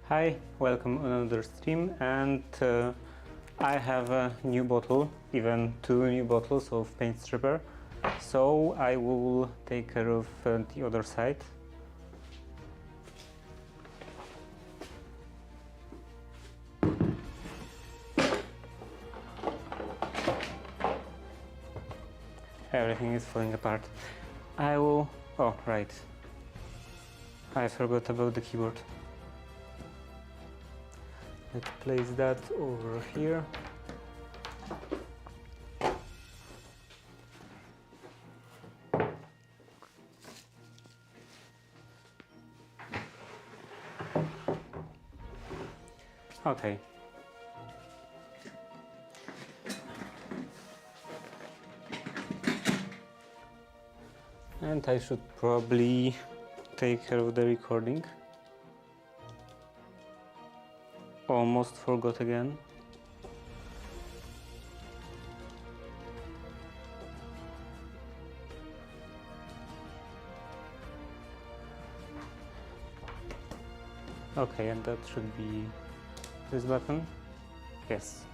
Hi, welcome on another stream, and I have a new bottle, even two new bottles of paint stripper, so I will take care of the other side. Everything is falling apart. I will... oh, right. I forgot about the keyboard. Let's place that over here. Okay. And I should probably take care of the recording. Almost forgot again. Okay, and that should be this button. Yes.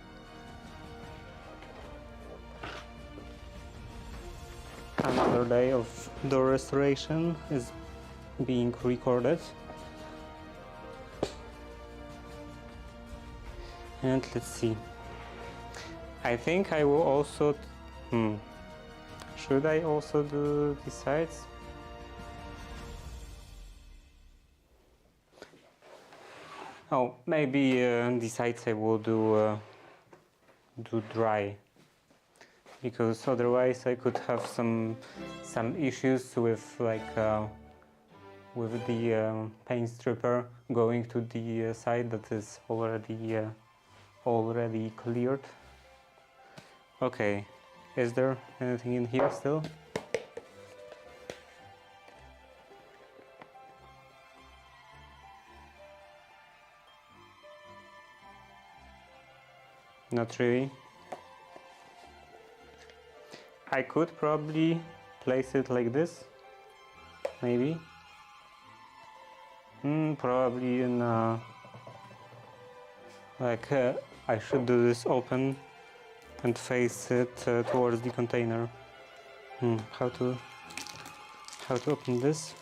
Another day of door restoration is being recorded. And let's see. I think I will also... Should I also do the sides? Oh, maybe the sides I will do dry, because otherwise I could have some issues with with the paint stripper going to the side that is already cleared. Okay, is there anything in here still? Not really. I could probably place it like this, maybe. Probably in I should do this open and face it towards the container. How to open this?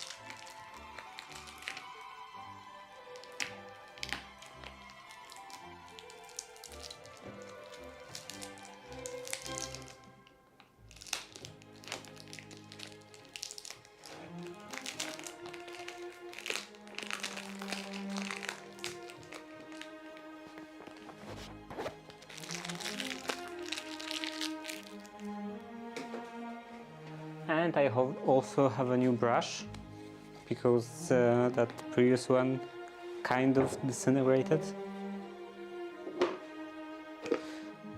And I also have a new brush, because that previous one kind of disintegrated.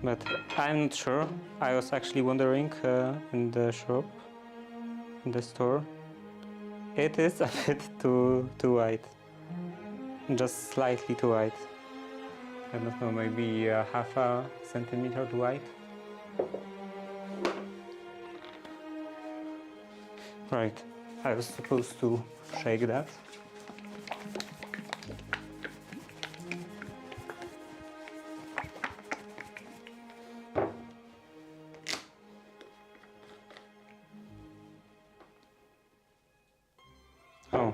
But I'm not sure. I was actually wondering in the shop, in the store. It is a bit too white, just slightly too white. I don't know, maybe half a centimeter too white. Right, I was supposed to shake that. Oh.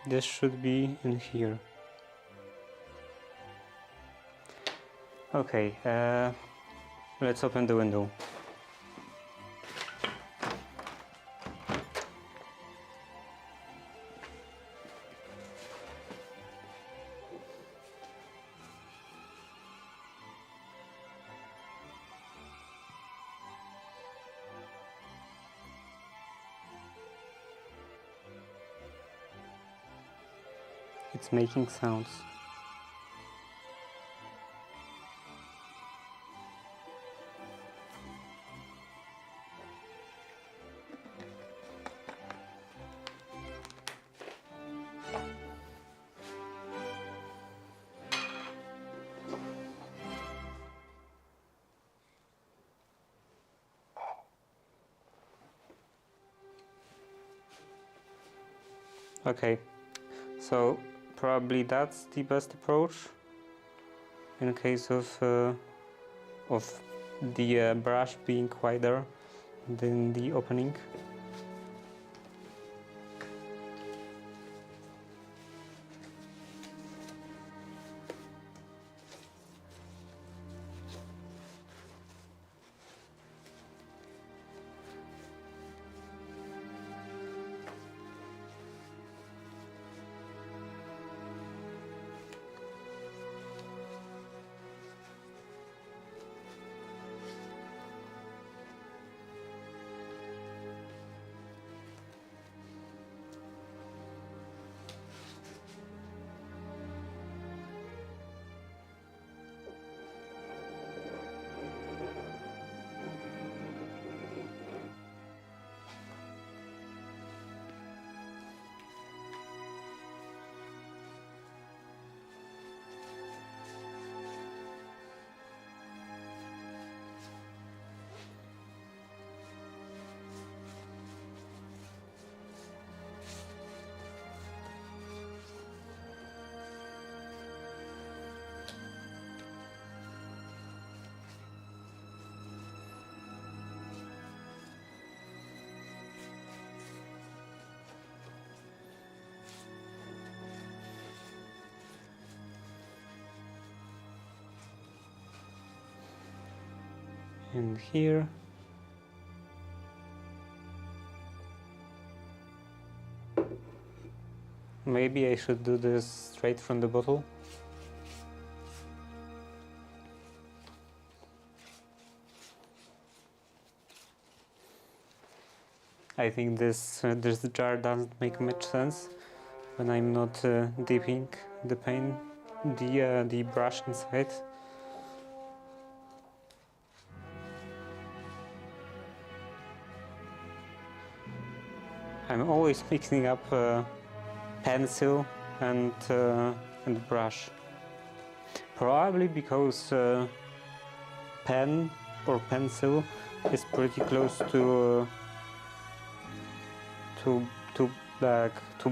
This should be in here. Okay, let's open the window. It's making sounds. Okay, so probably that's the best approach in case of the brush being wider than the opening. And here. Maybe I should do this straight from the bottle. I think this jar doesn't make much sense when I'm not dipping the brush inside. I'm always mixing up pencil and brush. Probably because pen or pencil is pretty close to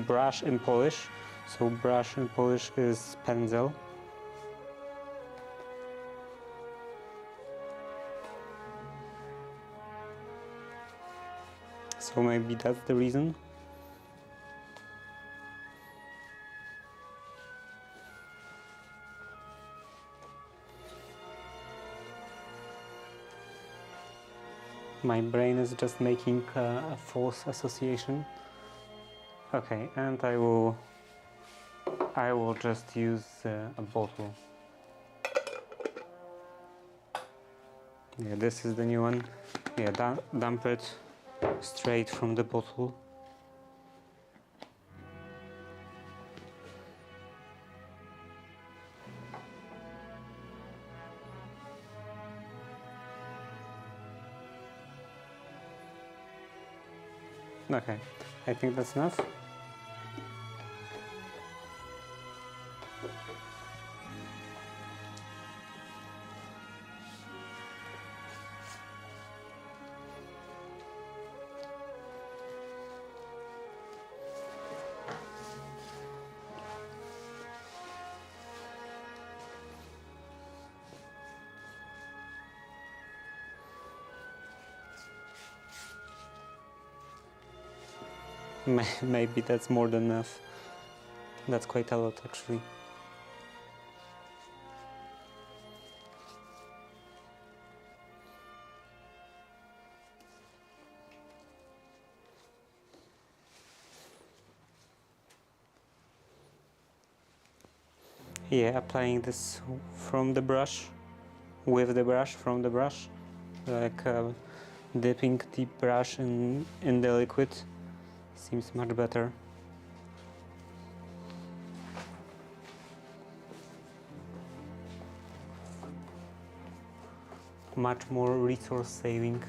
brush and polish. So brush and polish is pencil. So maybe that's the reason. My brain is just making a false association. Okay, and I will just use a bottle. Yeah, this is the new one. Yeah, dump it straight from the bottle. Okay, I think that's enough. Maybe that's more than enough. That's quite a lot, actually. Yeah, applying this from the brush, with the brush, from the brush, like dipping the brush in the liquid seems much better. much more resource saving.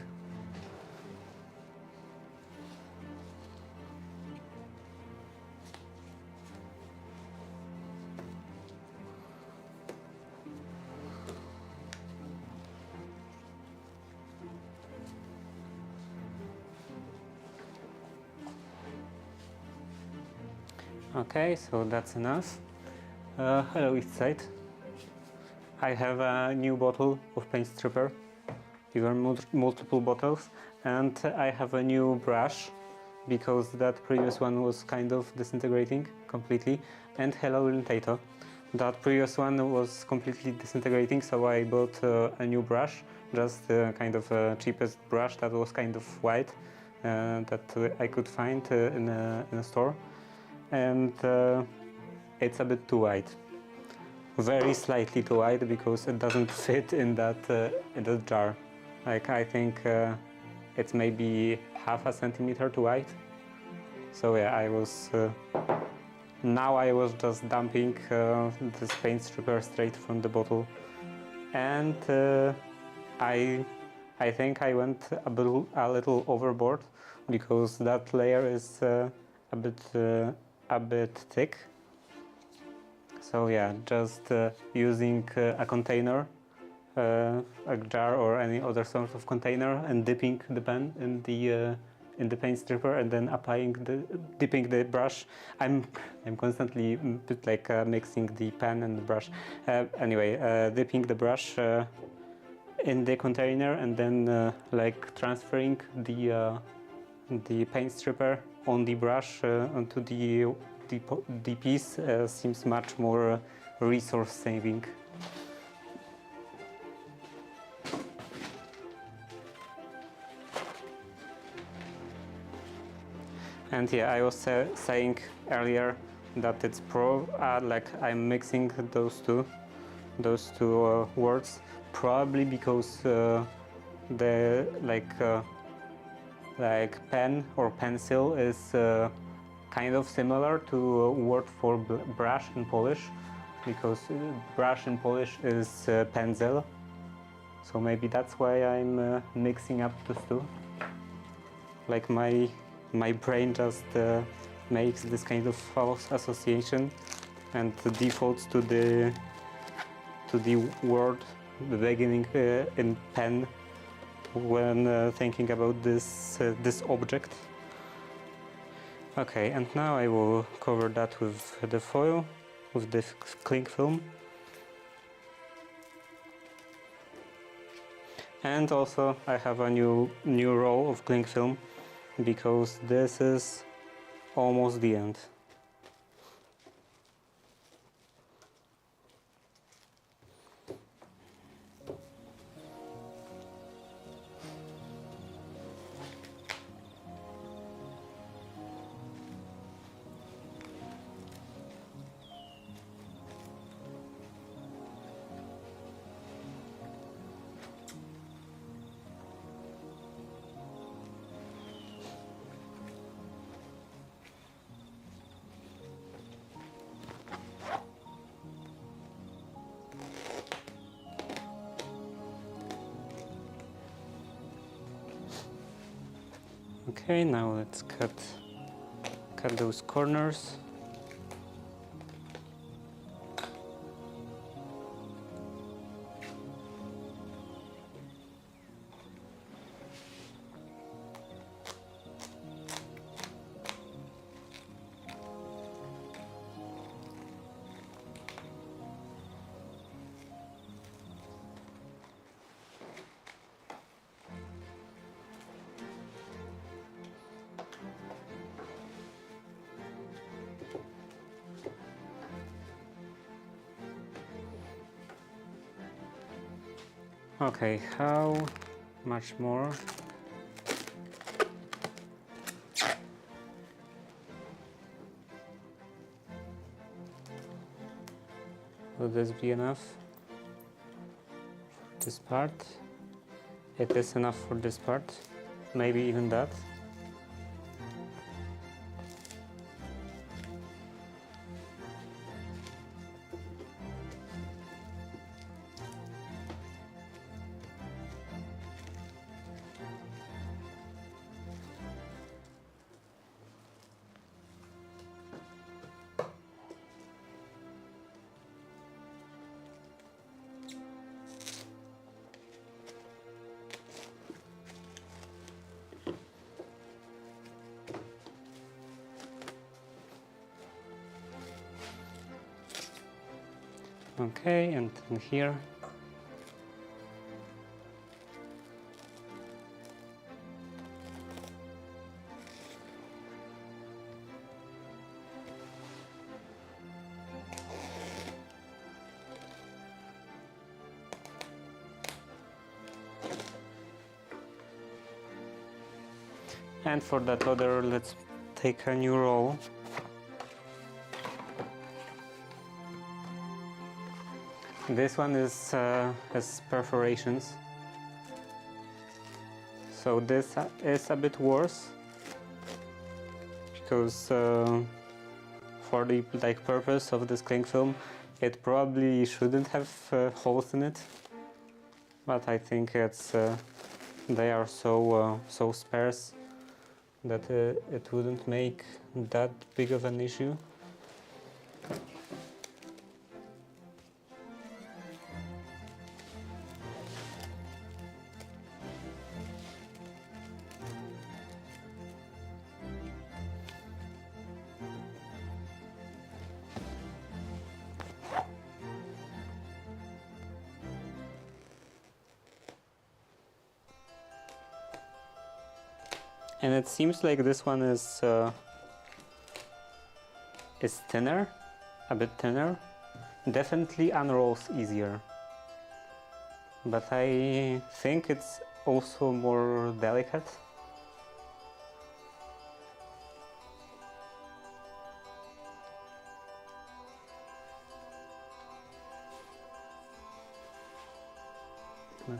Okay, so that's enough. Hello Eastside. I have a new bottle of paint stripper, even multiple bottles, and I have a new brush because that previous one was kind of disintegrating completely. And hello Tato. That previous one was completely disintegrating, so I bought a new brush, just kind of cheapest brush that was kind of white that I could find in a store. And it's a bit too wide, very slightly too wide, because it doesn't fit in that jar. Like, I think it's maybe half a centimeter too wide. So yeah, now I was just dumping this paint stripper straight from the bottle, and I think I went a little overboard, because that layer is a bit thick. So yeah, just using a container, a jar or any other sort of container, and dipping the pen in the paint stripper, and then dipping the brush. I'm constantly mixing the pen and the brush. Anyway, dipping the brush in the container, and then transferring the paint stripper on the brush onto the piece seems much more resource saving. And yeah, I was saying earlier that it's I'm mixing those two words, probably because the pen or pencil is kind of similar to a word for brush in Polish, because brush in Polish is pędzel. So maybe that's why I'm mixing up those two. Like my brain just makes this kind of false association and defaults to the word beginning in pen when thinking about this object. Okay, and now I will cover that with the foil, with this cling film. And also I have a new roll of cling film, because this is almost the end. Okay, now let's cut those corners. Okay, how much more? Will this be enough for this part? It is enough for this part, maybe even that. Okay, and in here. And for that other, let's take a new roll. This one has perforations, so this is a bit worse because for the purpose of this cling film, it probably shouldn't have holes in it. But I think they are so sparse that it wouldn't make that big of an issue. And it seems like this one is thinner, a bit thinner. Definitely unrolls easier. But I think it's also more delicate.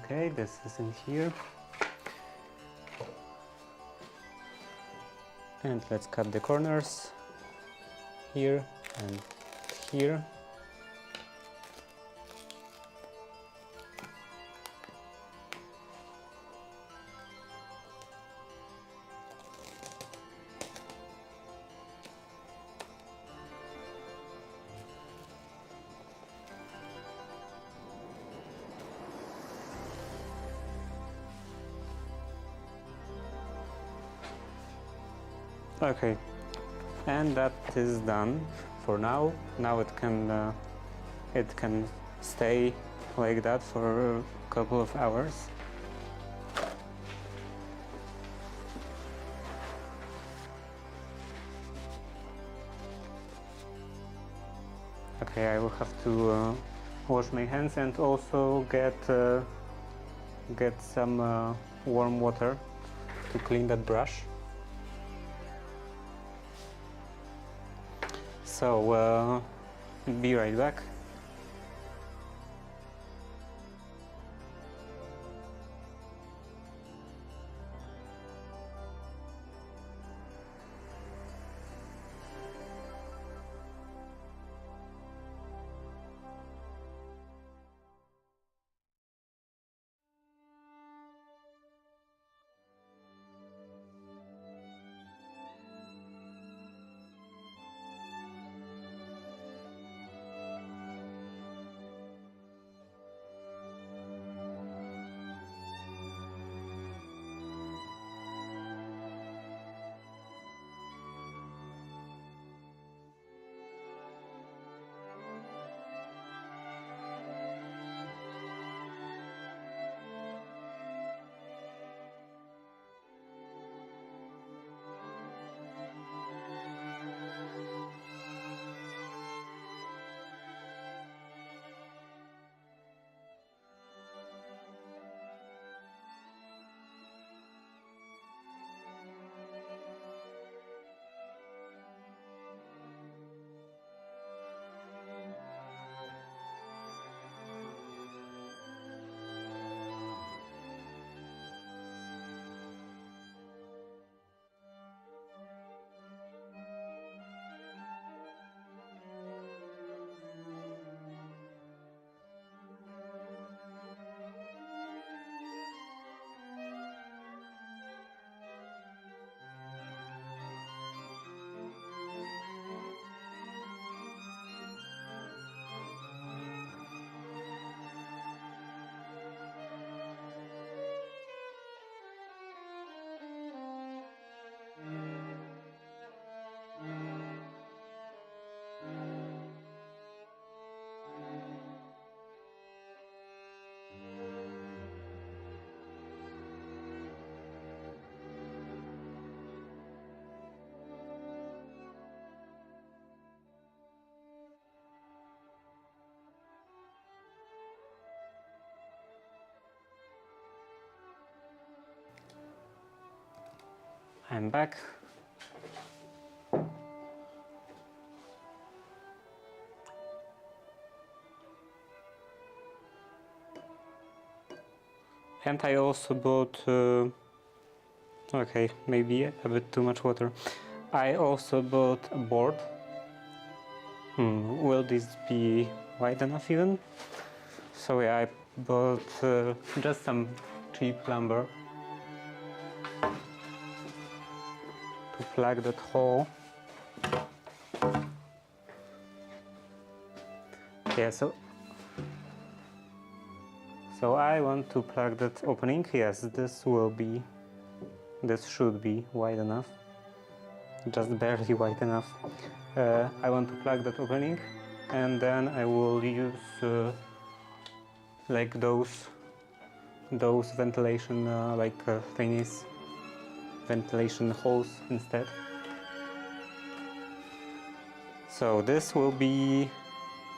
Okay, this is in here. And let's cut the corners here and here. Okay, and that is done for now. Now it can stay like that for a couple of hours. Okay, I will have to wash my hands and also get some warm water to clean that brush. So, be right back. I'm back. And I also bought, okay, maybe a bit too much water. I also bought a board. Will this be wide enough even? So yeah, I bought just some cheap lumber to plug that hole. Yeah, so I want to plug that opening. Yes, this should be wide enough, just barely wide enough. I want to plug that opening, and then I will use like those ventilation thingies, ventilation holes instead. So this will be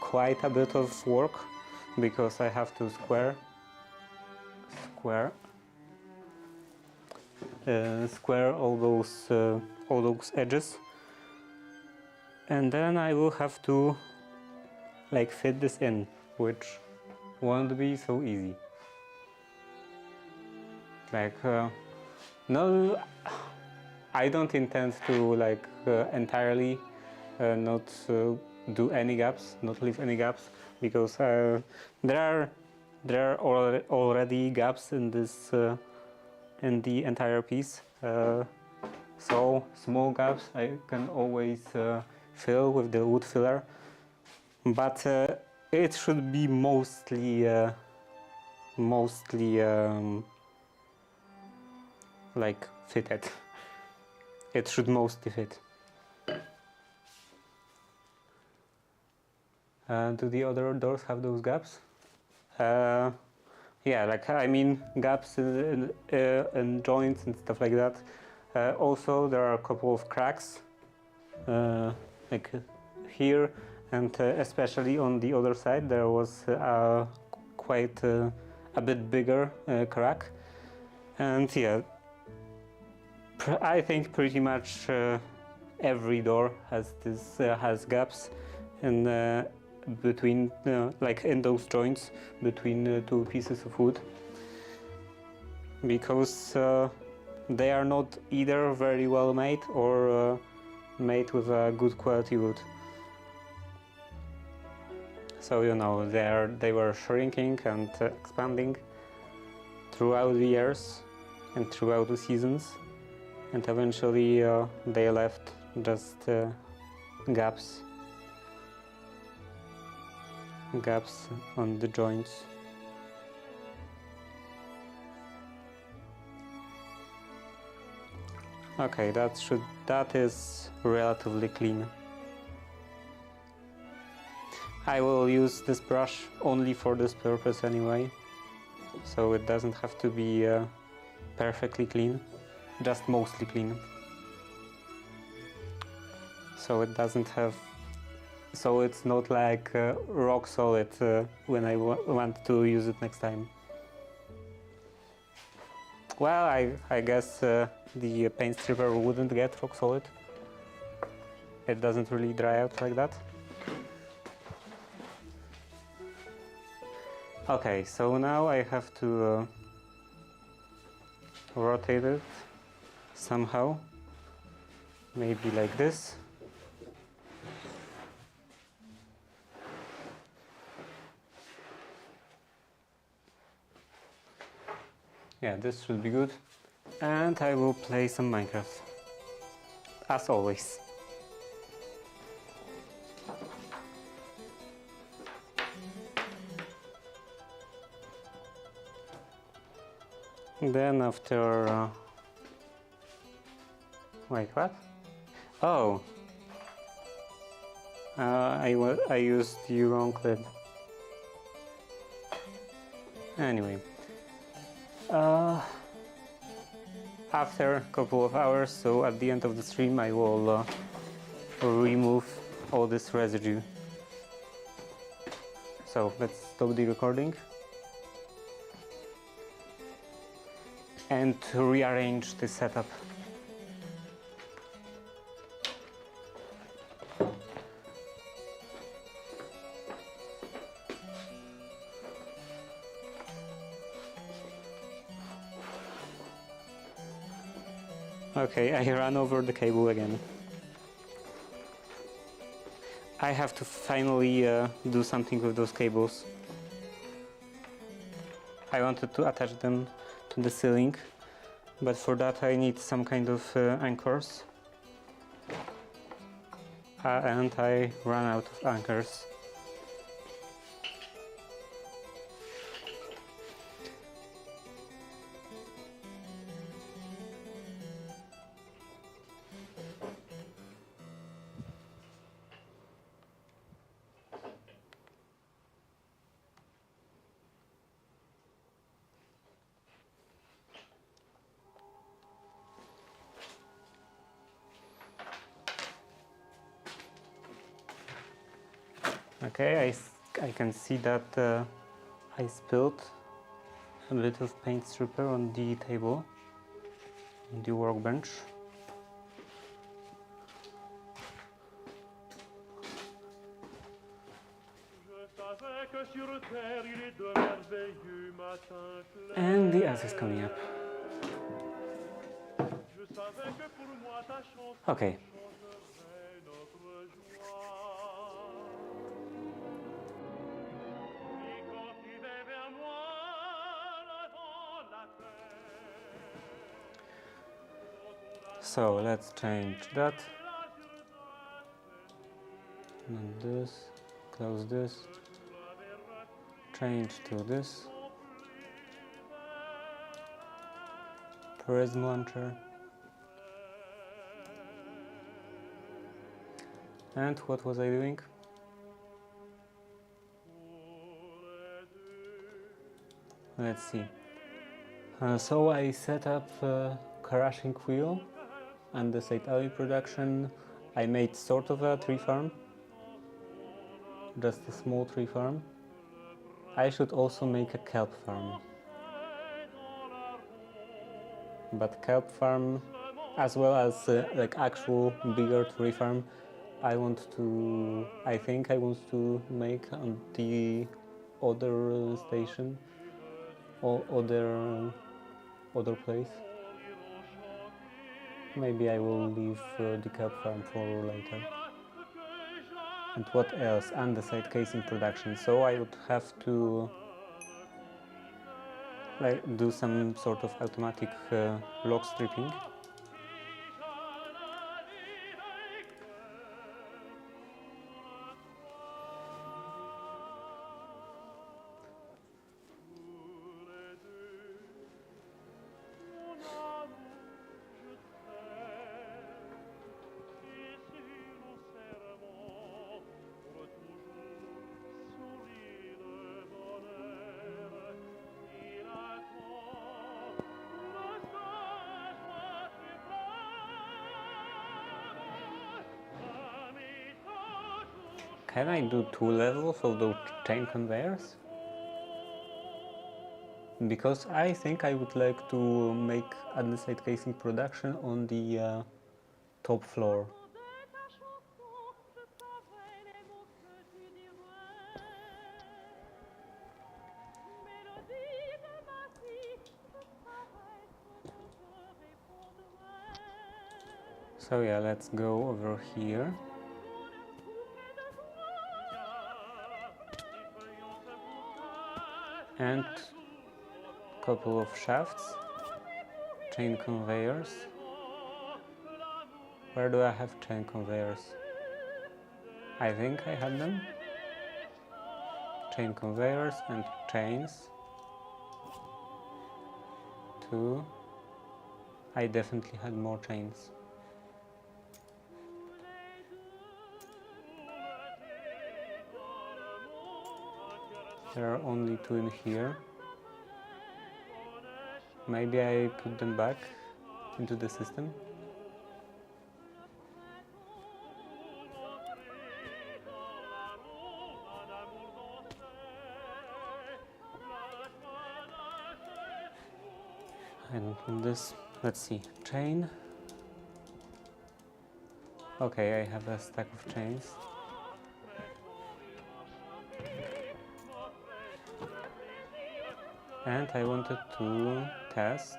quite a bit of work because I have to square all those edges, and then I will have to like fit this in, which won't be so easy. Like no, I don't intend to like entirely not do any gaps, not leave any gaps, because there are already gaps in this in the entire piece. So small gaps I can always fill with the wood filler, but it should be mostly like fitted. It should mostly fit. Do the other doors have those gaps? Yeah, like I mean gaps in joints and stuff like that. Also, there are a couple of cracks, like here, and especially on the other side there was quite a bit bigger crack. And yeah, I think pretty much every door has has gaps in between like in those joints between two pieces of wood, because they are not either very well made or made with a good quality wood. So you know, they were shrinking and expanding throughout the years and throughout the seasons, and eventually they left just gaps on the joints. Okay, that is relatively clean. I will use this brush only for this purpose anyway, so it doesn't have to be perfectly clean, just mostly clean. So it doesn't have, so it's not like rock solid when I want to use it next time. Well, I guess the paint stripper wouldn't get rock solid. It doesn't really dry out like that. Okay, so now I have to rotate it somehow, maybe like this. Yeah, this should be good. And I will play some Minecraft, as always. Then after... wait, what? Oh! I used the wrong lid. Anyway. After a couple of hours, so at the end of the stream, I will remove all this residue. So let's stop the recording and rearrange the setup. Okay, I ran over the cable again. I have to finally do something with those cables. I wanted to attach them to the ceiling, but for that I need some kind of anchors. And I ran out of anchors. Okay, I can see that I spilled a bit of paint stripper on the table, on the workbench. And the S is coming up. Okay. So let's change that. And this, close this, change to this. Prism launcher. And what was I doing? Let's see. So I set up crashing wheel and the Andesite alloy production. I made sort of a tree farm, just a small tree farm. I should also make a kelp farm. But kelp farm, as well as like actual bigger tree farm, I think I want to make on the other station or other place. Maybe I will leave the kelp farm for later. And what else? Andesite casing production. So I would have to do some sort of automatic log stripping. Can I do 2 levels of those chain conveyors? Because I think I would like to make andesite casing production on the top floor. So yeah, let's go over here. And couple of shafts, chain conveyors. Where do I have chain conveyors? I think I had them. Chain conveyors and chains. 2. I definitely had more chains. There are only 2 in here. Maybe I put them back into the system. And on this, let's see, chain. Okay, I have a stack of chains. And I wanted to test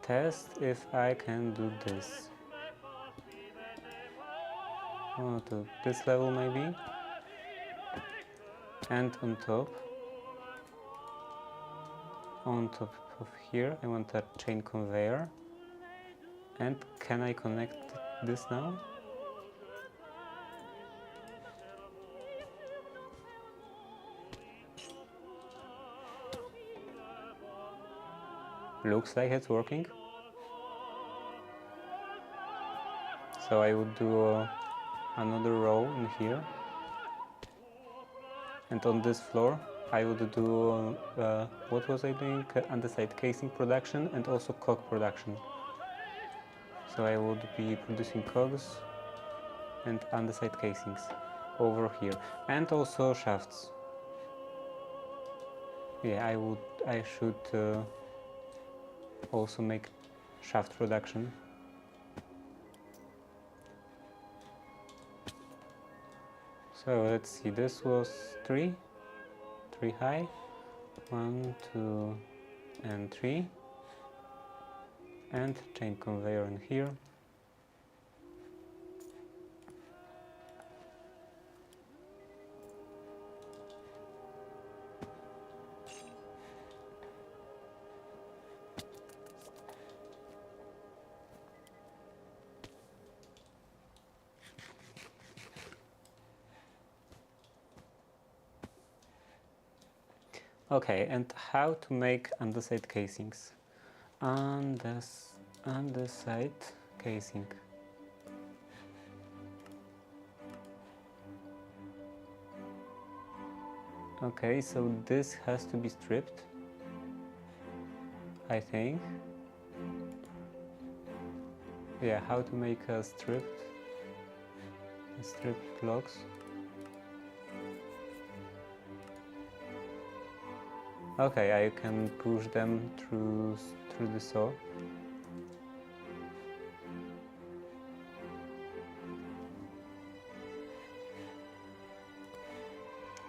test if I can do this. Oh, to this level maybe. And on top of here I want a chain conveyor. And can I connect this now? Looks like it's working. So I would do another row in here. And on this floor I would do, what was I doing? Andesite casing production and also cog production. So I would be producing cogs and andesite casings over here. And also shafts. Yeah, I should also make shaft production. So let's see, this was 3 high, 1, 2 and 3, and chain conveyor in here. Okay, and how to make andesite casings? Andesite casing. Okay, so this has to be stripped, I think. Yeah, how to make a stripped blocks. Okay, I can push them through the saw.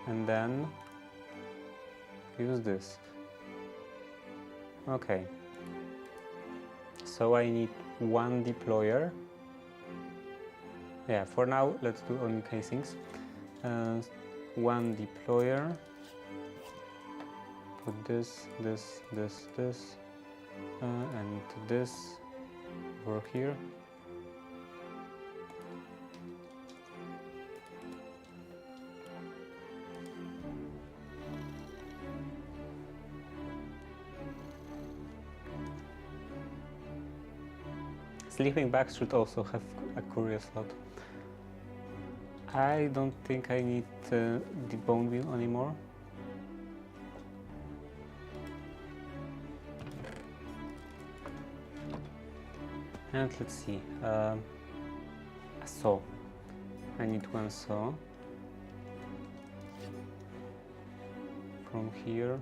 And then use this. Okay. So I need one deployer. Yeah, for now let's do only casings. One deployer. Put this, and this over here. Sleeping bags should also have a courier slot. I don't think I need the bone wheel anymore. And let's see, a saw. I need one saw. From here.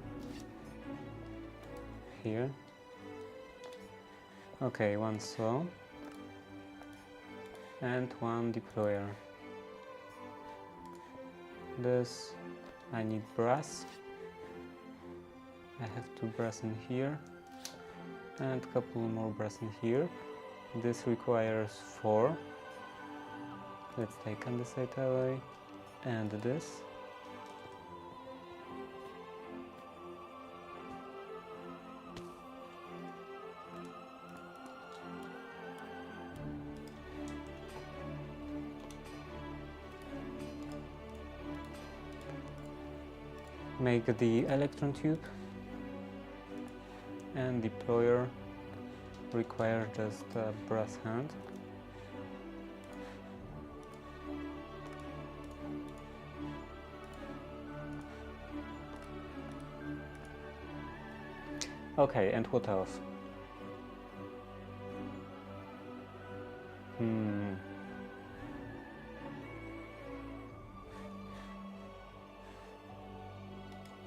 Okay, one saw. And one deployer. This, I need brass. I have 2 brass in here. And a couple more brass in here. This requires 4. Let's take andesite alloy and this. Make the electron tube, and deployer requires just a brass hand. Okay, and what else?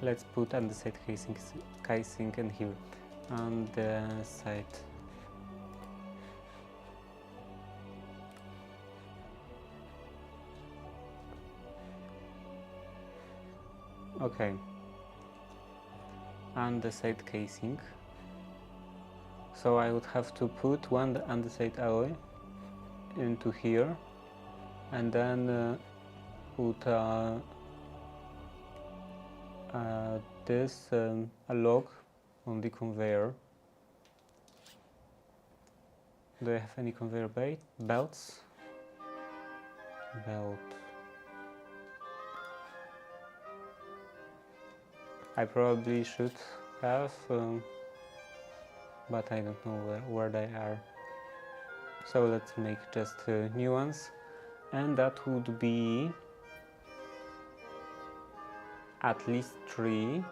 Let's put andesite casing in here on the side. Okay. Andesite casing. So I would have to put one andesite alloy into here, and then put this a log on the conveyor. Do I have any conveyor belts? Belt. I probably should have, but I don't know where they are. So let's make just new ones, and that would be at least 3,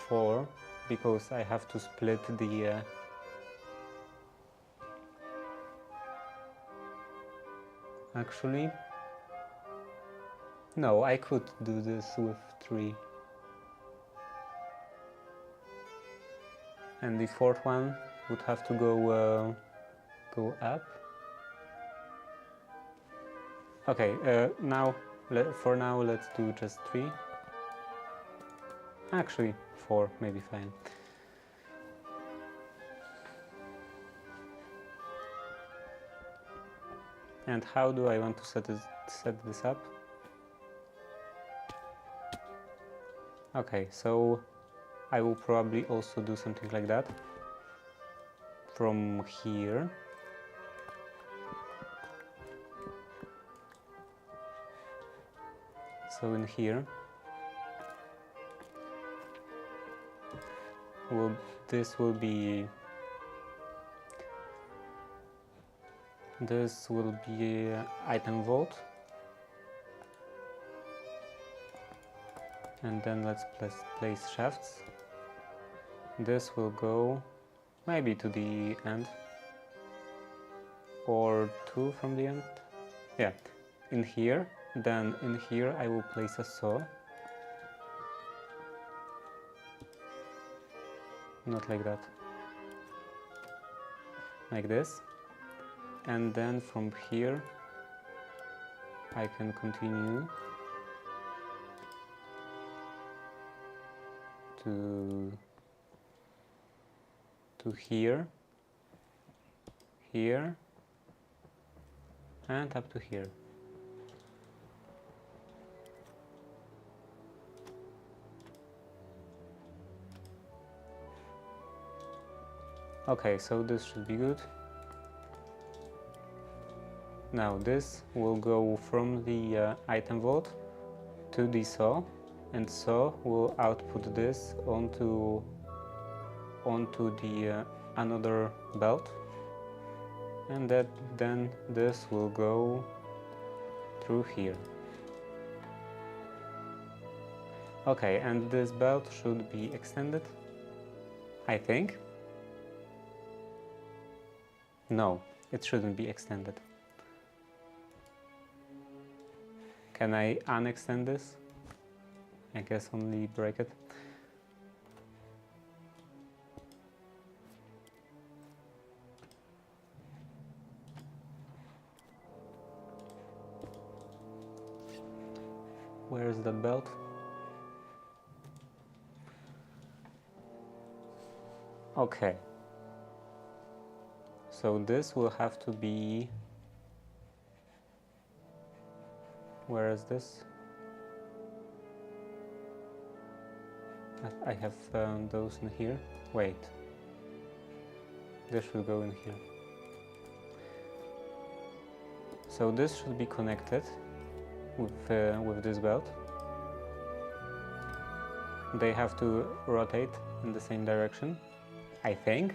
4, because I have to split the actually no, I could do this with 3, and the fourth one would have to go up. Okay, for now let's do just 3. Actually 4 may be fine. And how do I want to set this up? Okay, so I will probably also do something like that from here. So in here this will be item vault, and then let's place shafts. This will go maybe to the end, or 2 from the end. Yeah, in here. Then in here I will place a saw. Not like that. Like this. And then from here I can continue to here, here, and up to here. Okay, so this should be good. Now this will go from the item vault to the saw, and saw will output this onto the another belt, and then this will go through here. Okay, and this belt should be extended, I think. No, it shouldn't be extended. Can I unextend this? I guess only break it. Where is that belt? Okay. So this will have to be... Where is this? I have those in here. Wait. This should go in here. So this should be connected with this belt. They have to rotate in the same direction, I think.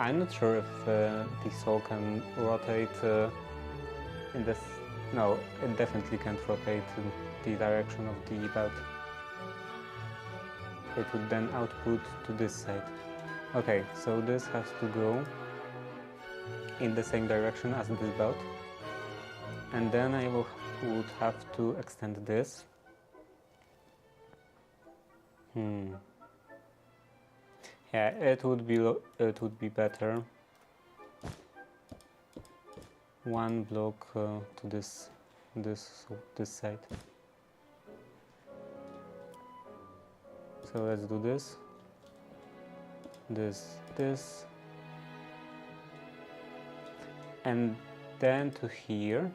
I'm not sure if the saw can rotate in this. No, it definitely can't rotate in the direction of the belt. It would then output to this side. Okay, so this has to go in the same direction as this belt. And then I would have to extend this. Yeah, it would be better. One block to this side. So let's do this, this, and then to here.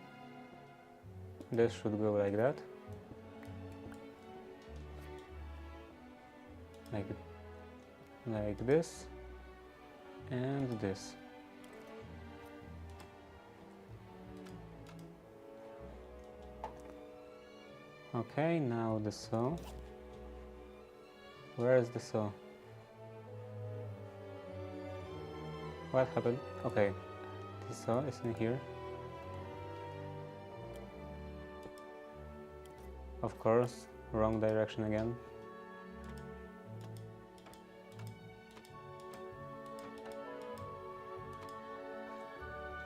This should go like that, like this, and this. Okay, now the saw. Where is the saw? What happened? Okay, the saw is in here. Of course, wrong direction again.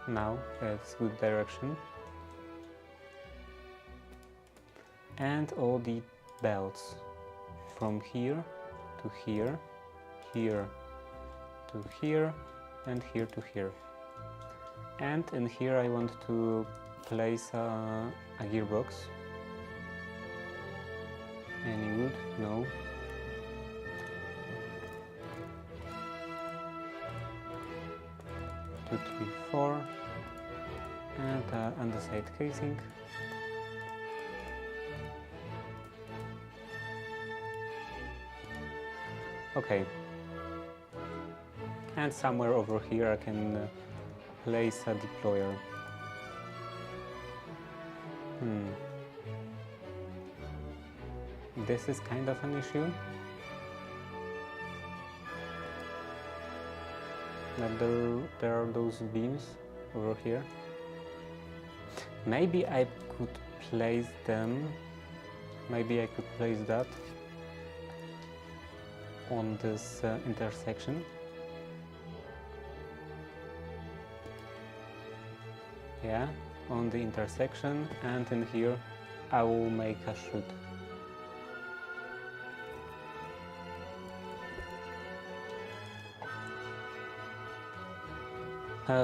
Now it's good direction. And all the belts from here to here, here to here, and here to here. And in here I want to place a gearbox. Any wood? No. Two, three, four, and underside casing. Okay. And somewhere over here I can place a deployer. This is kind of an issue. That there are those beams over here. Maybe I could place them. Maybe I could place that on this intersection. Yeah, on the intersection, and in here I will make a chute.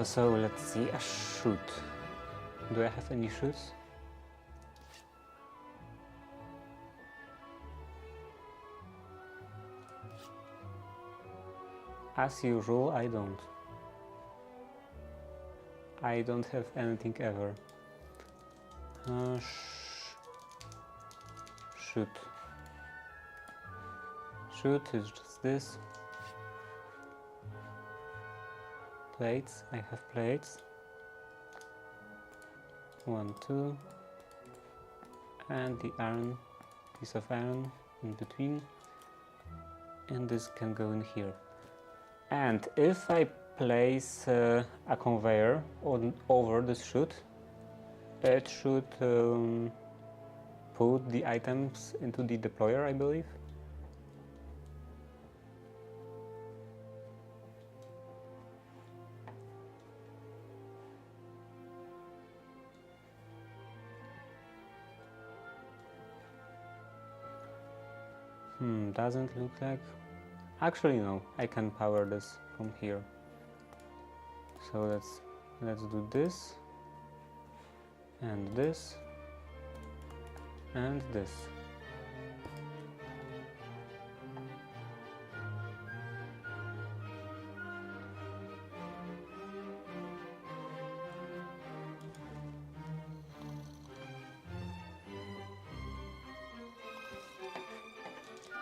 So let's see, a chute. Do I have any chutes? As usual, I don't. I don't have anything ever. Chute. Chute is just this. Plates, I have plates. 1, 2, and the iron, piece of iron in between, and this can go in here. And if I place a conveyor over this chute, it should put the items into the deployer, I believe. Doesn't look like. Actually, no. I can power this from here. So let's do this, and this, and this.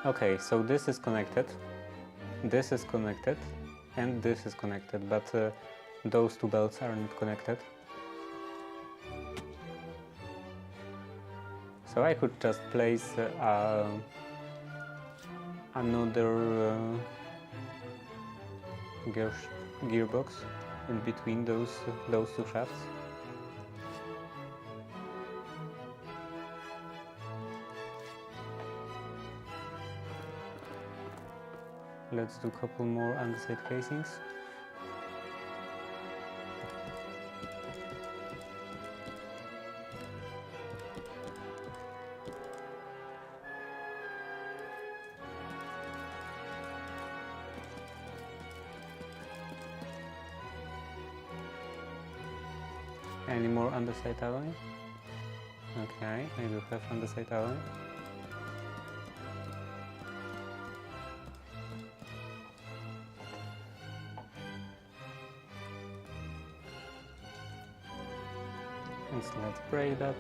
Okay, so this is connected, and this is connected, but those two belts aren't connected. So I could just place another gearbox in between those two shafts. Let's do a couple more underside casings. Any more underside alloy? Okay, I do have underside alloy. resistance, let's break that.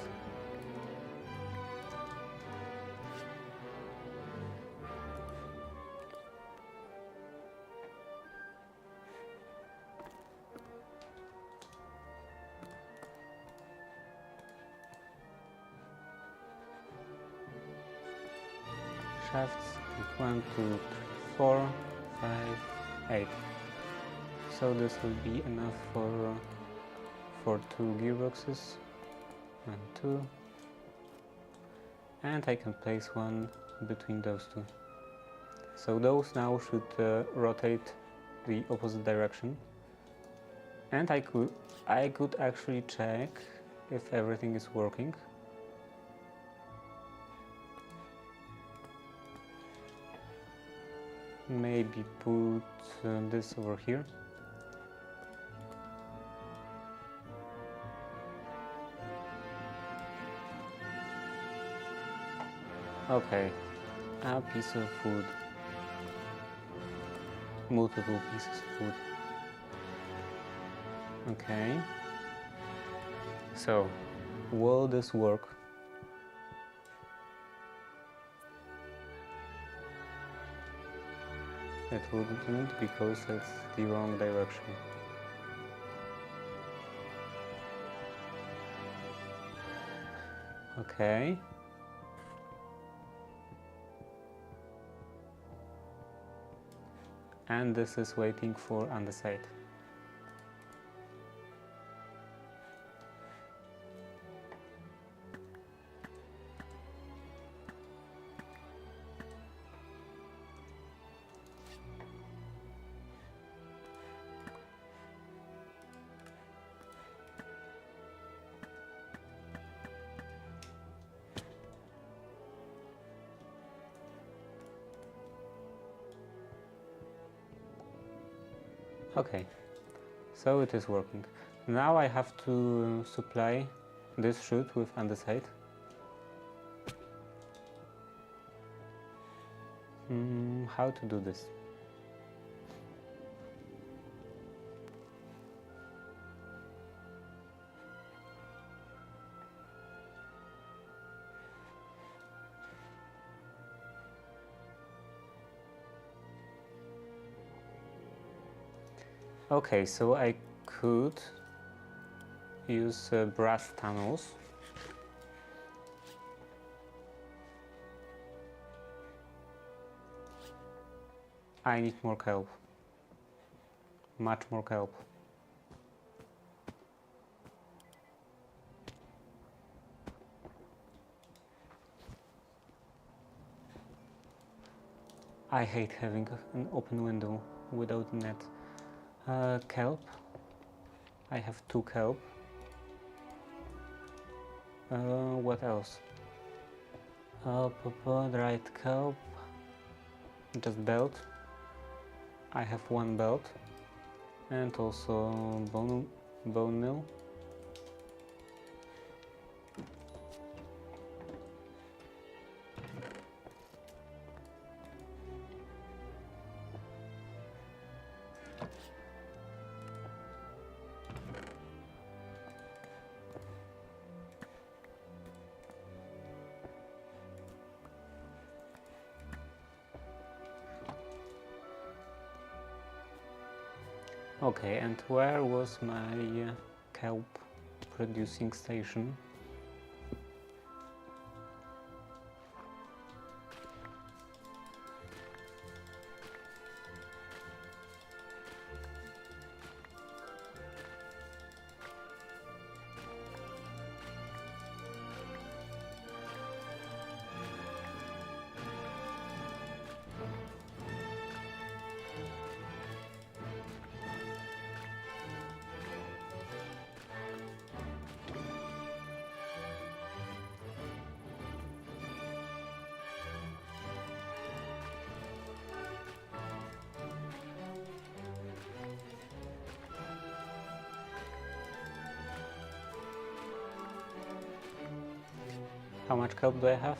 Shafts, 1, 2, 3, 4, 5, 8. So this will be enough for 2 gearboxes. 1, 2. And I can place one between those two. So those now should rotate the opposite direction. And I could actually check if everything is working. Maybe put this over here. Okay, a piece of wood. Multiple pieces of wood. Okay. So, will this work? It wouldn't because it's the wrong direction. Okay. And this is waiting for andesite. Okay, so it is working. Now I have to supply this chute with andesite. How to do this? Okay, so I could use brass tunnels. I need more kelp. Much more kelp. I hate having an open window without net. Kelp. I have 2 kelp. What else? Dried kelp. Just belt. I have 1 belt. And also bone meal. Okay, and where was my kelp producing station? How much kelp do I have?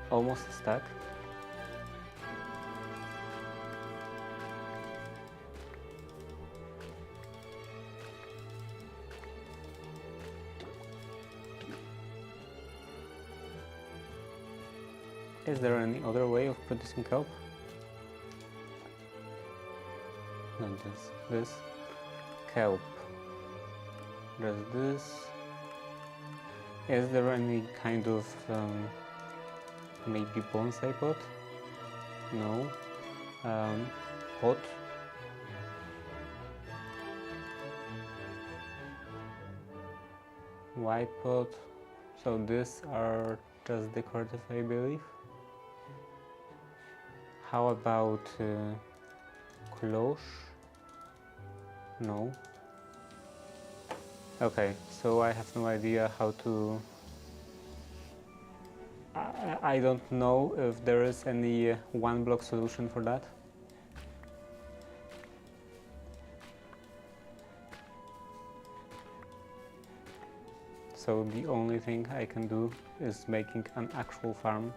Almost a stack. Is there any other way of producing kelp? Not this. This. Kelp. Does this. Is there any kind of maybe bonsai pot? No. Pot. White pot. So these are just decorative, I believe. How about cloche? No. Okay, so I have no idea how to... I don't know if there is any one block solution for that. So the only thing I can do is making an actual farm.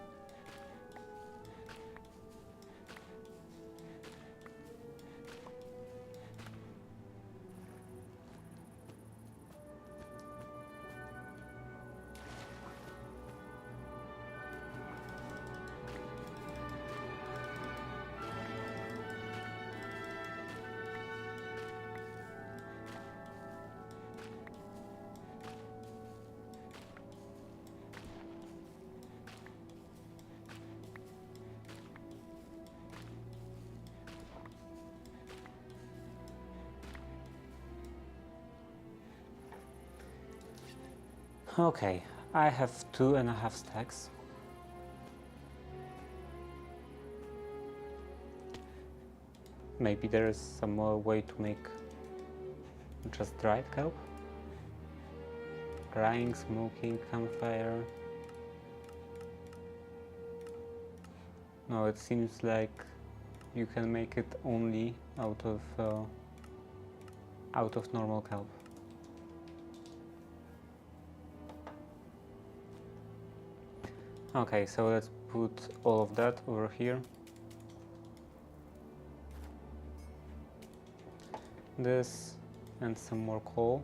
Okay, I have 2.5 stacks. Maybe there is some more way to make just dried kelp. Drying, smoking, campfire. No, it seems like you can make it only out of normal kelp. Okay, so let's put all of that over here. This and some more coal.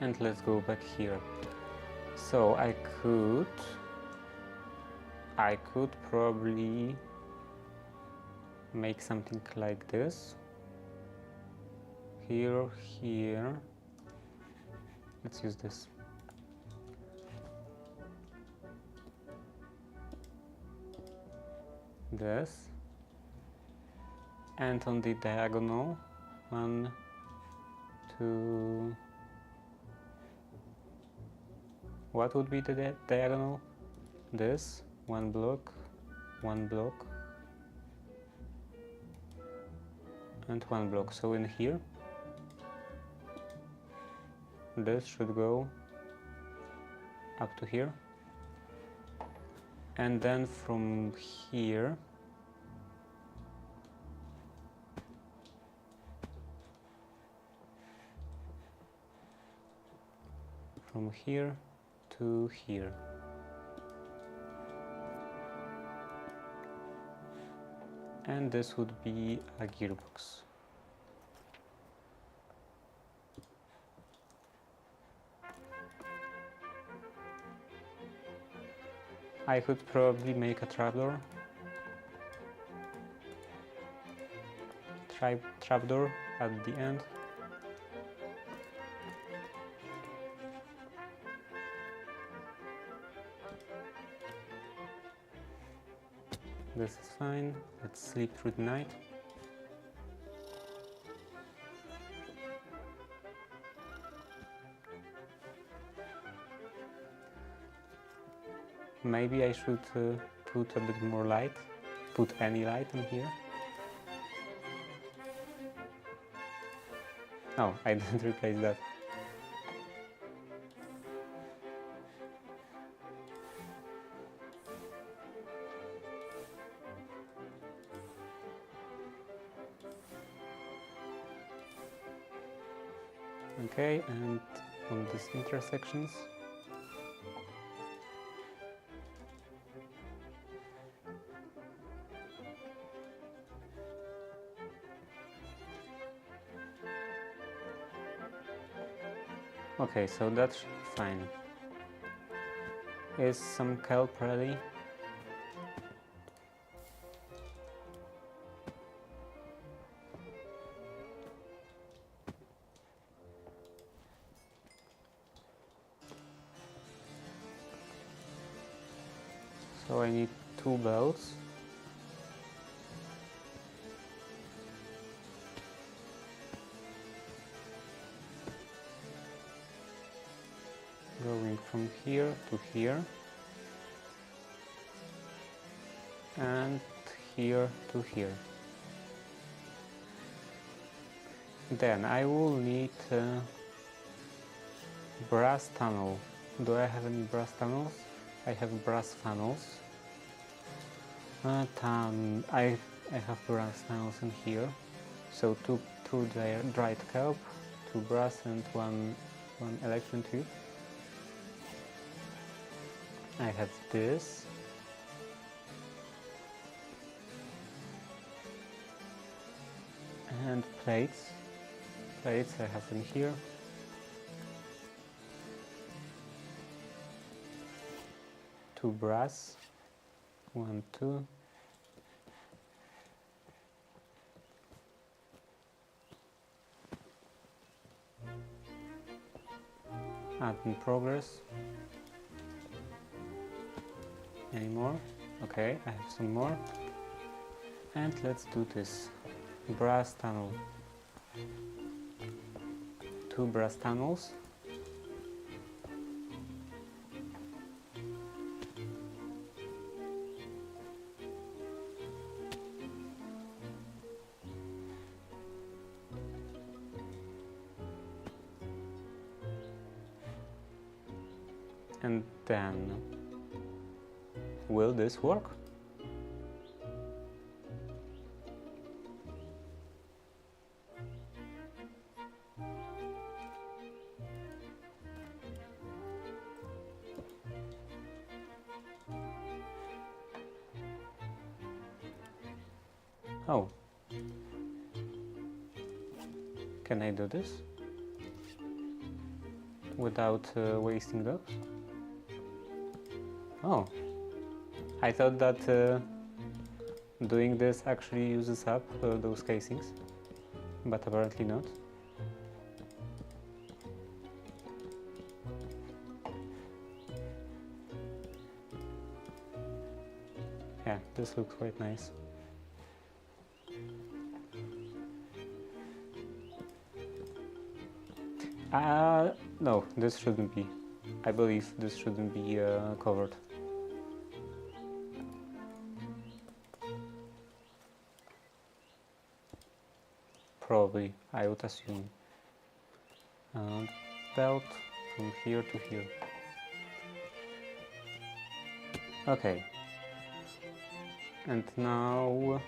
And let's go back here. So I could probably make something like this. Here. Let's use this. This. And on the diagonal, 1, 2. What would be the diagonal? This, 1 block, 1 block, and 1 block. So in here, this should go up to here. And then from here, to here. And this would be a gearbox. I could probably make a trapdoor. Trapdoor at the end. This is fine. Let's sleep through the night. Maybe I should put a bit more light, put any light in here. Oh, I didn't replace that. Okay, and on these intersections. Okay, so that's fine. Is some kelp ready? So I need 2 bells. Going from here to here. And here to here. Then I will need brass tunnel. Do I have any brass tunnels? I have brass funnels. I have brass tunnels in here. So two dried kelp, 2 brass and one electron tube. I have this. And plates. Plates I have in here. Two brass. 1, 2. Add in progress. Any more? Okay, I have some more. And let's do this. Brass tunnel. 2 brass tunnels. And then, will this work? Oh. Can I do this? Without wasting those? Oh. I thought that doing this actually uses up those casings, but apparently not. Yeah, this looks quite nice. No, this shouldn't be. I believe this shouldn't be covered. Probably, I would assume. Belt from here to here. Okay. And now...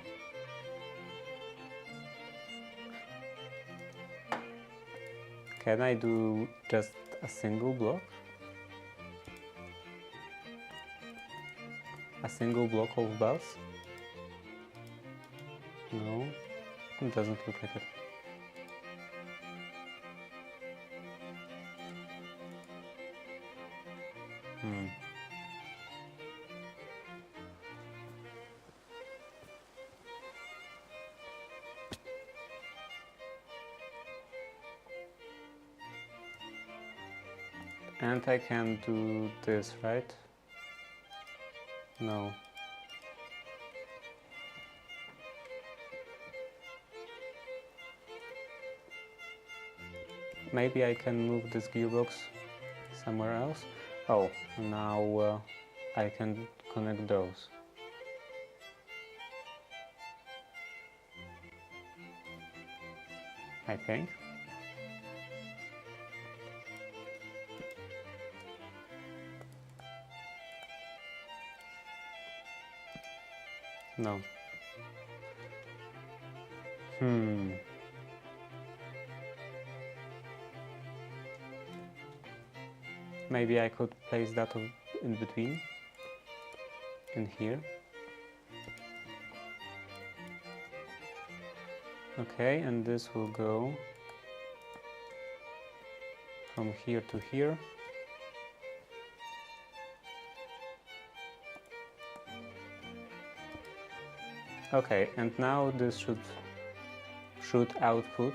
Can I do just a single block? A single block of bells? No, it doesn't look like it. And I can do this, right? No. Maybe I can move this gearbox somewhere else. Oh, now I can connect those. I think. No. Maybe I could place that in between, in here. Okay, and this will go from here to here. Okay, and now this should output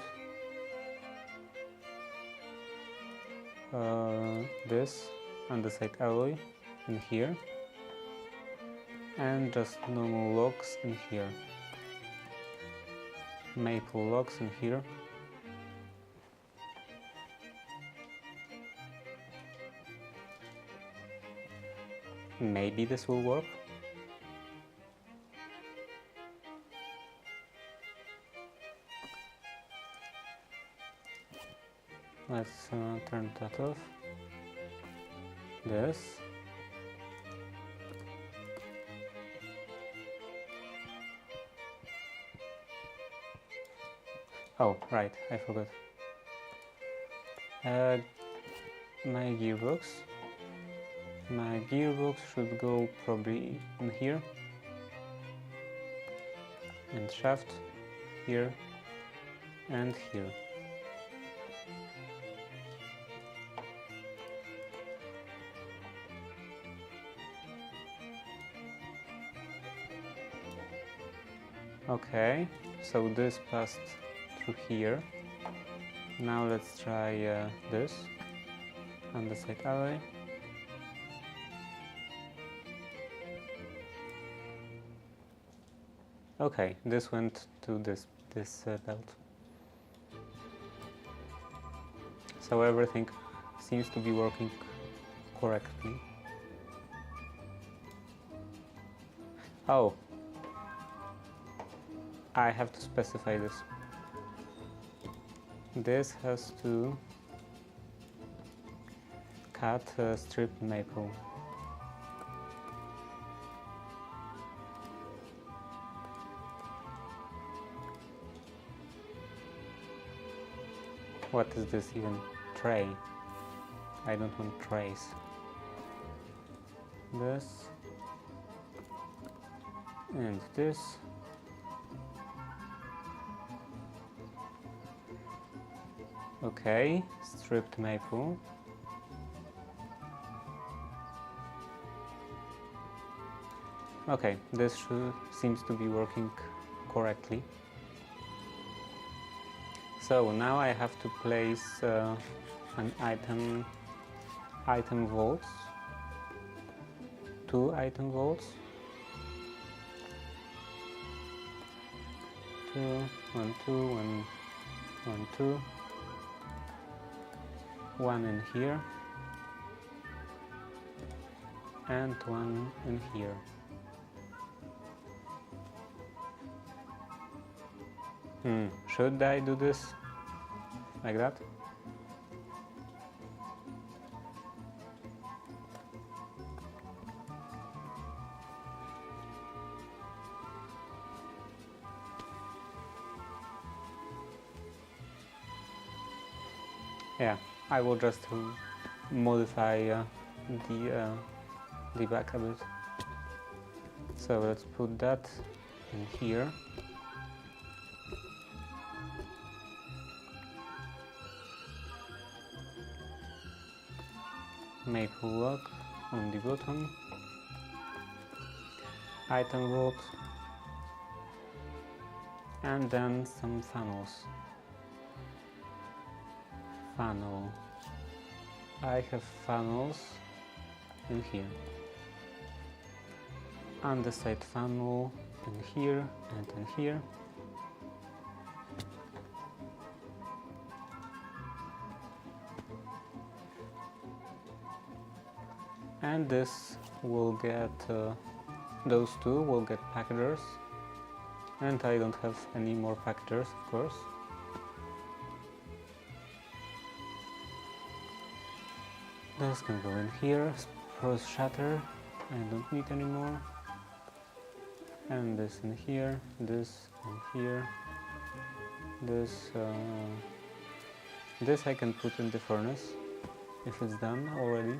this andesite alloy in here, and just normal logs in here, maple logs in here. Maybe this will work. Let's turn that off. This. Oh, right, I forgot. My gearbox. My gearbox should go probably in here. And shaft here and here. Okay, so this passed through here. Now let's try this andesite alloy. Okay, this went to this belt. So everything seems to be working correctly. Oh, I have to specify this. This has to cut stripped maple. What is this even? Tray. I don't want trays. This and this. Okay, stripped maple. Okay, this seems to be working correctly. So now I have to place an item vaults, 2 item vaults, 2, 1, 2, 1, 1, 2, 1 in here, and 1 in here. Should I do this like that? Yeah, I will just modify the back a bit. So let's put that in here. Maple log on the bottom, item vault, and then some funnels. Funnel. I have funnels in here. Andesite funnel in here and in here. And this will get, those two will get packagers, and I don't have any more packagers, of course. This can go in here, spruce shatter, I don't need anymore. And this in here, this in here, this I can put in the furnace if it's done already.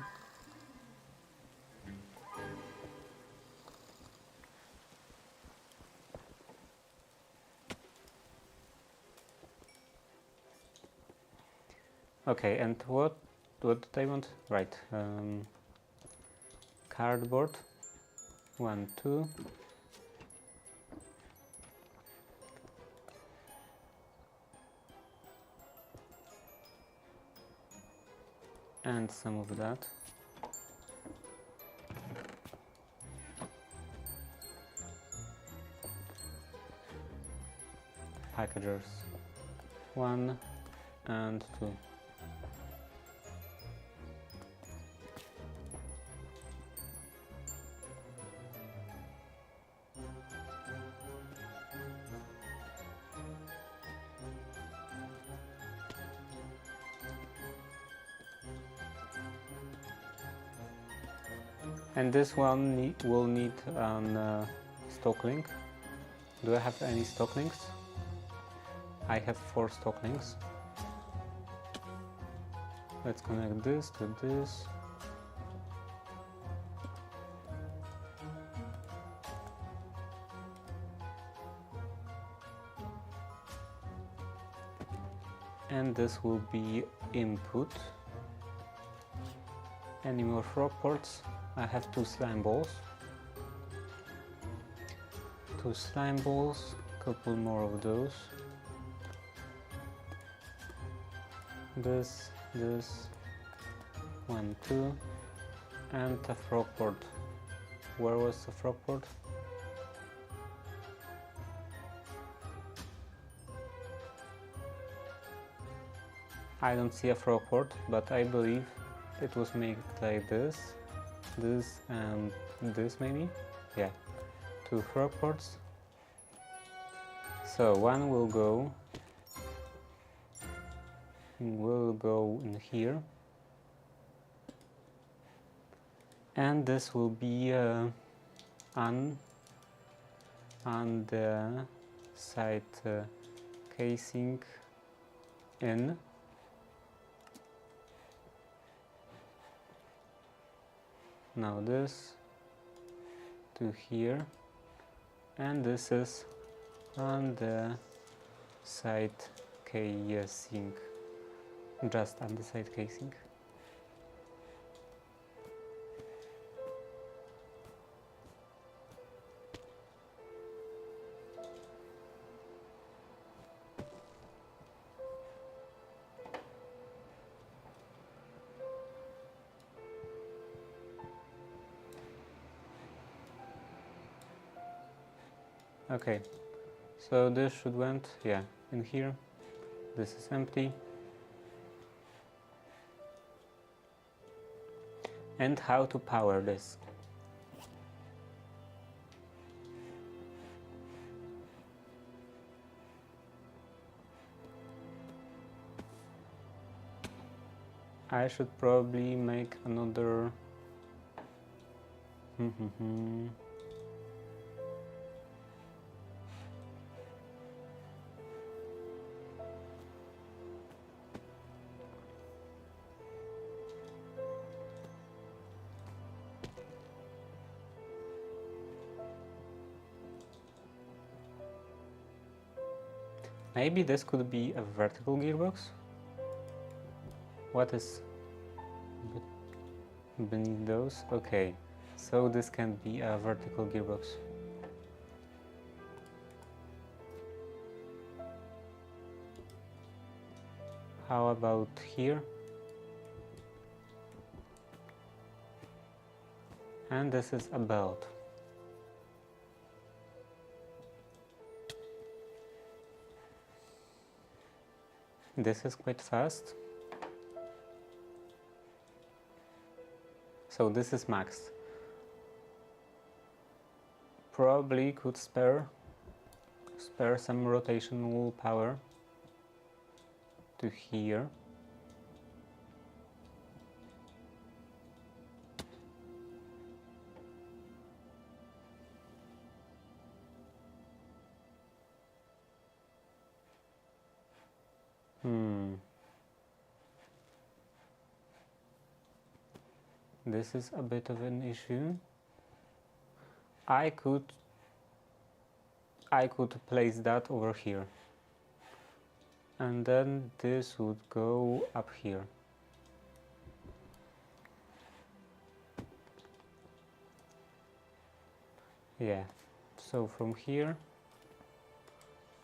Okay, and what did I want? Right, cardboard, 1, 2. And some of that. Packagers, 1 and 2. And this one will need an stock link. Do I have any stock links? I have 4 stock links. Let's connect this to this. And this will be input. Any more frog ports? I have 2 slime balls. 2 slime balls, couple more of those. This, 1, 2, and a frog port. Where was the frog port? I don't see a frog port, but I believe it was made like this, and this maybe? Yeah, 2 frog ports. So one will go in here, and this will be on the side casing in. Now this to here, and this is on the side casing, just on the side casing. Okay, so this should went, yeah, in here. This is empty. And how to power this? I should probably make another maybe this could be a vertical gearbox. What is beneath those? Okay, so this can be a vertical gearbox. How about here? And this is a belt. This is quite fast. So this is maxed. Probably could spare some rotational power to here. This is a bit of an issue. I could place that over here, and then this would go up here. Yeah, so from here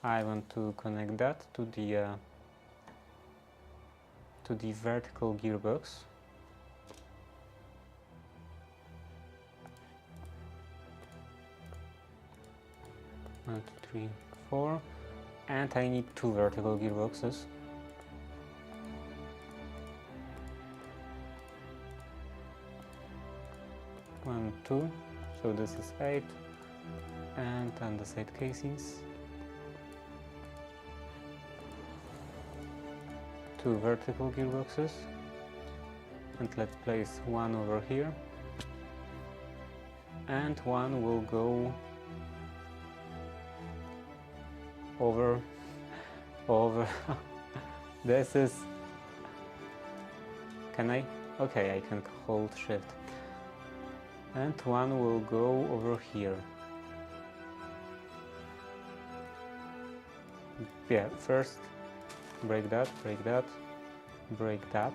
I want to connect that to the vertical gearbox. One, two, three, four, and I need two vertical gearboxes. One, two, so this is 8, and andesite casings. Two vertical gearboxes, and let's place one over here, and one will go over this is, can I? Okay, I can hold shift, and one will go over here. Yeah, first break that, break that, break that.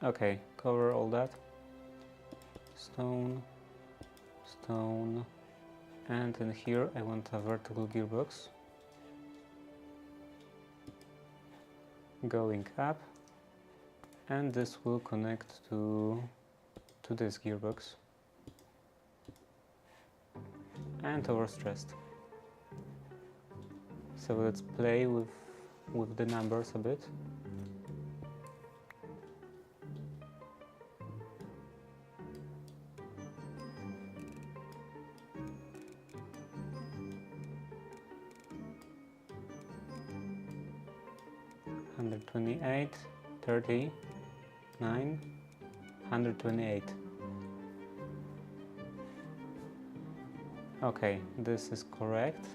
Okay, cover all that. Stone, stone, and in here I want a vertical gearbox going up, and this will connect to this gearbox, and overstressed. So let's play with the numbers a bit. Hundred 28, 30, 9, 128. Okay, this is correct.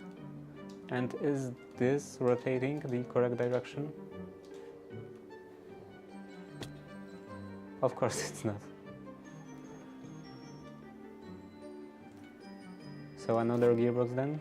And is this rotating the correct direction? Of course it's not. So another gearbox then?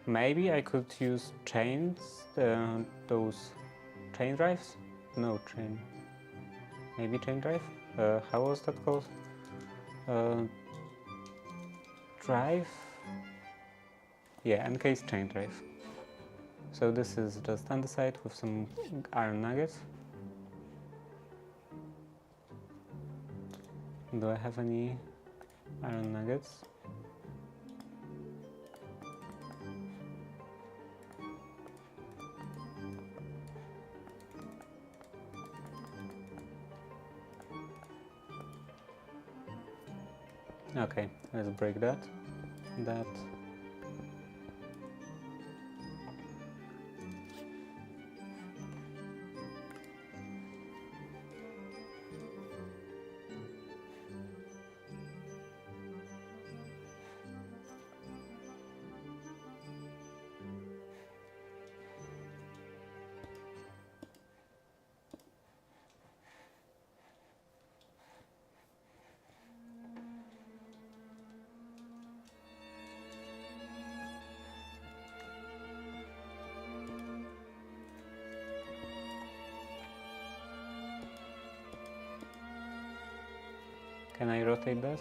Maybe I could use chains, those chain drives? No, chain. Maybe chain drive? How was that called? Drive? Yeah, encased chain drive. So this is just andesite with some iron nuggets. Do I have any iron nuggets? Okay, let's break that. Can I rotate that?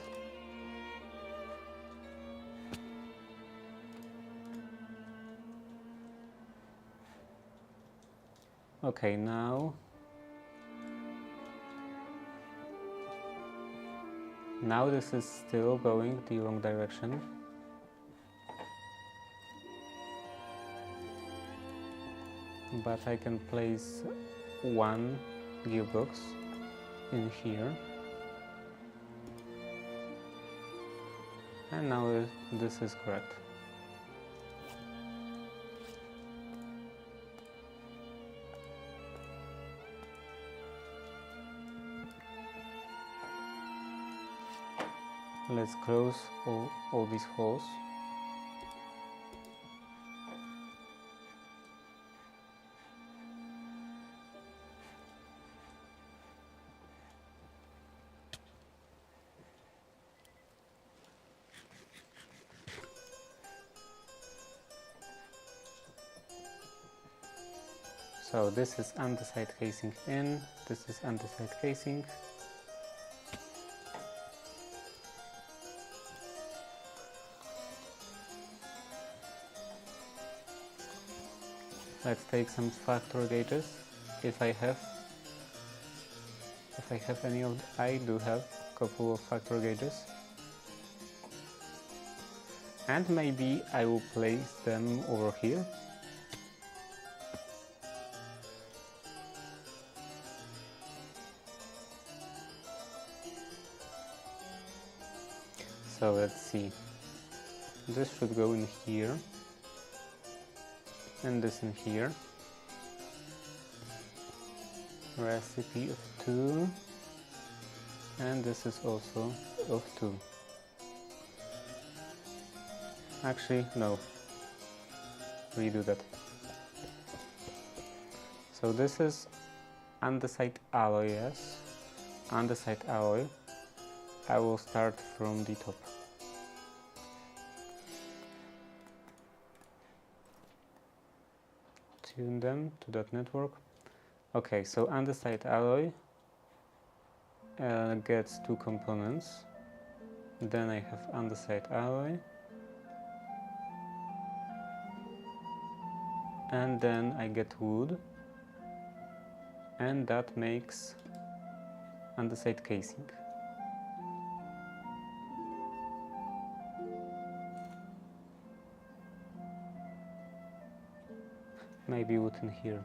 Okay, now Now this is still going the wrong direction. But I can place one gearbox in here. And now this is correct. Let's close all these holes. So this is andesite casing in, this is andesite casing. Let's take some factor gauges, if I have any of I do have a couple of factor gauges. And maybe I will place them over here. So let's see, this should go in here, and this in here. Recipe of 2, and this is also of 2. Actually, no, redo that. So this is andesite alloy, yes, andesite alloy. I will start from the top. Tune them to that network. Okay, so andesite alloy gets 2 components. Then I have andesite alloy. And then I get wood. And that makes andesite casing. Maybe wood in here.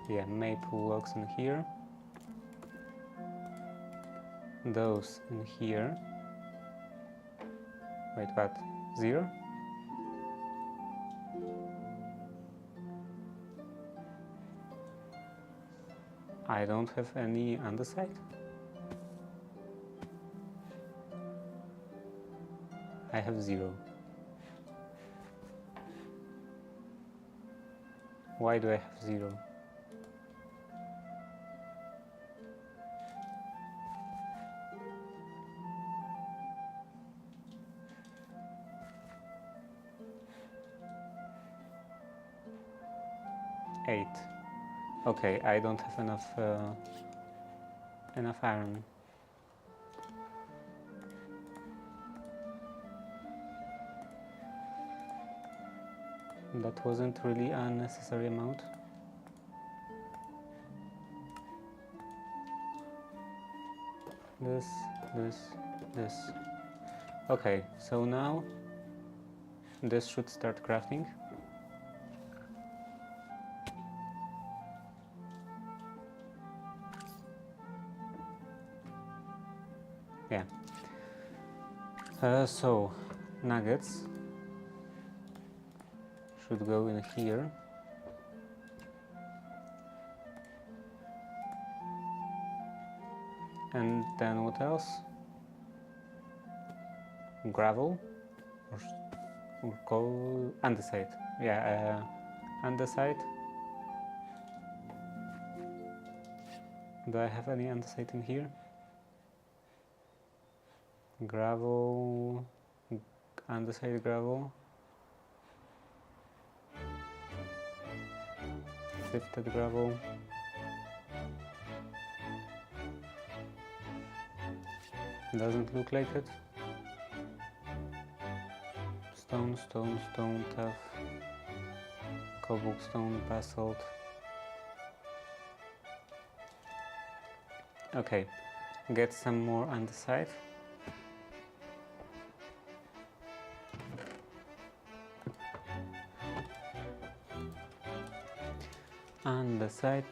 Yeah, maple logs in here. Those in here. Wait, what? 0? I don't have any andesite. I have 0. Why do I have 0? Eight. Okay, I don't have enough iron. That wasn't really a necessary amount. This. Okay, so now this should start crafting. Yeah. So nuggets should go in here. And then what else? Gravel or coal, andesite. Yeah, andesite. Do I have any andesite in here? Gravel, andesite gravel. Sifted gravel. Doesn't look like it. Stone, tough. Cobblestone, basalt. Okay, get some more on the side. On the side.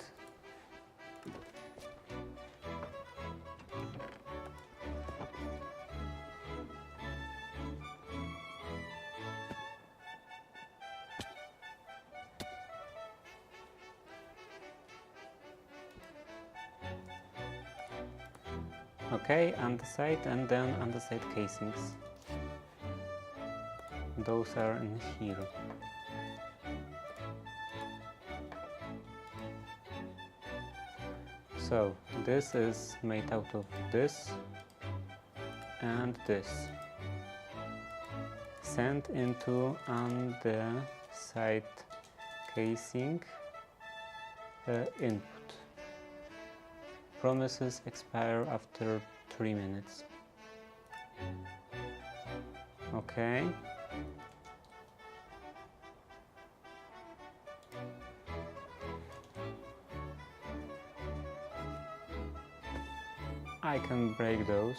Okay, underside and then underside casings. Those are in here. So this is made out of this and this. Sent into underside casing input. Promises expire after 3 minutes. Okay. I can break those.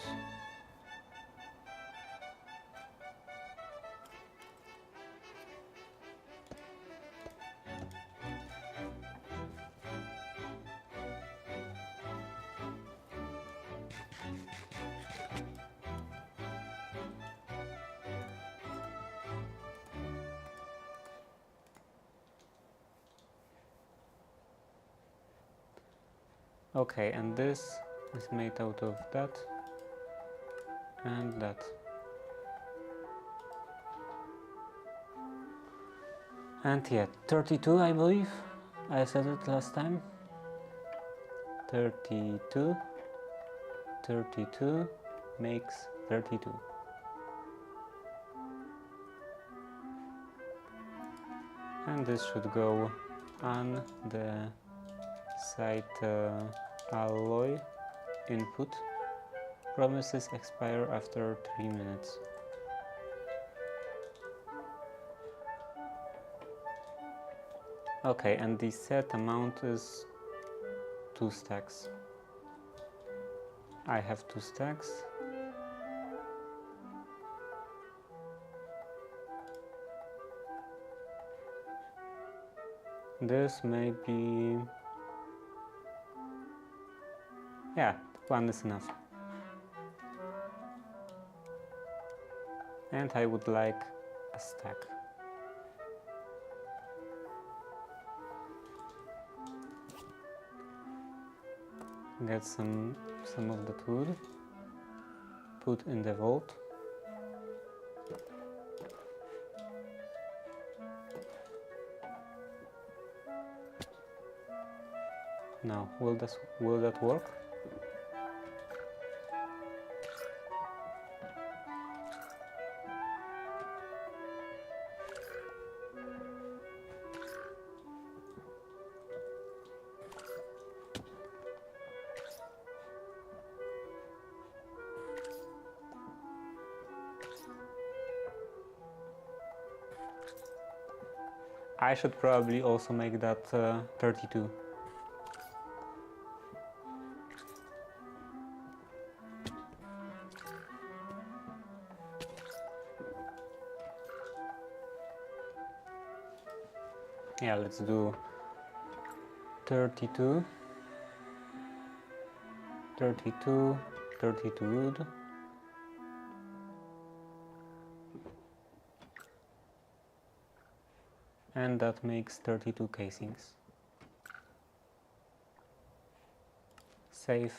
Okay, and this is made out of that and that. And yeah, 32 I believe. I said it last time. 32. 32 makes 32. And this should go on the side alloy input. Promises expire after 3 minutes. Okay, and the set amount is 2 stacks. I have 2 stacks. This may be... yeah, 1 is enough. And I would like a stack. Get some of that wood, put in the vault. Now, will that work? I should probably also make that 32. Yeah, let's do 32, 32, 32 wood. And that makes 32 casings. Save.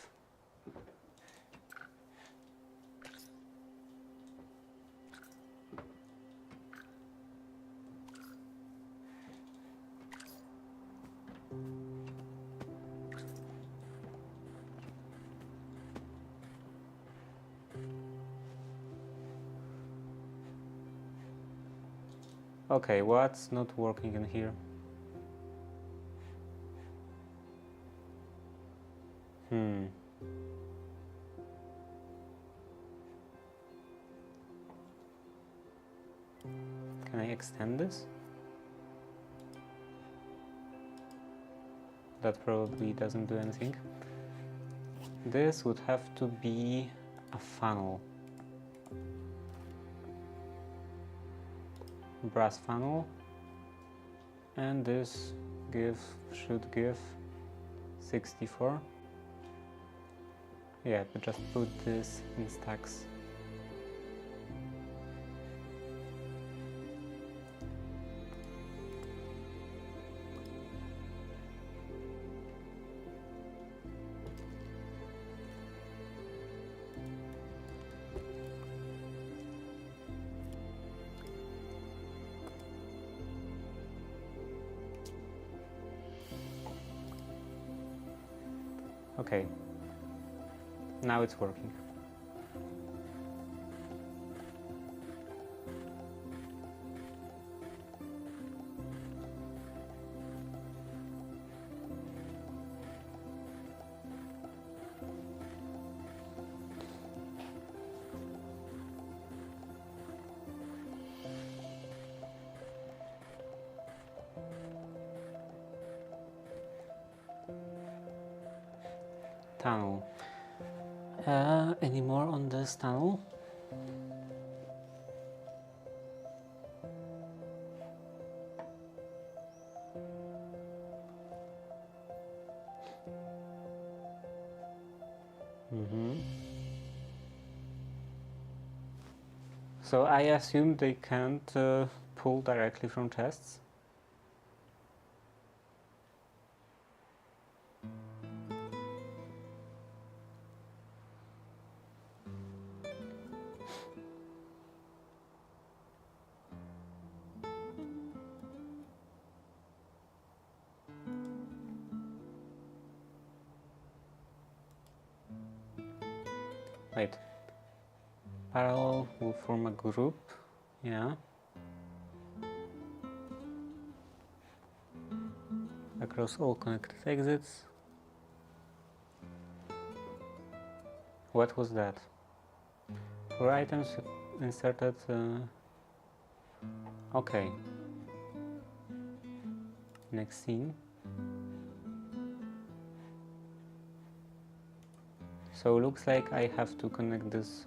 Okay, what's not working in here? Can I extend this? That probably doesn't do anything. This would have to be a funnel. Brass funnel. And this should give 64. Yeah, but just put this in stacks. Okay, now it's working. Tunnel. Any more on this tunnel? So I assume they can't pull directly from chests. Wait. Parallel will form a group. Yeah. Across all connected exits. What was that? For items inserted. Okay. Next scene. So looks like I have to connect this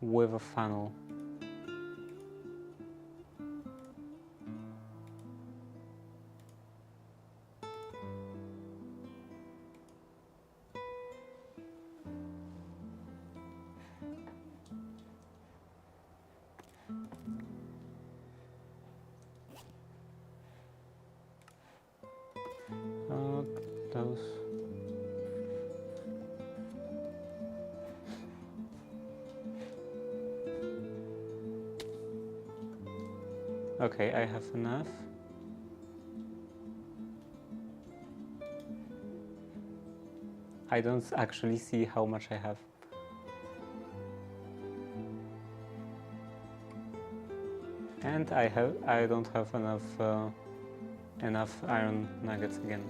with a funnel. Those. Okay, I have enough. I don't actually see how much I have. And I don't have enough iron nuggets again.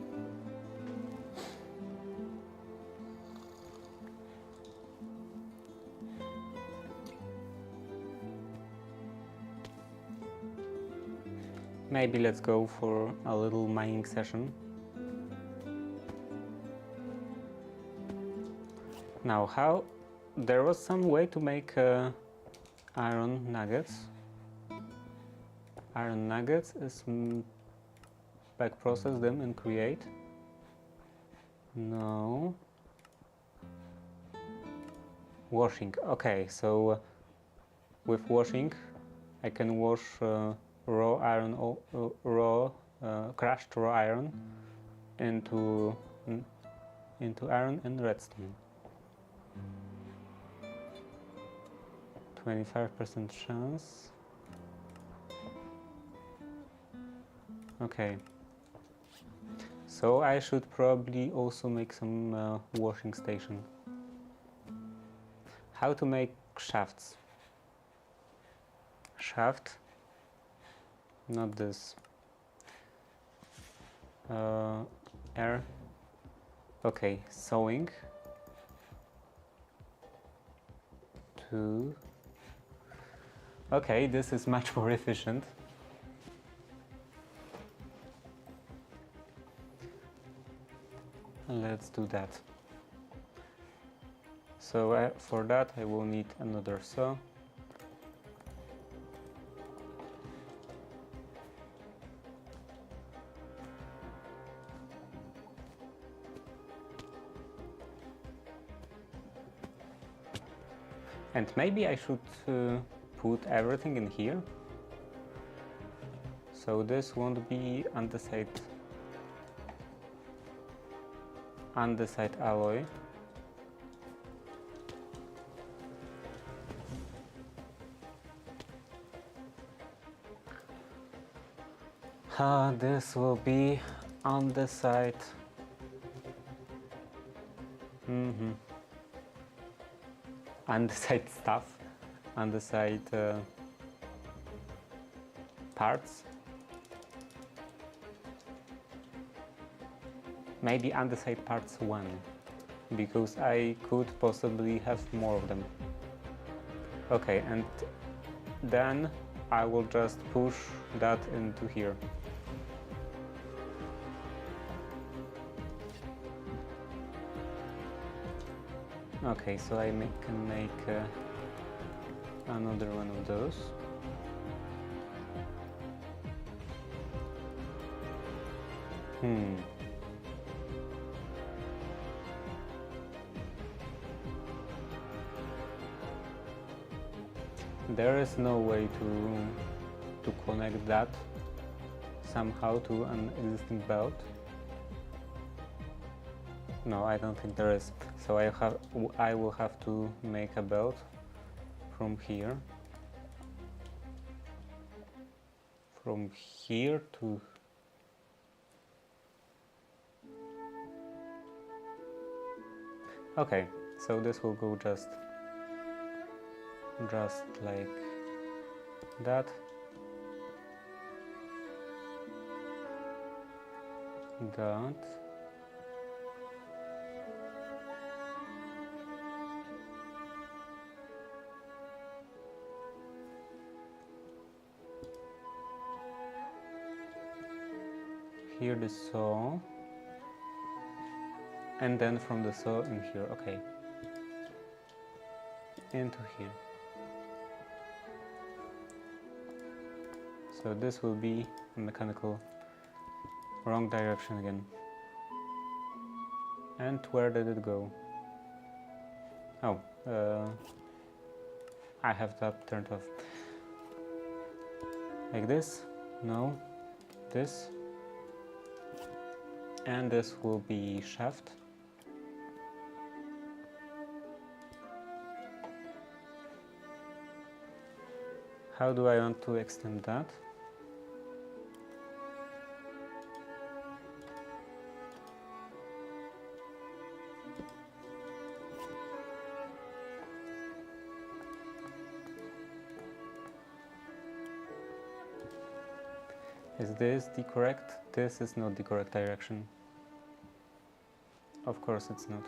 Maybe let's go for a little mining session. Now, there was some way to make iron nuggets. Iron nuggets is back process them and create. No. Washing. Okay, so with washing, I can wash raw iron, crushed raw iron into iron and redstone. 25% chance. Okay. So I should probably also make some washing station. How to make shafts? Shaft. Not this. Air. Okay, sewing. 2. Okay, this is much more efficient. Let's do that. So for that I will need another saw. And maybe I should put everything in here, so this won't be andesite alloy. This will be andesite. Andesite stuff, andesite parts. Maybe andesite parts 1, because I could possibly have more of them. Okay, and then I will just push that into here. Okay, so I can make another one of those. There is no way to connect that somehow to an existing belt. No, I don't think there is. So I will have to make a belt from here to okay, so this will go just like that. Here the saw, and then from the saw in here, okay, into here. So this will be a mechanical wrong direction again. And where did it go? Oh, I have that turned off. Like this? No. This. And this will be shaft. How do I want to extend that? Is this the correct? This is not the correct direction. Of course it's not.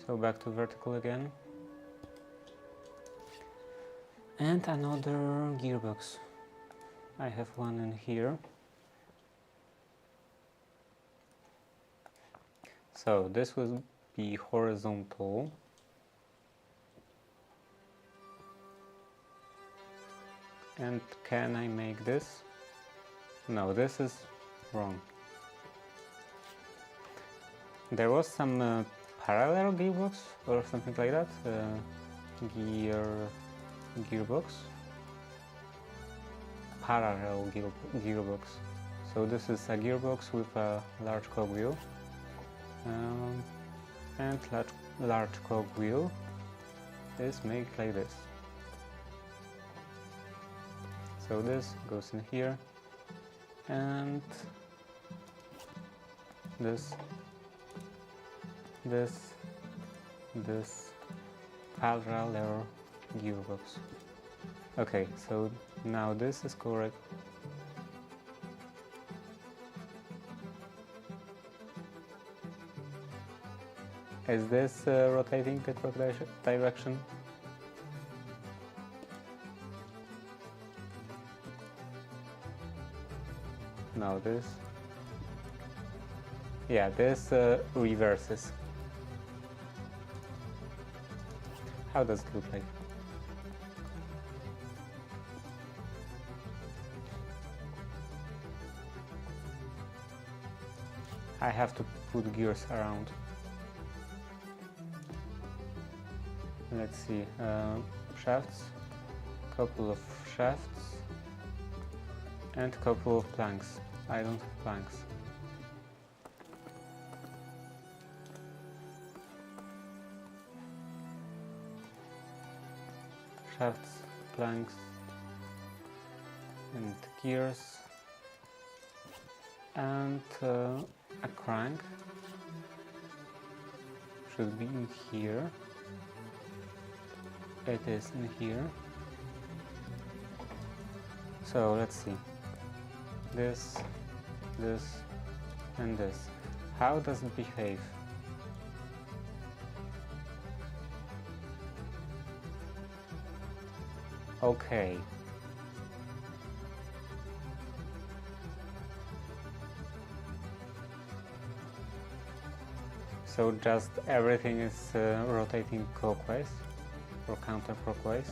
So back to vertical again. And another gearbox. I have one in here. So this will be horizontal. And can I make this? No, this is wrong. There was some parallel gearbox or something like that. Gearbox. Parallel gearbox. So this is a gearbox with a large cogwheel. And large cogwheel is made like this. So this goes in here, and this parallel gearbox. Okay, so now this is correct. Is this rotating the correct direction? No, this. Yeah, this reverses. How does it look like? I have to put gears around. Let's see, shafts, couple of shafts, and couple of planks. I don't have planks. Shafts, planks, and gears, and a crank should be in here. It is in here. So let's see. This, and this. How does it behave? Okay. So just everything is rotating clockwise or counterclockwise.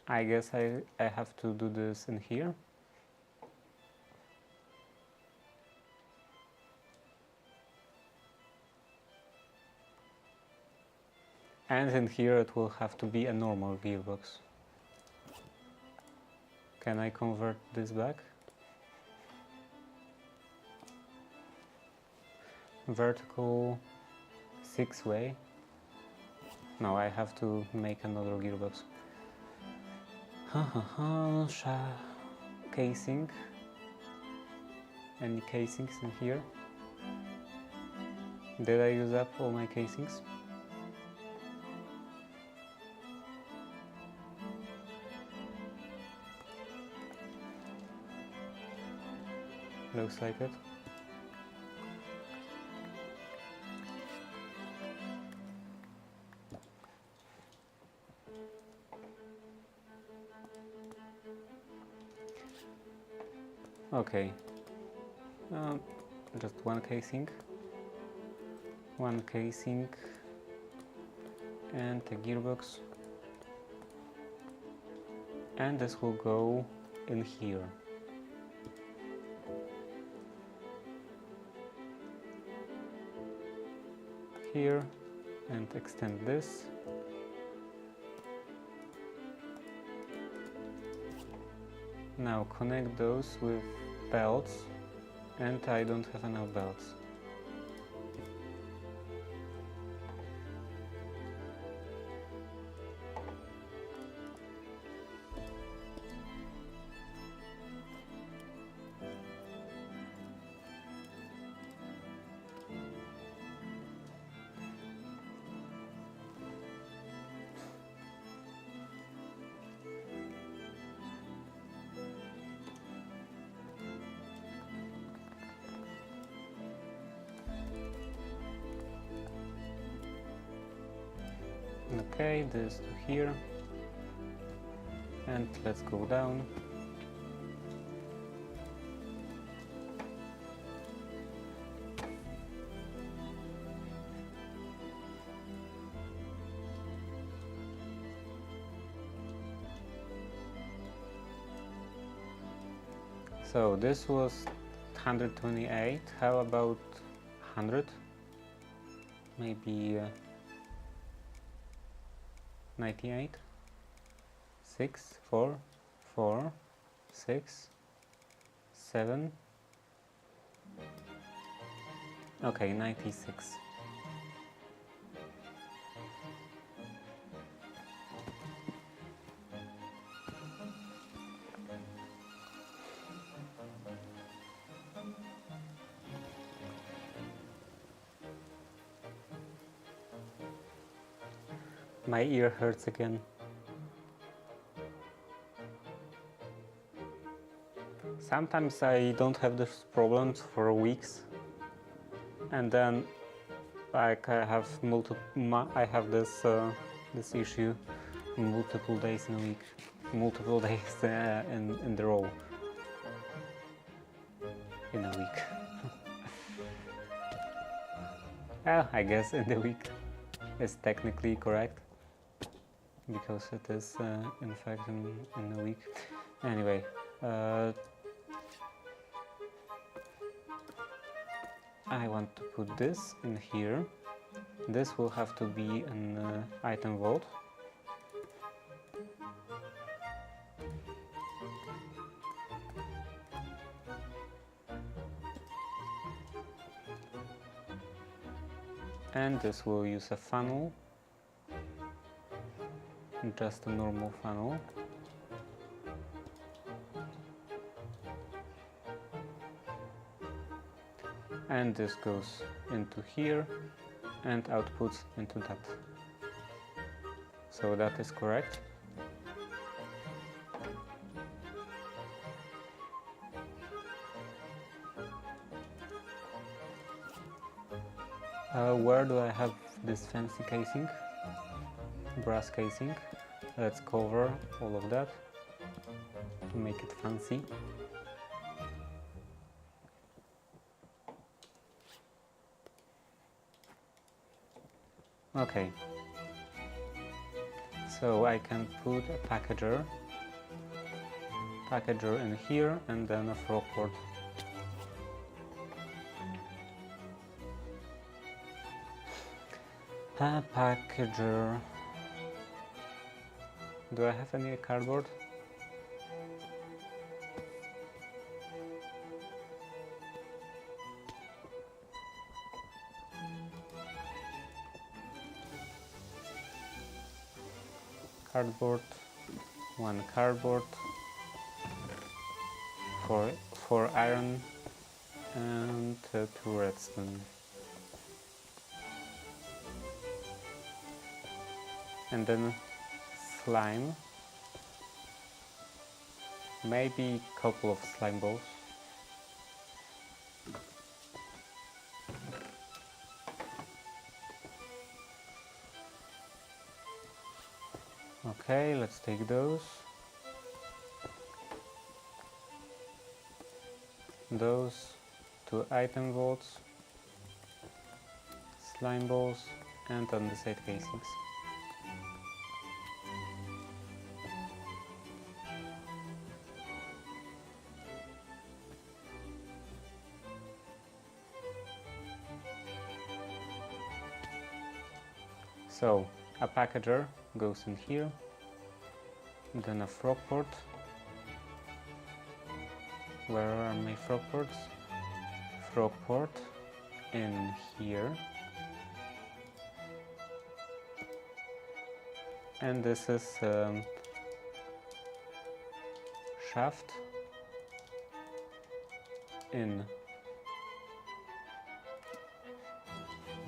I guess I have to do this in here. And in here it will have to be a normal gearbox. Can I convert this back? Vertical 6-way. No, I have to make another gearbox. Casing. Any casings in here? Did I use up all my casings? Looks like it. Okay, just one casing, and a gearbox, and this will go in here. Here, and extend this. Now connect those with belts, and I don't have enough belts. Okay, this to here, and let's go down. So this was 128, how about 100? Maybe 98, 6, 4, 4, 6, 7, okay, 96. My ear hurts again. Sometimes I don't have these problems for weeks, and then like I have this issue multiple days in a week, multiple days in the row in a week. Well, I guess in the week is technically correct because it is in fact in a week. Anyway, I want to put this in here. This will have to be an item vault. And this will use a funnel, just a normal funnel. And this goes into here and outputs into that. So that is correct. Where do I have this fancy casing? Brass casing. Let's cover all of that to make it fancy. Okay, so I can put a packager in here and then a frog port. A packager. Do I have any cardboard? Cardboard, one cardboard, four iron, and 2 redstone. And then slime, maybe a couple of slime balls. Okay, let's take those. Those 2 item vaults, slime balls, and andesite casings. So a packager goes in here, then a frog port. Where are my frog ports? Frog port in here. And this is shaft in.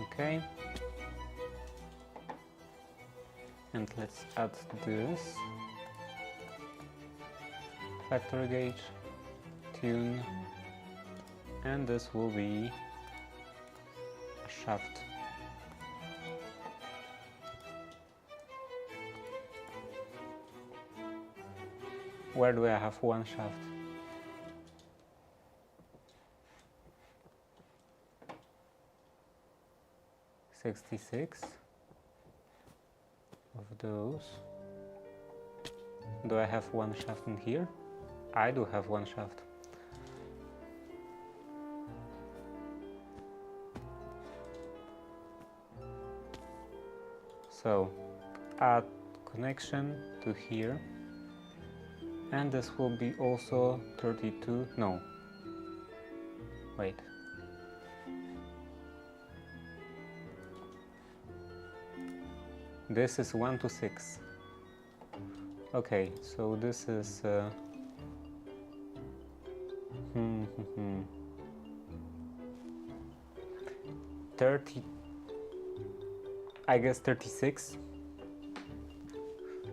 Okay. And let's add this factory gauge, tune, and this will be a shaft. Where do I have one shaft? $66 of those. Do I have one shaft in here? I do have one shaft. So add connection to here, and this will be also 32. No, wait. This is 1 to 6. Okay, so this is 30, I guess 36.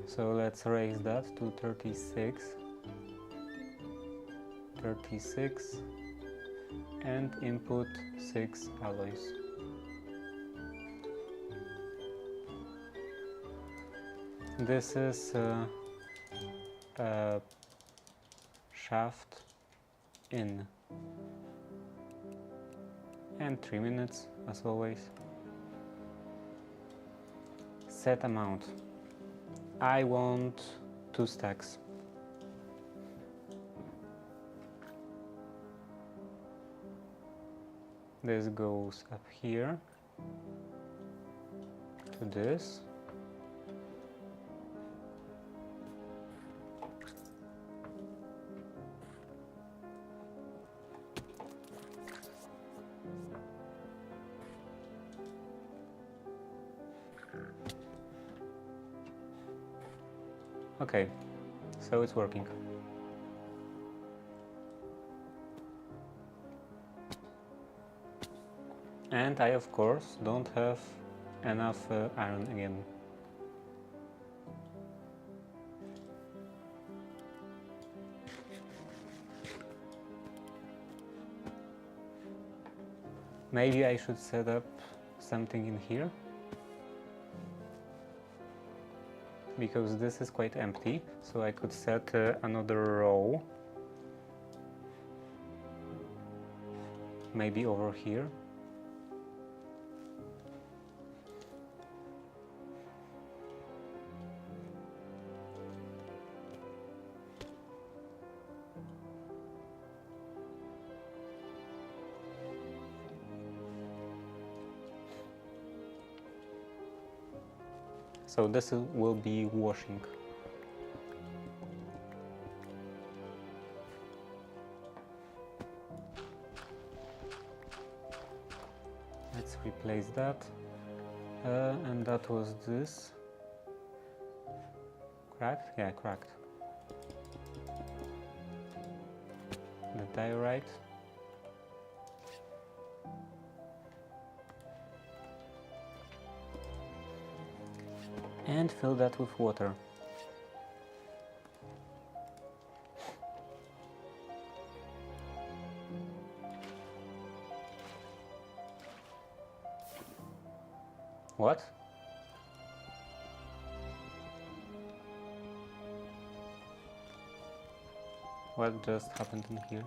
So let's raise that to 36. 36 and input 6 alloys. This is a shaft in, and 3 minutes as always. Set amount. I want 2 stacks. This goes up here to this. Okay, so it's working. And I, of course, don't have enough iron again. Maybe I should set up something in here, because this is quite empty, so I could set another row, maybe over here. So this will be washing. Let's replace that. And that was this. Cracked? Yeah, cracked. The diorite. And fill that with water. What? What just happened in here?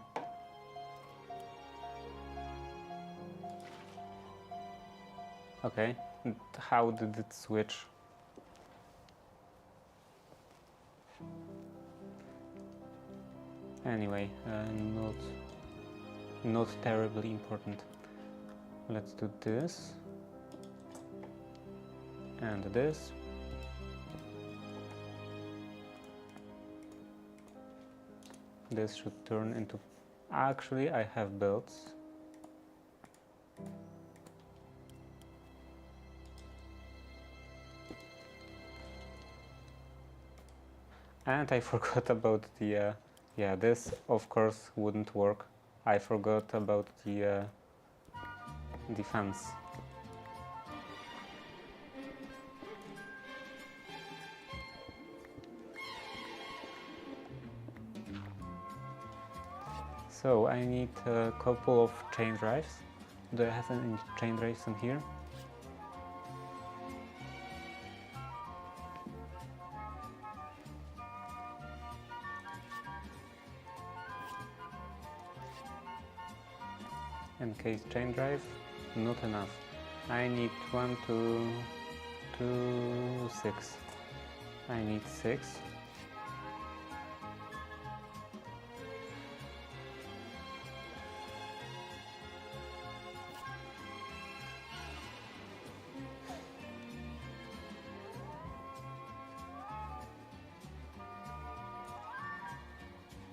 Okay, how did it switch? Anyway, not terribly important. Let's do this and this. This should turn into... Actually, I have belts. And I forgot about the... yeah, this of course wouldn't work. I forgot about the fence. So I need a couple of chain drives. Do I have any chain drives in here? In case chain drive, not enough. I need 1, 2, 2, 6. I need 6.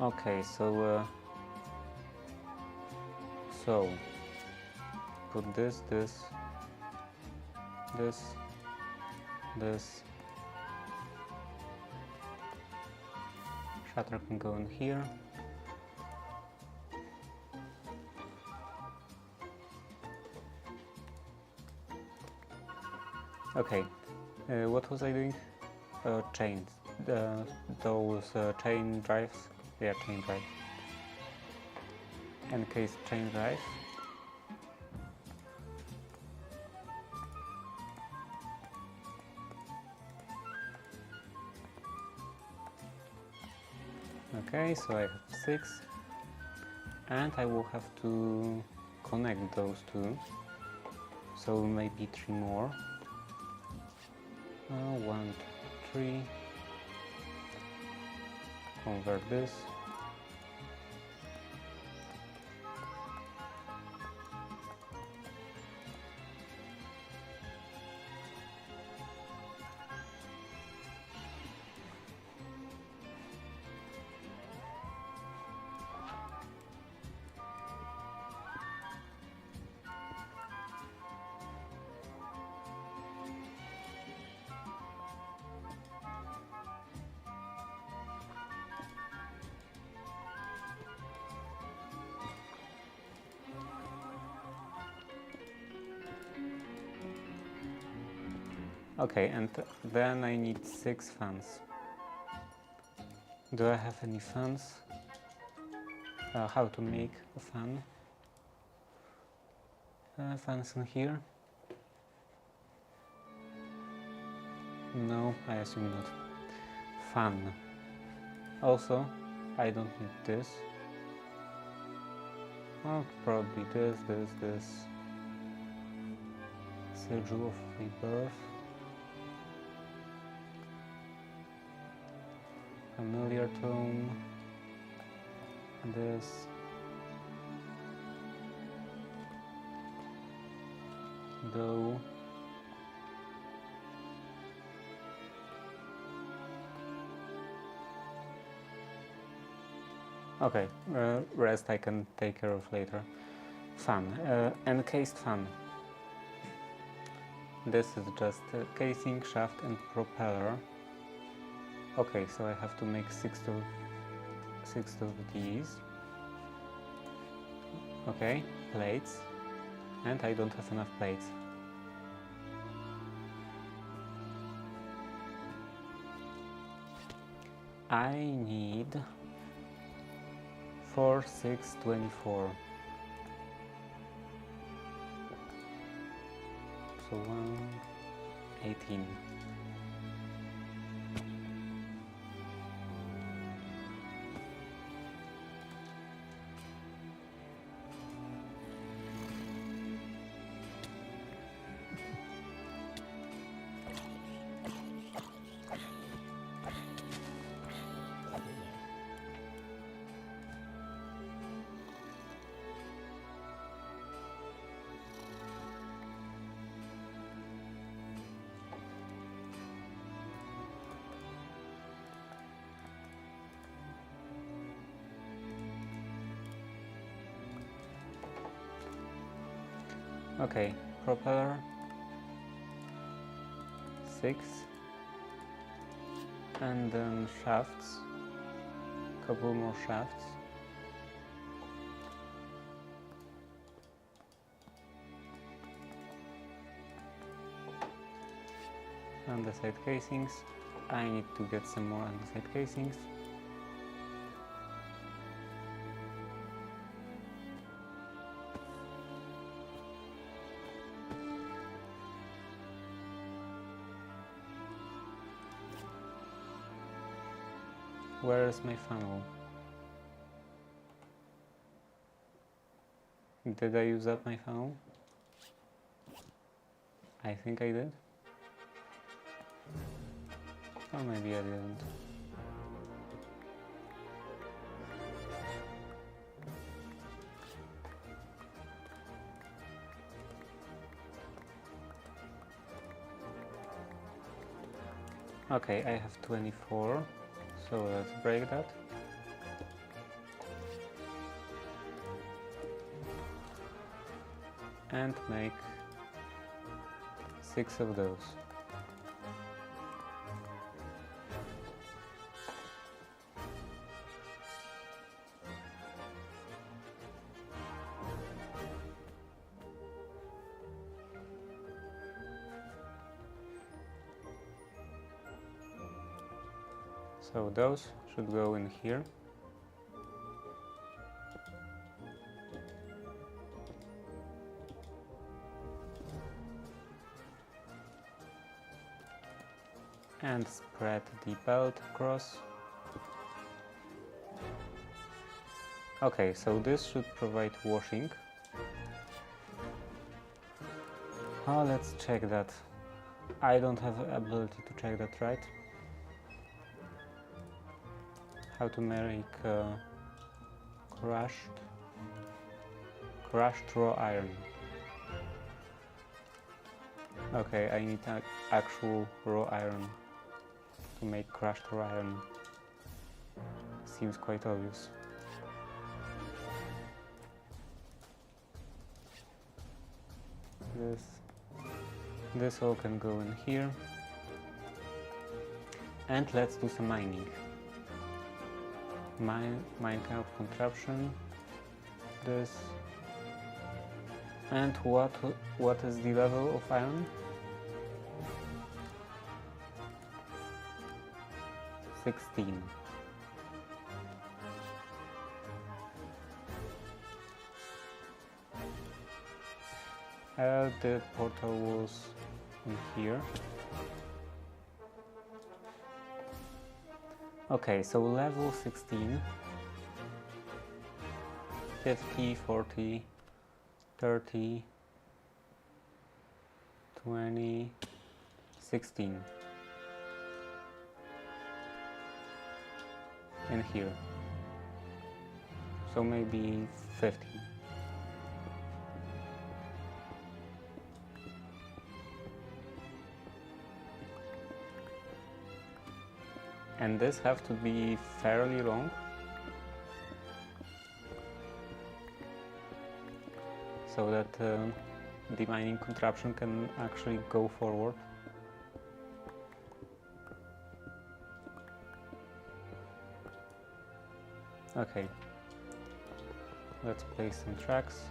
Okay, so put this, this, this. Shutter can go in here. Okay, what was I doing? Chains. Those chain drives. Yeah, chain drive. encased chain drive. Okay, so I have 6, and I will have to connect those two, so maybe 3 more. 1, 2, 3. Convert this. Okay, and then I need 6 fans. Do I have any fans? How to make a fan? Fans in here? No, I assume not. Fan. Also, I don't need this. Well, probably this. Sigil of Rebirth. Familiar Tome. This. Though. Okay, rest I can take care of later. Fan. Encased fan. This is just casing, shaft and propeller. Okay, so I have to make 6 of these. Okay, plates. And I don't have enough plates. I need 4, 6, 24. So 18. Okay, propeller 6, and then shafts, couple more shafts. Andesite casings. I need to get some more andesite casings. Where is my funnel? Did I use up my funnel? I think I did. Or maybe I didn't. Okay, I have 24, so let's break that. And make 6 of those. So those should go in here. and spread the belt across. Okay, so this should provide washing. Oh, let's check that. I don't have the ability to check that, right? How to make crushed raw iron. Okay, I need actual raw iron to make crushed raw iron. Seems quite obvious. This all can go in here. And let's do some mining. Mine kind of contraption. This. And what is the level of iron? 16. The portal was in here. Okay, so level 16, 50, 40, 30, 20, 16 in here, so maybe 50. And this have to be fairly long, so that the mining contraption can actually go forward. Okay, let's place some tracks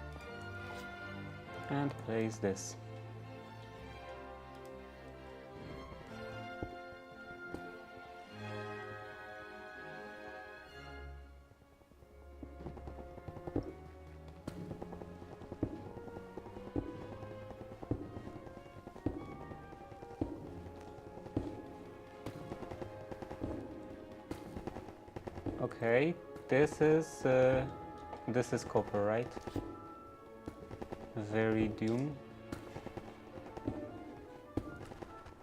and place this. Okay, this is copper, right? Veridium.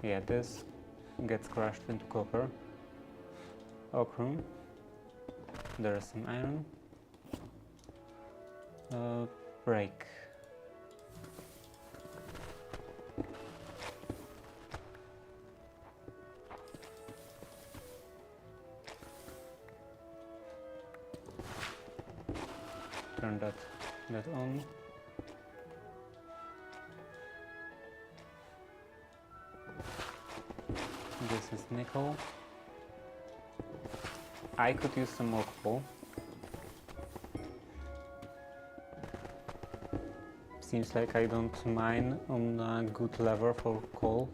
Yeah, this gets crushed into copper. Ochrum. There is some iron. Break. Turn that on. This is nickel. I could use some more coal. Seems like I don't mine on a good level for coal.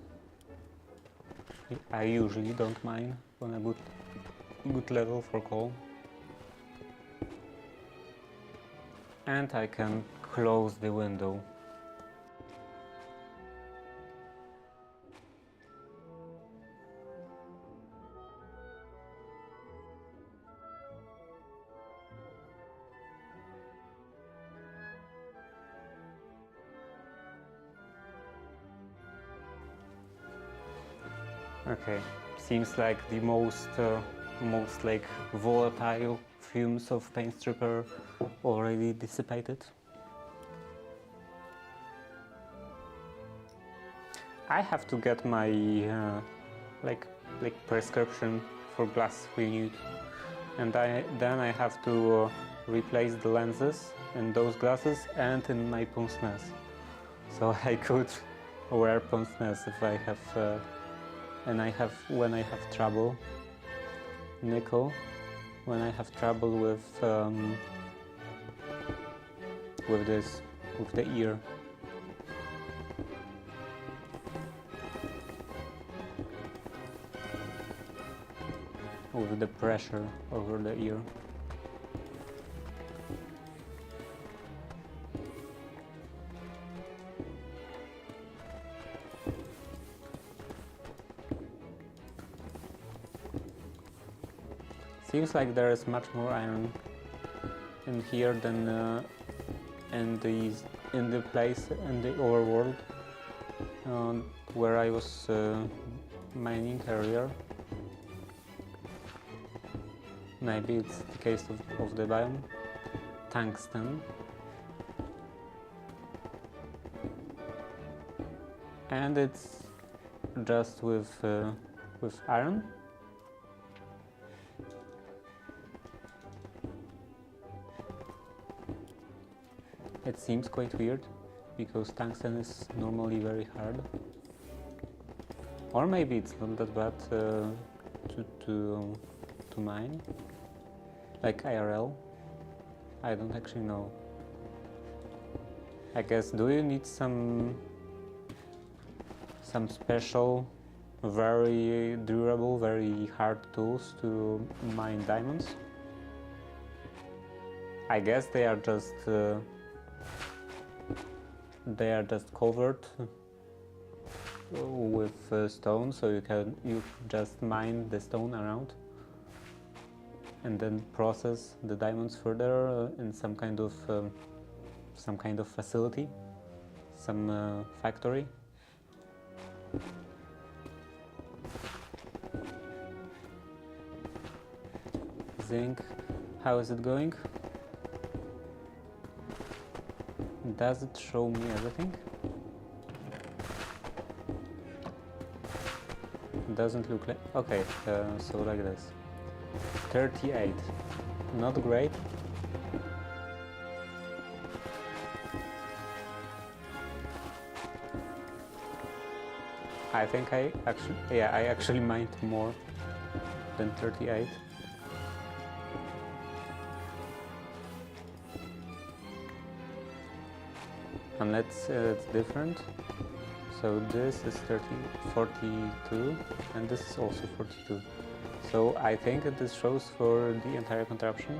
I usually don't mine on a good level for coal. And I can close the window. Okay, seems like the most like volatile fumes of paint stripper already dissipated. I have to get my like prescription for glasses renewed, and then I have to replace the lenses in those glasses and in my pince-nez. So I could wear pince-nez if I have when I have trouble. Nickel, when I have trouble with the ear. With the pressure over the ear. Seems like there is much more iron in here than in the place in the overworld where I was mining earlier. Maybe it's the case of the biome. Tungsten. And it's just with iron. It seems quite weird because tungsten is normally very hard. Or maybe it's not that bad to mine, like IRL. I don't actually know. I guess, do you need some special, very durable, very hard tools to mine diamonds? I guess they are just covered with stone, so you just mine the stone around and then process the diamonds further in some kind of facility, some factory. Zinc, how is it going? Does it show me everything? Doesn't look like... Okay, so like this. 38. Not great. I think I actually mined more than 38. Unless it's different. So this is 42 and this is also 42. So I think that this shows for the entire contraption.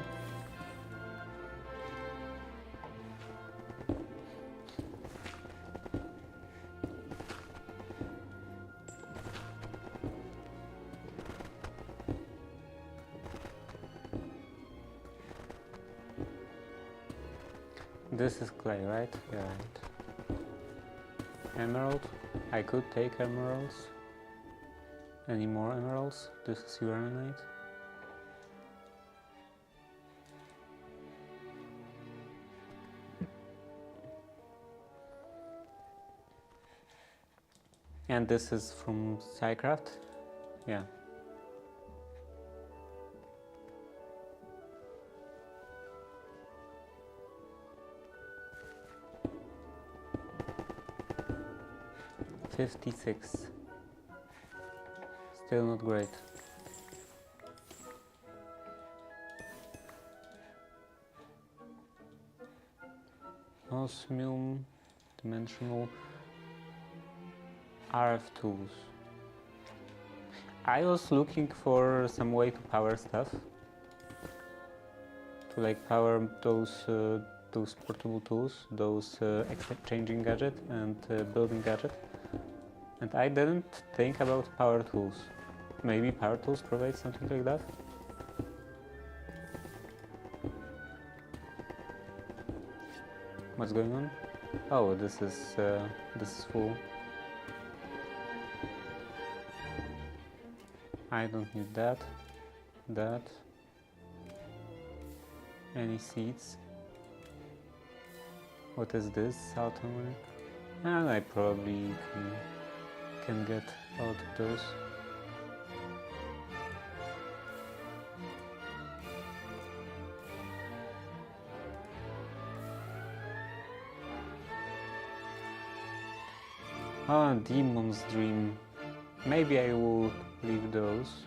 This is clay, right? Yeah, right. Emerald. I could take emeralds. Any more emeralds? This is uranite. And this is from SciCraft? Yeah. $56. Still not great. Osmium, dimensional, RF tools. I was looking for some way to power stuff. To like power those portable tools, those exchanging gadget and building gadget. And I didn't think about power tools. Maybe power tools provide something like that? What's going on? Oh, this is full. I don't need that. That. Any seeds? What is this? South America? And I probably can get out of those. Ah, Demon's Dream. Maybe I will leave those.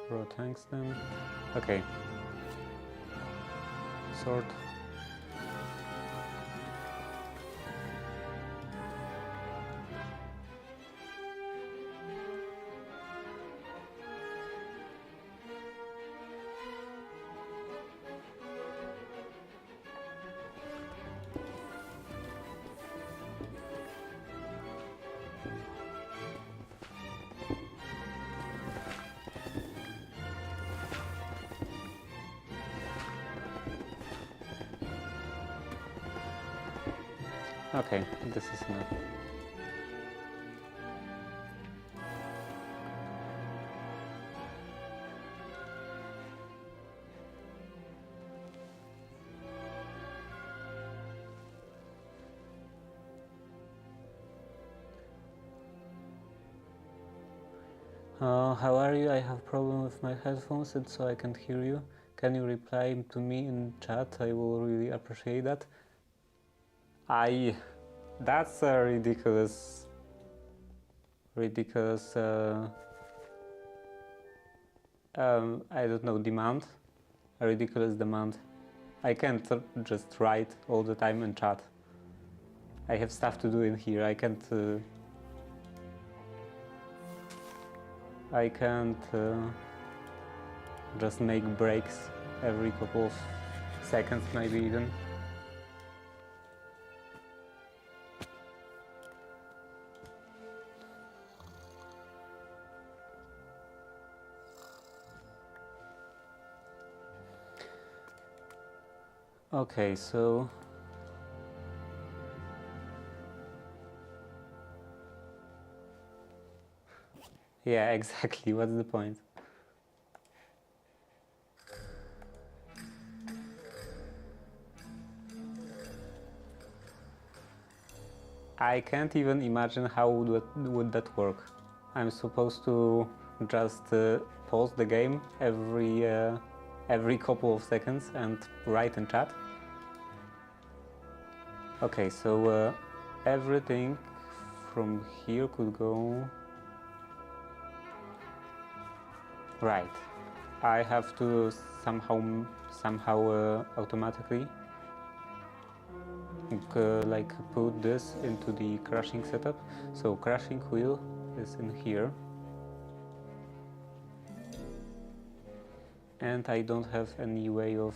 Raw tungsten. Okay. Sword. Okay, this is enough. How are you? I have problem with my headphones and so I can't hear you. Can you reply to me in chat? I will really appreciate that. That's a ridiculous I don't know, demand. A ridiculous demand. I can't just write all the time in chat. I have stuff to do in here. I can't just make breaks every couple of seconds, maybe even. Okay, so yeah, exactly. What's the point? I can't even imagine how would that work. I'm supposed to just pause the game every couple of seconds and write in chat. Okay, so everything from here could go right. I have to somehow automatically like put this into the crushing setup. So crushing wheel is in here, and I don't have any way of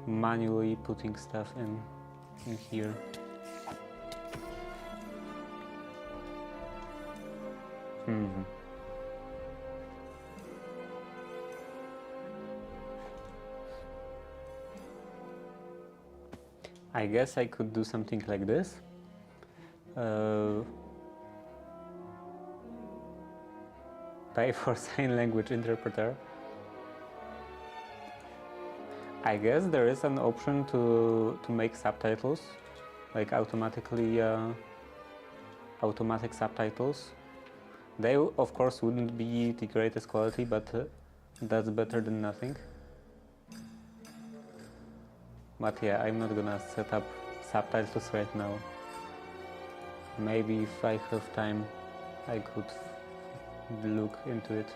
manually putting stuff in here. I guess I could do something like this. Pay for sign language interpreter. I guess there is an option to make subtitles, like automatic subtitles. They of course wouldn't be the greatest quality, but that's better than nothing. But yeah, I'm not gonna set up subtitles right now. Maybe if I have time, I could look into it.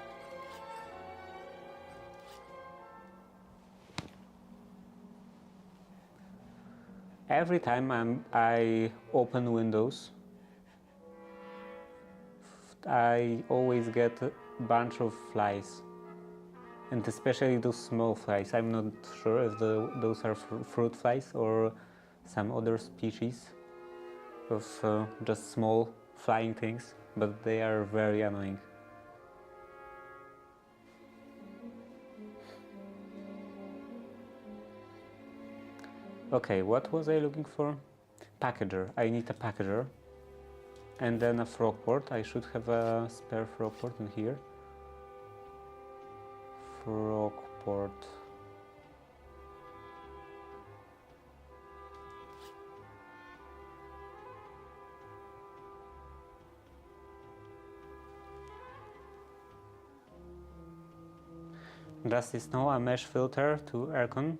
Every time I open Windows, I always get a bunch of flies, and especially those small flies. I'm not sure if those are fruit flies or some other species of just small flying things, but they are very annoying. Okay, what was I looking for? Packager. I need a packager. And then a frog port. I should have a spare frog port in here. Frog port. Does this know a mesh filter to aircon?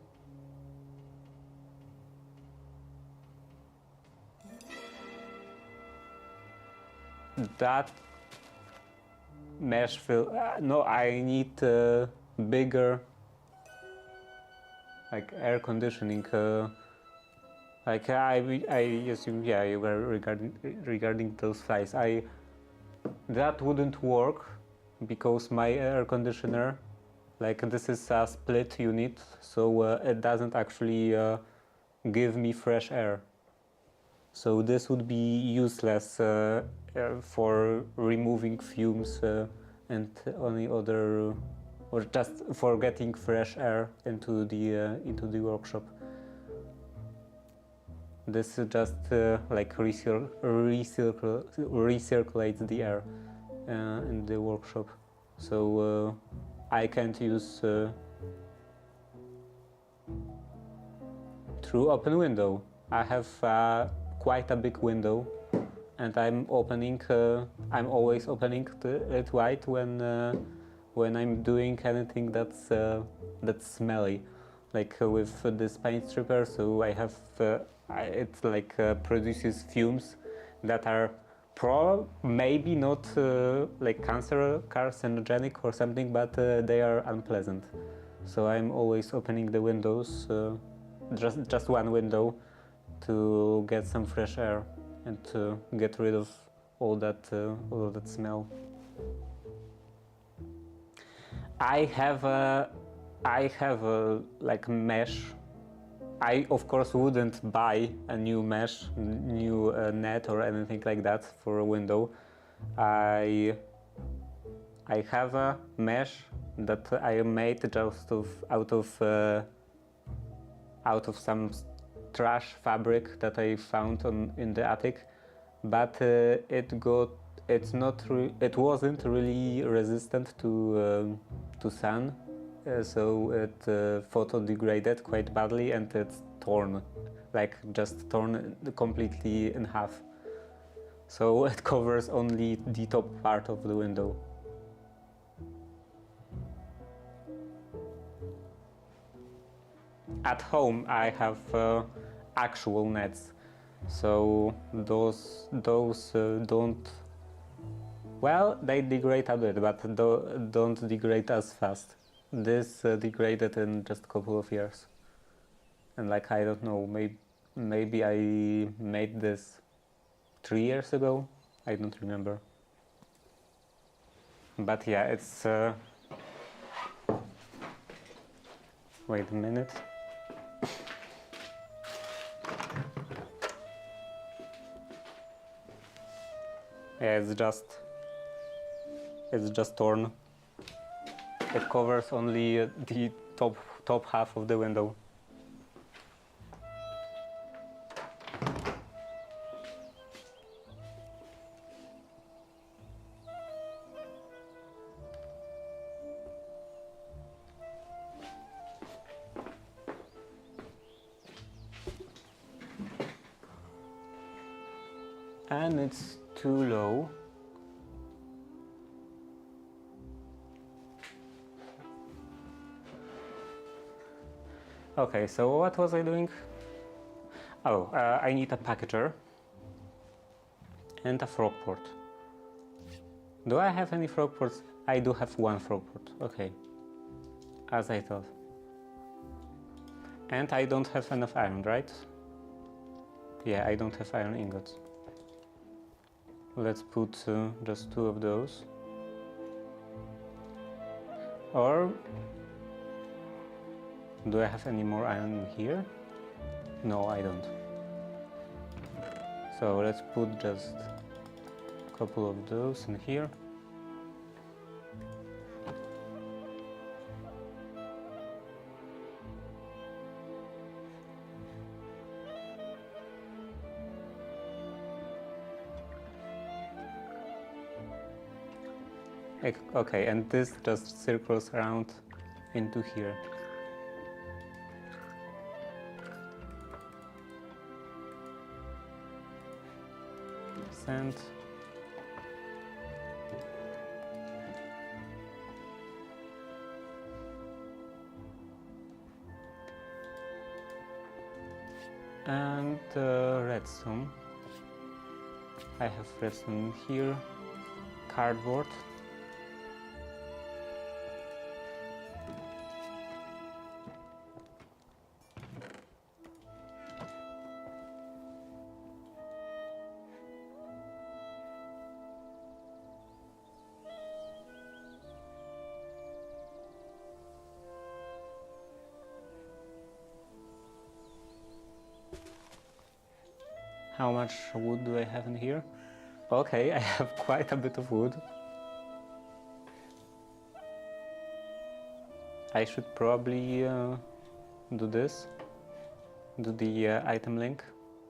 That mesh filter. No, I need bigger, like air conditioning. Like I assume, yeah, you were regarding those flies. That wouldn't work because my air conditioner, like this is a split unit, so it doesn't actually give me fresh air. So this would be useless for removing fumes and any other, or just for getting fresh air into the workshop. This just like recirculates the air in the workshop, so I can't use through open window. I have quite a big window, and I'm always opening it wide when I'm doing anything that's smelly, like with this paint stripper. So I have it like produces fumes that are maybe not like carcinogenic or something, but they are unpleasant. So I'm always opening the windows, just one window, to get some fresh air and to get rid of all that smell. I have a like mesh. I of course wouldn't buy a new mesh, new net or anything like that for a window. I have a mesh that I made just out of some trash fabric that I found in the attic, but it wasn't really resistant to sun, so it photo degraded quite badly, and it's torn, like just torn completely in half. So it covers only the top part of the window. At home I have actual nets, so those don't, well, they degrade a bit, but don't degrade as fast. This degraded in just a couple of years, and like I don't know, maybe I made this 3 years ago. I don't remember. But yeah, it's wait a minute. Yeah, it's just torn. It covers only the top half of the window. And it's too low. Okay, so what was I doing? Oh, I need a packager and a frog port. Do I have any frog ports? I do have one frog port. Okay, as I thought. And I don't have enough iron, right? Yeah, I don't have iron ingots. Let's put just 2 of those. Or do I have any more iron in here? No, I don't. So let's put just a couple of those in here. Okay, and this just circles around into here. Sand. And redstone. I have redstone here. Cardboard. How much wood do I have in here? Okay, I have quite a bit of wood. I should probably do this. Do the item link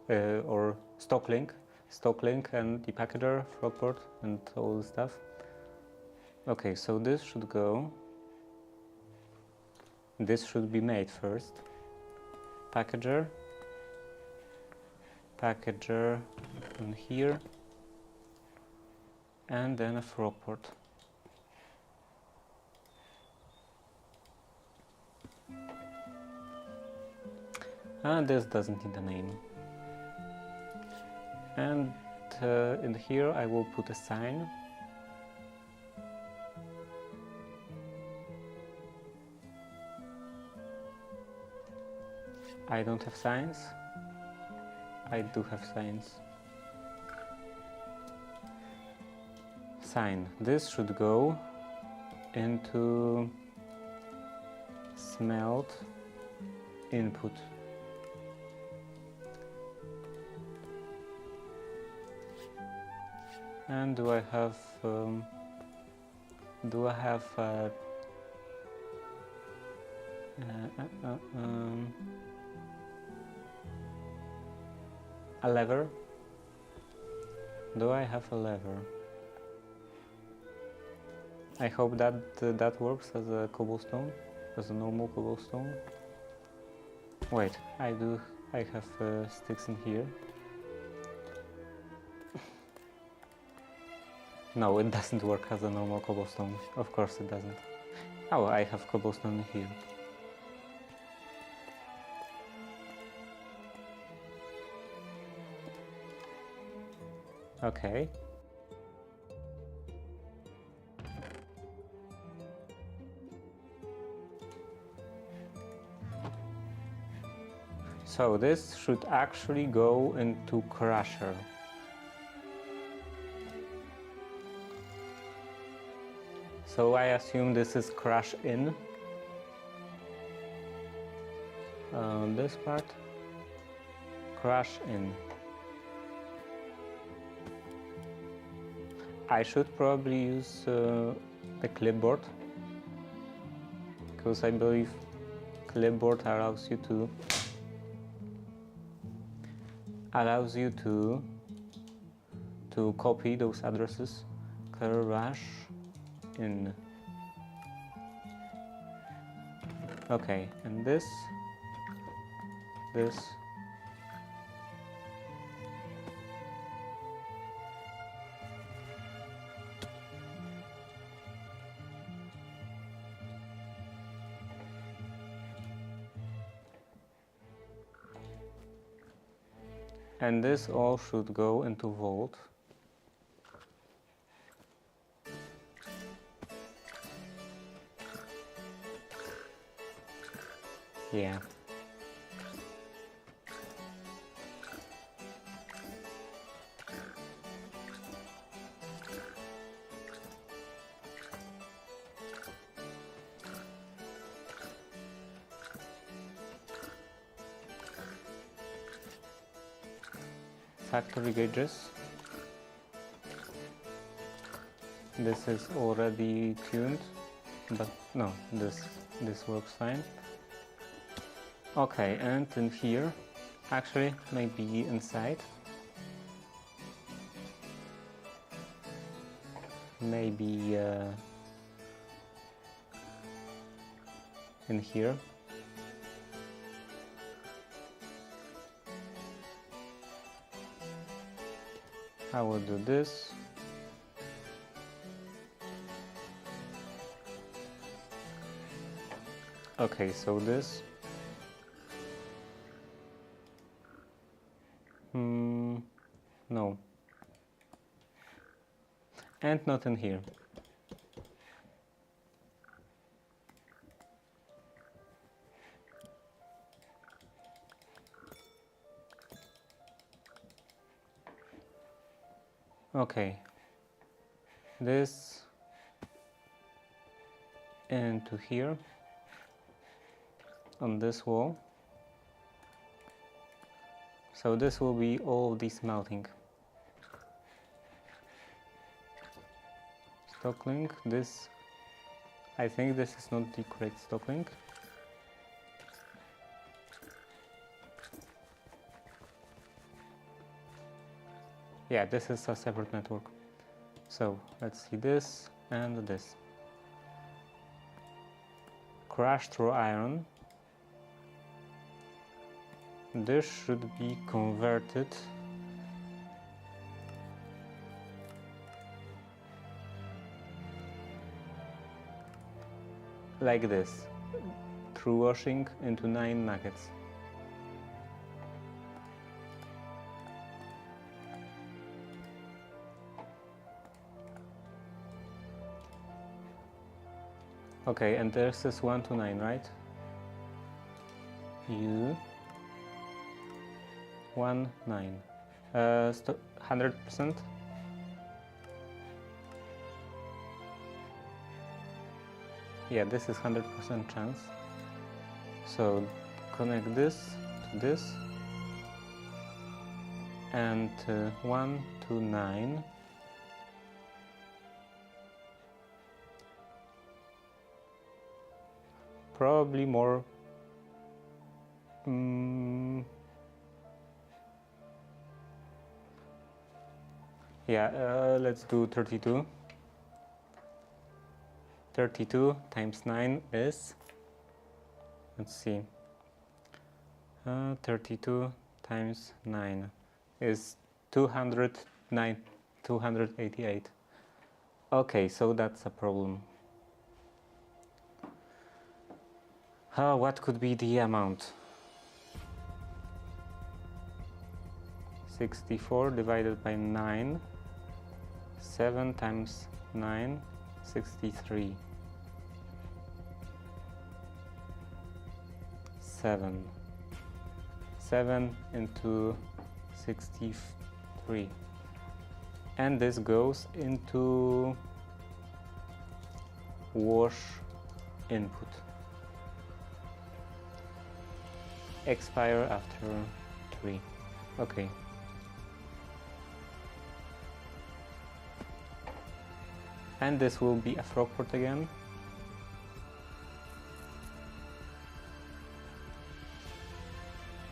or Stocklink and the packager, Frogport, and all the stuff. Okay, so this should go. This should be made first. Packager in here, and then a Frogport. And this doesn't need a name. And in here I will put a sign. I don't have signs. I do have signs. Sign. This should go into smelt input. And do I have a lever? Do I have a lever? I hope that that works as a cobblestone, as a normal cobblestone. Wait, I have sticks in here. No, it doesn't work as a normal cobblestone. Of course it doesn't. Oh, I have cobblestone here. Okay. So this should actually go into crusher. So I assume this is crush in. This part, crush in. I should probably use the clipboard, because I believe clipboard allows you to copy those addresses. Crush in. Okay, and this. And this all should go into Vault. Yeah. Factory gauges. This is already tuned, but no, this works fine. Okay, and in here, actually maybe inside, maybe in here. I will do this. Okay, so this. No. And not in here. Okay, this into here on this wall. So this will be all the smelting. Stocklink, this, I think this is not the correct stocklink. Yeah, this is a separate network. So let's see this and this. Crash through iron. This should be converted like this, through washing into 9 nuggets. Okay, and this is 1 to 9, right? U 1 9. 100%. Yeah, this is 100% chance. So connect this to this, and 1 to 9. Probably more. Yeah, let's do 32. 32 times 9 is, let's see, 32 times 9 is 288. Okay, so that's a problem. What could be the amount? 64 divided by 9, 7 times 9, 63. 7 into 63, and this goes into wash input. Expire after 3. Okay. And this will be a frog port again.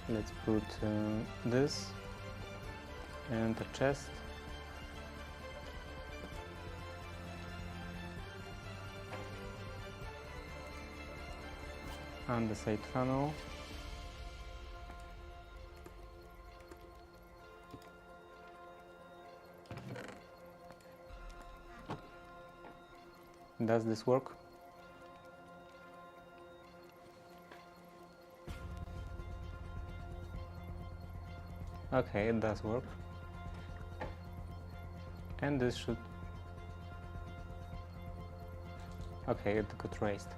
Let's put this and the chest. And the side funnel. Does this work? Okay, it does work. And this should... Okay, it got raised.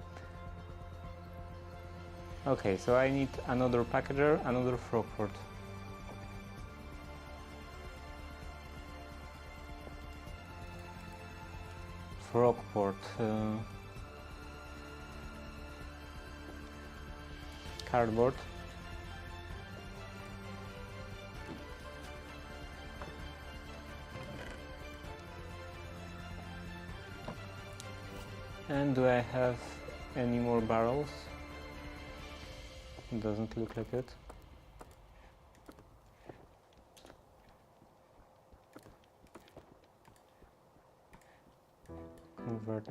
Okay, so I need another packager, another frog port. Frog port. Cardboard. And do I have any more barrels? It doesn't look like it. Convert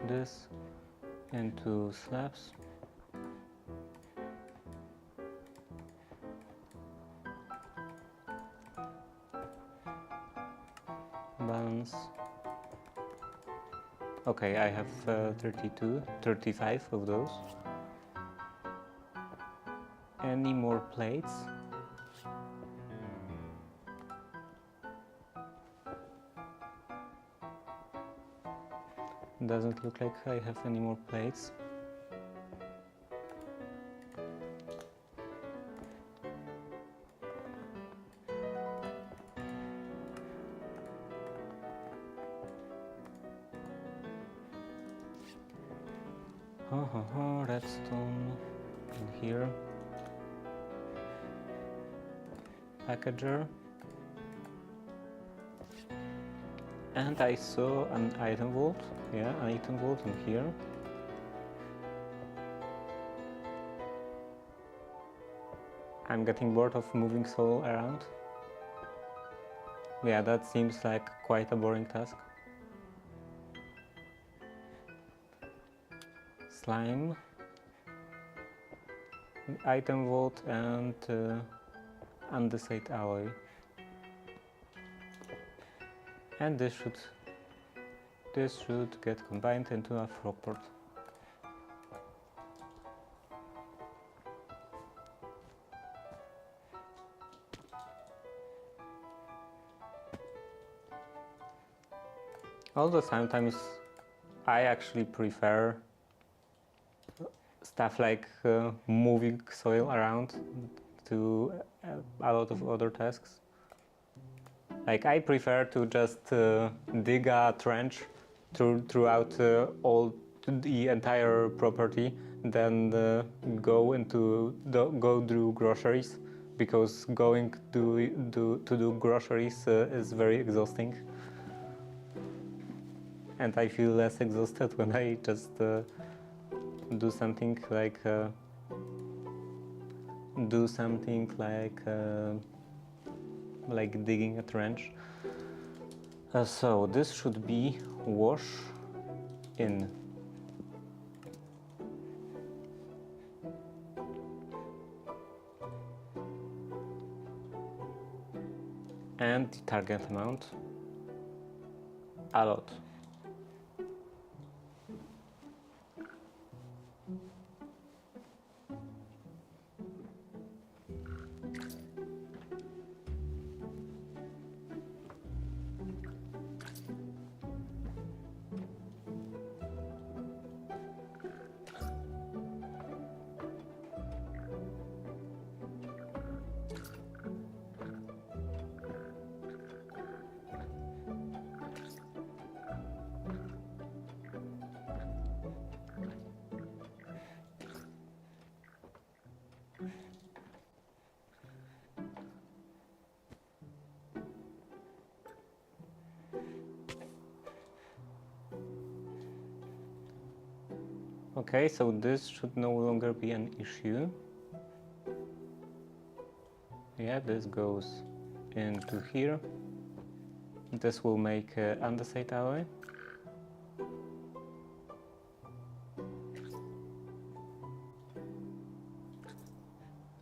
this into slabs. Balance. Okay, I have 35 of those. Any more plates? Doesn't look like I have any more plates. Redstone in here. Packager. And I saw an item vault. Yeah, an item vault in here. I'm getting bored of moving so around. Yeah, that seems like quite a boring task. Slime, item vault, and andesite alloy. And this should get combined into a frogport. Although sometimes I actually prefer stuff like moving soil around to a lot of other tasks. Like I prefer to just dig a trench throughout all the entire property than go do groceries, because going to do groceries is very exhausting. And I feel less exhausted when I just do something like digging a trench. So this should be wash in. And the target amount a lot. Okay, so this should no longer be an issue. Yeah, this goes into here. This will make andesite alloy.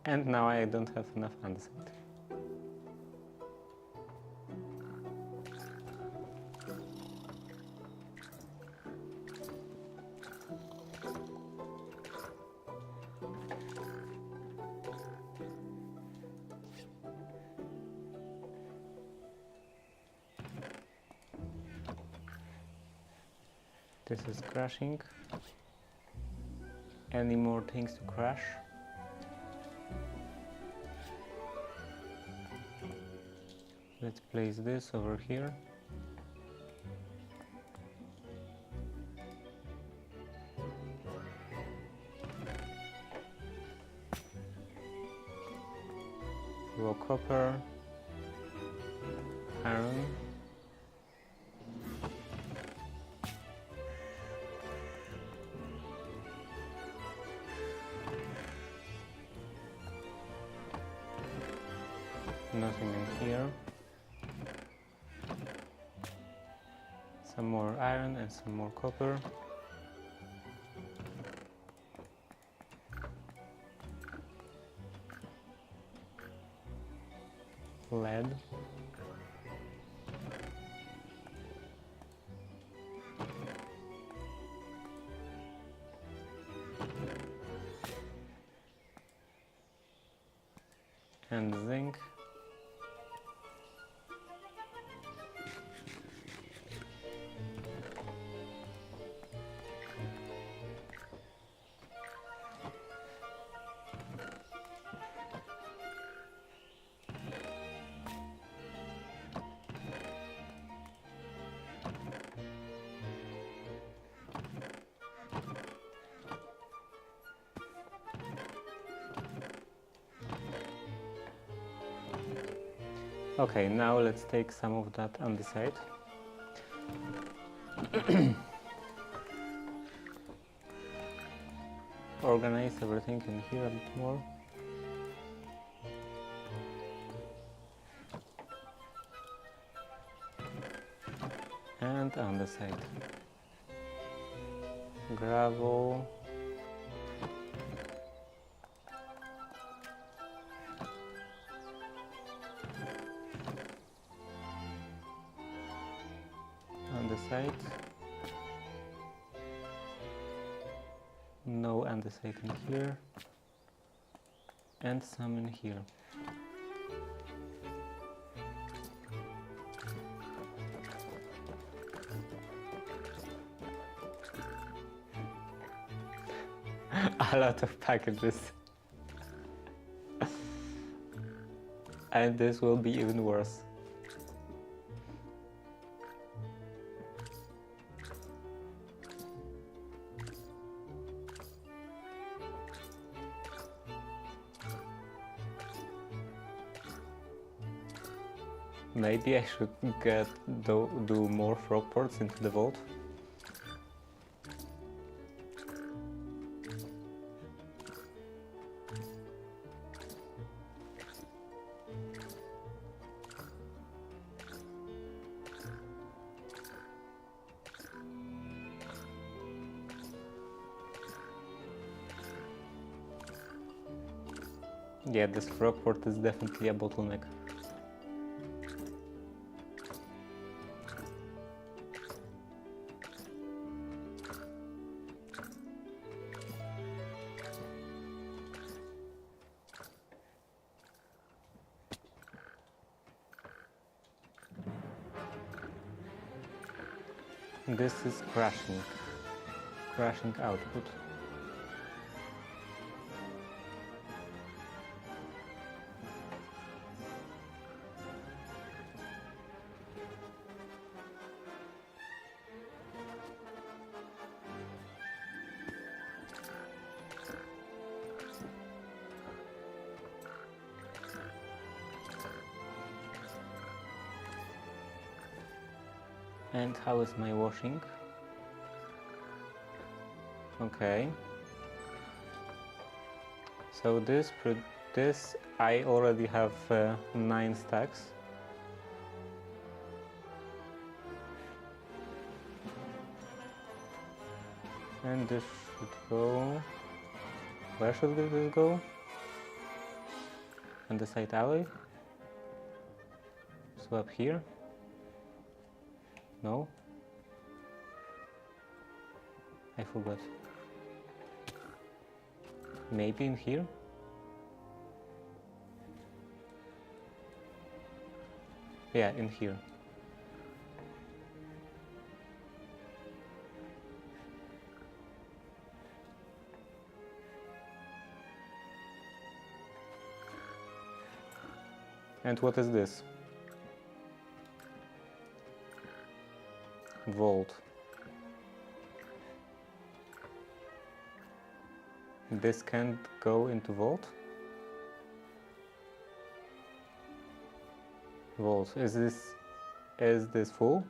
And now I don't have enough andesite. This is crashing. Any more things to crash? Let's place this over here. Raw copper, iron. Nothing in here. Some more iron and some more copper. Lead. And zinc. Okay, now let's take some of that andesite. Organize everything in here a bit more. And on the side. Gravel. On the side. No andesite in here. And some in here. A lot of packages. And this will be even worse. Maybe I should do more frog ports into the vault. Yeah, this frog port is definitely a bottleneck. This is crashing output. And how is my washing? Okay. So this I already have 9 stacks. And this should go. Where should this go? On the side alley? So up here? No? I forgot. Maybe in here? Yeah, in here. And what is this? Vault. This can't go into vault? Vault. Is this full?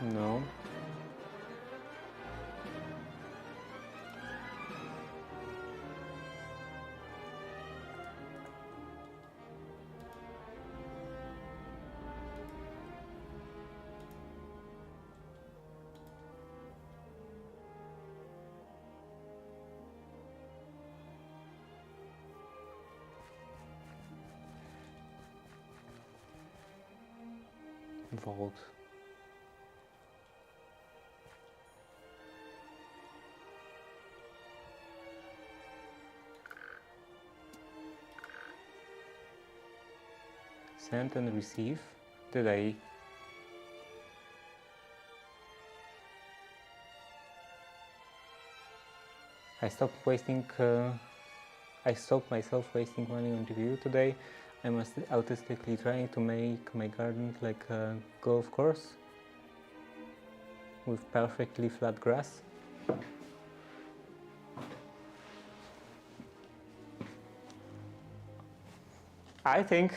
No. Vault. send and receive. Did I? I stopped myself wasting money on review today. I'm autistically trying to make my garden like a golf course with perfectly flat grass. I think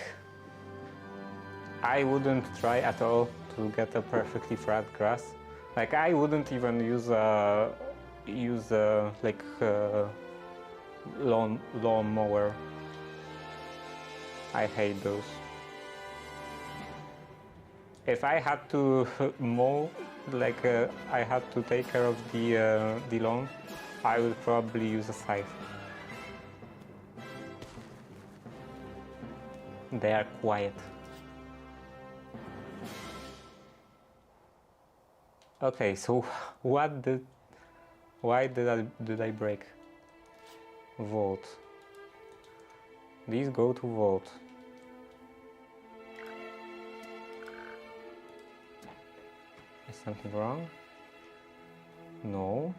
I wouldn't try at all to get a perfectly flat grass. Like I wouldn't even use a lawn mower. I hate those. If I had to mow, I had to take care of the lawn, I would probably use a scythe. They are quiet. Okay, so why did I break? Vault. These go to vault. Is something wrong? No.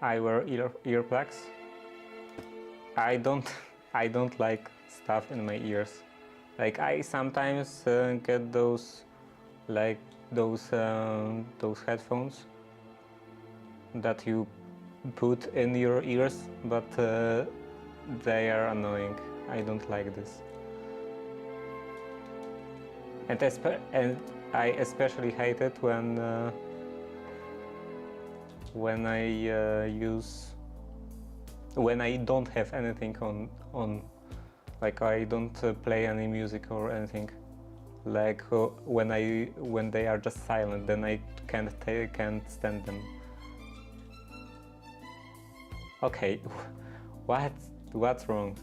I wear earplugs. I don't like stuff in my ears. Like I sometimes get those headphones that you put in your ears, but they are annoying. I don't like this. And I especially hate it when I don't have anything on, like I don't play any music or anything. Like when they are just silent, then I can't stand them. Okay, what's wrong?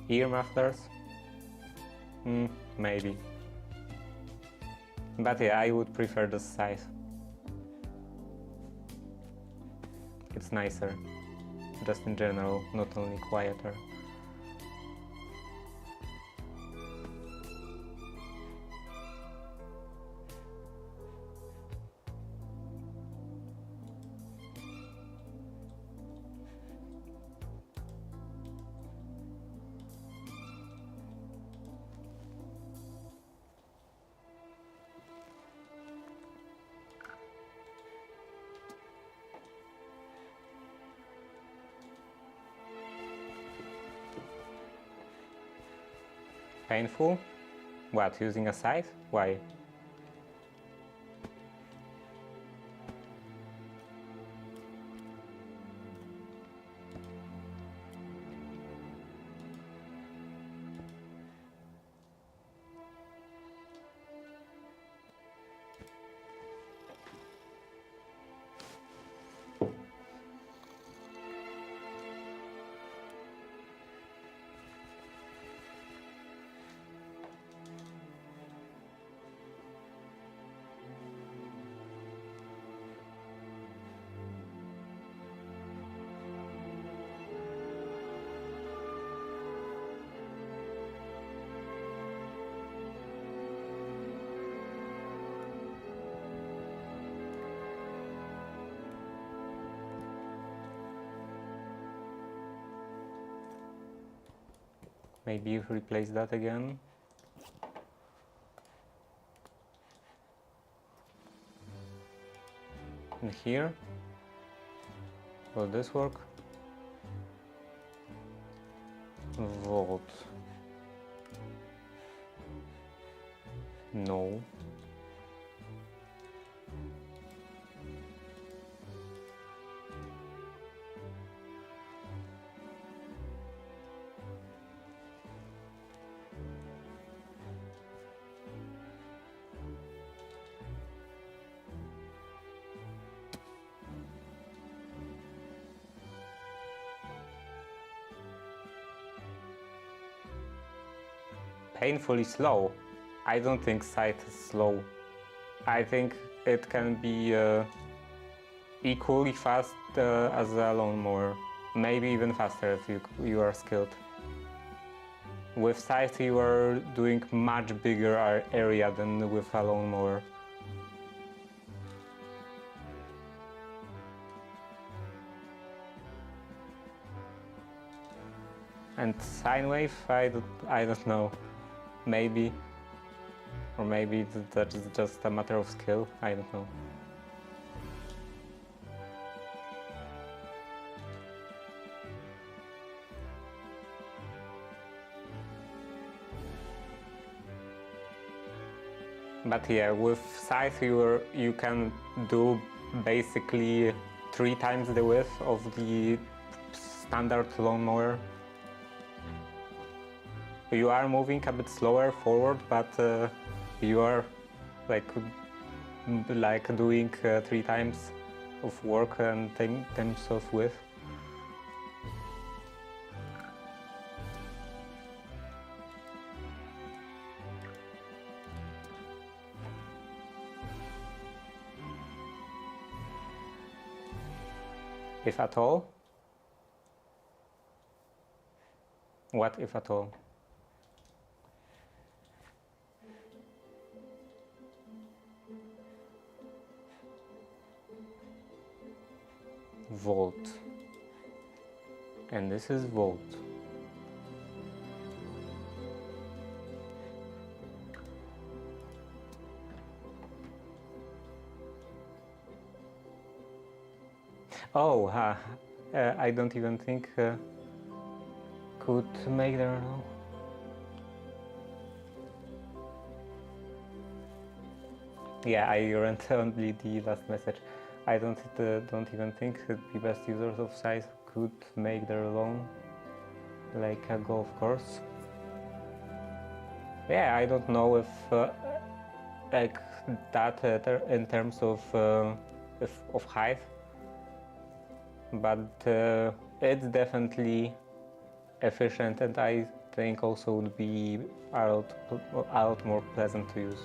Ear mufflers? Maybe. But yeah, I would prefer the scythe. It's nicer, just in general, not only quieter. Painful? What, using a scythe? Why? Maybe replace that again. And here, will this work? Vault. No. painfully slow. I don't think Scythe is slow. I think it can be equally fast as a lawnmower. Maybe even faster if you are skilled. With Scythe you are doing much bigger area than with a lawnmower. And Sine Wave, I don't know. Maybe. Or maybe that is just a matter of skill, I don't know. But yeah, with Scythe you can do basically 3 times the width of the standard lawnmower. You are moving a bit slower forward, but you are like doing 3 times of work and times of width. If at all? What if at all? Volt. And this is volt. Oh, I don't even think could make there now. Yeah, I read only the last message. I don't even think the best users of Scythe could make their own like a golf course. Yeah, I don't know if like that in terms of height, but it's definitely efficient, and I think also would be a lot more pleasant to use.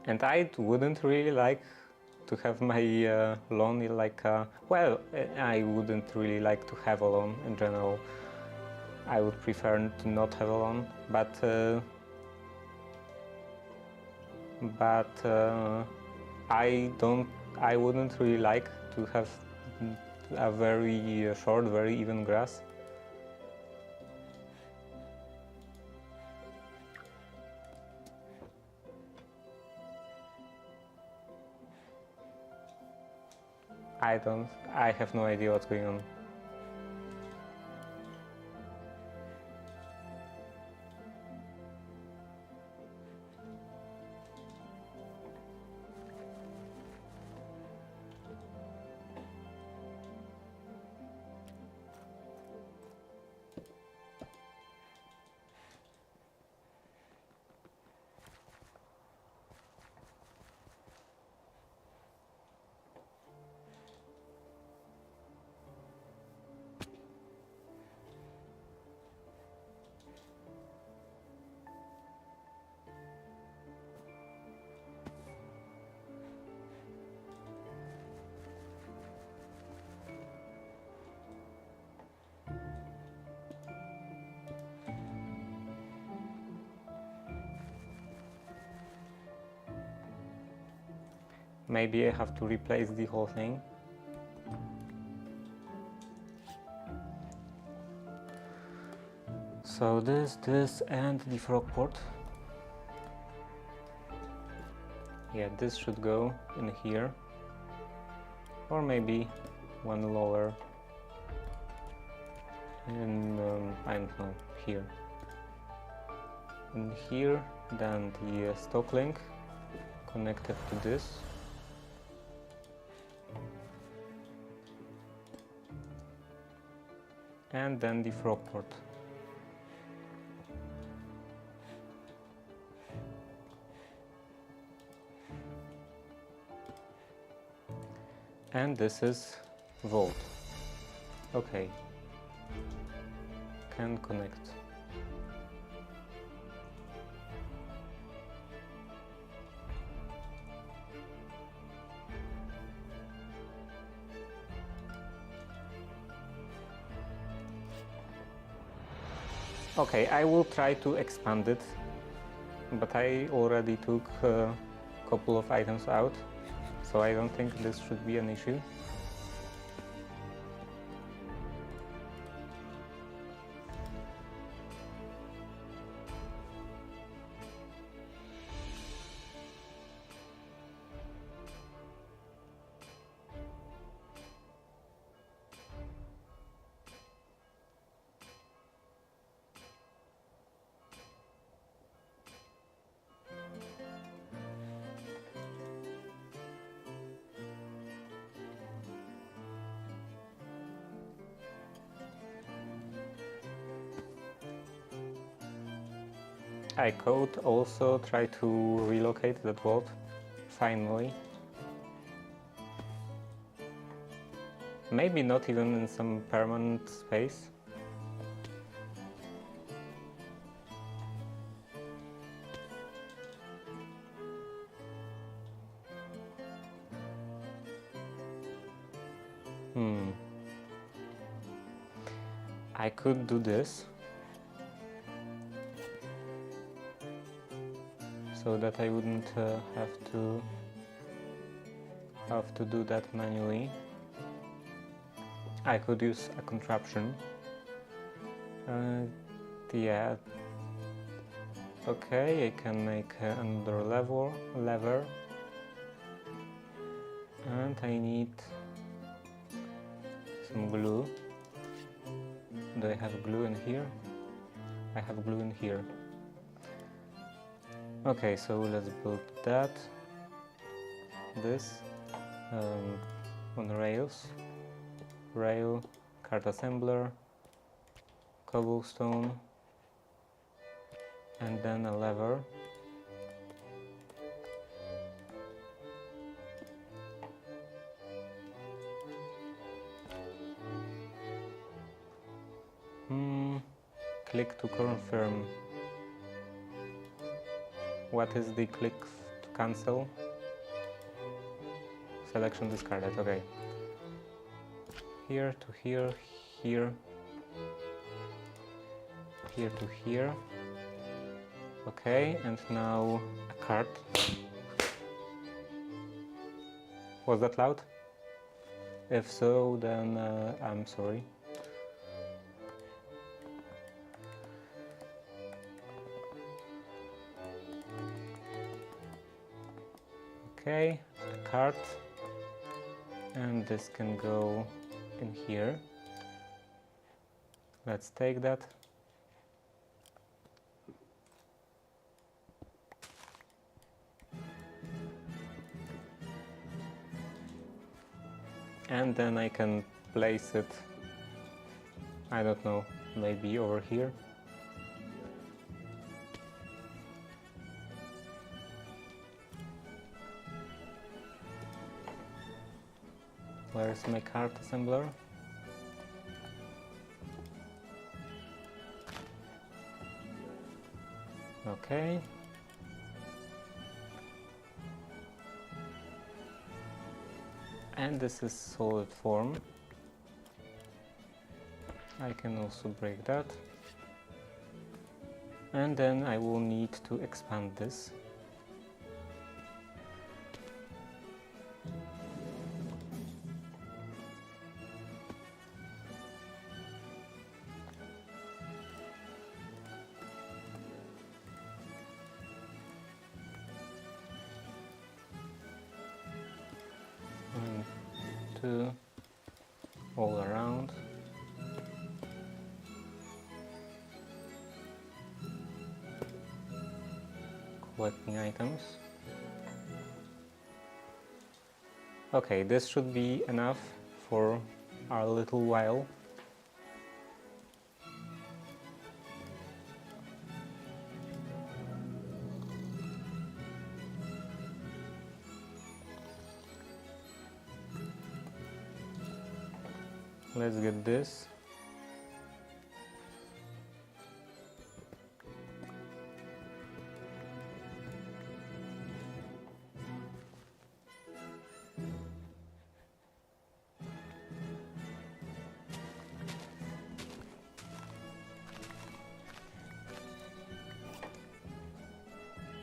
And I wouldn't really like to have my lawn like well, I wouldn't really like to have a lawn in general. I would prefer to not have a lawn, but I wouldn't really like to have a very short, very even grass. I have no idea what's going on. Maybe I have to replace the whole thing. So this and the frog port. Yeah, this should go in here. Or maybe one lower. And I don't know, here. And here, then the stock link connected to this. And then the frog port. And this is vault. Okay. Can connect. Okay, I will try to expand it, but I already took a couple of items out, so I don't think this should be an issue. I could also try to relocate that vault, finally. Maybe not even in some permanent space. I could do this, so that I wouldn't have to do that manually. I could use a contraption. Yeah. Okay, I can make another lever, and I need some glue. Do I have glue in here? I have glue in here. Okay, so let's build that. This on rails. Rail, card assembler, cobblestone, and then a lever. Click to confirm. What is the click to cancel? Selection discarded, okay. Here to here, here, here to here. Okay, and now a card. Was that loud? If so, then I'm sorry. Okay, a card, and this can go in here. Let's take that. And then I can place it, I don't know, maybe over here. Where's my card assembler? Okay. And this is solid form. I can also break that. And then I will need to expand this. All around. Collecting items. Okay, this should be enough for a little while. Let's get this.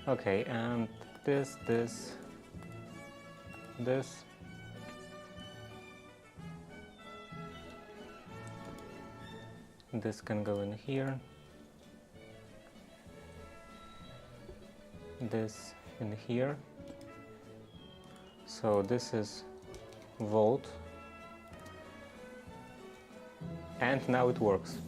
Okay, and this. This can go in here. This in here. So this is vault. And now it works.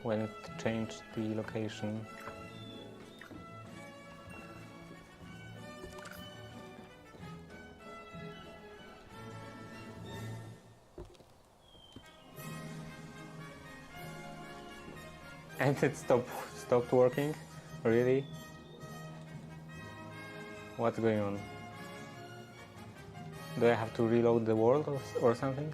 When it changed the location. And it stopped working? Really? What's going on? Do I have to reload the world or something?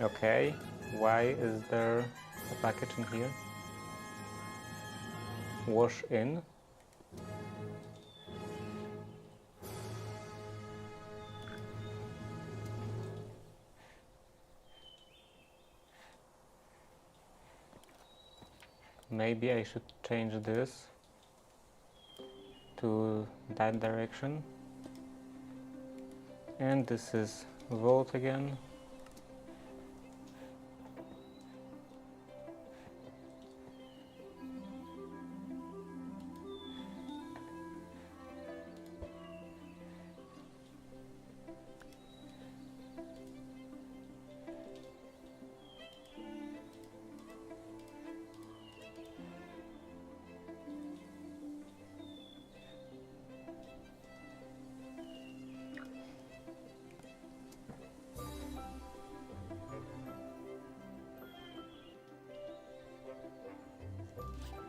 Okay, why is there a package in here? Wash in. Maybe I should change this to that direction. And this is vault again.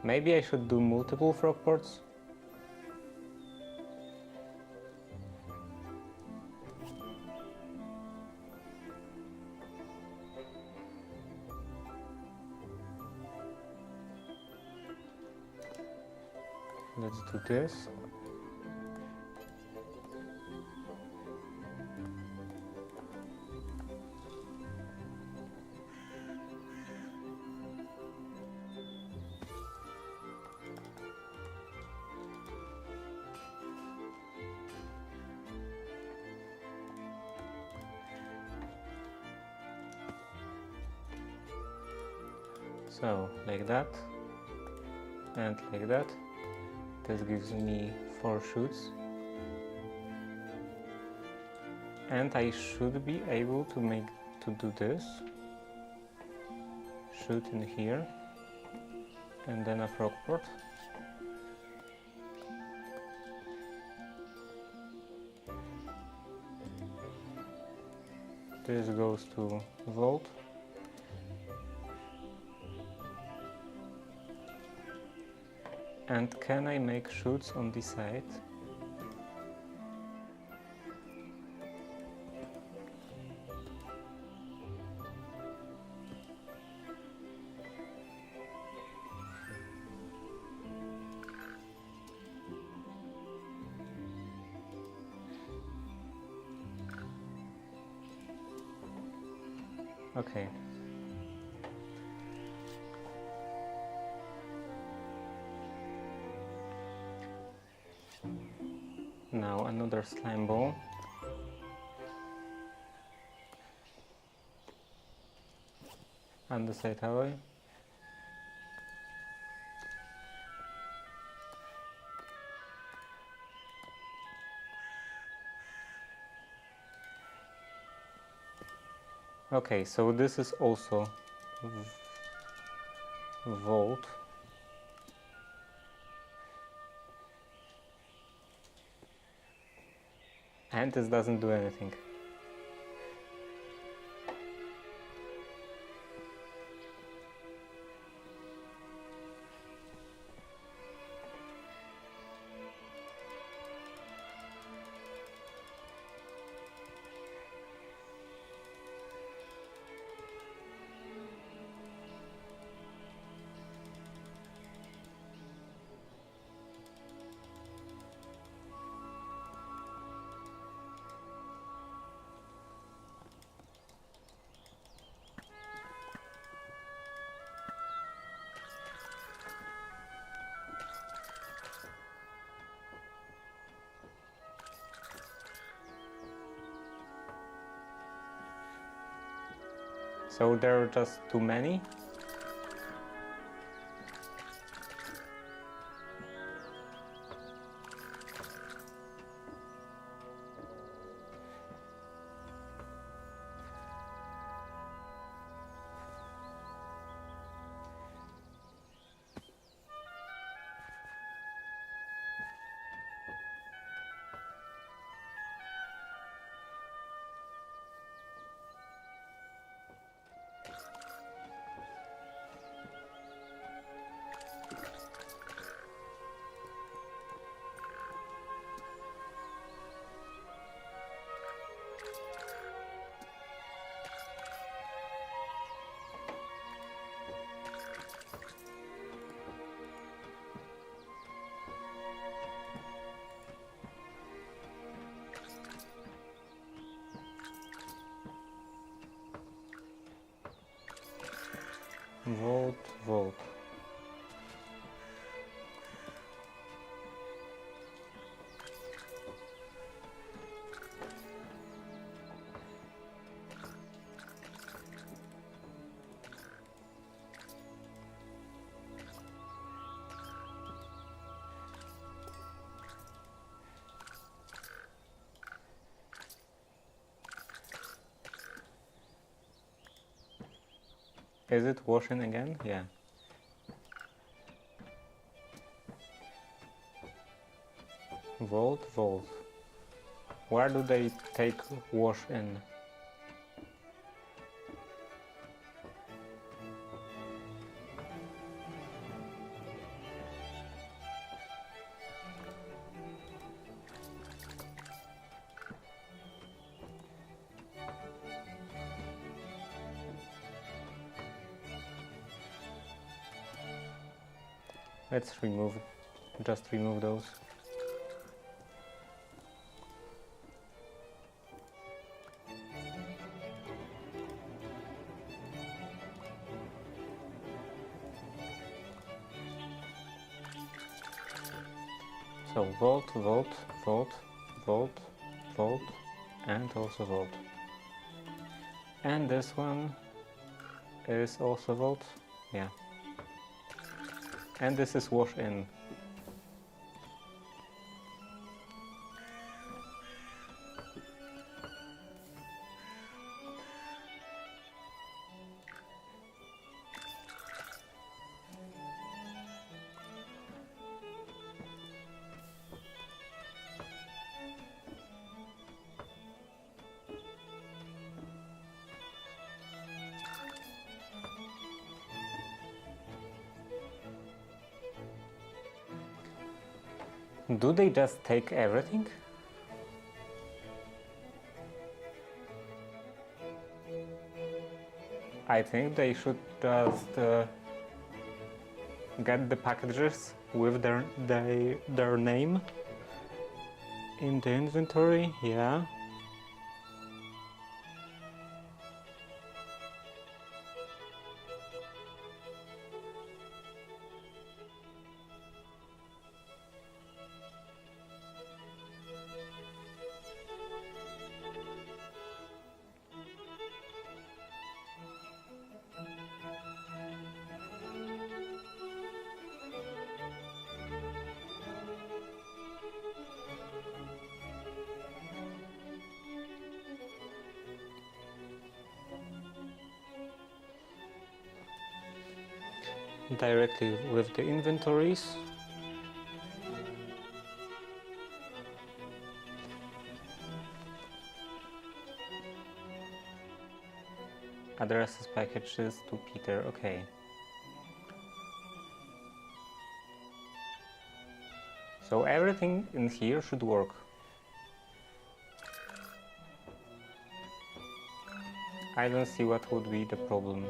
Maybe I should do multiple frog ports. Let's do this. So, like that, and like that. This gives me 4 shoots. And I should be able to do this. Shoot in here, and then a frog port. This goes to vault. And can I make shoots on this side? Okay. Now another slime ball. Andesite alloy. Okay, so this is also volt. And this doesn't do anything. So there are just too many. Volt. Is it washing again? Yeah. Volt. Where do they take wash in? Let's just remove those. So volt, and also volt. And this one is also volt, yeah. And this is wash in. Do they just take everything? I think they should just get the packages with their name in the inventory, yeah. directly with the inventories. Addresses packages to Peter, okay. So everything in here should work. I don't see what would be the problem.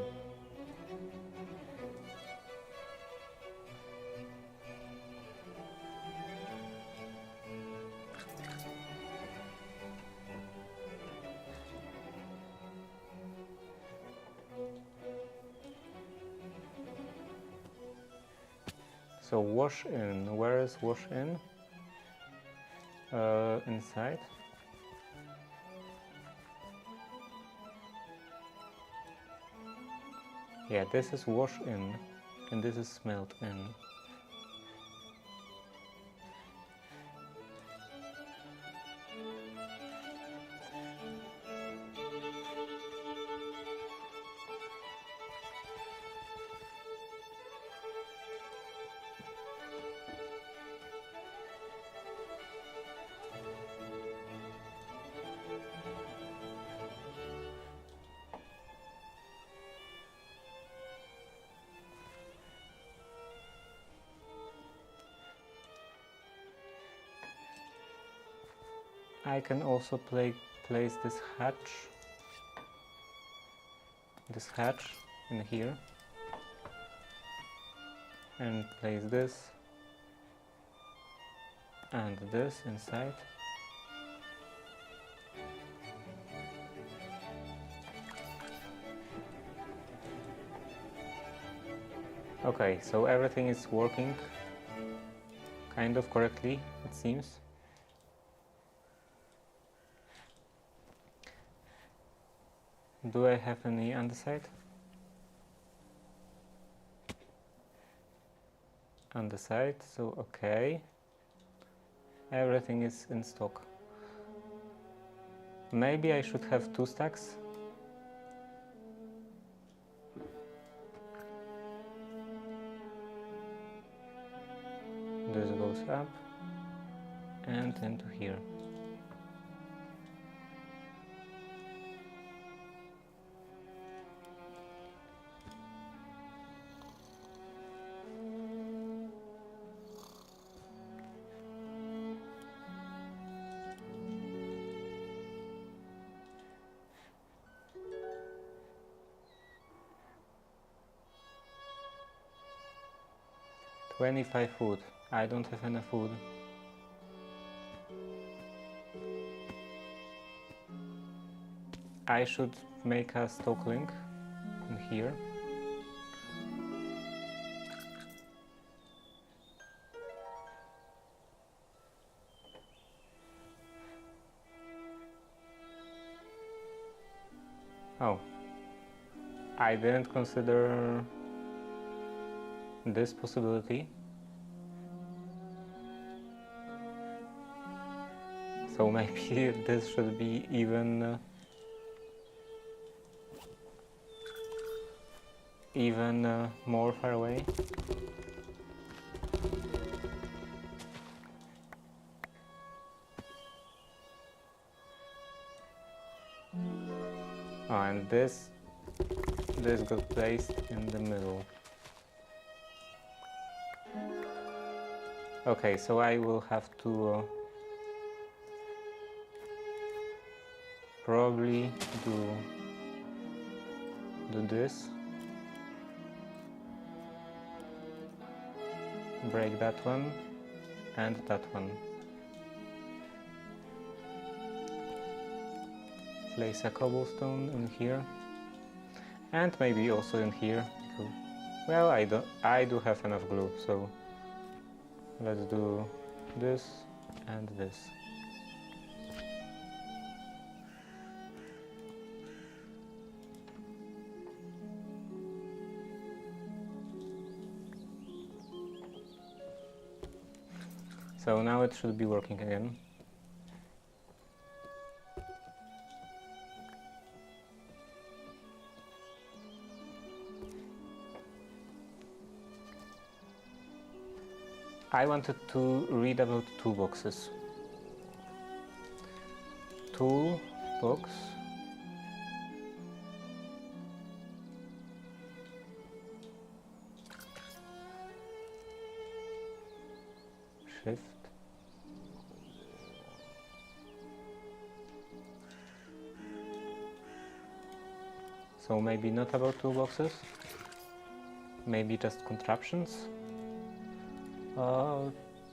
So wash in, where is wash in? Inside. Yeah, this is wash in, and this is smelt in. I can also place this hatch in here, and place this and this inside. Okay, so everything is working kind of correctly, it seems. Do I have any andesite? Andesite, so okay. Everything is in stock. Maybe I should have 2 stacks. This goes up and into here. $25 food. I don't have enough food. I should make a stock link in here. Oh, I didn't consider this possibility. So maybe this should be even more far away. Oh, and this got placed in the middle. Okay, so I will have to probably do this. Break that one and that one. Place a cobblestone in here, and maybe also in here. Well, I do have enough glue, so let's do this and this. So now it should be working again. I wanted to read about toolboxes. Toolbox. Shift. So maybe not about toolboxes, maybe just contraptions.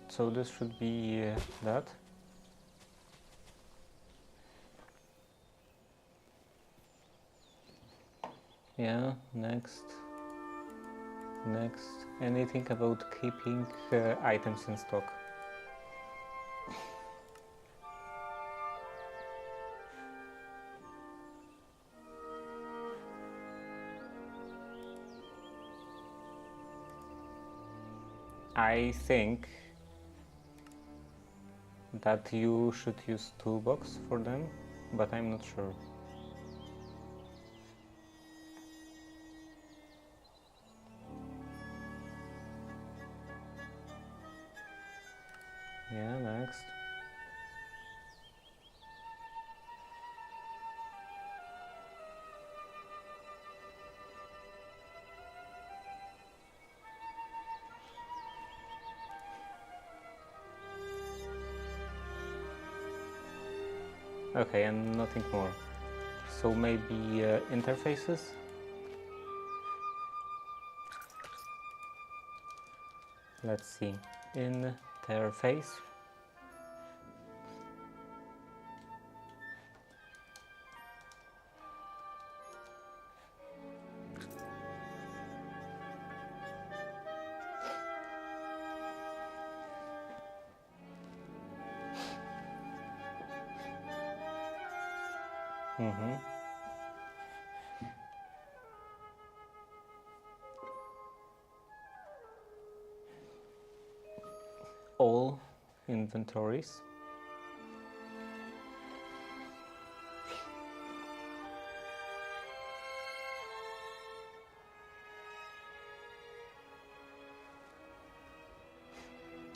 So this should be that. Yeah, next. Anything about keeping items in stock? I think that you should use toolbox for them, but I'm not sure. Yeah, next. Okay, and nothing more. So maybe interfaces? Let's see. Interface. All inventories.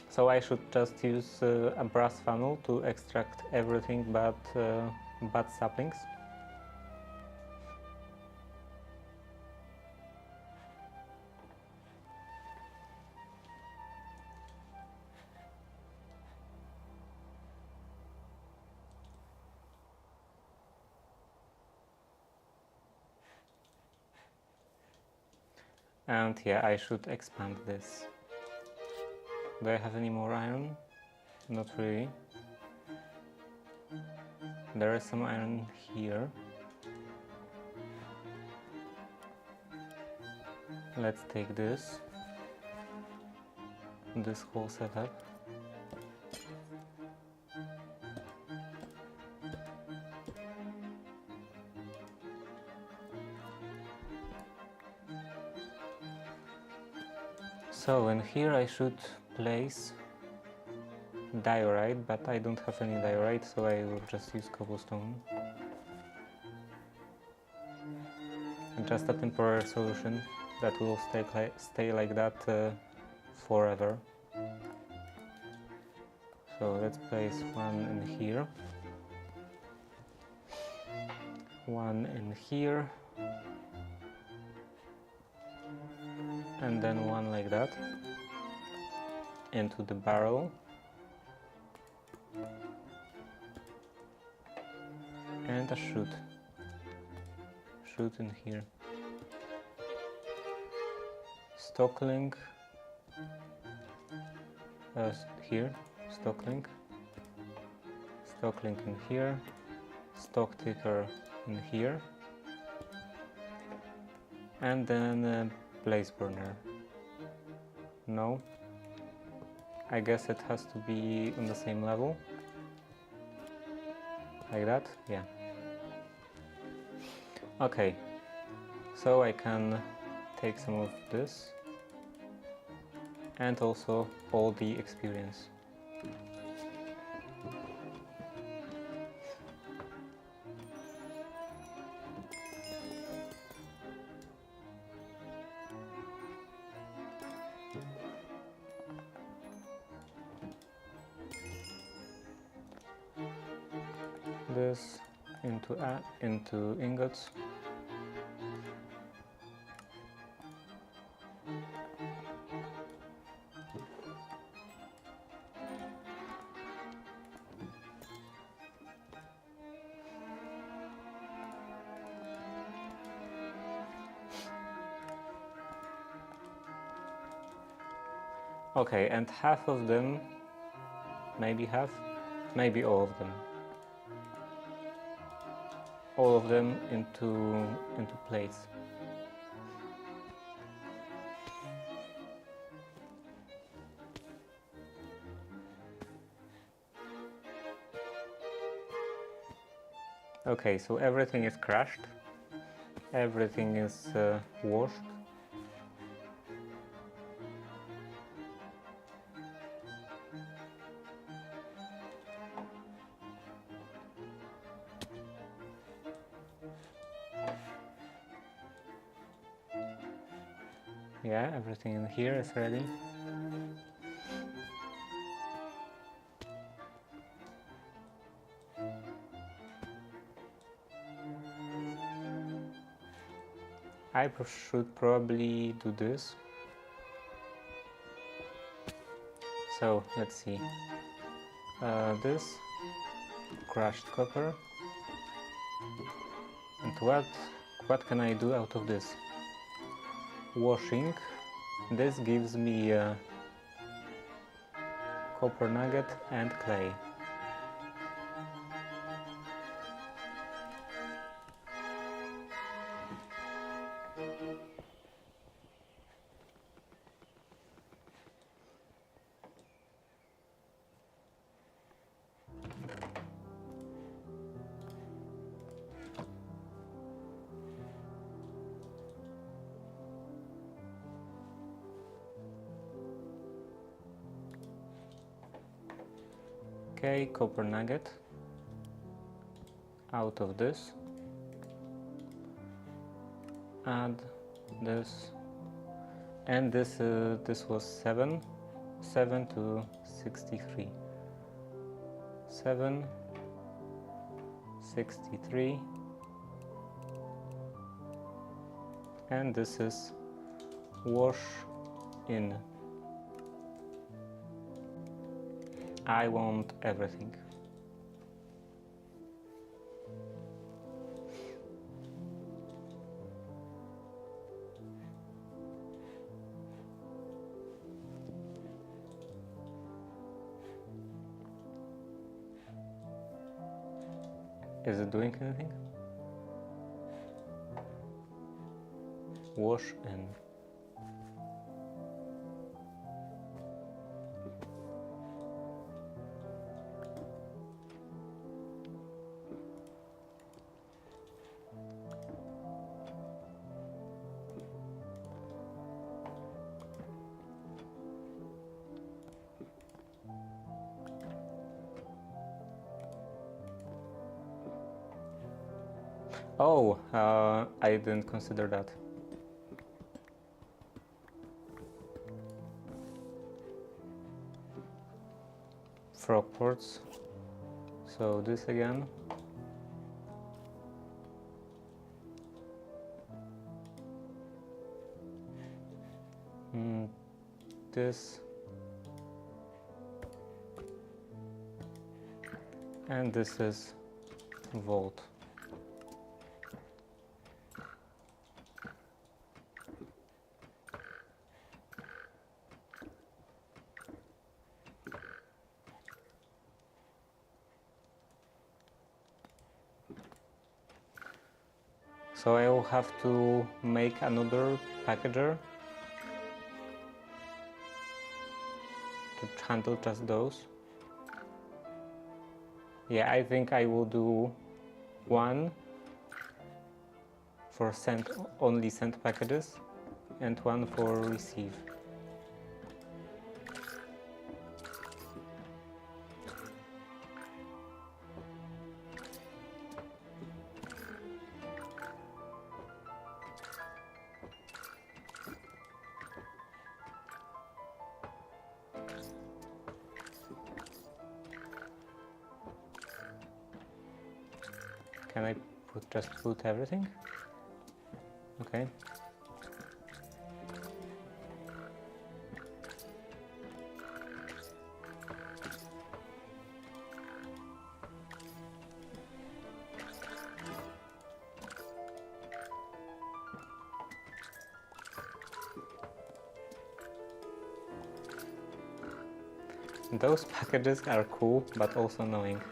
So I should just use a brass funnel to extract everything but saplings. And yeah, I should expand this. Do I have any more iron? Not really. There is some iron here. Let's take this whole setup. So, and here I should place diorite, but I don't have any diorite, so I will just use cobblestone. And just a temporary solution that will stay like that forever. So let's place one in here, one in here, and then one like that into the barrel. And a chute in here. Stocklink here, stocklink in here, stock ticker in here, and then blaze burner. No, I guess it has to be on the same level, like that. Yeah. Okay, so I can take some of this and also all the experience. this into ingots. Okay, and half of them, maybe half, maybe all of them. All of them into plates. Okay, so everything is crushed, everything is washed. Yeah, everything in here is ready. I should probably do this. So let's see. This crushed copper. And what can I do out of this? Washing. This gives me a copper nugget and clay. Okay, copper nugget out of this. Add this, and this was 7 to 63. 7, 63, and this is wash in. I want everything. Is it doing anything? Wash in. Oh, I didn't consider that. Frog ports. So this again. This. And this is vault. So I will have to make another packager to handle just those. Yeah, I think I will do one for only send packages and one for receive. Can I just put everything? Okay. Those packages are cool, but also annoying.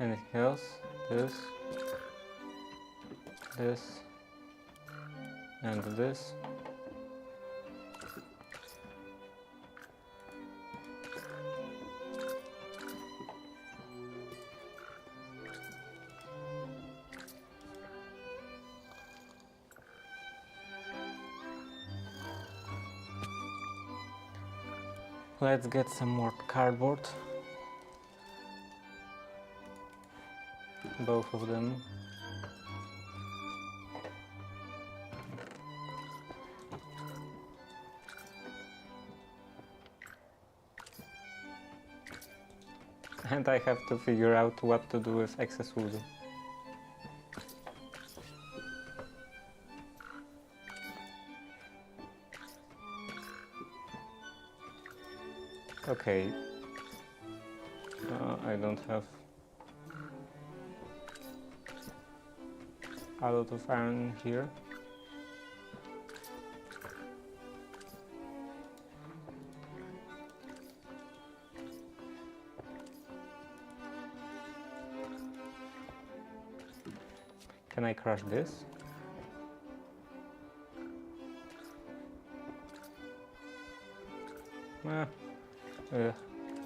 Anything else? This, and this. Let's get some more cardboard. Both of them. And I have to figure out what to do with excess wood. Okay. I don't have a lot of iron here. Can I crush this?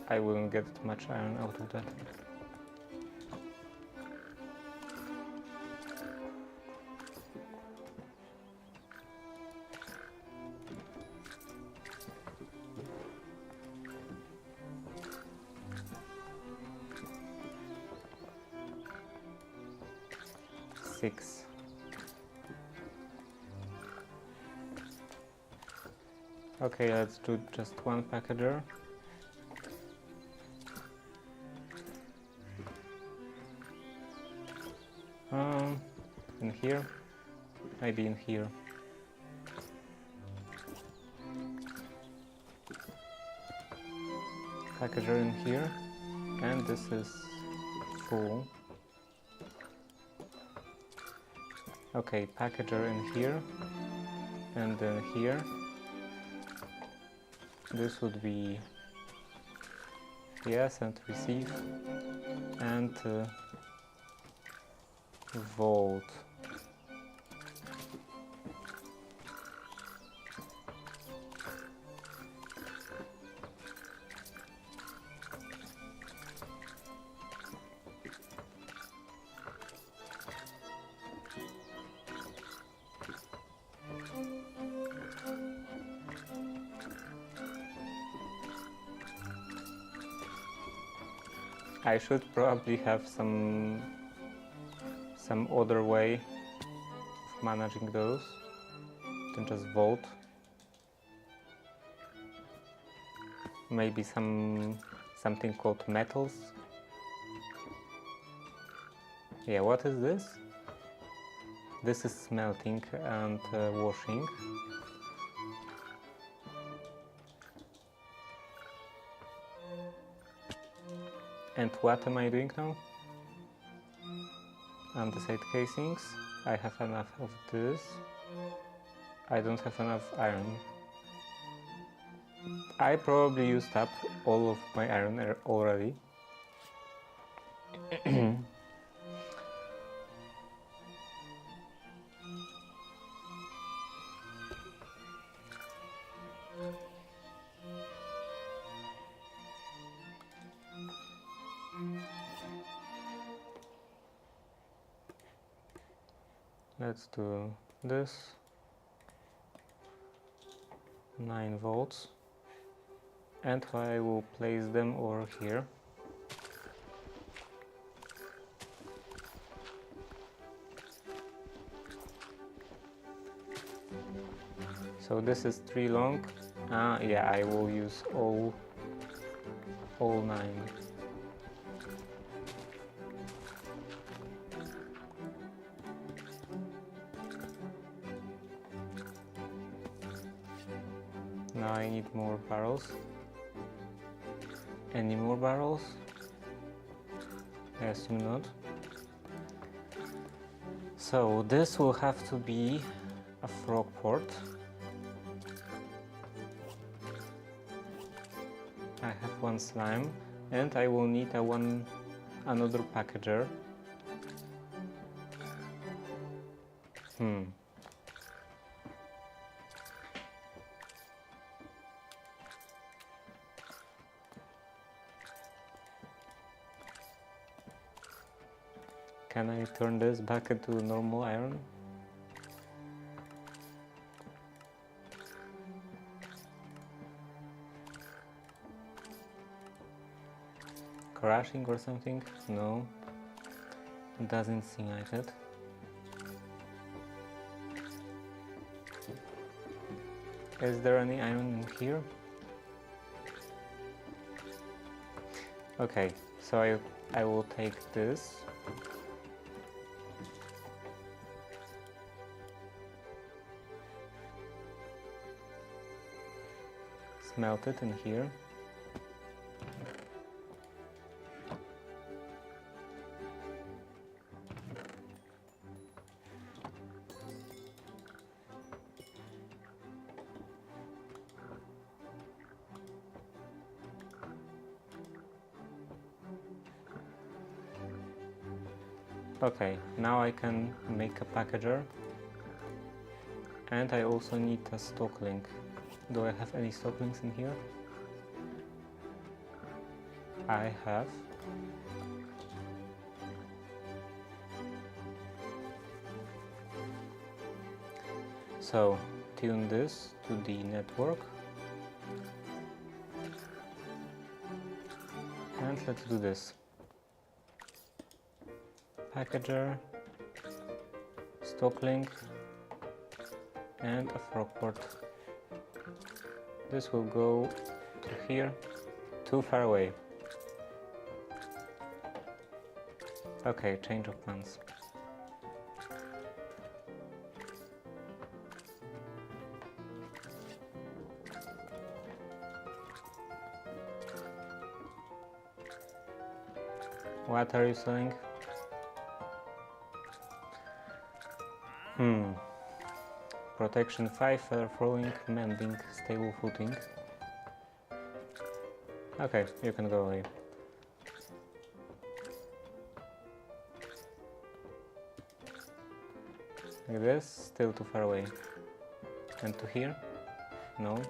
I wouldn't get much iron out of that. Six. Okay, let's do just one packager. In here, maybe in here. Packager in here, and this is full. Okay, packager in here, and then here. This would be yes, and receive, and vault. I should probably have some other way of managing those than just vault. Maybe something called metals. Yeah, what is this? This is smelting and washing. And what am I doing now? Andesite casings. I have enough of this. I don't have enough iron. I probably used up all of my iron already. Let's do this. 9 volts. And I will place them over here. So this is 3 long. Yeah, I will use all 9. Now I need more barrels. Any more barrels? I assume not. So this will have to be a frog port. I have 1 slime and I will need another packager. Can I turn this back into normal iron? Crashing or something? No, it doesn't seem like it. Is there any iron in here? Okay, so I will take this. Smelt it in here. Okay, now I can make a packager. And I also need a stock link. Do I have any stock links in here? I have. So tune this to the network. And let's do this. Packager, stock link, and a frog port. This will go to here, too far away. Okay, change of plans. What are you selling? Protection 5, feather falling, mending, stable footing. Okay, you can go away. Like this, still too far away. And to here? No.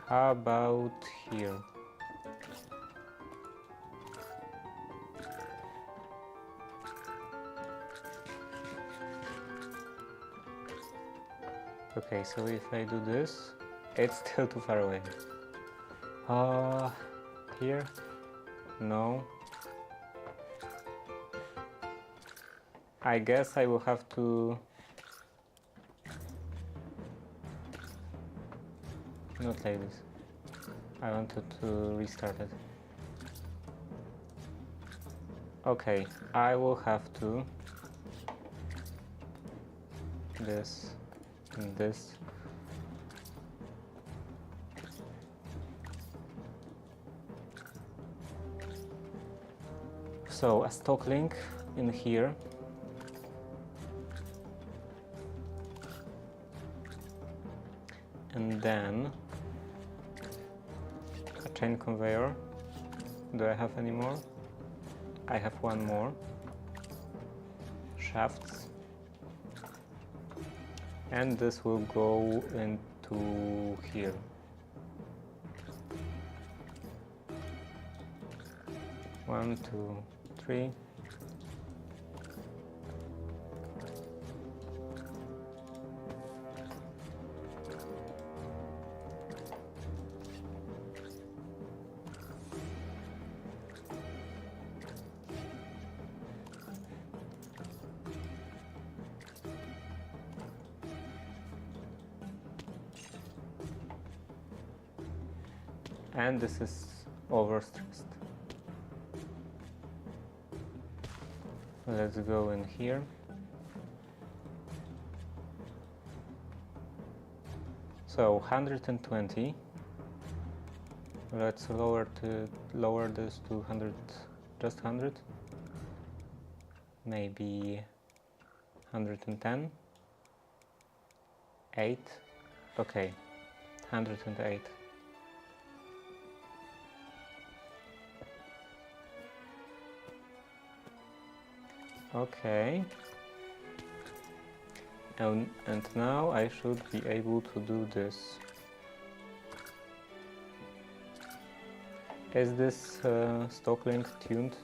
How about here? Okay, so if I do this, it's still too far away. Here? No. I guess I will have to Not like this. I wanted to restart it. Okay, I will have to this and this. So a stock link in here. And then a chain conveyor. Do I have any more? I have one more. Shafts. And this will go into here. One, two, three. And this is overstressed. Let's go in here. So 120. Let's lower this to 100, just 100. Maybe 110. 8. Okay, 108. Okay. And now I should be able to do this. Is this stock link tuned?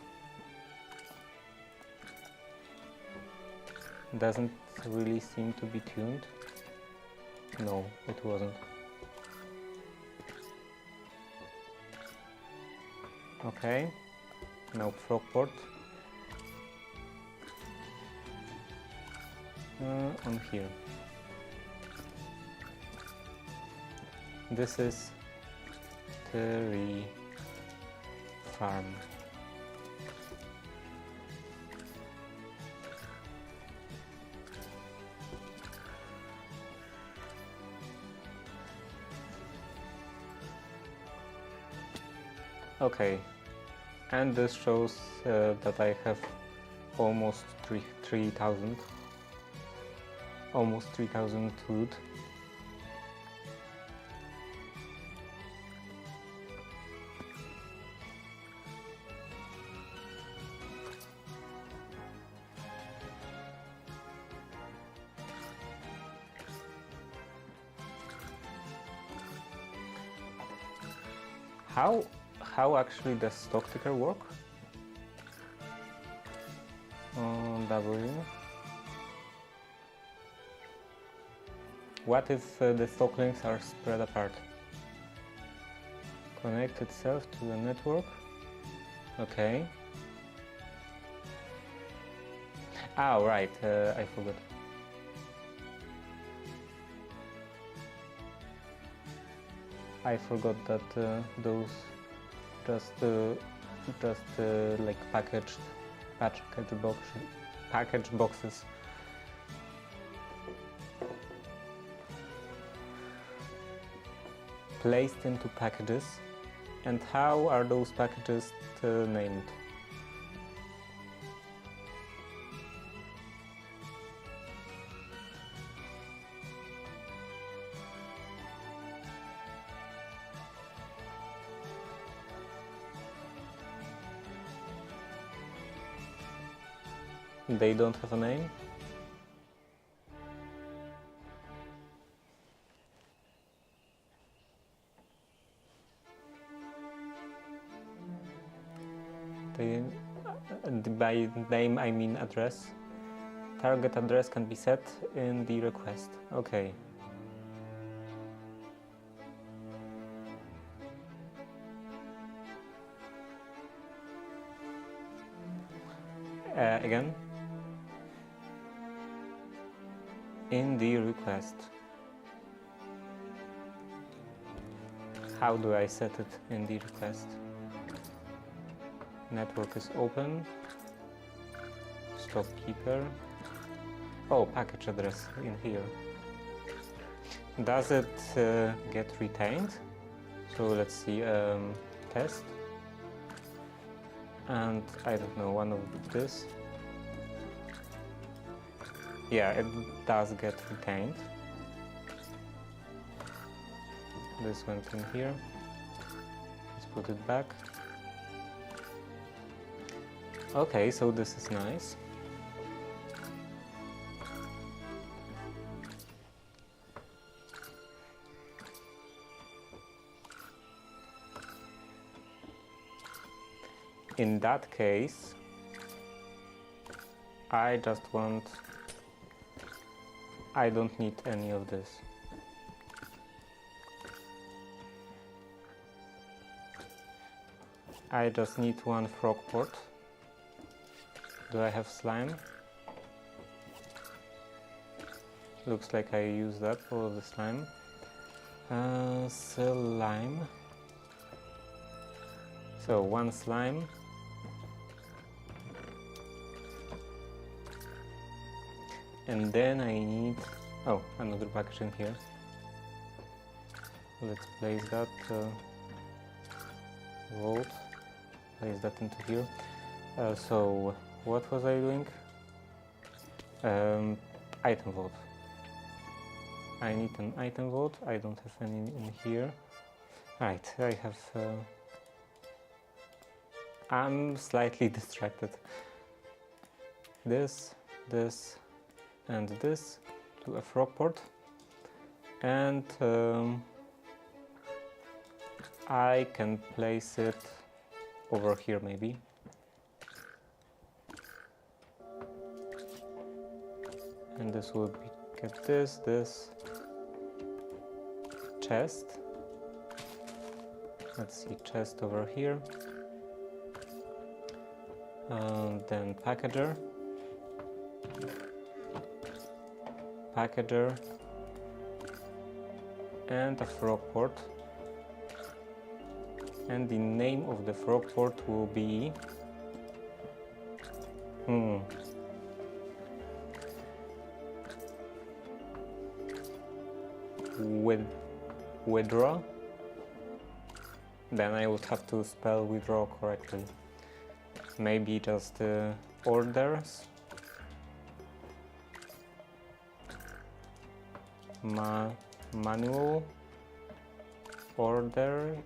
Doesn't really seem to be tuned. No, it wasn't. Okay. Now frog port. On here. This is Terry Farm. Okay, and this shows that I have almost 3,000. Almost 3,000 wood. How actually does stock ticker work? On W. What if the stock links are spread apart? Connect itself to the network. Okay. Oh, right, I forgot. I forgot that those just like package boxes. Placed into packages. And how are those packages named? They don't have a name? By name I mean address. Target address can be set in the request. Okay. Again. In the request. how do I set it in the request? Network is open. Stop keeper. Oh, package address in here. Does it get retained? So let's see, test. And I don't know, one of this. Yeah, it does get retained. This went in here. Let's put it back. Okay, so this is nice. In that case, I don't need any of this. I just need one frog port. Do I have slime? Looks like I use that for the slime. Slime. So one slime. And then I need, another package in here. Let's place that vault, place that into here. So what was I doing? Item vault. I need an item vault. I don't have any in here. Right, I have. I'm slightly distracted. This, and this to a frog port, and I can place it over here maybe. And this will get this chest. Let's see, chest over here. Then packager, and a frog port. And the name of the frog port will be withdraw. Then I would have to spell withdraw correctly. Maybe just orders. Manual orders.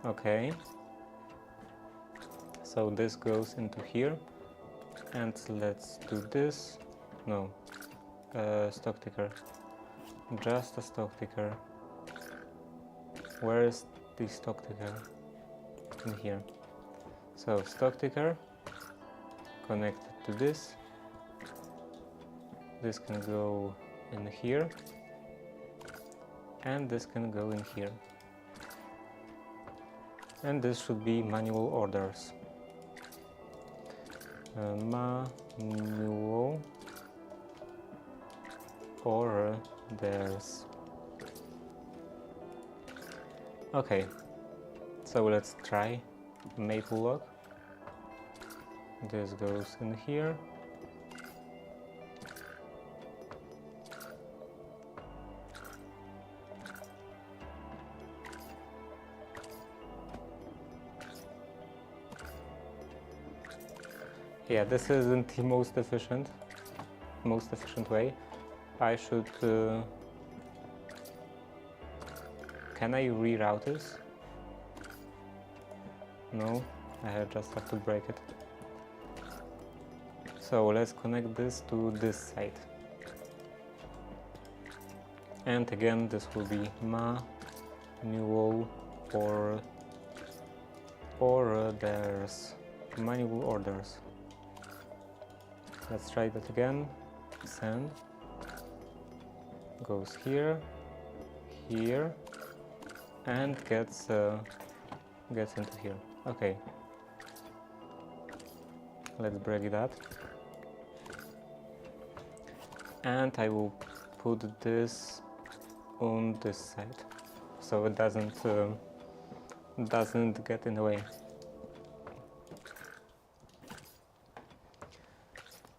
Okay. So this goes into here. And let's do this. No. Stock ticker. Just a stock ticker. Where is the stock ticker? In here. So stock ticker connected to this. This can go in here, and this can go in here. And this should be manual orders. Manual orders. Okay, so let's try maple log. This goes in here. Yeah, this isn't the most efficient way. I should. Can I reroute this? No, I just have to break it. So let's connect this to this side. And again, this will be manual orders. Manual orders. Let's try that again. Send. Goes here, here, and gets into here. Okay. Let's break that. And I will put this on this side, so it doesn't get in the way.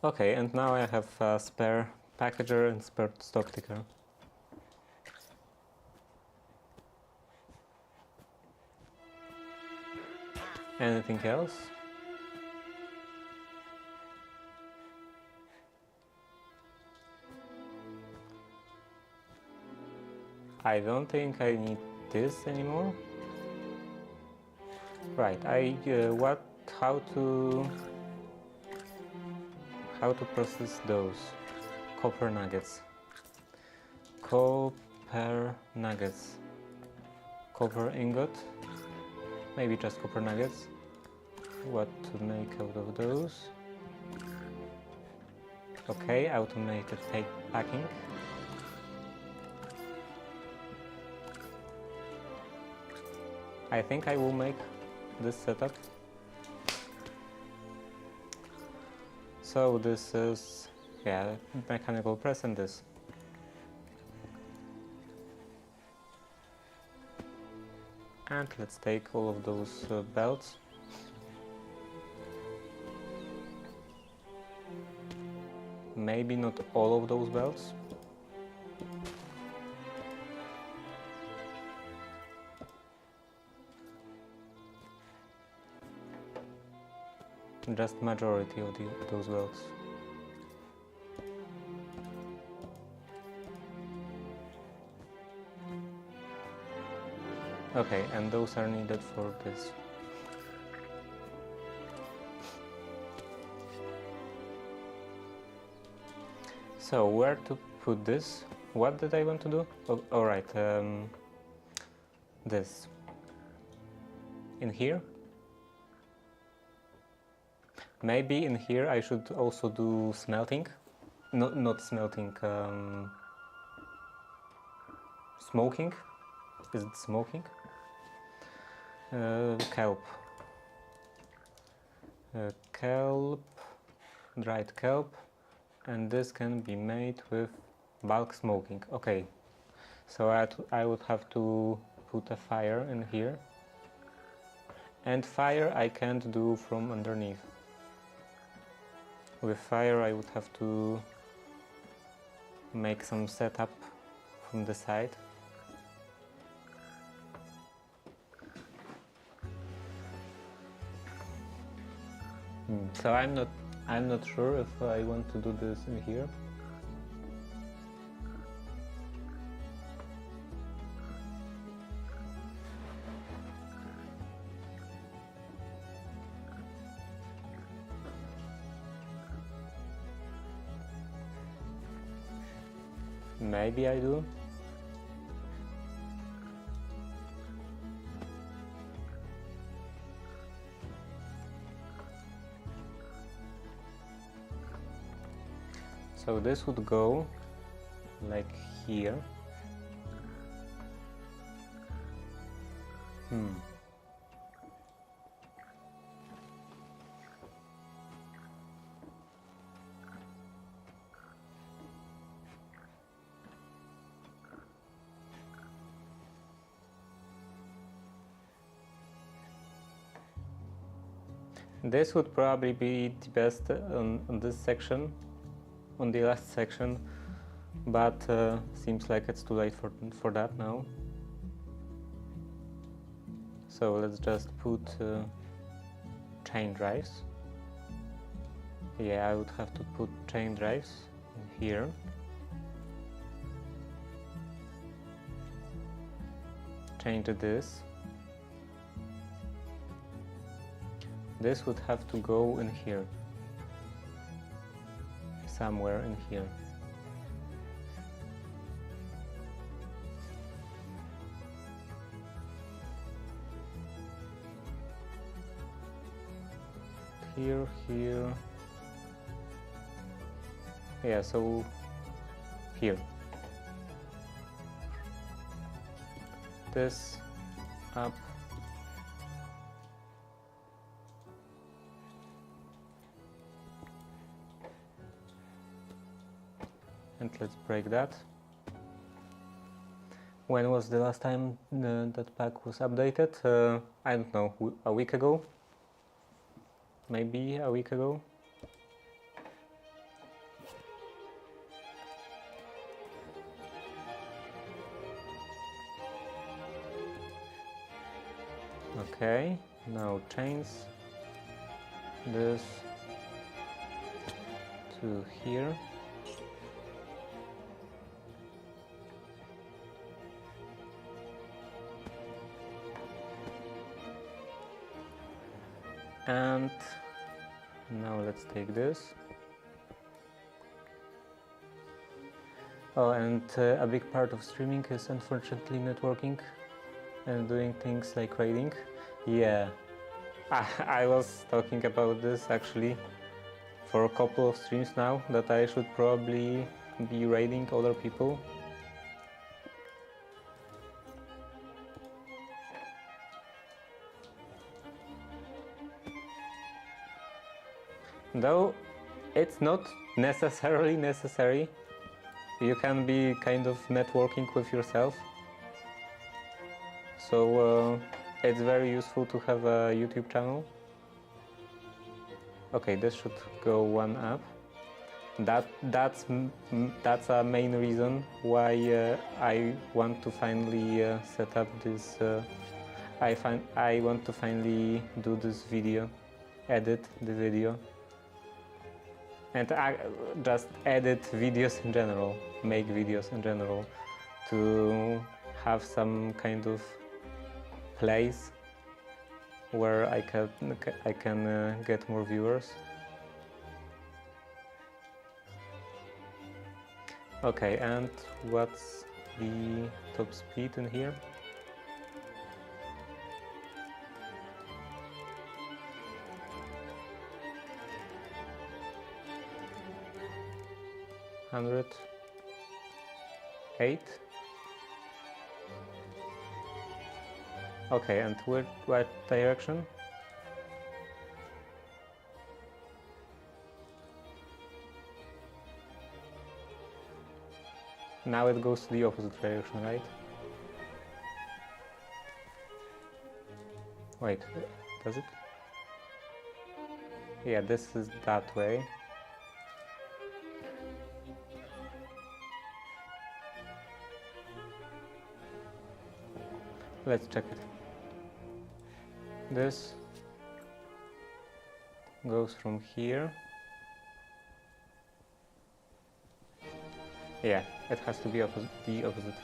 Okay, and now I have a spare packager and spare stock ticker. Anything else? I don't think I need this anymore. Right, how to process those copper nuggets. Copper nuggets. Copper ingot. Maybe just copper nuggets. What to make out of those? Okay, automated packing. I think I will make this setup. So this is, yeah, mechanical press and this. And let's take all of those belts. Maybe not all of those belts. Just majority of those belts. Okay, and those are needed for this. So where to put this? What did I want to do? Oh, alright, this. In here? Maybe in here I should also do smelting. No, not smelting, smoking. Is it smoking? Kelp. Kelp, dried kelp, and this can be made with bulk smoking. Okay, so I would have to put a fire in here, and fire I can't do from underneath. With fire I would have to make some setup from the side. So I'm not sure if I want to do this in here. Maybe I do. So this would go like here. This would probably be the best on this section, on the last section, but seems like it's too late for that now. So let's just put chain drives. Yeah, I would have to put chain drives here. Change this. This would have to go in here. Somewhere in here. Here. Yeah, so here. This up. and let's break that. When was the last time that pack was updated? I don't know, a week ago? Maybe a week ago? Okay, now chains this to here. And now let's take this. Oh, and a big part of streaming is unfortunately networking and doing things like raiding. Yeah, I was talking about this actually for a couple of streams now, that I should probably be raiding other people. Though it's not necessarily necessary. You can be kind of networking with yourself. So it's very useful to have a YouTube channel. Okay, this should go one up. That's a main reason why I want to finally set up this. I want to finally do this video, edit the video, and just edit videos in general, make videos in general, to have some kind of place where I can get more viewers. Okay, and what's the top speed in here? $108. Okay, and what direction? Now it goes to the opposite direction, right? Wait, does it? Yeah, this is that way. Let's check it. This goes from here. Yeah, it has to be the opposite.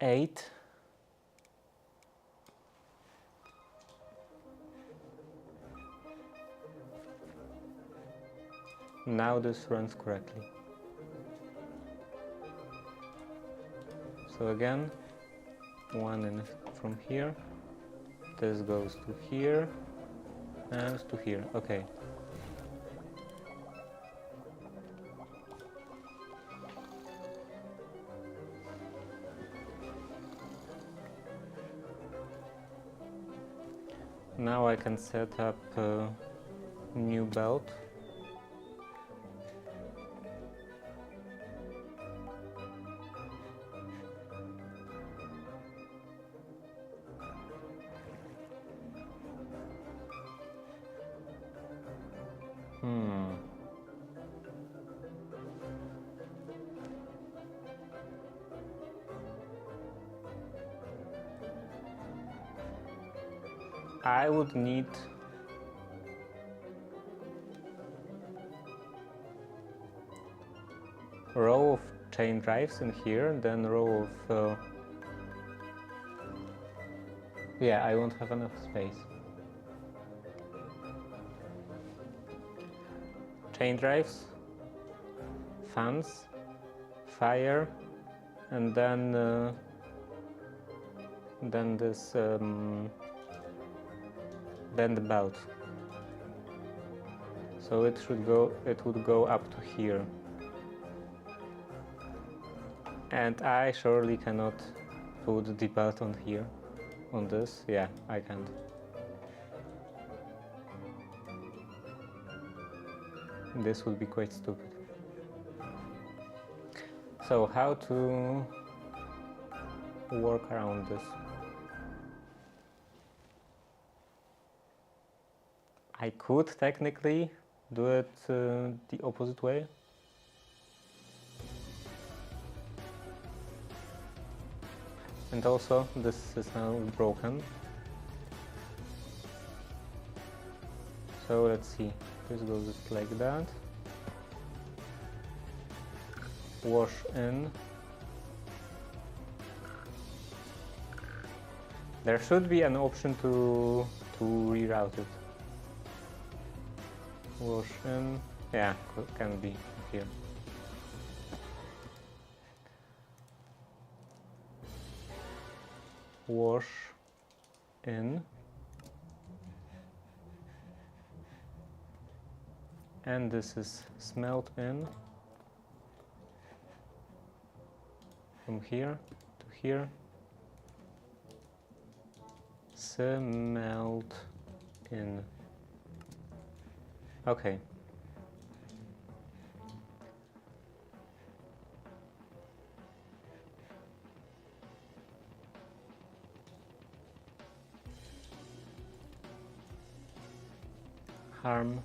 Eight. Now this runs correctly. So again, one in from here. This goes to here and to here. Okay. Now I can set up a new belt. I would need a row of chain drives in here, then a row of yeah, I won't have enough space. Chain drives, fans, fire, and then this then the belt. So it would go up to here. And I surely cannot put the belt on here, on this. Yeah, I can't. This would be quite stupid. So how to work around this? I could technically do it the opposite way. And also, this is now broken. So let's see, this goes just like that. Wash in. There should be an option to reroute it. Wash in, yeah, can be here. Wash in. And this is smelt in. From here to here. Smelt in. Okay. Harm.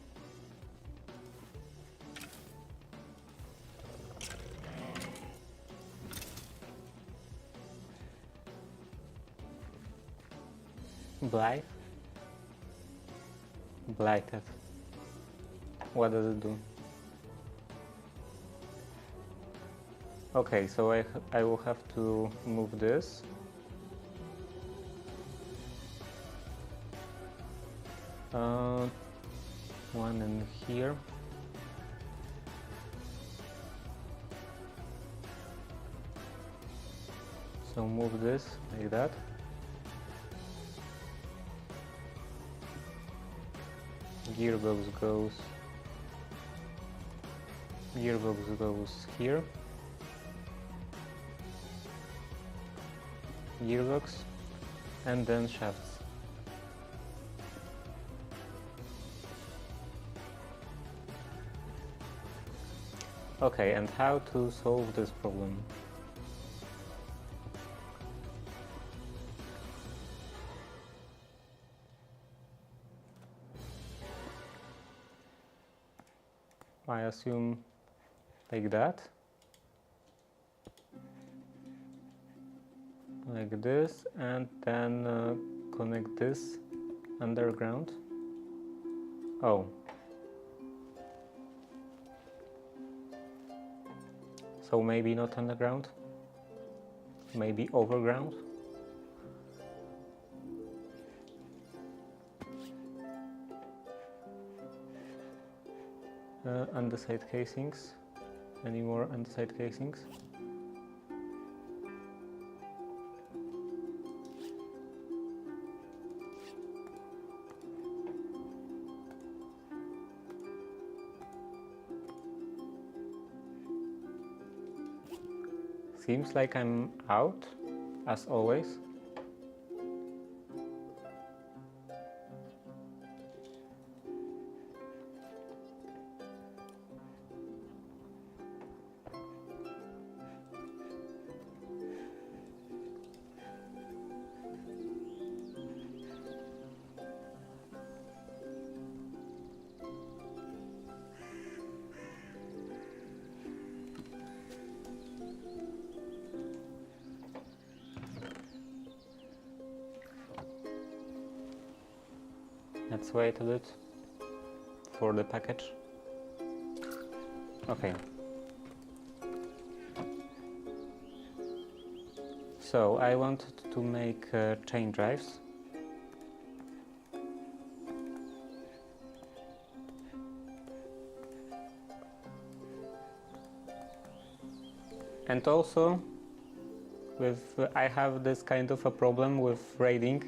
Blight. Blighted. What does it do? Okay, so I will have to move this. One in here. So move this like that. Gearbox goes here. Gearbox and then shafts. Okay, and how to solve this problem? I assume like that. Like this, and then connect this underground. Oh. So maybe not underground, maybe overground. Underside casings. Any more underside casings? Seems like I'm out, as always. Let's wait a bit for the package. Okay. So I wanted to make chain drives. And also, I have this kind of a problem with raiding,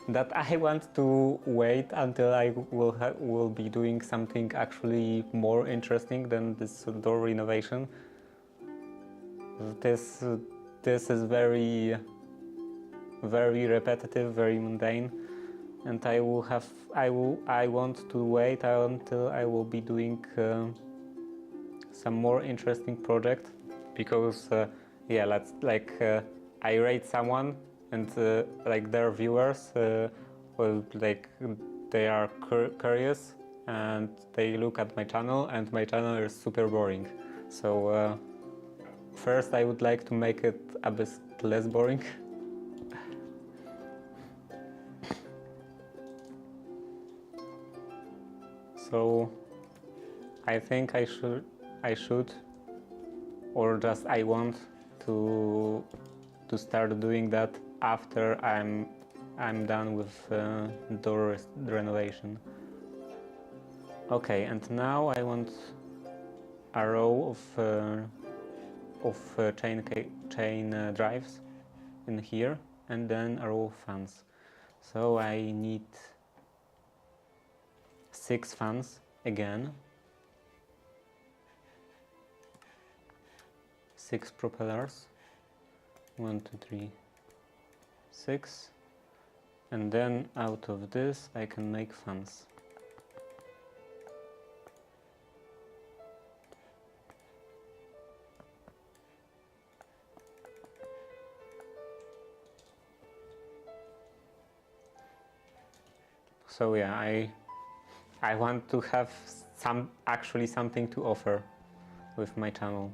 that I want to wait until I will be doing something actually more interesting than this door renovation. This is very repetitive, very mundane. and I want to wait until I will be doing some more interesting project, because yeah, I rate someone, and like their viewers well, like they are curious, and they look at my channel, and my channel is super boring. So first I would like to make it a bit less boring. So I think I should, or just I want to start doing that after I'm done with door renovation. Okay, and now I want a row of chain drives in here, and then a row of fans. So I need 6 fans again, 6 propellers, 1, 2, 3, 6, and then out of this I can make fans. So yeah, I want to have actually something to offer with my channel.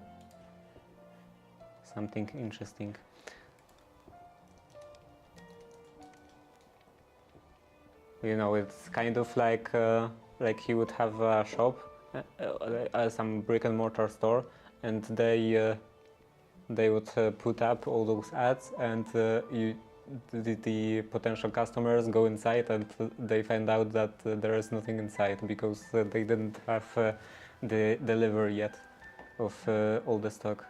Something interesting. You know, it's kind of like you would have a shop, some brick and mortar store, and they would put up all those ads, and the potential customers go inside, and they find out that there is nothing inside, because they didn't have the delivery yet of all the stock.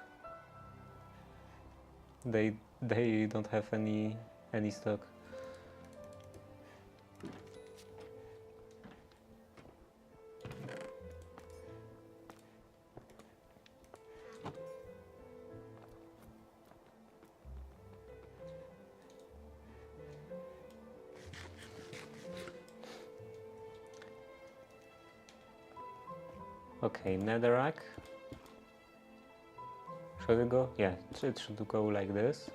They don't have any stock. Okay, netherrack. Should it go? Yeah, it should go like this.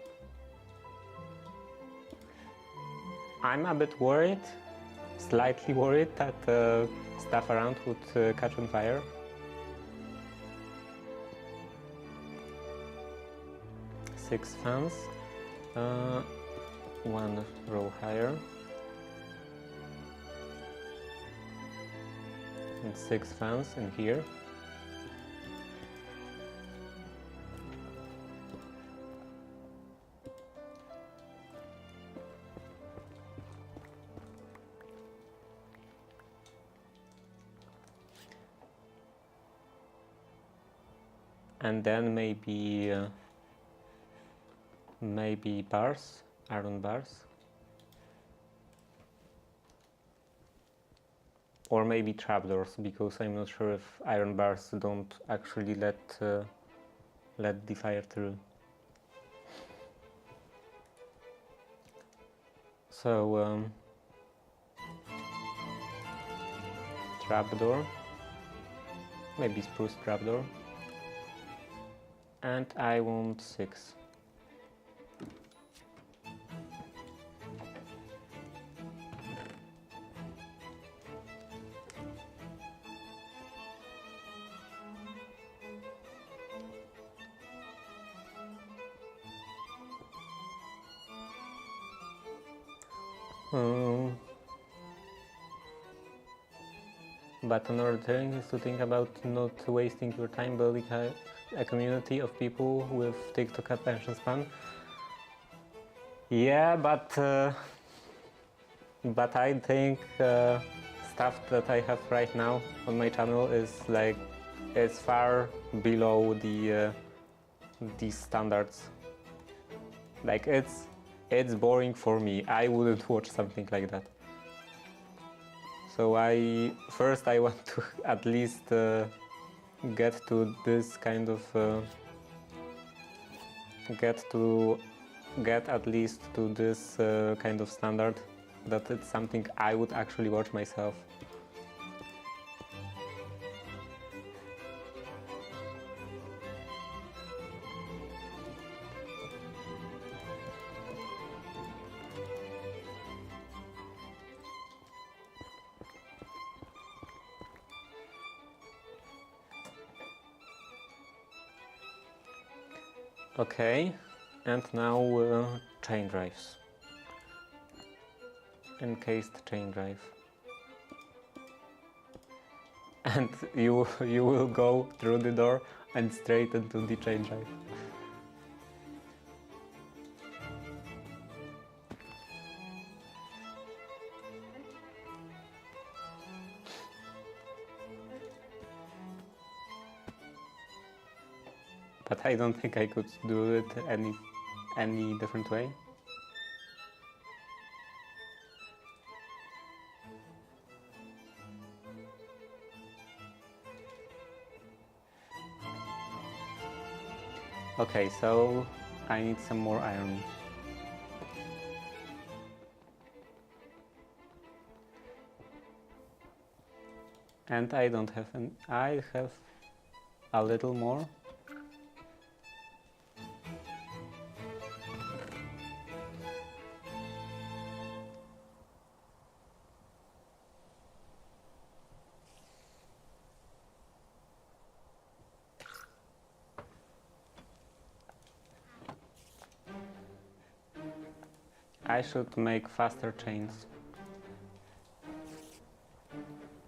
I'm a bit worried, slightly worried, that stuff around would catch on fire. Six fans, 1 row higher, and 6 fans in here. And then maybe bars, iron bars, or maybe trapdoors, because I'm not sure if iron bars don't actually let the fire through. So trapdoor, maybe spruce trapdoor, and I want 6. But another thing is to think about not wasting your time building a community of people with TikTok attention span. Yeah, but I think stuff that I have right now on my channel is like, it's far below these standards. Like it's boring for me. I wouldn't watch something like that. So I want to at least get to this kind of get at least to this kind of standard that it's something I would actually watch myself. Okay, and now chain drives. Encased chain drive. And you will go through the door and straight into the chain drive. But I don't think I could do it any different way. Okay, so I need some more iron. And I don't have an... I have a little more. I should make faster chains.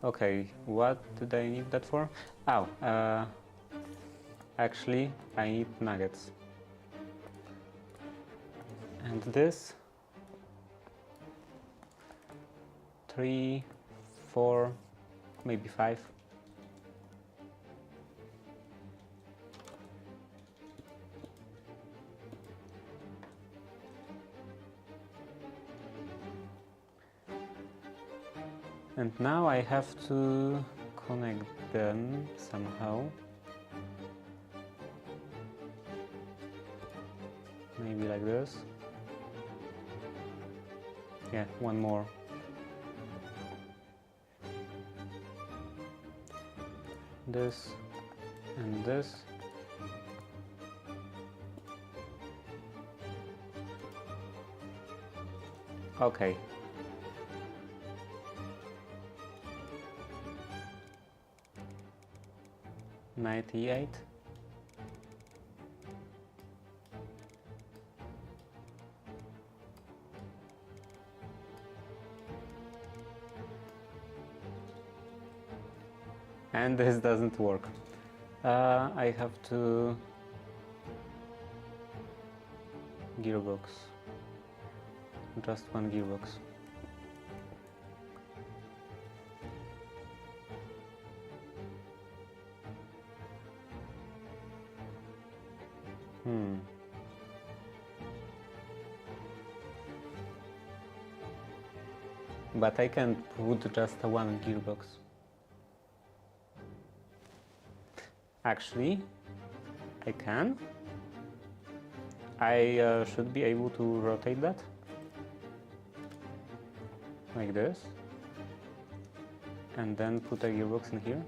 Okay, what did I need that for? Oh, actually, I need nuggets. And this... 3, 4, maybe 5. And now I have to connect them somehow. Maybe like this. Yeah, one more. This and this. Okay. $98. And this doesn't work. I have to gearbox. Just one gearbox. But I can put just one gearbox. Actually, I can. I should be able to rotate that. Like this. And then put a gearbox in here.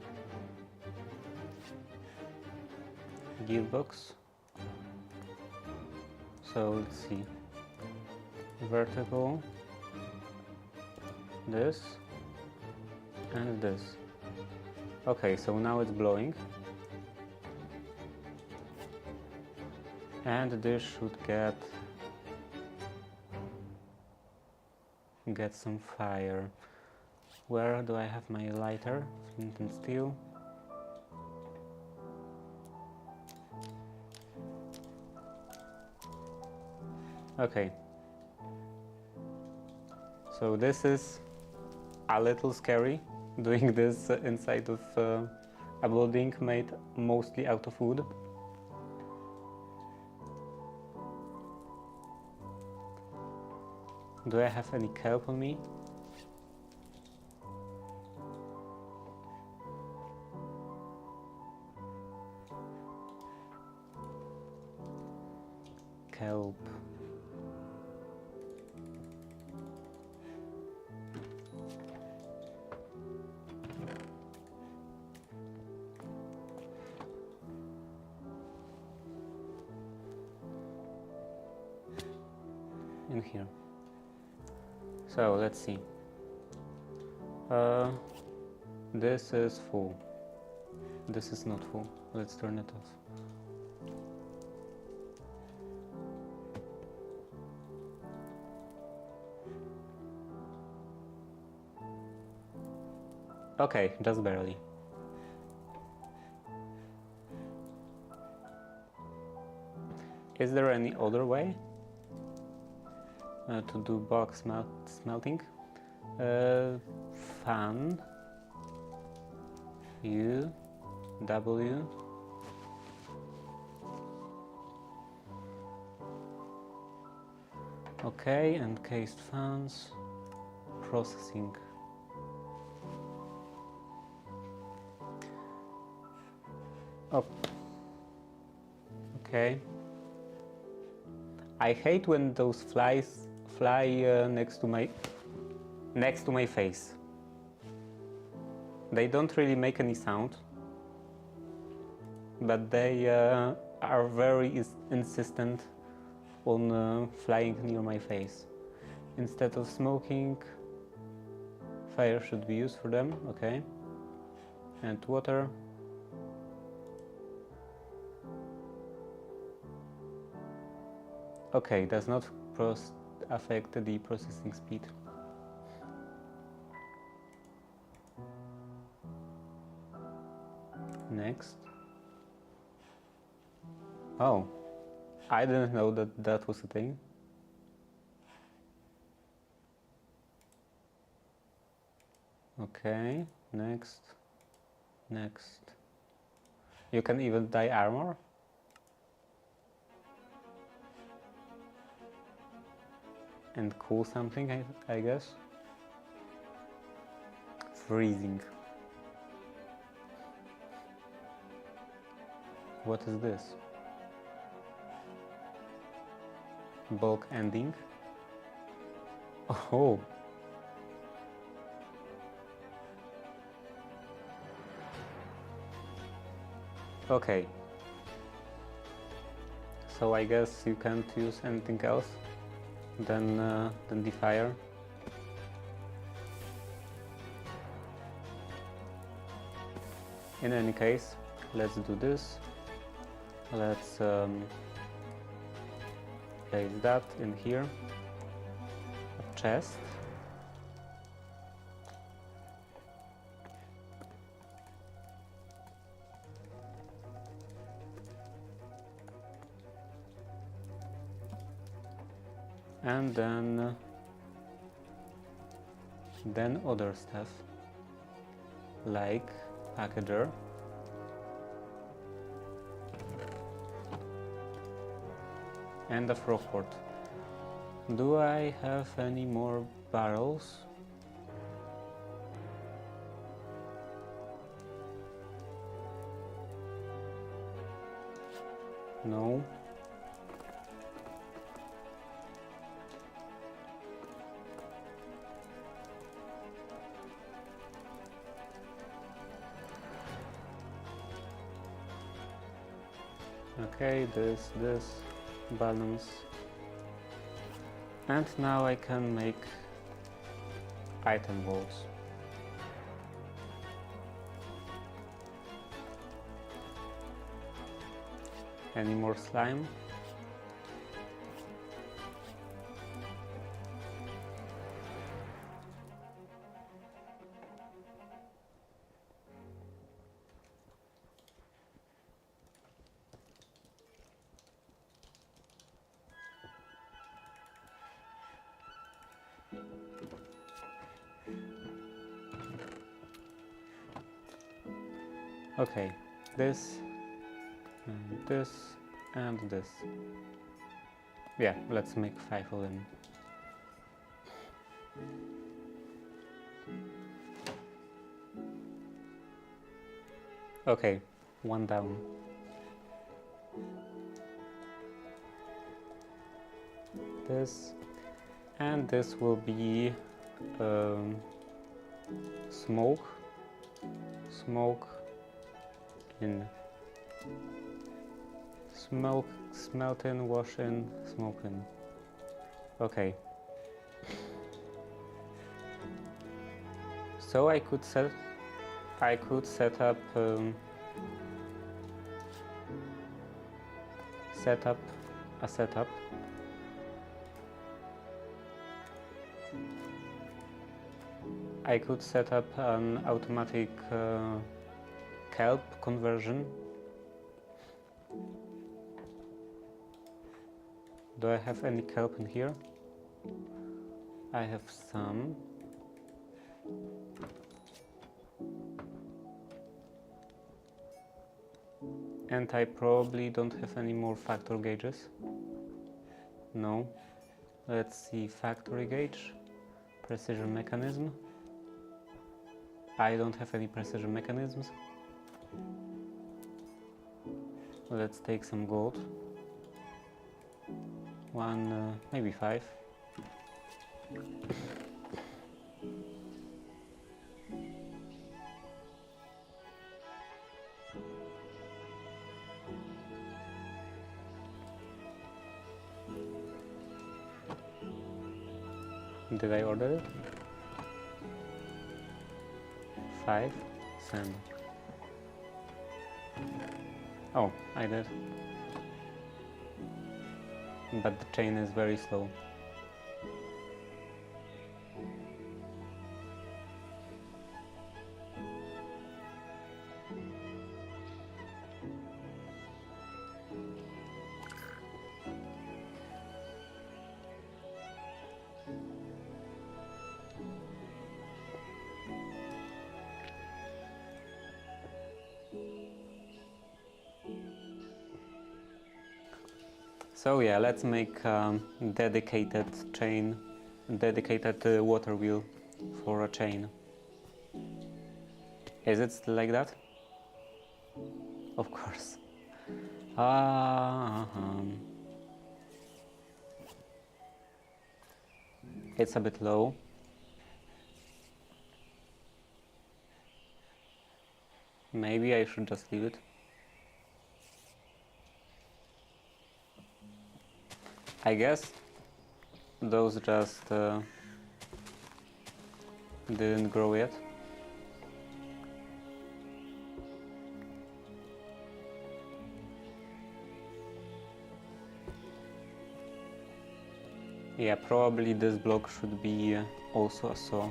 Gearbox. So let's see. Vertical. This. And this. Okay, so now it's blowing. And this should get some fire. Where do I have my lighter? Flint and steel. Okay. So this is a little scary, doing this inside of a building made mostly out of wood. Do I have any kelp on me? Kelp. in here. So let's see. This is full. This is not full. Let's turn it off. Okay, just barely. Is there any other way to do bulk smelting? Fan U W okay, and cased fans processing. Oh, okay. I hate when those flies fly next to my face. They don't really make any sound, but they are very insistent on flying near my face. Instead of smoking, fire should be used for them, okay. And water. Okay, does not affect the processing speed. Next. Oh, I didn't know that that was a thing. Okay, next. Next. You can even dye armor. And cool something, I guess. Freezing. What is this? Bulk ending. Oh. Okay. So I guess you can't use anything else than the fire. In any case, let's do this. Let's place that in here. A chest. And then other stuff like packager, and a frog port. Do I have any more barrels? No. Okay, this, balance. And now I can make item walls. Any more slime? Okay, this, and this, and this. Yeah, let's make 5 of them. Okay, 1 down. This, and this will be smoke in, smoke, smelt in, wash in, smoke in. Okay. So I could set up a setup. I could set up an automatic kelp conversion. Do I have any kelp in here? I have some. And I probably don't have any more factor gauges. No. Let's see, factory gauge, precision mechanism. I don't have any precision mechanisms. Let's take some gold. One, maybe 5. Did I order it? 5 sand. Oh, I did. But the chain is very slow. So yeah, let's make dedicated chain, dedicated water wheel for a chain. Is it still like that? Of course. It's a bit low. Maybe I should just leave it. I guess those just didn't grow yet. Yeah, probably this block should be also a saw.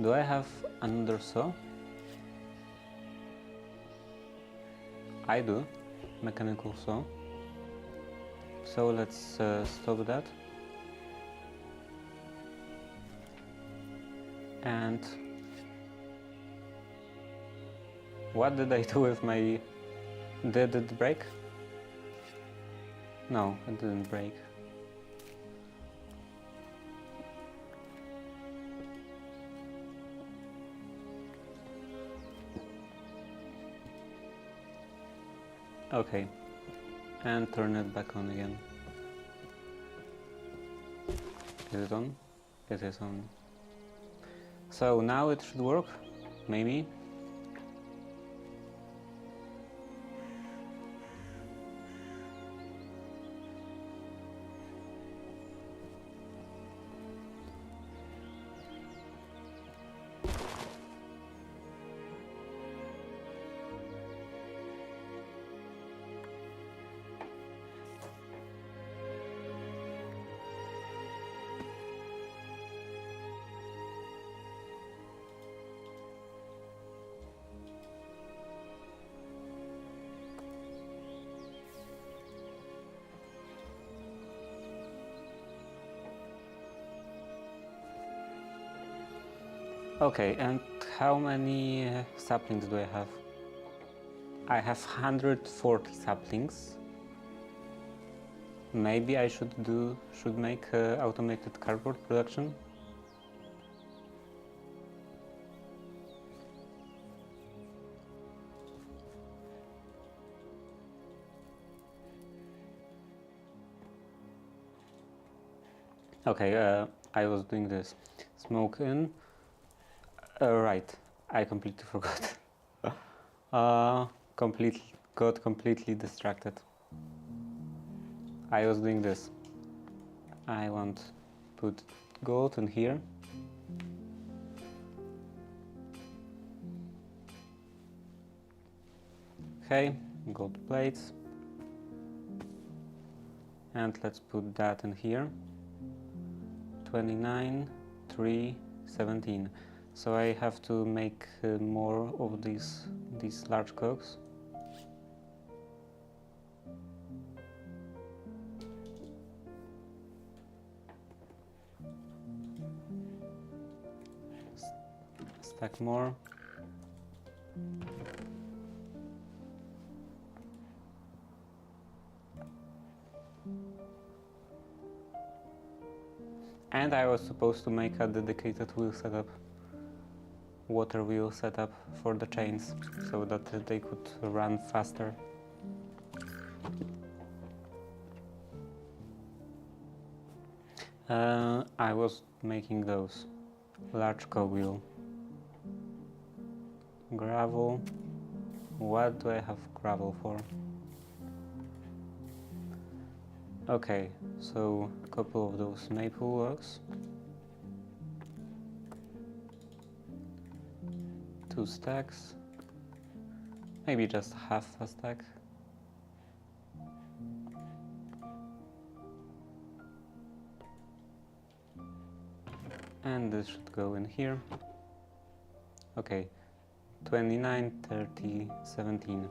Do I have another saw? I do. Mechanical saw. So let's stop that. And what did I do with my... Did it break? No, it didn't break. Okay, and turn it back on again. Is it on? It is on. So now it should work, maybe. Okay, and how many saplings do I have? I have 140 saplings. Maybe I should make automated cardboard production. Okay, I was doing this. Smoke in. Right, I completely forgot. Got completely distracted. I was doing this. I want to put gold in here. Okay, gold plates. And let's put that in here. 29, 3, 17. So I have to make more of these large cogs. Stack more. And I was supposed to make a dedicated wheel setup, water wheel setup for the chains, so that they could run faster. I was making those large cogwheel. Gravel. What do I have gravel for? Okay, so a couple of those maple logs. 2 stacks. Maybe just half a stack. And this should go in here. Okay, 29, 30, 17.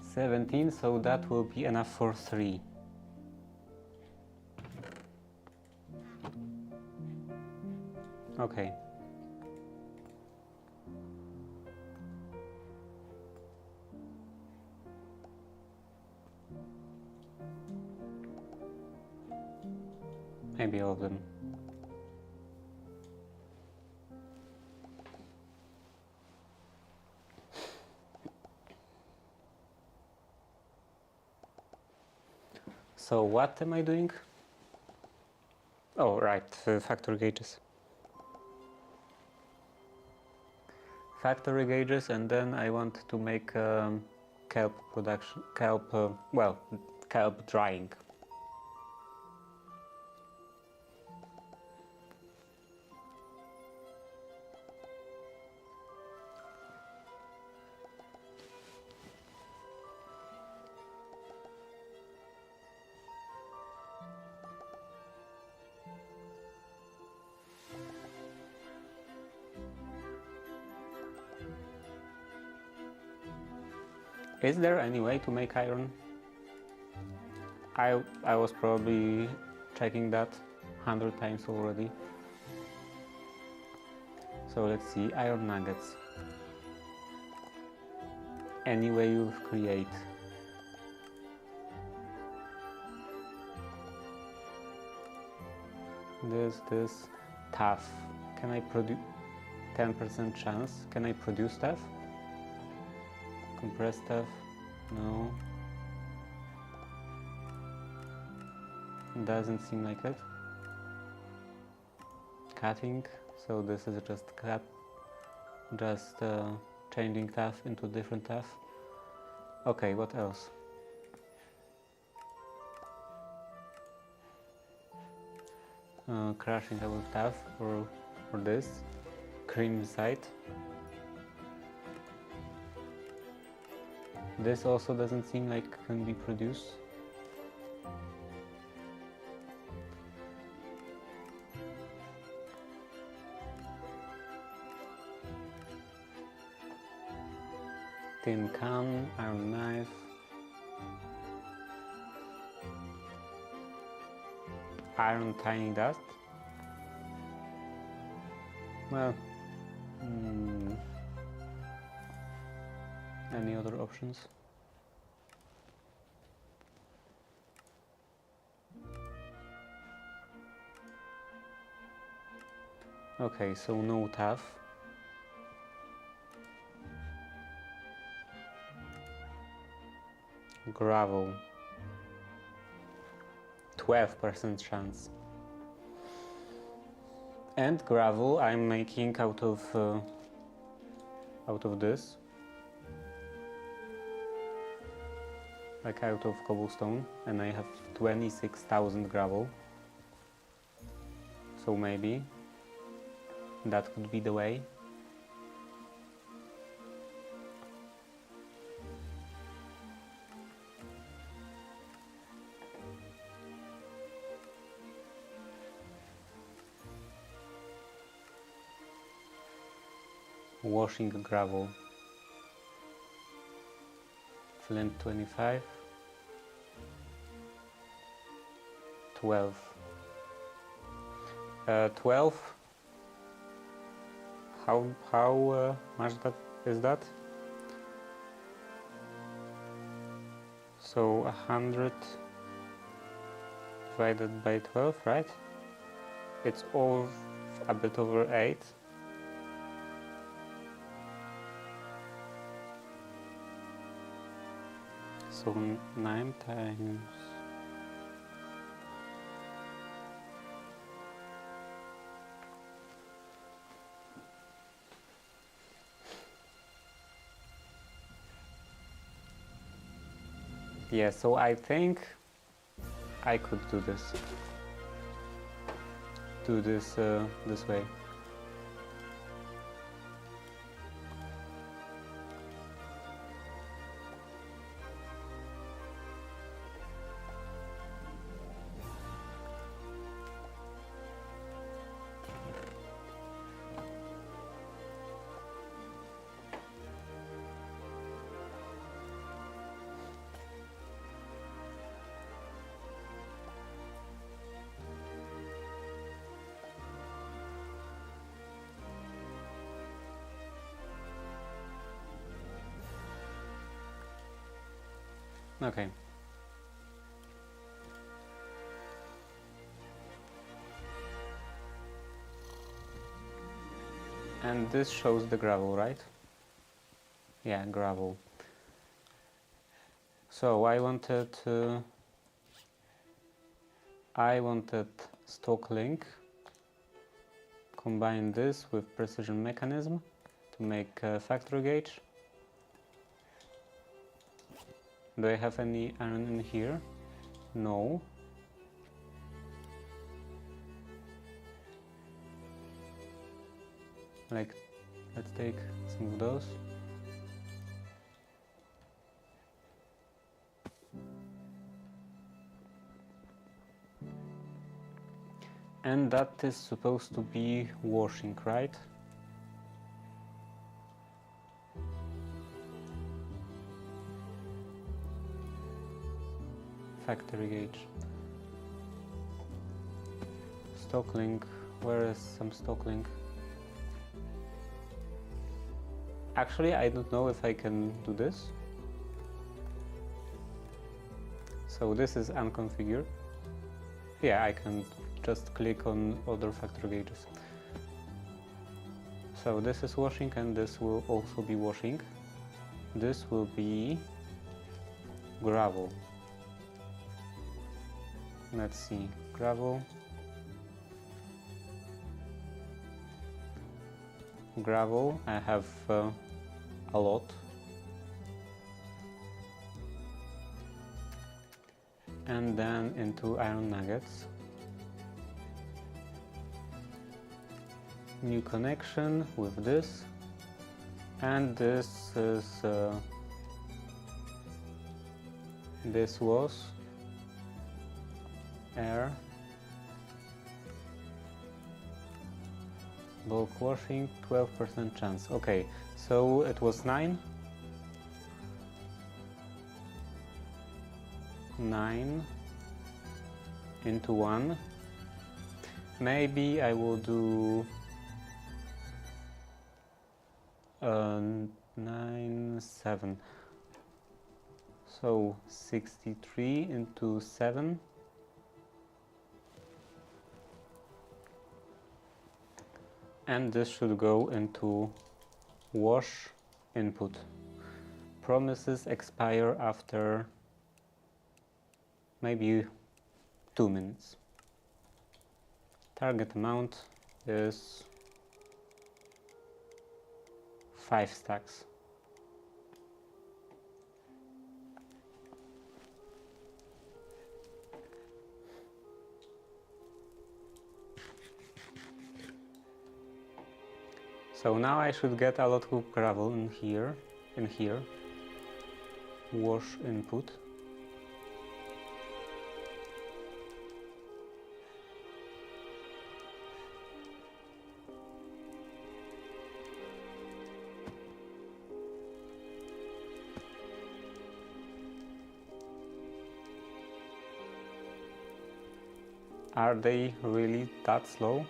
17, so that will be enough for 3. Okay. Maybe all of them. So what am I doing? Oh, right, factory gauges. Factory gauges, and then I want to make kelp production, kelp drying. Is there any way to make iron? I was probably checking that 100 times already. So let's see, iron nuggets. Any way you create. This, tough. Can I produce 10% chance? Can I produce stuff? Compressed stuff? No. Doesn't seem like it. Cutting, so this is just changing tuff into different tuff. Okay, what else? Crushing our tuff for this. Cream site. This also doesn't seem like can be produced. Tin can, iron knife. Iron tiny dust. Well, any other options? Okay, so no tuff. Gravel. 12% chance. And gravel I'm making out of this. like out of cobblestone, and I have 26,000 gravel. So maybe that could be the way. Washing gravel. Flint 25. 12. 12. How much that is that? So 100 divided by 12, right? It's all a bit over 8. So 9 times. Yeah, so I think I could do this. Do this this way. Okay. And this shows the gravel, right? Yeah, gravel. So I wanted stock link. Combine this with precision mechanism to make a factory gauge. Do I have any iron in here? No. Like, let's take some of those. And that is supposed to be washing, right? Factory gauge. Stock link. Where is some stock link? Actually, I don't know if I can do this. So this is unconfigured. Yeah, I can just click on other factory gauges. So this is washing and this will also be washing. This will be gravel. Let's see, gravel. Gravel, I have a lot. And then into iron nuggets. New connection with this. And this is this was air. Bulk washing, 12% chance. Okay, so it was 9. 9 into 1. Maybe I will do 9, 7. So 63 into 7. And this should go into wash input. Promises expire after maybe 2 minutes. Target amount is 5 stacks. So now I should get a lot of gravel in here, wash input. Are they really that slow?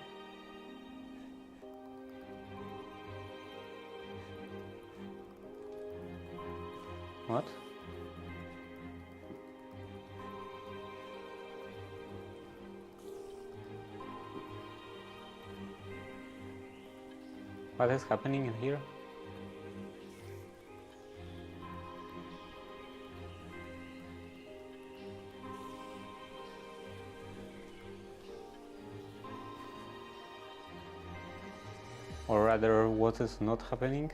What? What is happening in here? Or rather, what is not happening?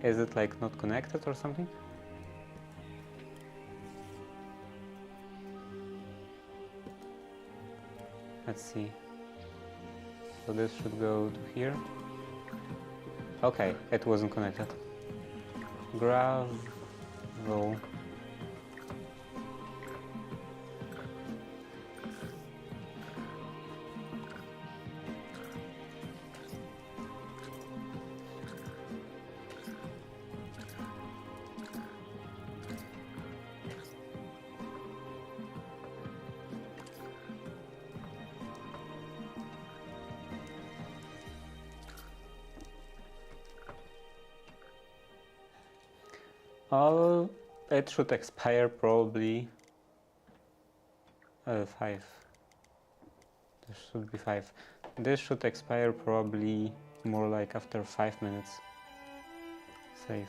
Is it like not connected or something? Let's see. So this should go to here. Okay, it wasn't connected. Gravel. Oh, it should expire probably 5. This should be 5. This should expire probably more like after 5 minutes. Save.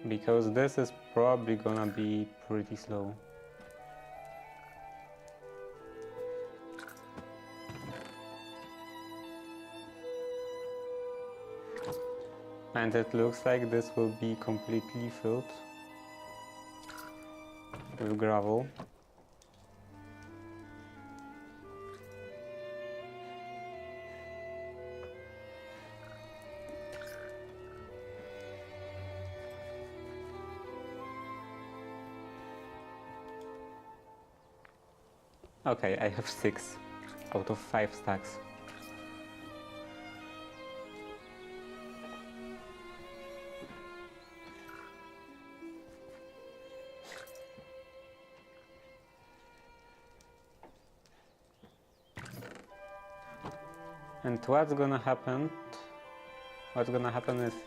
Because this is probably gonna be pretty slow. And it looks like this will be completely filled with gravel. Okay, I have 6 out of 5 stacks. And what's gonna happen? What's gonna happen if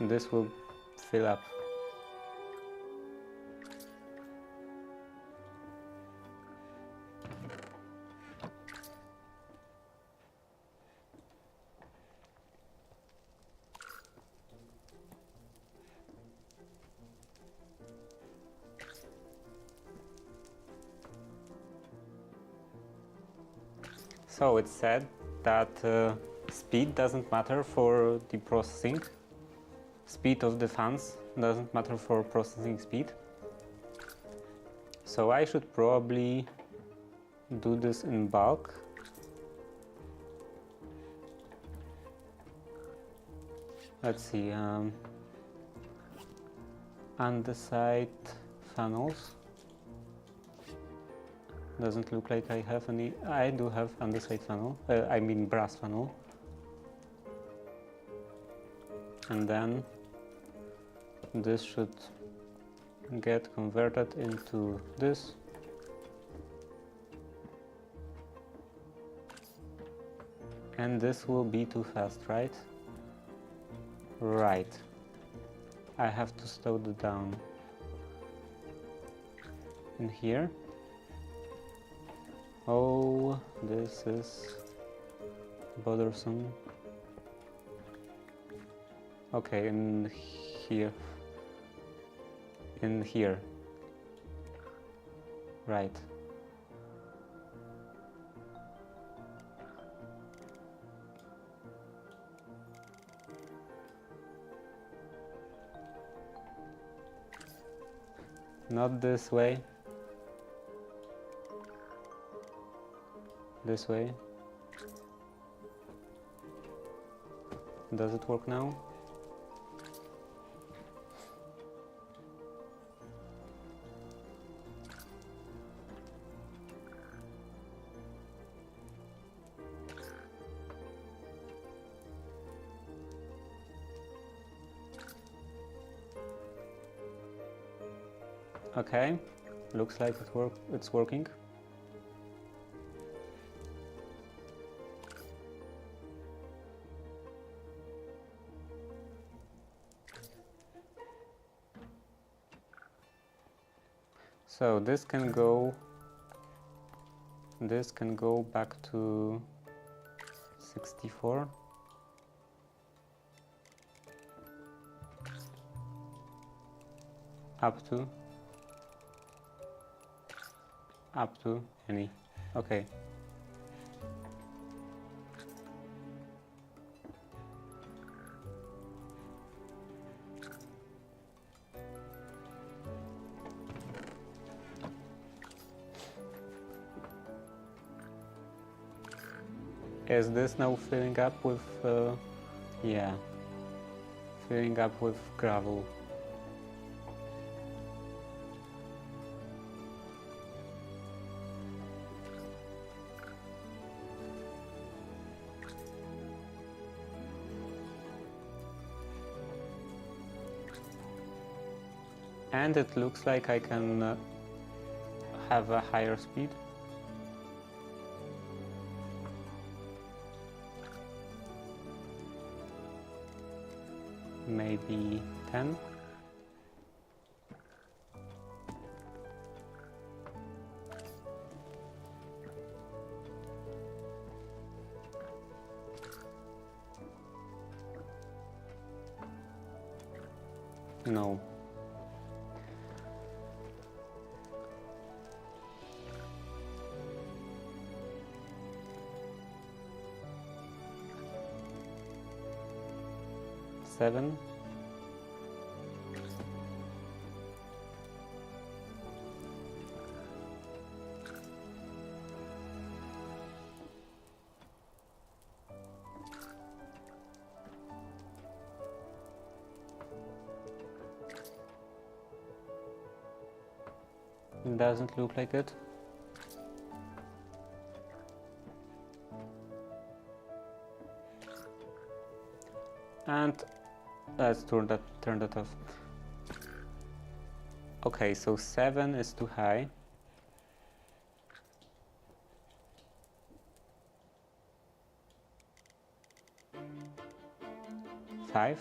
this will fill up? So it said that speed doesn't matter for the processing. Speed of the fans doesn't matter for processing speed. So I should probably do this in bulk. Let's see, andesite funnels. Doesn't look like I have any. I do have andesite funnel, I mean brass funnel. And then this should get converted into this. And this will be too fast, right? Right. I have to slow it down. In here. Oh, this is bothersome. Okay, in here. In here. Right. Not this way. This way. Does it work now? Okay, looks like it's working. So this can go back to 64. Up to any. Okay. Is this now filling up with yeah, filling up with gravel? And it looks like I can have a higher speed. Maybe 10. No. Seven. It doesn't look like it. And let's turn that off. Okay, so 7 is too high. Five.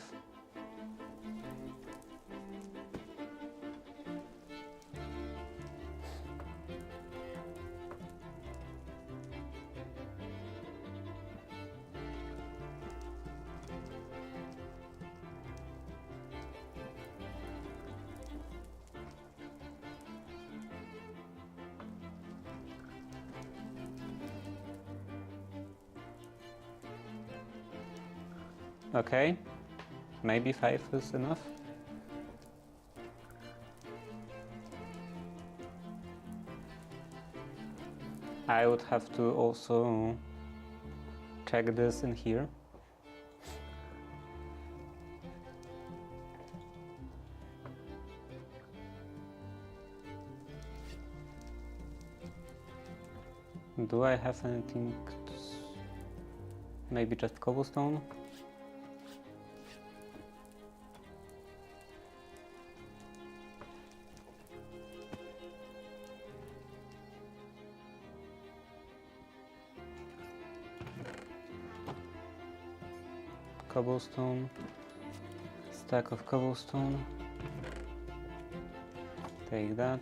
Okay, maybe 5 is enough. I would have to also check this in here. Do I have anything? Maybe just cobblestone? Cobblestone, stack of cobblestone, take that,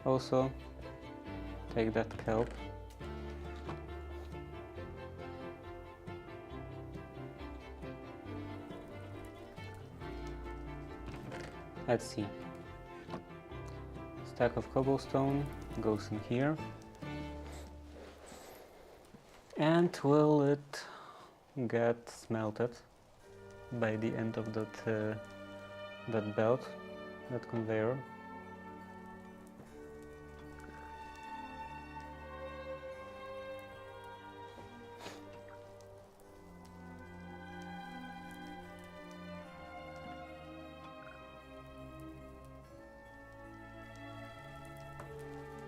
also take that kelp. Let's see, stack of cobblestone goes in here, and will it get smelted by the end of that belt, that conveyor?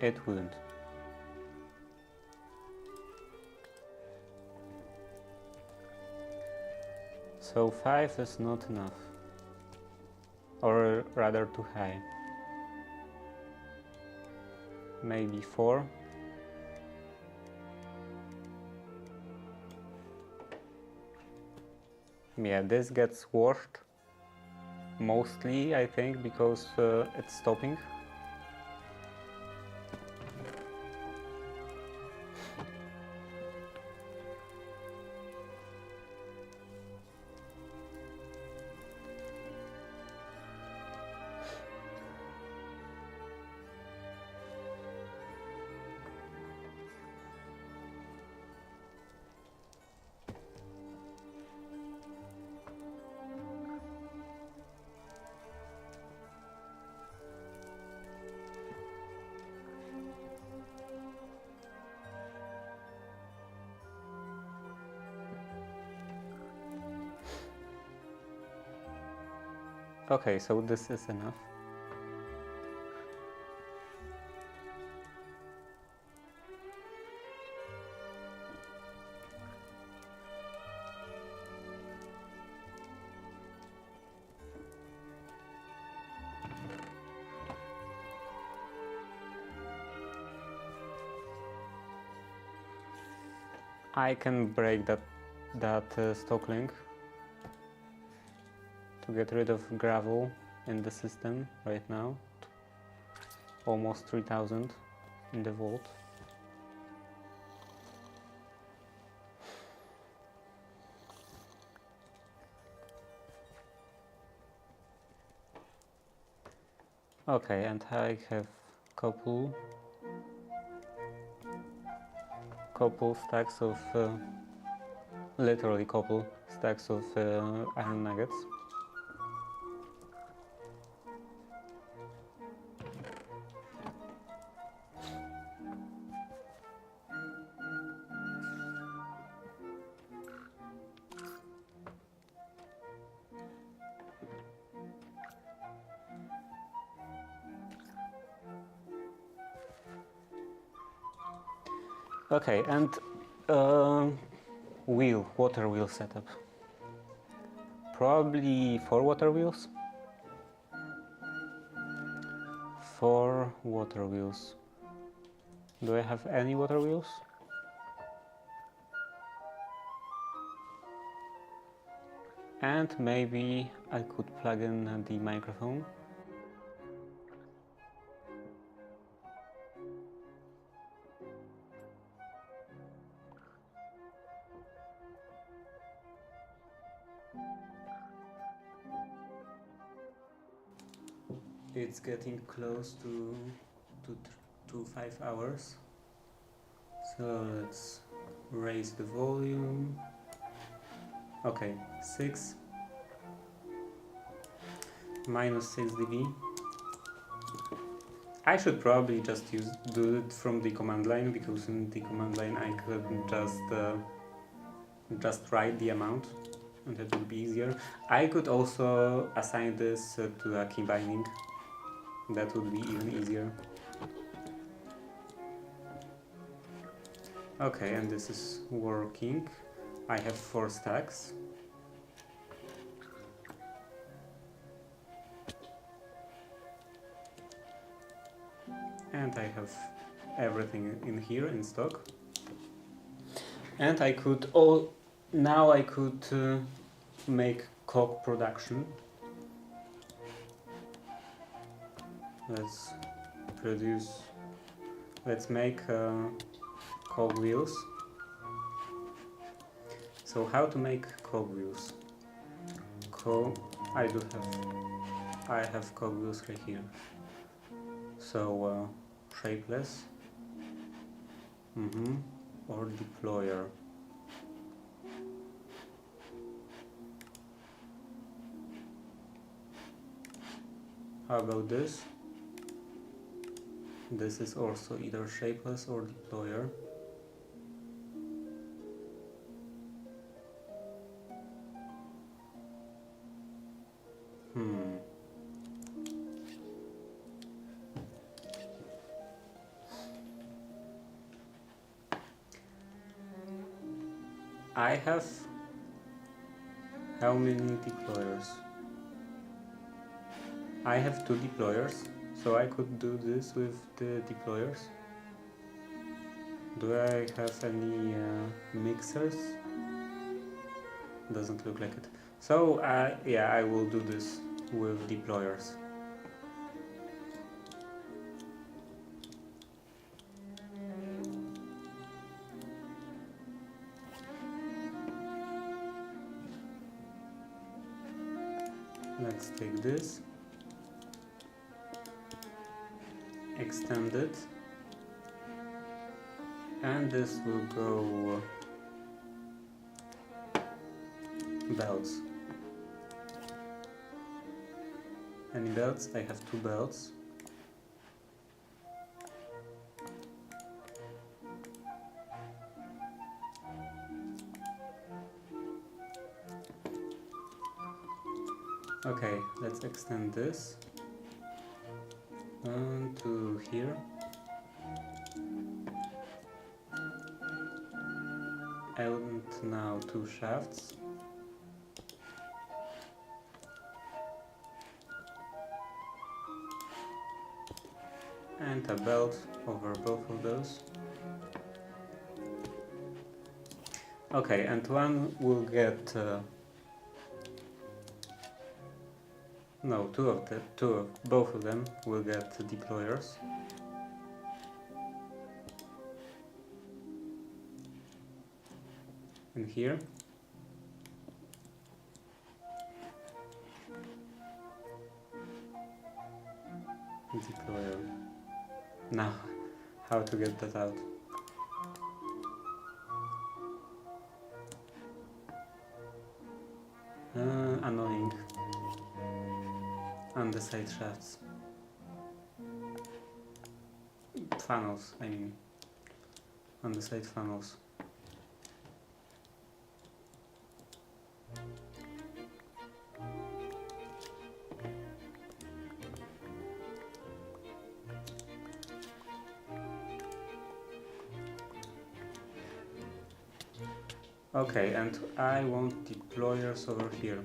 It wouldn't. So 5 is not enough. Or rather too high. Maybe 4. Yeah, this gets washed. Mostly, I think, because it's stopping. Okay, so this is enough. I can break that stock link to get rid of gravel in the system right now. Almost 3000 in the vault. Okay, and I have couple stacks of literally couple stacks of iron nuggets. Okay, and water wheel setup. Probably 4 water wheels. 4 water wheels. Do I have any water wheels? And maybe I could plug in the microphone. It's getting close to 5 hours. So let's raise the volume. Okay, 6 minus 6 dB. I should probably just do it from the command line, because in the command line I could just write the amount, and that would be easier. I could also assign this to a key binding. That would be even easier. Okay, and this is working. I have 4 stacks. And I have everything in here in stock. And I could now I could make coke production. Let's make cog wheels. So how to make cog wheels? I have cog wheels right here. So shapeless, or deployer. How about this? This is also either shapeless or deployer. I have how many deployers? I have 2 deployers, so I could do this with the deployers. Do I have any mixers? Doesn't look like it. So yeah, I will do this with deployers. Let's take this, extend it, and this will go belts. Any belts? I have 2 belts. Okay, let's extend this to here. And now 2 shafts. And a belt over both of those. Okay, and one will get no, both of them will get deployers. And here. Deployer. Now, how to get that out? Annoying. On the side shafts. Funnels, I mean. On the side funnels. Okay, and I want deployers over here.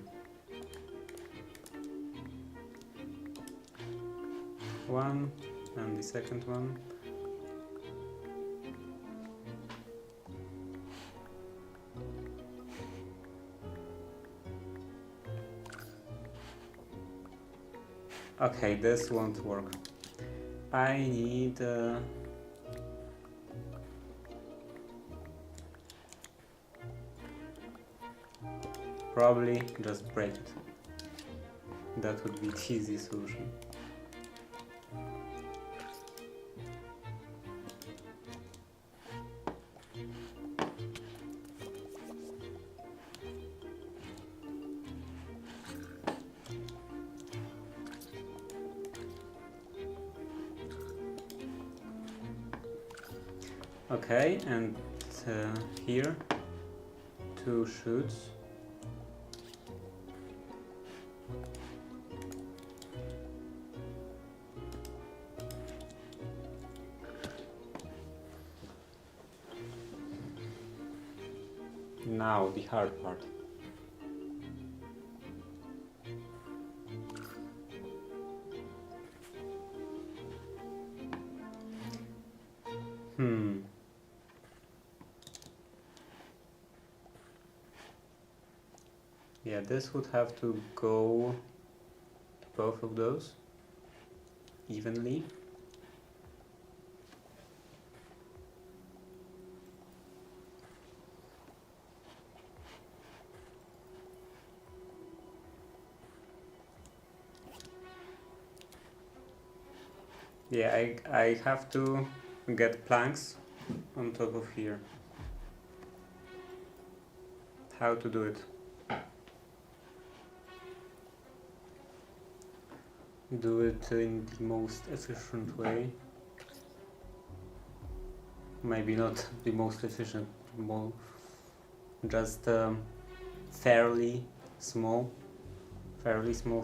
One, and the second one. Okay, this won't work. I need probably just break it. That would be the easy solution. Okay, and here 2 chutes. Now the hard part. Yeah, this would have to go to both of those evenly. Yeah, I have to get planks on top of here. How to do it? Do it in the most efficient way. Maybe not the most efficient, just fairly small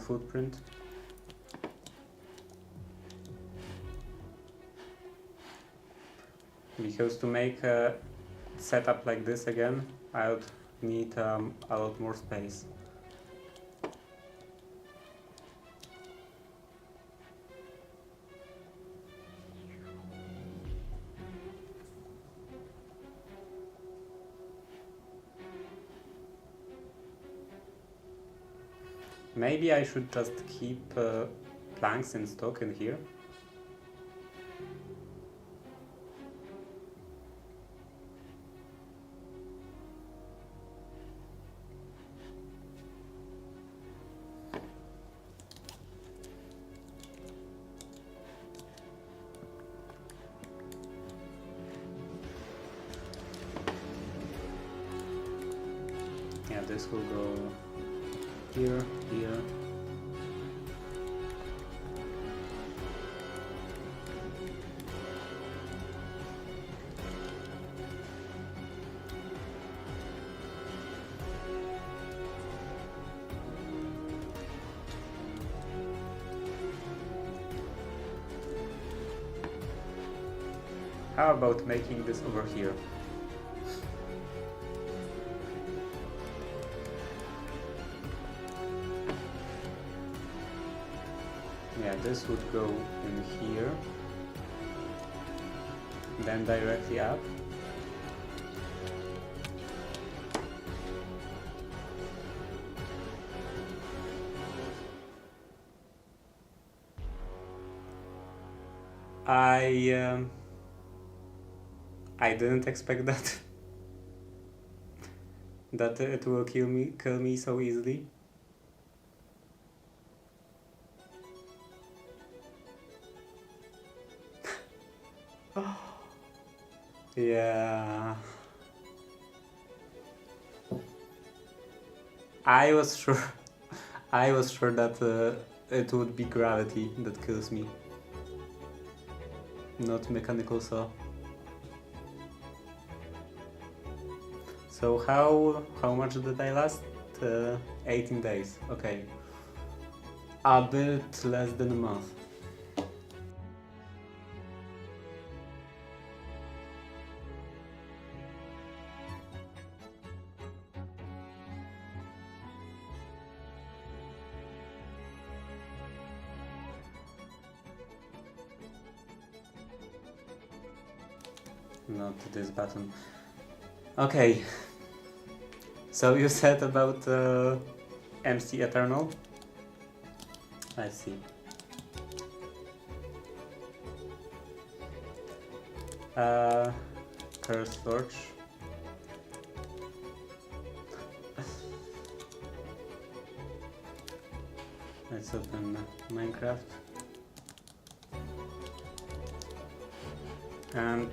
footprint. Because to make set up like this again, I would need a lot more space. Maybe I should just keep planks in stock in here. Yeah, this will go here, here. How about making this over here? Yeah, this would go in here, then directly up. I didn't expect that that it will kill me so easily. Yeah. I was sure I was sure that it would be gravity that kills me, not mechanical saw. So how much did I last? 18 days. Okay. A bit less than a month. Not this button. Okay. So you said about MC Eternal? Let's see. Curse Forge. Let's open Minecraft. And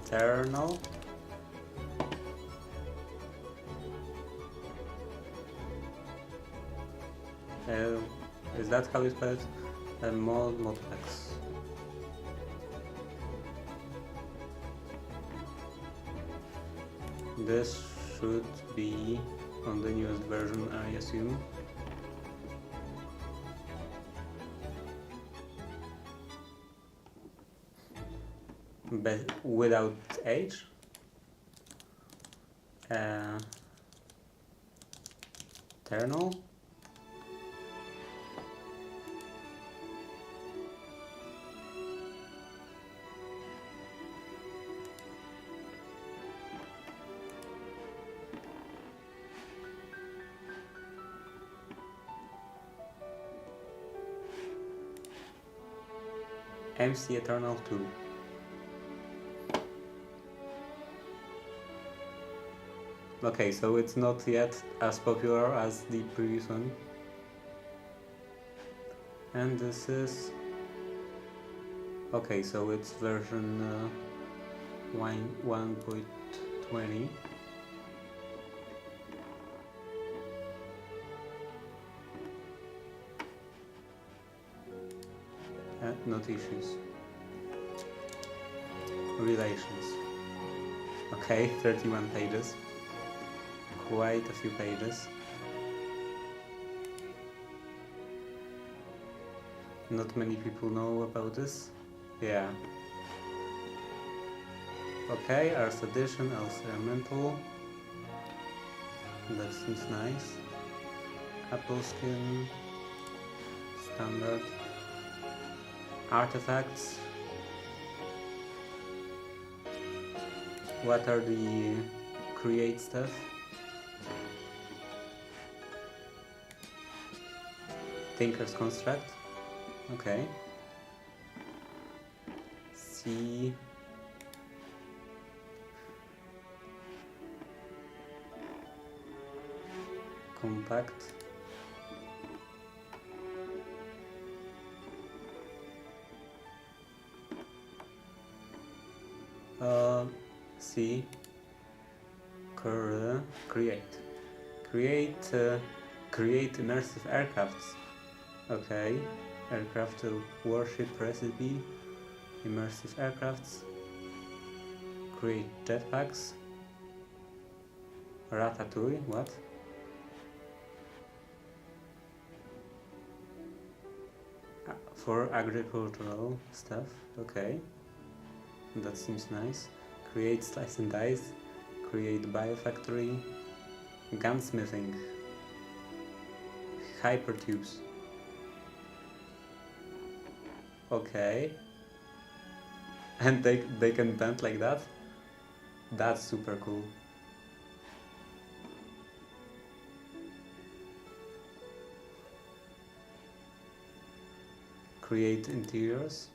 Eternal. Is that how you spell it? Modplex. This should be on the newest version, I assume. But without H. Eternal. MC Eternal 2. Okay, so it's not yet as popular as the previous one. And this is... Okay, so it's version 1.20. Not issues. Relations. Okay, 31 pages. Quite a few pages. Not many people know about this. Yeah. Okay, Ars Edition, Ars Elemental. That seems nice. Apple Skin. Standard. Artifacts. What are the create stuff? Tinker's Construct. Okay. C. Compact. C. Create. Create immersive aircrafts. Okay. Aircraft warship recipe. Immersive aircrafts. Create jetpacks. Ratatouille. What? For agricultural stuff. Okay. That seems nice. Create slice and dice. Create biofactory. Gunsmithing. Hypertubes. Okay. And they can bend like that? That's super cool. Create interiors.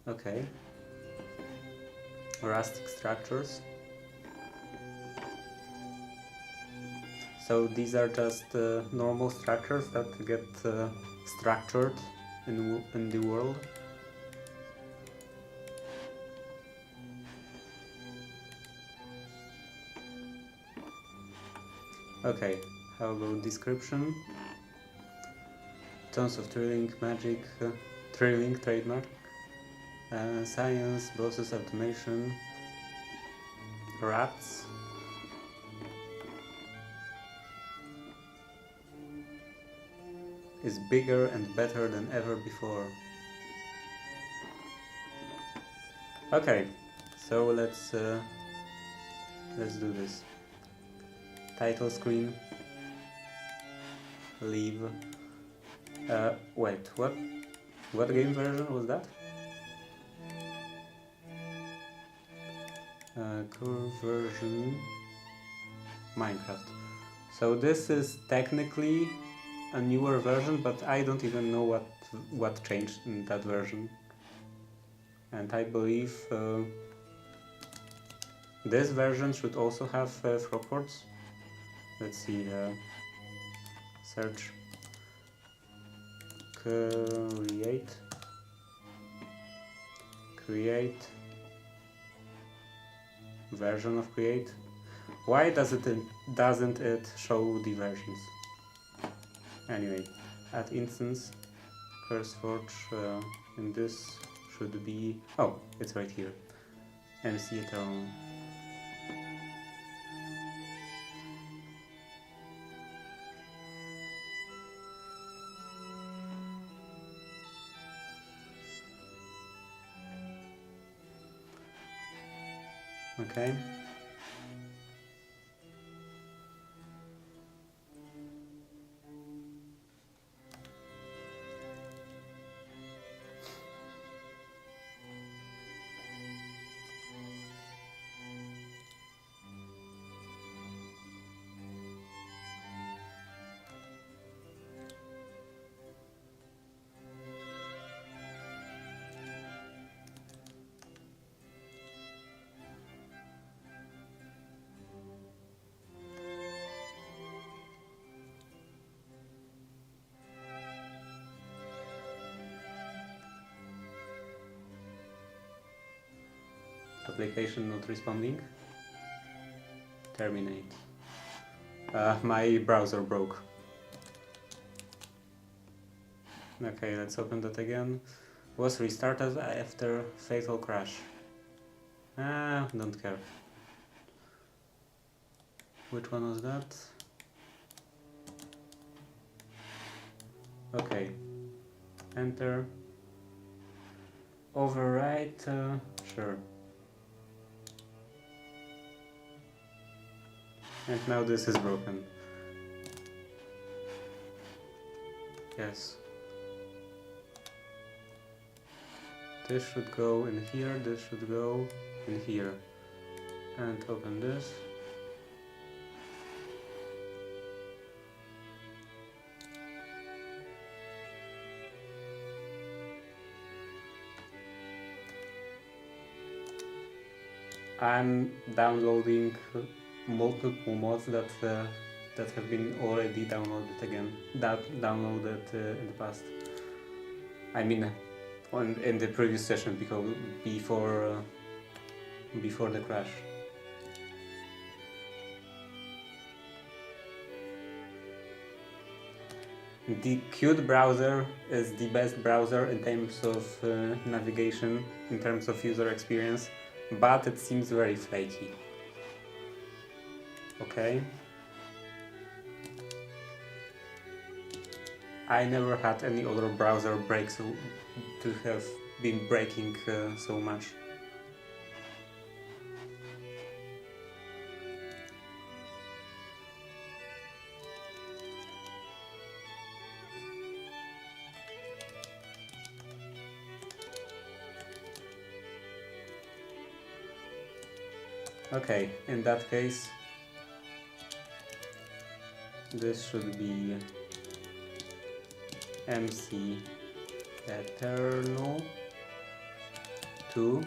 Okay. Rustic structures. So these are just normal structures that get structured in the world. Okay, how about description? Tons of thrilling magic, thrilling trademark, science, process automation, rats. Is bigger and better than ever before. Okay, so let's do this. Title screen. Leave. Wait, what game version was that? Core version Minecraft. So this is technically a newer version, but I don't even know what changed in that version. And I believe this version should also have frog ports. Let's see. Search. Create version of create. Why doesn't it show the versions? Anyway, add instance, CurseForge, and this should be, oh, it's right here, MC Eternal. Okay. Application not responding. Terminate. My browser broke. Okay, let's open that again. Was restarted after fatal crash. Don't care. Which one was that? Okay. Enter. overwrite, sure. And now this is broken. Yes. This should go in here, this should go in here. And open this. I'm downloading multiple mods that have been already downloaded again. Downloaded in the past. I mean, in the previous session because before the crash. The Qt browser is the best browser in terms of navigation, in terms of user experience, but it seems very flaky. Okay. I never had any other browser break to have been breaking so much. Okay, in that case, this should be MC eternal 2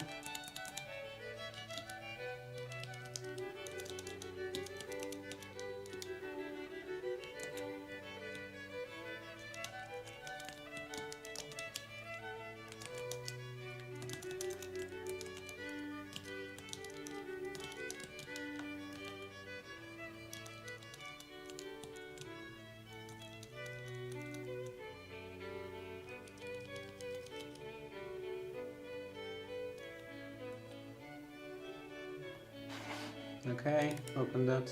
Okay, open that.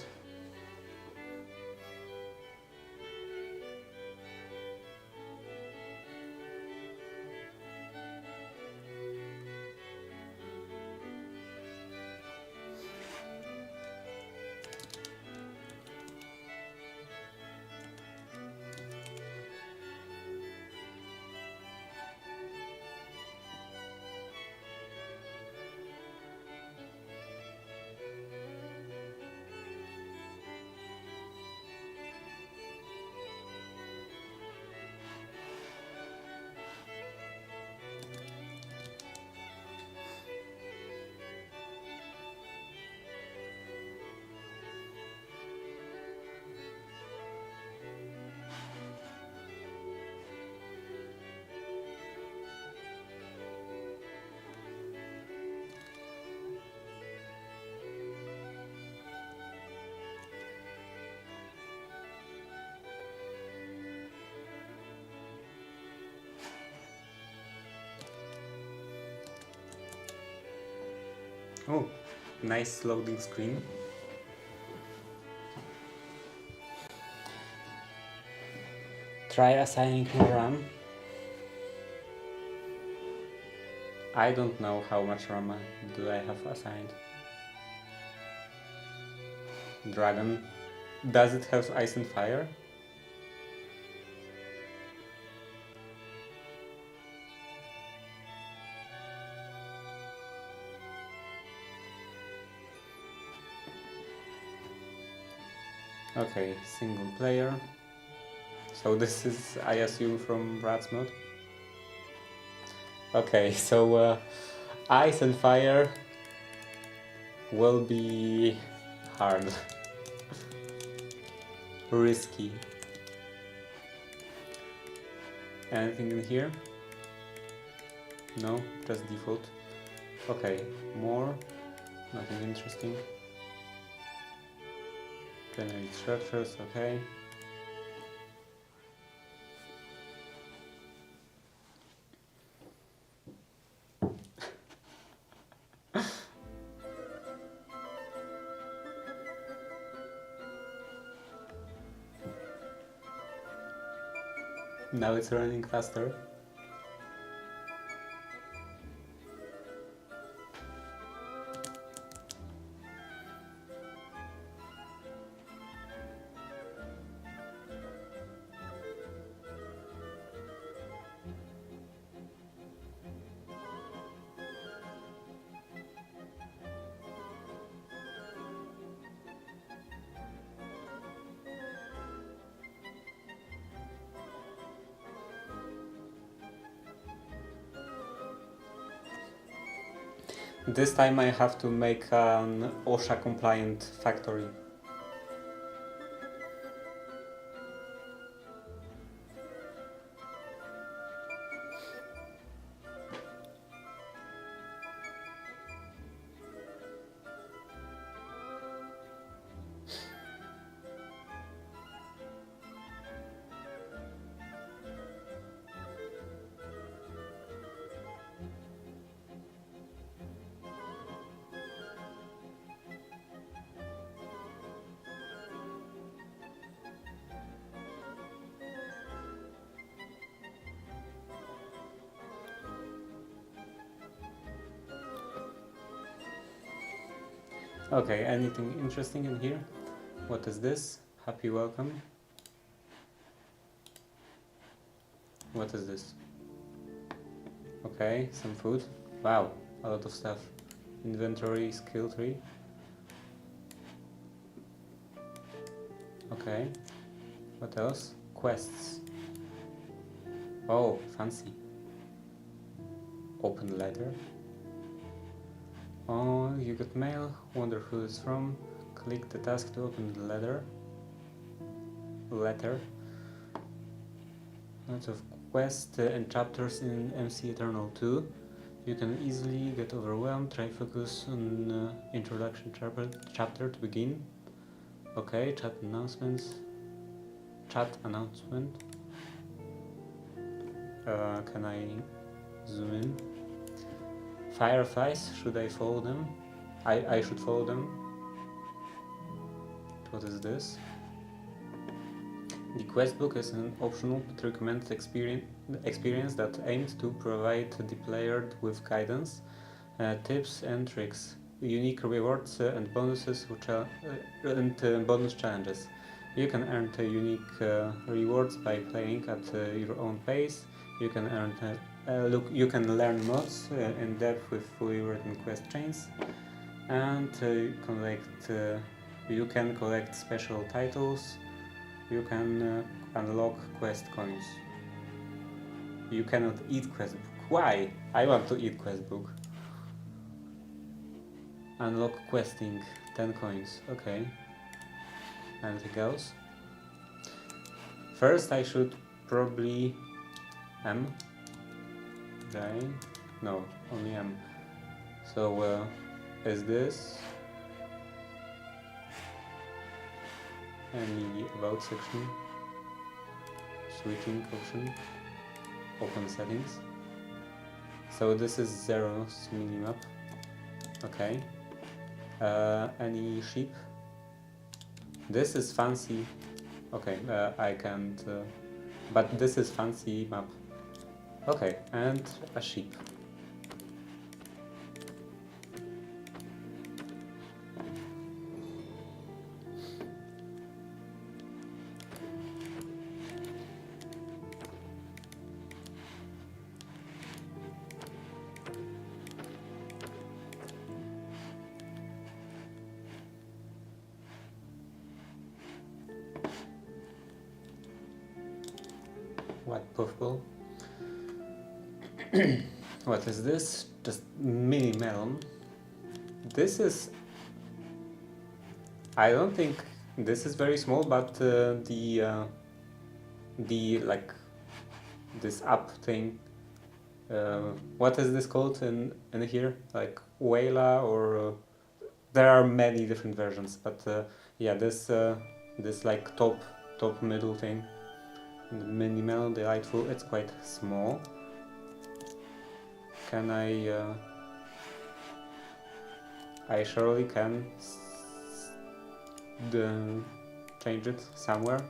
Oh, nice loading screen. Try assigning more RAM. I don't know how much RAM do I have assigned. Dragon. Does it have ice and fire? Okay, single player. So this is, I assume, from Rats mode. Okay, so ice and fire will be hard. Risky. Anything in here? No, just default. Okay, more. Nothing interesting. Generate structures, okay. Now it's running faster. This time I have to make an OSHA compliant factory. Okay, anything interesting in here? What is this? Happy welcome. What is this? Okay, some food. Wow, a lot of stuff. Inventory, skill tree. Okay, what else? Quests. Oh, fancy. Open letter. Oh, you got mail. Wonder who it's from. Click the task to open the letter. Lots of quests and chapters in MC Eternal 2. You can easily get overwhelmed. Try focus on introduction chapter to begin. Okay, chat announcement. Can I zoom in? Fireflies, should I follow them? I should follow them. What is this? The quest book is an optional but recommended experience that aims to provide the player with guidance, tips and tricks, unique rewards and bonuses and bonus challenges. You can earn unique rewards by playing at your own pace. You can you can learn mods in depth with fully written quest chains, and you can collect special titles. You can unlock quest coins. You cannot eat quest book. Why? I want to eat quest book. Unlock questing, 10 coins. Okay. Anything else? First I should probably M. J. No, only M. So is this any about section? Switching option. Open settings. So this is Zero's minimap. Okay. Any sheep? This is fancy. Okay, I can't. But this is fancy map. Okay, and a sheep. What puffball? What is this? Just mini melon. This is... I don't think this is very small, but the like this up thing. What is this called in here? Like Wayla or there are many different versions, but yeah, this like top middle thing. The mini melon, delightful. It's quite small. Can I surely can change it somewhere.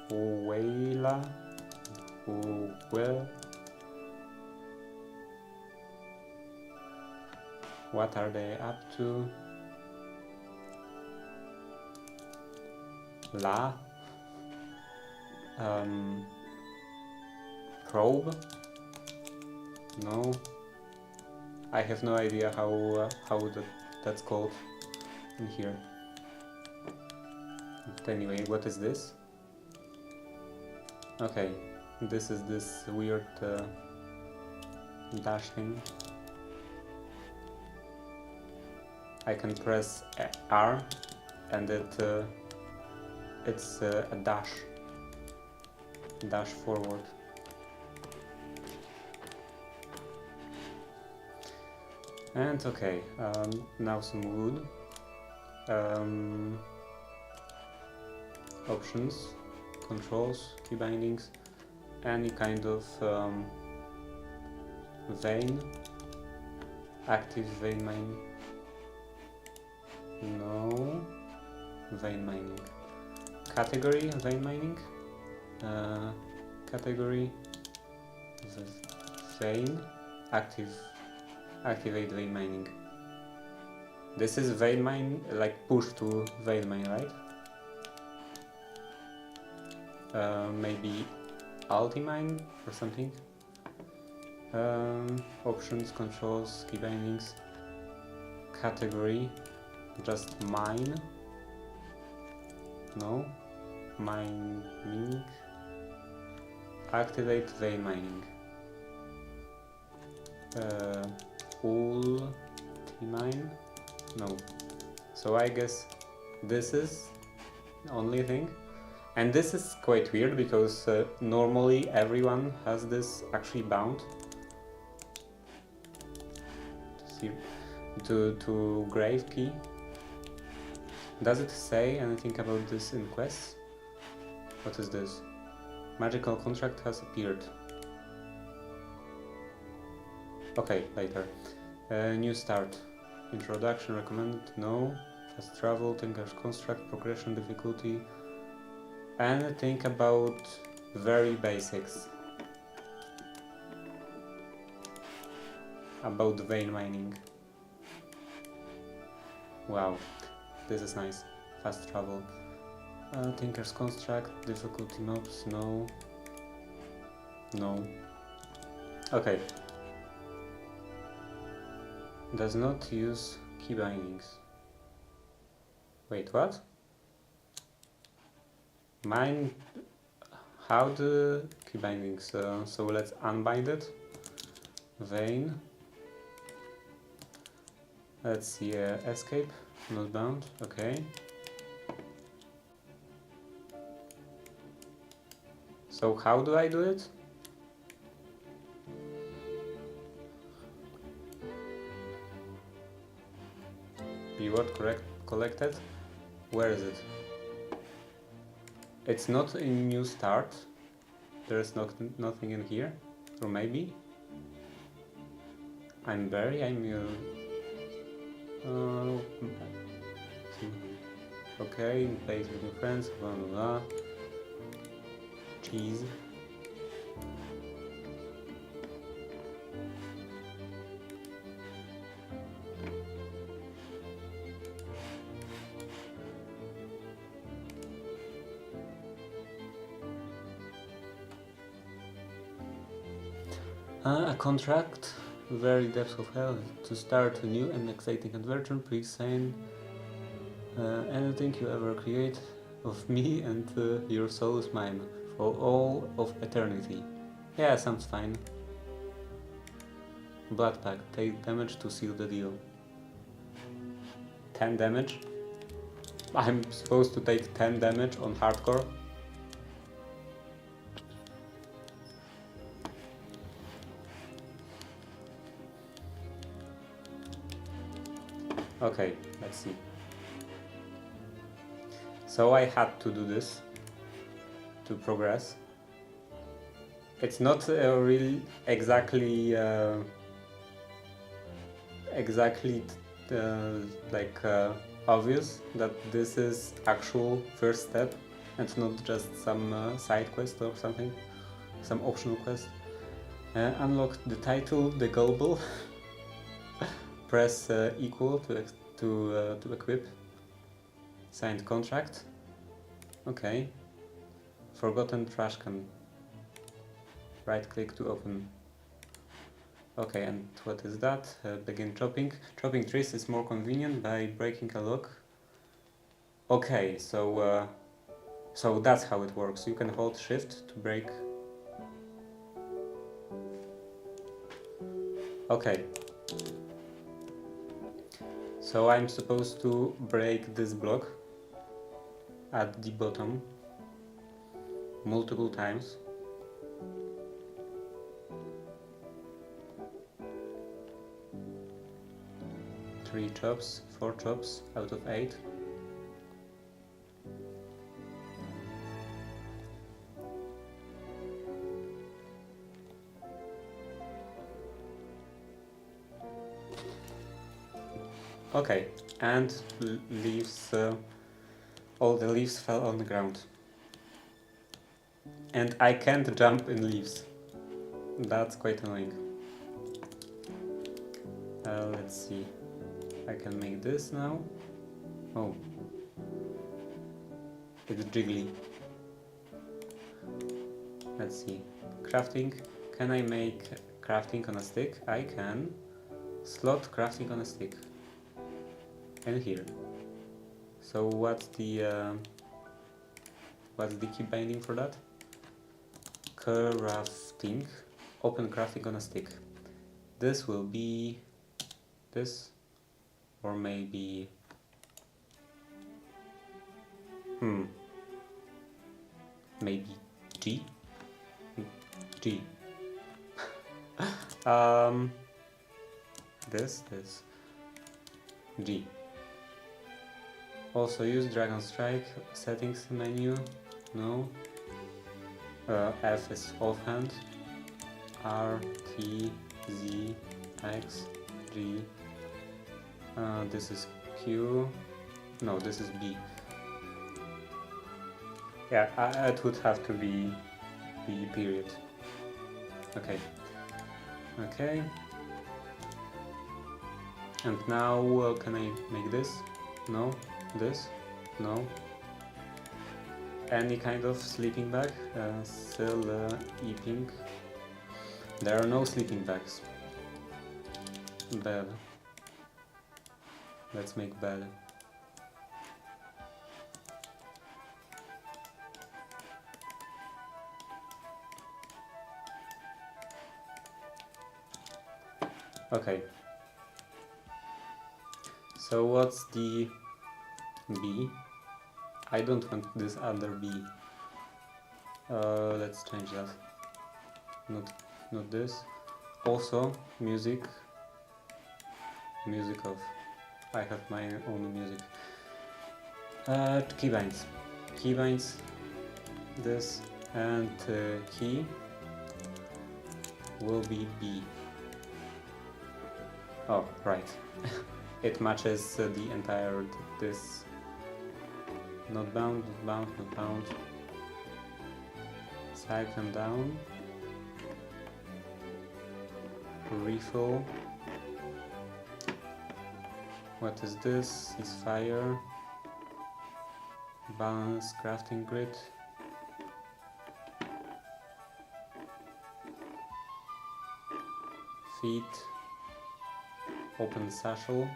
Wayla, well, what are they up to? La, probe. No, I have no idea how that's called in here. But anyway, what is this? Okay, this is this weird dash thing. I can press R and it's a dash forward. And okay, now some wood. Options, controls, key bindings, any kind of vein, active vein mining. No, vein mining. Category, vein mining. Category, vein, activate vein mining. This is vein mine, like push to vein mine, right? Maybe Altimine or something. Options, controls, key bindings, category, just mine. No, mining. Activate vein mining. Ultimine. No. So I guess this is the only thing. And this is quite weird because normally everyone has this actually bound to grave key. Does it say anything about this in quests? What is this? Magical contract has appeared. Okay, later. New start. Introduction recommended, no. Fast travel, Tinker's construct, progression difficulty. And think about very basics. About vein mining. Wow, this is nice. Fast travel. Tinker's construct, difficulty mobs, no. No. Okay. Does not use key bindings. Wait, what? Mine. How the key bindings? So let's unbind it. Vein. Let's see. Escape. Not bound. Okay. So how do I do it? Reward collected. Where is it? It's not in new start. There's nothing in here. Or maybe I'm Barry. Okay, place with new friends. Blah blah blah. Cheese. A contract, very depths of hell. To start a new and exciting adventure, please sign anything you ever create of me, and your soul is mine for all of eternity. Yeah, sounds fine. Blood pact, take damage to seal the deal. 10 damage? I'm supposed to take 10 damage on hardcore? Okay, let's see. So I had to do this to progress. It's not really exactly obvious that this is actual first step and not just some side quest or something, some optional quest. Unlock the title, the global. Press equal to equip. Signed contract. Okay. Forgotten trash can. Right click to open. Okay, and what is that? Begin chopping. Chopping trees is more convenient by breaking a log. Okay, so that's how it works. You can hold shift to break. Okay. So I'm supposed to break this block at the bottom multiple times. Three chops, 4 chops out of 8. Okay, and leaves, all the leaves fell on the ground. And I can't jump in leaves. That's quite annoying. Let's see. I can make this now. Oh. It's jiggly. Let's see. Crafting. Can I make crafting on a stick? I can. Slot crafting on a stick. And here. So what's the key binding for that? Crafting. Open crafting on a stick. This will be this, or maybe maybe G. G. This G. Also use Dragon Strike settings menu. No. F is offhand. R, T, Z, X, G. This is Q. No, this is B. Yeah, it would have to be B period. Okay. Okay. And now can I make this? No. This? No. Any kind of sleeping bag? Sleeping. There are no sleeping bags. Bed. Let's make bed. Okay. So what's the B? I don't want this other B. Let's change that. Not this. Also, music. Music off. I have my own music. Keybinds. Keybinds. This and key will be B. Oh, right. It matches the entire this. Not bound, not bound, not bound. Cycle down. Refill. What is this? Is fire. Balance crafting grid. Feet. Open satchel.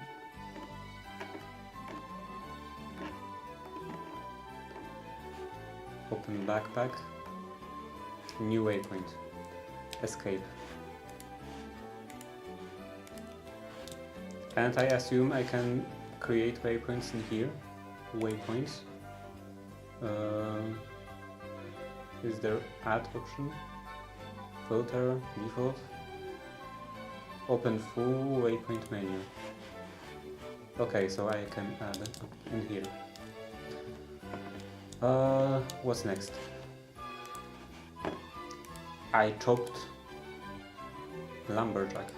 Open backpack. New waypoint. Escape. And I assume I can create waypoints in here. Waypoints. Is there add option? Filter, default. Open full waypoint menu. Okay, so I can add it in here. What's next? I chopped lumberjack.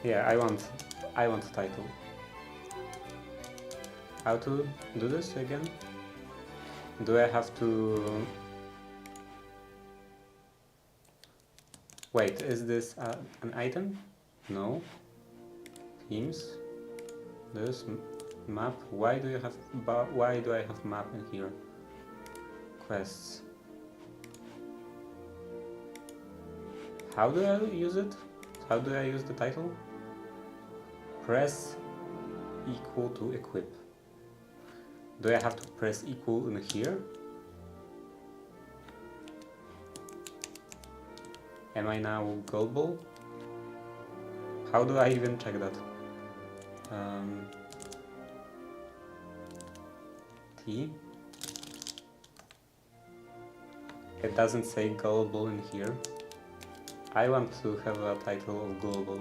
Yeah, I want a title. How to do this again? Do I have to... Wait, is this an item? No. Themes. This map. Why do I have map in here? Quests. How do I use it? How do I use the title? Press equal to equip. Do I have to press equal in here? Am I now global? How do I even check that? T. It doesn't say gullible in here. I want to have a title of global.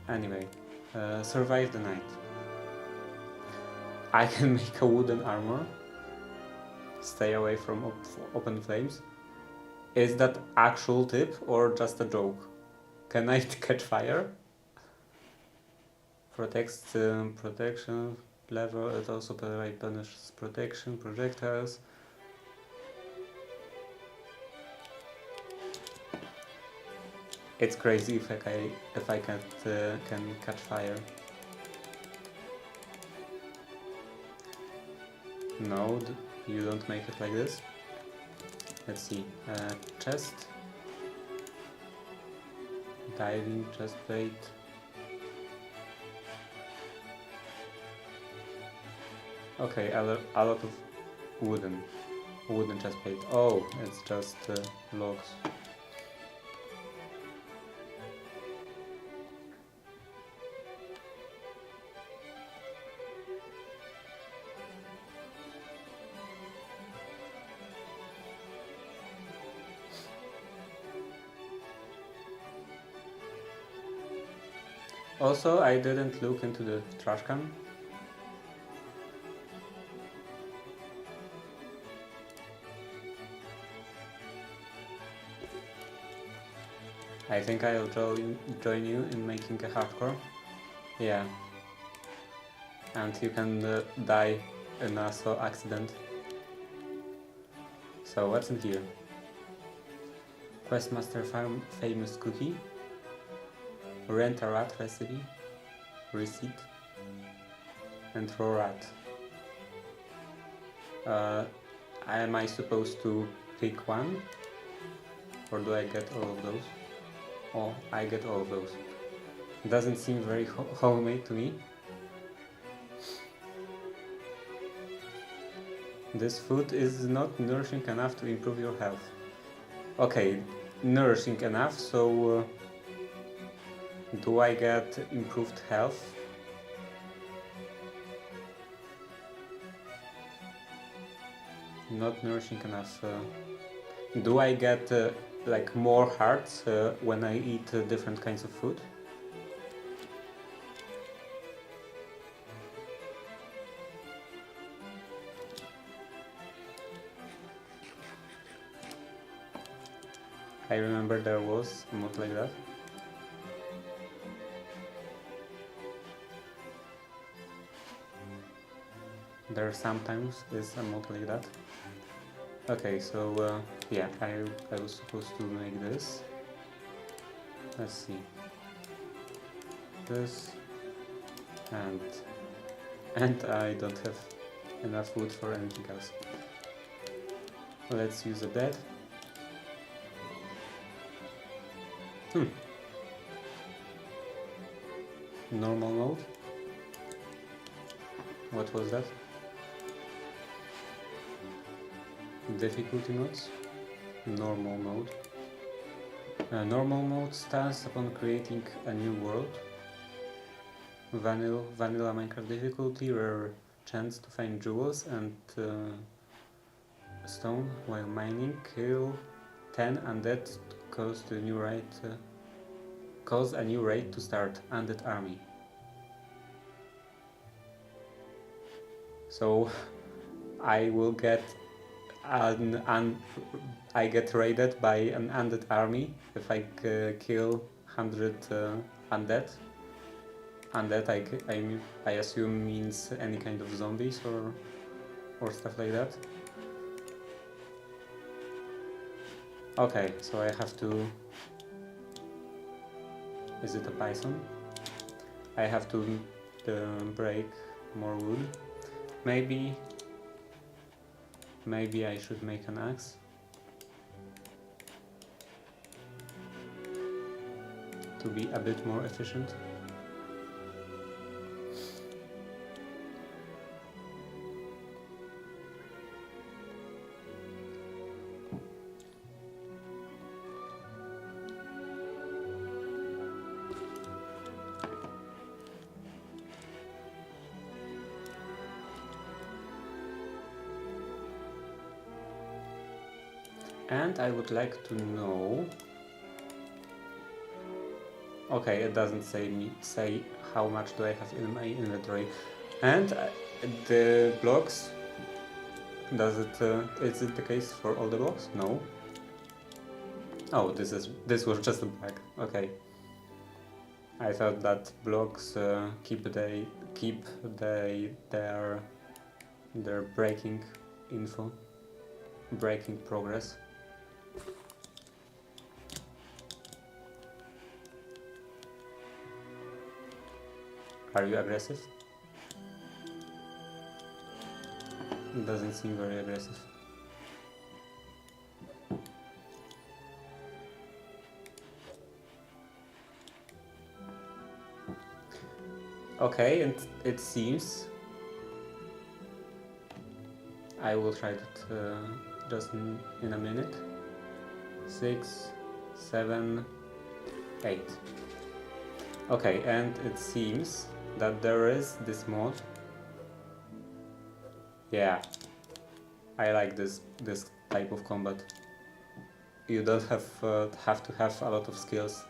Anyway, survive the night. I can make a wooden armor. Stay away from open flames. Is that actual tip or just a joke? Can I catch fire? Protection level. It also punishes protection, projectiles. It's crazy if I can catch fire. No, you don't make it like this. Let's see. Chest. Diving, chest plate. Okay, a lot of wooden chest plate. Oh, it's just logs. Also, I didn't look into the trash can. I think I'll join you in making a hardcore. Yeah. And you can die in a accident. So what's in here? Questmaster famous cookie. Rent a rat recipe. Receipt. And raw rat. Am I supposed to pick one? Or do I get all of those? Oh, I get all of those. Doesn't seem very homemade to me. This food is not nourishing enough to improve your health. Okay, nourishing enough, so do I get improved health? Not nourishing enough. Do I get like more hearts when I eat different kinds of food? I remember there was a mod like that. There sometimes is a mod like that. Okay, so yeah, I was supposed to make this. Let's see. This and I don't have enough wood for anything else. Let's use a bed. Normal mode. What was that? Difficulty modes. Normal mode. Normal mode starts upon creating a new world. Vanilla Minecraft difficulty, rare chance to find jewels and stone while mining. Kill 10 undead. Cause a new raid to start. Undead army. So I will get I get raided by an undead army if I kill 100 undead. Undead I assume means any kind of zombies or stuff like that. Okay, so I have to... Is it a bison? I have to break more wood. Maybe I should make an axe. To be a bit more efficient. And I would like to know. Okay, it doesn't say how much do I have in my inventory, and the blocks. Does it? Is it the case for all the blocks? No. Oh, this was just a bug. Okay. I thought that blocks keep their breaking info, breaking progress. Are you aggressive? It doesn't seem very aggressive. Okay, and it seems I will try it just in a minute. 6, 7, 8. Okay, and it seems that there is this mod. Yeah, I like this type of combat. You don't have to have a lot of skills.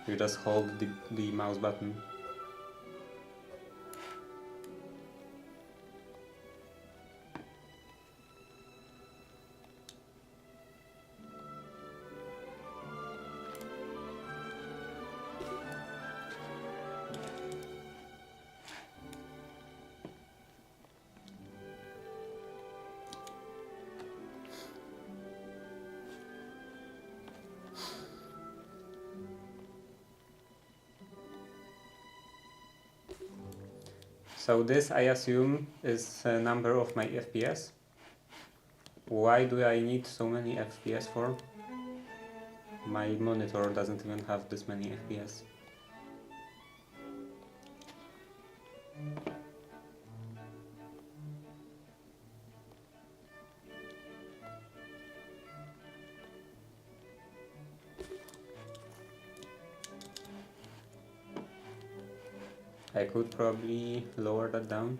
You just hold the mouse button. So this, I assume, is a number of my FPS. Why do I need so many FPS for? My monitor doesn't even have this many FPS. I could probably lower that down.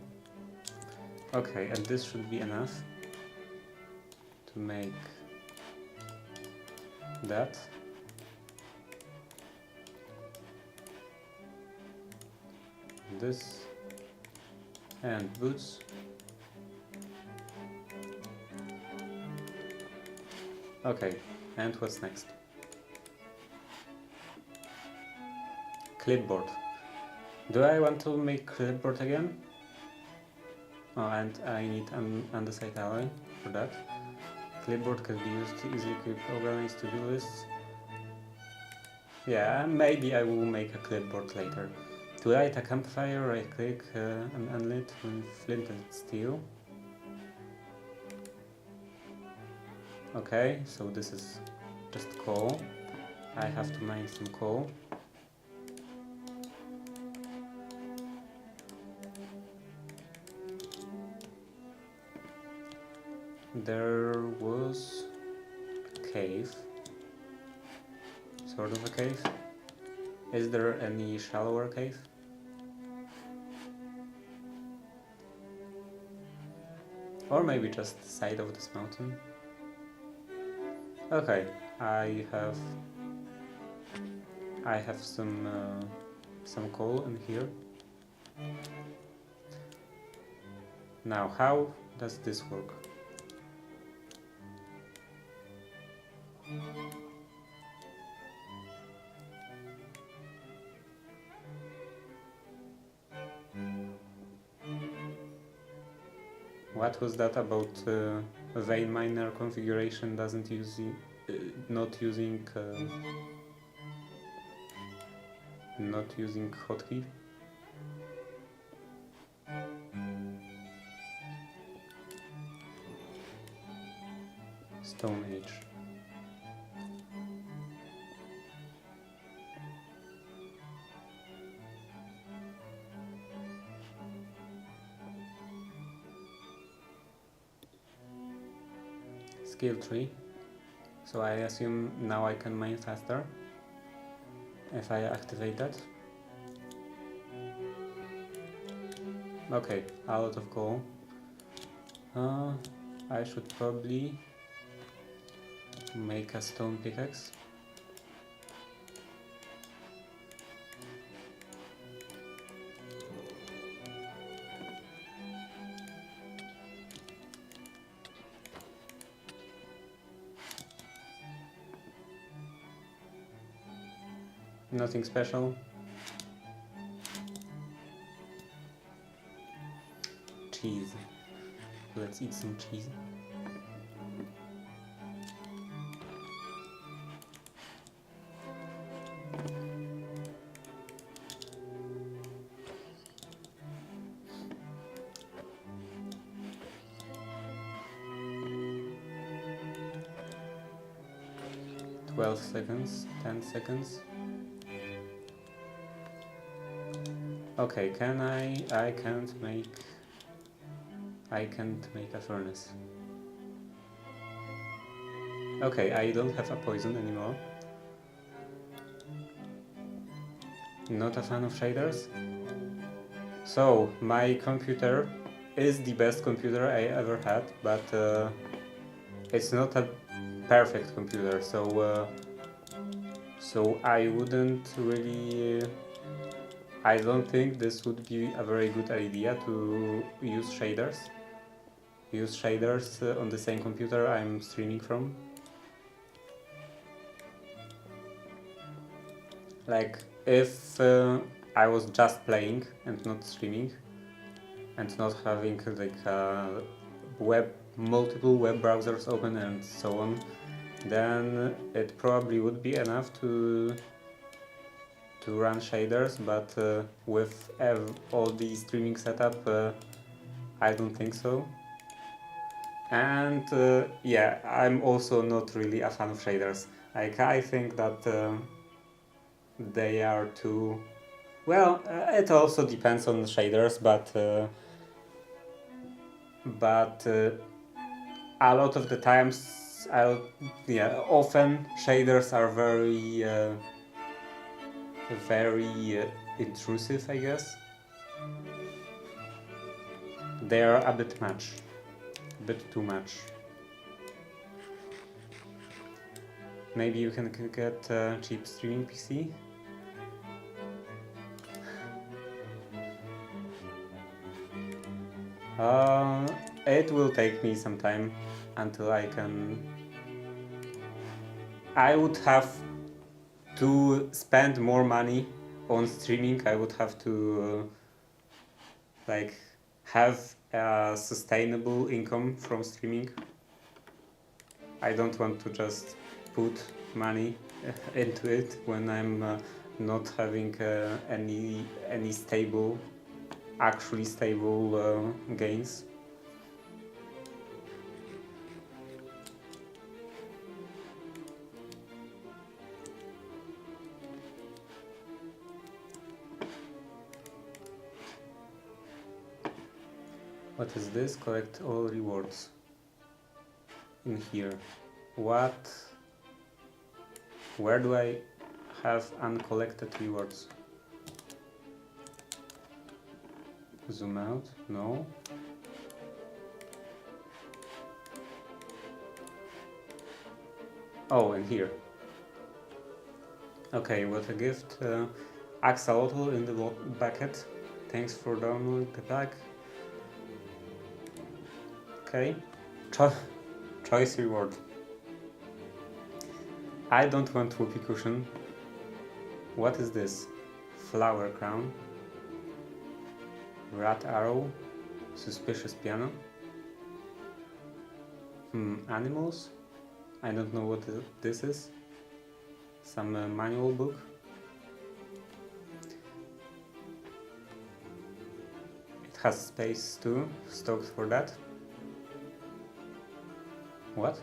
Okay, and this should be enough to make that. This and boots. Okay, and what's next? Clipboard. Do I want to make clipboard again? Oh, and I need an andesite alloy for that. Clipboard can be used to easily organize to-do lists. Yeah, maybe I will make a clipboard later. To light a campfire, right click and unlit with flint and steel. Okay, so this is just coal. I have to mine some coal. There was a cave. Sort of a cave. Is there any shallower cave? Or maybe just the side of this mountain? Okay, I have some coal in here. Now, how does this work? What was that about vein miner configuration doesn't not using hotkey? Stone Age. Skill tree. So I assume now I can mine faster if I activate that. Okay, a lot of coal. I should probably make a stone pickaxe. Nothing special. Cheese. Let's eat some cheese. Seconds, 10 seconds. Okay, can I can't make a furnace. Okay, I don't have a poison anymore. Not a fan of shaders. So, my computer is the best computer I ever had, but it's not a perfect computer, so I wouldn't really... I don't think this would be a very good idea to use shaders. On the same computer I'm streaming from. Like, if I was just playing and not streaming, and not having like multiple web browsers open and so on, then it probably would be enough to run shaders, but with all the streaming setup, I don't think so. And yeah, I'm also not really a fan of shaders. Like, I think that they are too... Well, it also depends on the shaders, but a lot of the times, often shaders are very intrusive, I guess. They are a bit too much. Maybe you can get a cheap streaming PC. It will take me some time until I can... I would have to spend more money on streaming. I would have to like have a sustainable income from streaming. I don't want to just put money into it when I'm not having any stable, actually stable gains. What is this? Collect all rewards. In here. What? Where do I have uncollected rewards? Zoom out? No. Oh, in here. Okay, what a gift. Axolotl in the bucket. Thanks for downloading the pack. Okay. Choice reward. I don't want whoopee cushion. What is this? Flower crown. Rat arrow. Suspicious piano. Animals. I don't know what this is. Some manual book. It has space too, stoked for that. What?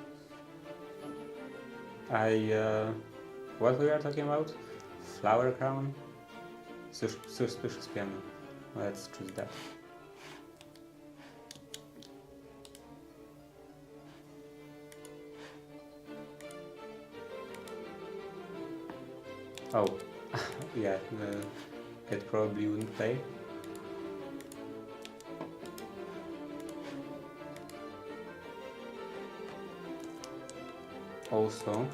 What we are talking about? Flower crown? Suspicious piano. Let's choose that. Oh, yeah, it probably wouldn't play. also.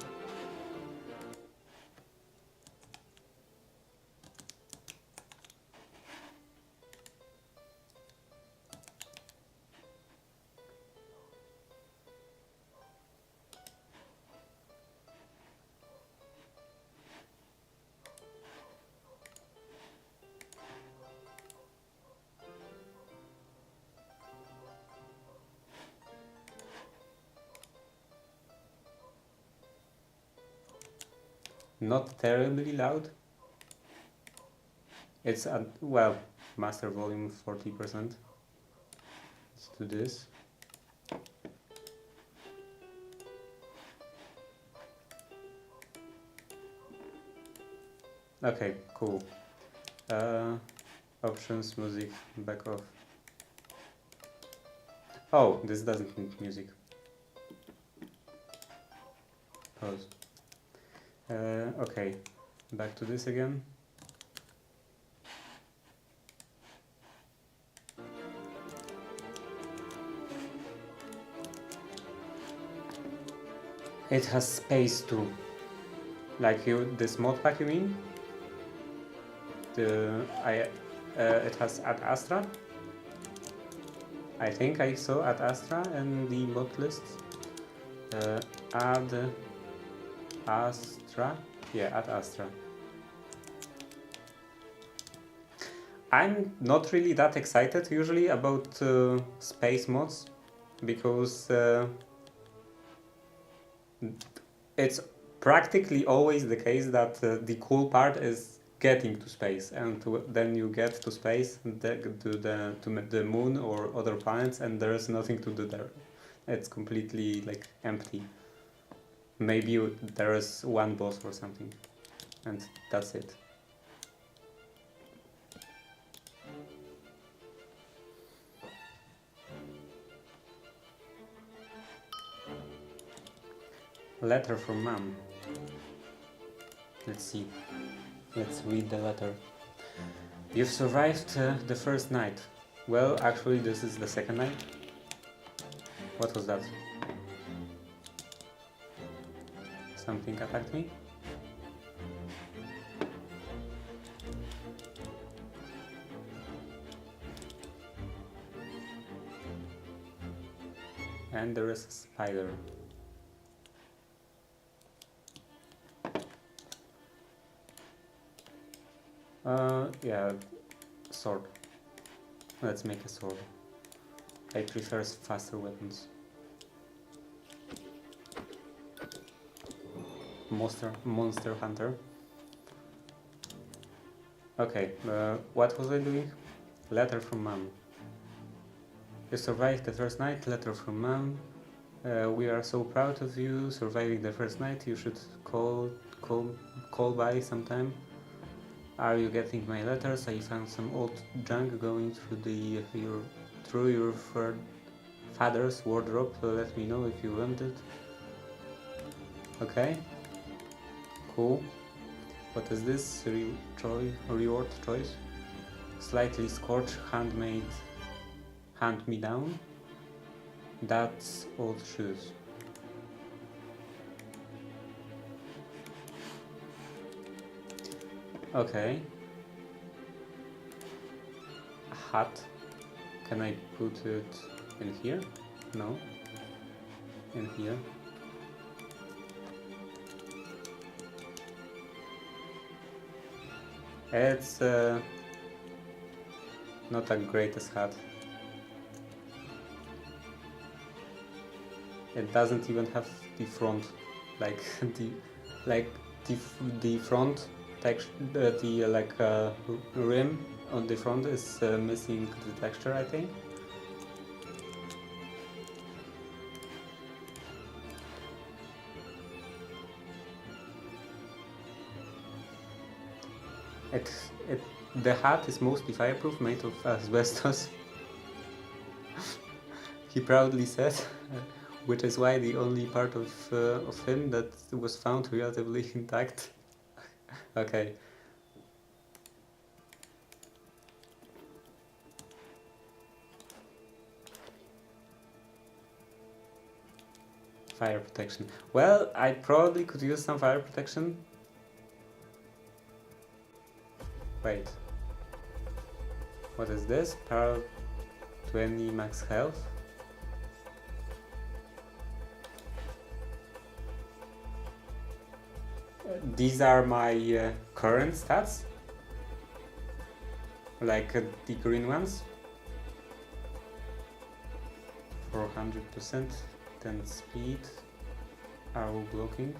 Not terribly loud. It's at, well, master volume 40%. Let's do this. Okay, cool. Options, music, back off. Oh, this doesn't need music. Pause. Okay, back to this again. It has space too. Like this mod pack, you mean? It has Ad Astra. I think I saw Ad Astra in the mod list. Ad Astra. Yeah, Ad Astra. I'm not really that excited usually about space mods because it's practically always the case that the cool part is getting to space, and then you get to space to the moon or other planets, and there is nothing to do there. It's completely like empty. Maybe there is one boss or something, and that's it. Letter from mom. Let's see. Let's read the letter. You've survived the first night. Well, actually, this is the second night. What was that? Something attacked me? And there is a spider. Yeah, sword. Let's make a sword. I prefer faster weapons. Monster Hunter. Okay, what was I doing? Letter from mom. You survived the first night, letter from mom. We are so proud of you surviving the first night. You should call by sometime. Are you getting my letters? I found some old junk going through your father's wardrobe. Let me know if you want it. Okay. Cool. What is this? Reward choice? Slightly scorched, hand me down. That's old shoes. Okay. A hat. Can I put it in here? No. In here. It's not the greatest hat. It doesn't even have the front, like the front texture, the rim on the front is missing the texture, I think. The hat is mostly fireproof, made of asbestos. He proudly said, which is why the only part of him that was found relatively intact. Okay. Fire protection. Well, I probably could use some fire protection. Wait. What is this? Power 20 max health. These are my current stats. Like the green ones. 400%. 10 speed. Arrow blocking.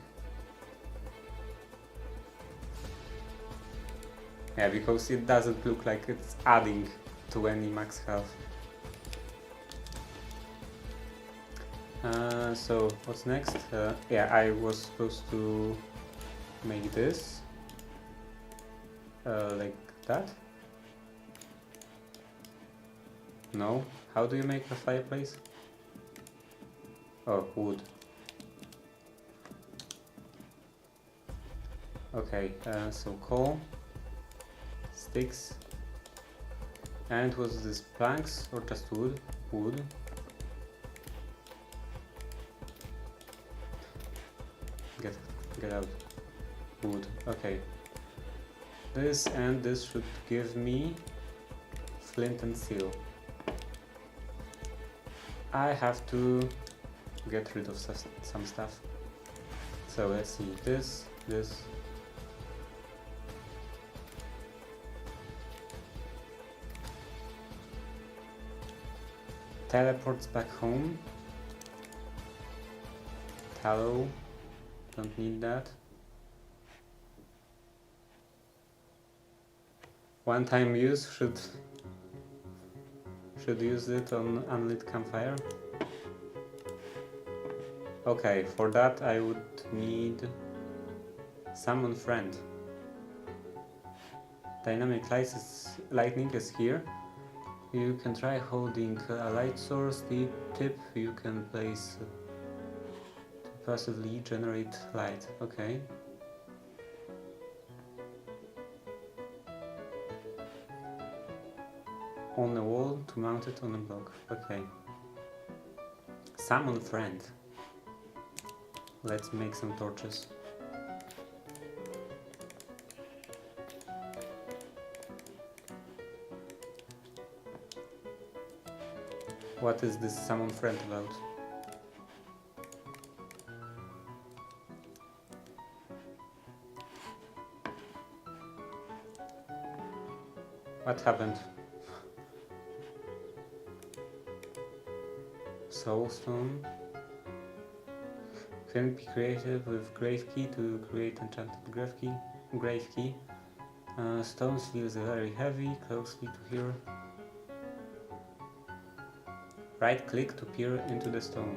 Yeah, because it doesn't look like it's adding to any max health. So what's next? Yeah, I was supposed to make this like that. No? How do you make a fireplace? Oh, wood. Okay, so coal, sticks, and was this planks or just wood? Wood. Get out. Wood. Okay. This and this should give me flint and steel. I have to get rid of some stuff. So let's see, this. Teleports back home. Tallow, don't need that. One-time use, should use it on unlit campfire. Okay, for that I would need summon friend. Dynamic lightning is here. You can try holding a light source. The tip you can place to passively generate light. Okay. On a wall to mount it on a block. Okay. Summon friend. Let's make some torches. What is this summon friend about? What happened? Soulstone. Can be creative with grave key to create enchanted grave key. Stones feels very heavy, closely to here. Right click to peer into the stone.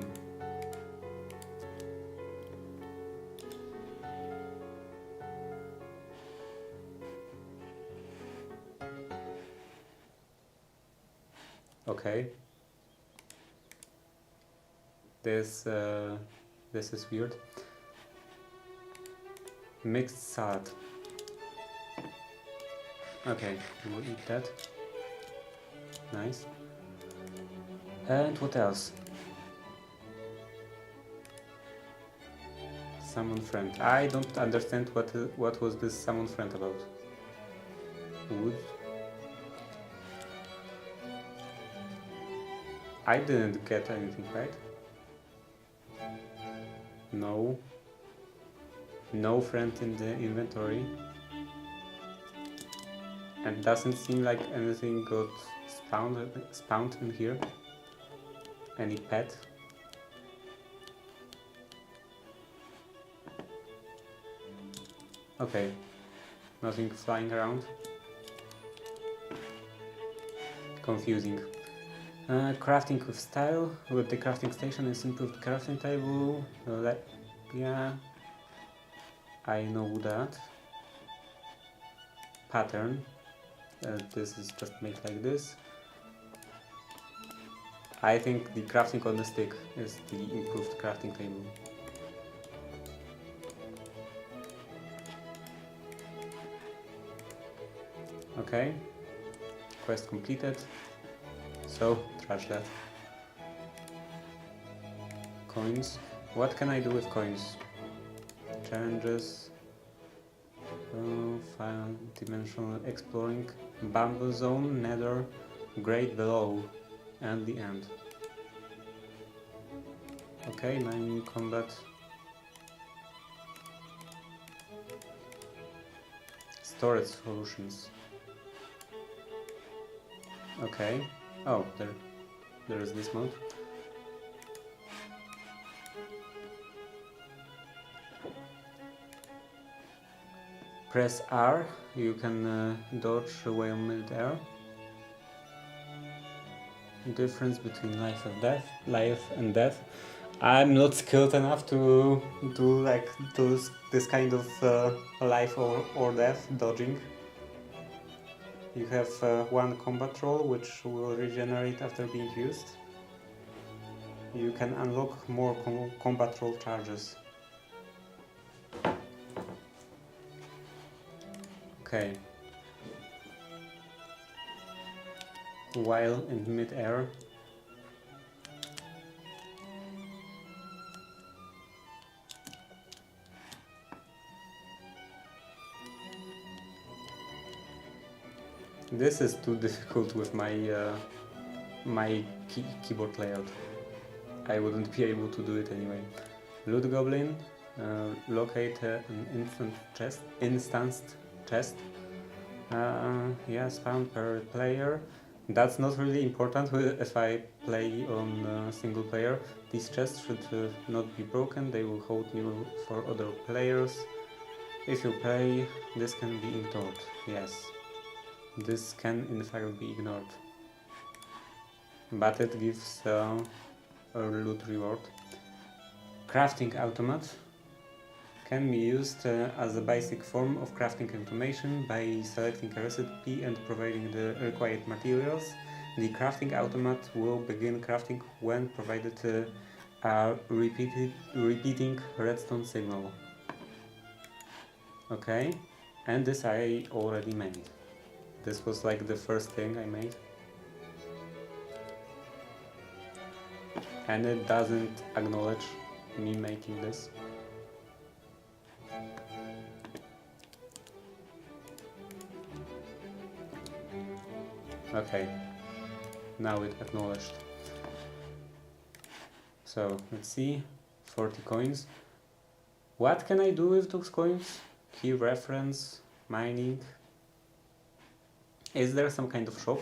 Okay. This is weird. Mixed salad. Okay, we'll eat that. Nice. And what else? Summon friend. I don't understand what was this summon friend about. Wood. I didn't get anything, right? No. No friend in the inventory. And doesn't seem like anything got spawned in here. Any pet? Okay. Nothing flying around. Confusing. Crafting with style. With the crafting station is improved crafting table. Yeah. I know that. Pattern. This is just made like this. I think the crafting on the stick is the improved crafting table. Okay. Quest completed. So, trash that. Coins. What can I do with coins? Challenges. Five-dimensional exploring. Bamboo zone, nether, great below, and the end. Okay, mining combat. Storage solutions. Okay. Oh, there is this mode. Press R, you can dodge while mid-air. Difference between life and death. I'm not skilled enough to do like this kind of life or death dodging. You have one combat roll which will regenerate after being used. You can unlock more combat roll charges. Okay. While in mid-air, this is too difficult with my keyboard layout. I wouldn't be able to do it anyway. Loot Goblin, locate an instanced chest. Yes, found per player. That's not really important if I play on single player. These chests should not be broken, they will hold new for other players. If you play, this can be ignored. Yes, this can in fact be ignored. But it gives a loot reward. Crafting automat can be used as a basic form of crafting automation by selecting a recipe and providing the required materials. The crafting automat will begin crafting when provided a repeating redstone signal. Okay, and this I already made. This was like the first thing I made. And it doesn't acknowledge me making this. Okay, now it acknowledged. So let's see, 40 coins. What can I do with those coins? Key reference, mining. Is there some kind of shop?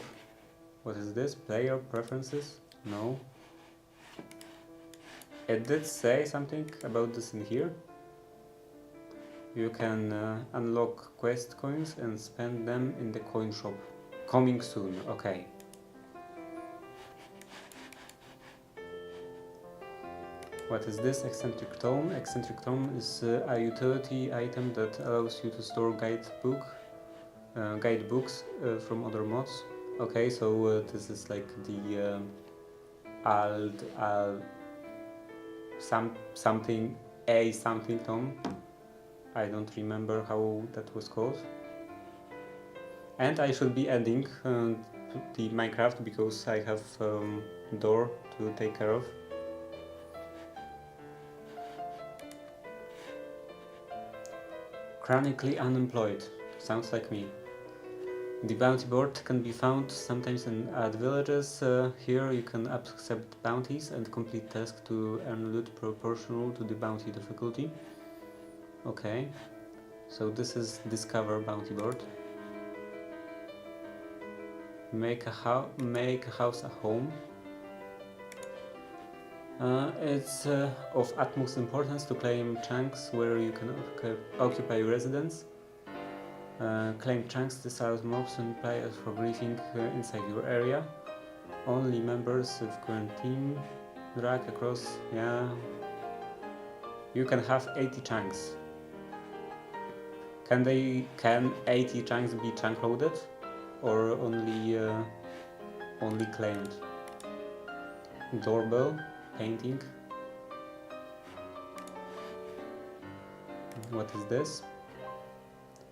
What is this? Player preferences? No. It did say something about this in here. You can unlock quest coins and spend them in the coin shop. Coming soon, okay. What is this? Eccentric Tome. Eccentric Tome is a utility item that allows you to store guidebooks from other mods. Okay, so this is like the something tome. I don't remember how that was called. And I should be adding the Minecraft because I have door to take care of. Chronically unemployed. Sounds like me. The bounty board can be found sometimes at villages. Here you can accept bounties and complete tasks to earn loot proportional to the bounty difficulty. Okay, so this is Discover Bounty Board. Make a house a home. It's of utmost importance to claim chunks where you can occupy residence. Claim chunks. This allows mobs and players for griefing inside your area. Only members of current team drag across. Yeah, you can have 80 chunks. Can 80 chunks be chunk loaded, or only claimed? Doorbell, painting. What is this?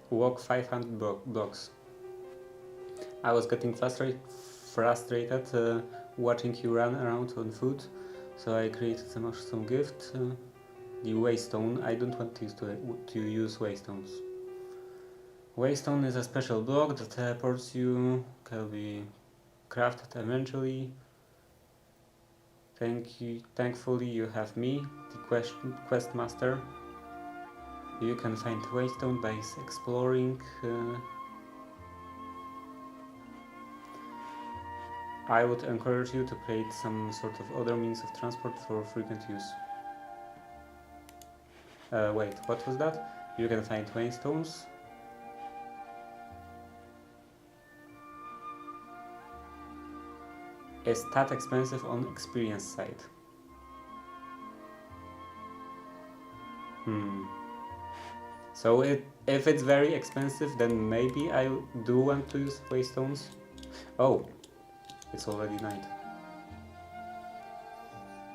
Walk 500 blocks. I was getting frustrated watching you run around on foot. So I created some gift, the Waystone. I don't want to use Waystones. Waystone is a special block that teleports you, can be crafted eventually. Thankfully you have me, the quest master. You can find Waystone by exploring. I would encourage you to create some sort of other means of transport for frequent use. Wait, what was that? You can find Waystones. Is that expensive on experience side? So if it's very expensive, then maybe I do want to use Waystones. Oh, it's already night.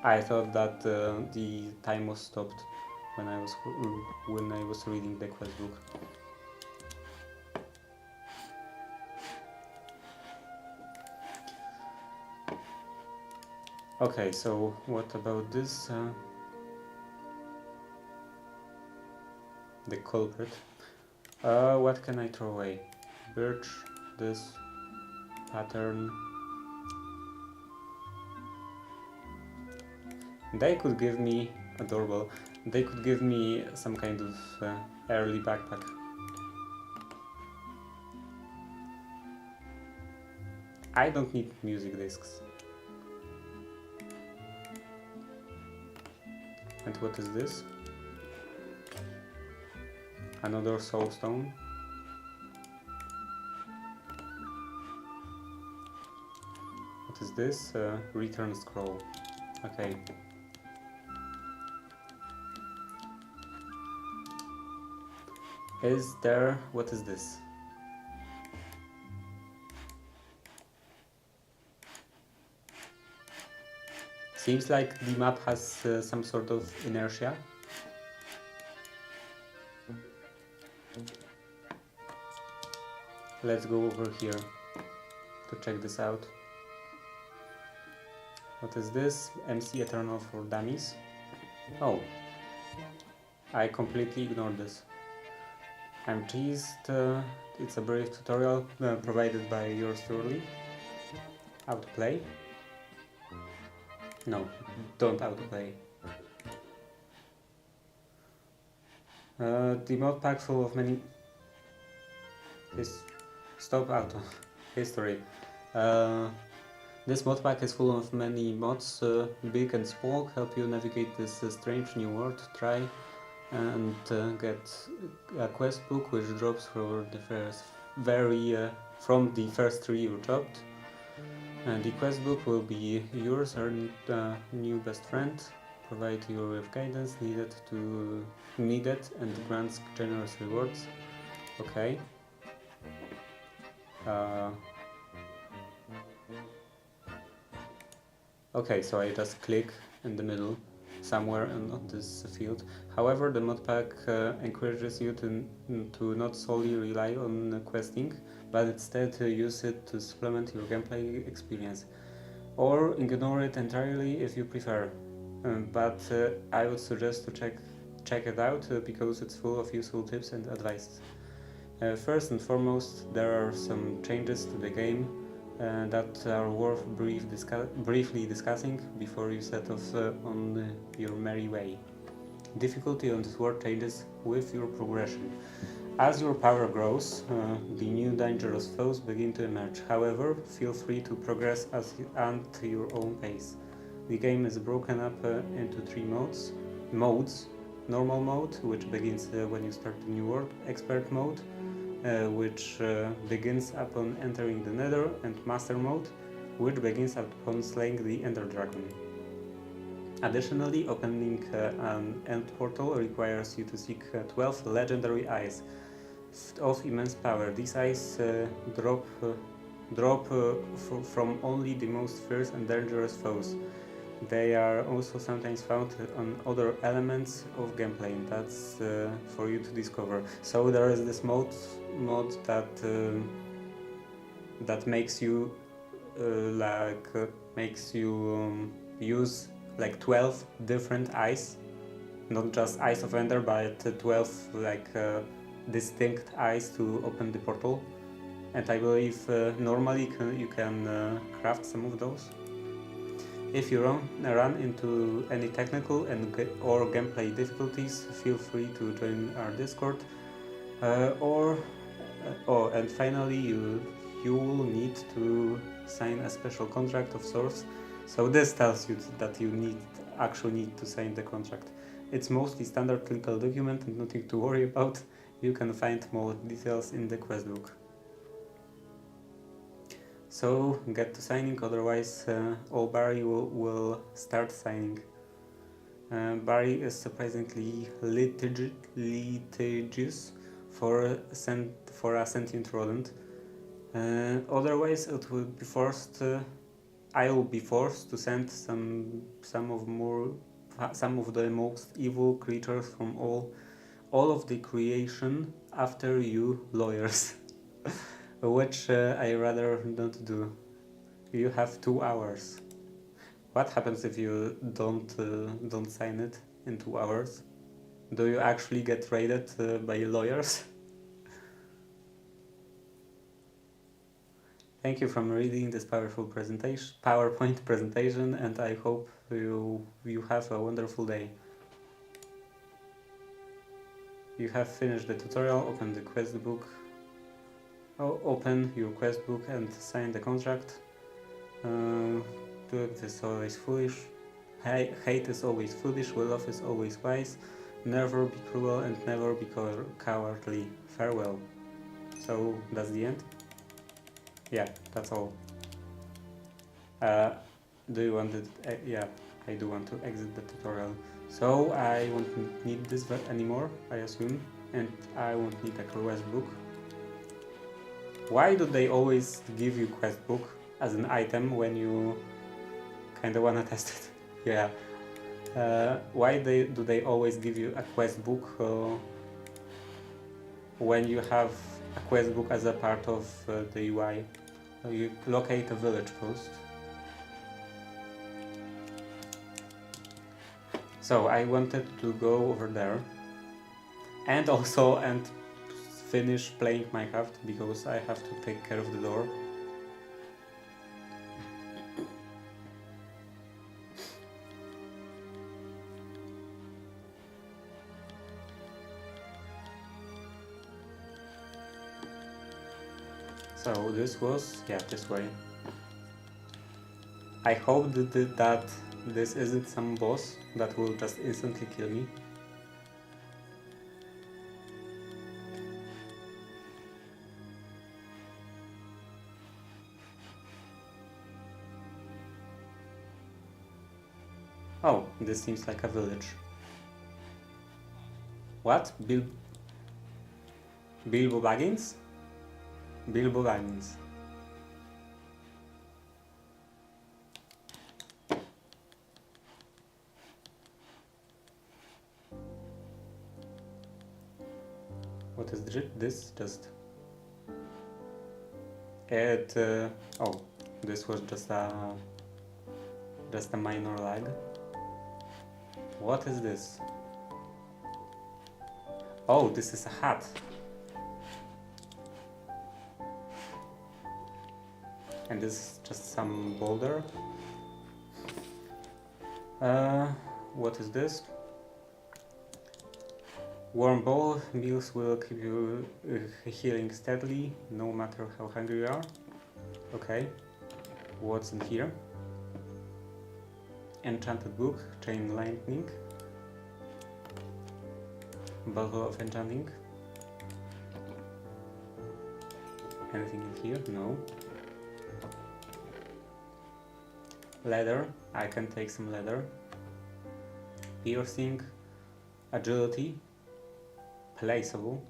I thought that the time was stopped when I was reading the quest book. Okay, so what about this? The culprit. What can I throw away? Birch, this pattern. They could give me adorable. They could give me some kind of early backpack. I don't need music discs. And what is this? Another soulstone. What is this? Return scroll. Okay. Is there... what is this? Seems like the map has some sort of inertia. Let's go over here to check this out. What is this? MC Eternal for Dummies. Oh, I completely ignored this. I'm teased. It's a brief tutorial provided by yours truly. Autoplay. No, don't autoplay. The mod pack full of many... Stop auto. History. This mod pack is full of many mods, big and small, help you navigate this strange new world. Try and get a quest book which drops for the from the first 3 you dropped. And the quest book will be yours and new best friend. Provide you with guidance needed and grants generous rewards. Okay. Okay, so I just click in the middle somewhere on this field. However, the mod pack encourages you to not solely rely on questing, but instead use it to supplement your gameplay experience, or ignore it entirely if you prefer. But I would suggest to check it out because it's full of useful tips and advice. First and foremost, there are some changes to the game that are worth briefly discussing before you set off on your merry way. Difficulty on this world changes with your progression. As your power grows, the new dangerous foes begin to emerge. However, feel free to progress at your own pace. The game is broken up into 3 modes. Normal mode, which begins when you start the new world. Expert mode, which begins upon entering the Nether, and Master mode, which begins upon slaying the Ender Dragon. Additionally, opening an end portal requires you to seek 12 legendary eyes of immense power. These eyes drop from only the most fierce and dangerous foes. They are also sometimes found on other elements of gameplay, and that's for you to discover. So there is this mod that makes you use like 12 different eyes, not just Eyes of Ender, but 12 like distinct eyes to open the portal. And I believe normally you can craft some of those. If you run into any technical or gameplay difficulties, feel free to join our Discord. And finally, you will need to sign a special contract of sorts. So this tells you that you actually need to sign the contract. It's mostly standard legal document and nothing to worry about. You can find more details in the quest book. So get to signing, otherwise old Barry will start signing. Barry is surprisingly litigious for a sentient rodent. Otherwise, it will be forced. I will be forced to send some of the most evil creatures from all of the creation after you lawyers. Which I rather not do. You have 2 hours. What happens if you don't sign it in 2 hours? Do you actually get raided by lawyers? Thank you for reading this PowerPoint presentation, and I hope you have a wonderful day. You have finished the tutorial. Open the quest book. Open your quest book and sign the contract. Doing is always foolish. Hate is always foolish. Love is always wise. Never be cruel and never be cowardly. Farewell. So that's the end. Yeah, that's all. Do you want it? Yeah, I do want to exit the tutorial. So I won't need this anymore, I assume, and I won't need a quest book. Why do they always give you quest book as an item when you kinda wanna test it? Yeah. Why do they always give you a quest book when you have a quest book as a part of the UI? You locate a village post. So I wanted to go over there and finish playing Minecraft because I have to take care of the door. So this was, yeah, this way. I hope that this isn't some boss that will just instantly kill me. Oh, this seems like a village. What? Bilbo Baggins? Bilbo Baggins. What is this? Just... oh, this was just a minor lag. What is this? Oh, this is a hat. And this is just some boulder. What is this? Warm bowl meals will keep you healing steadily, no matter how hungry you are. Okay. What's in here? Enchanted book, chain lightning, bottle of enchanting. Anything in here? No. Leather, I can take some leather. Piercing, agility, placeable.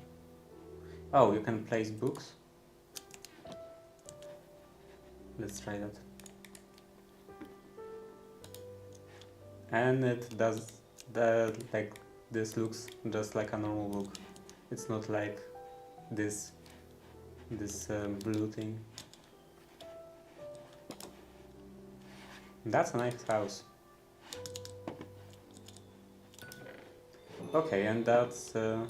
Oh, you can place books. Let's try that. And it does the like this looks just like a normal book. It's not like this blue thing. That's a nice house. Okay, and that's the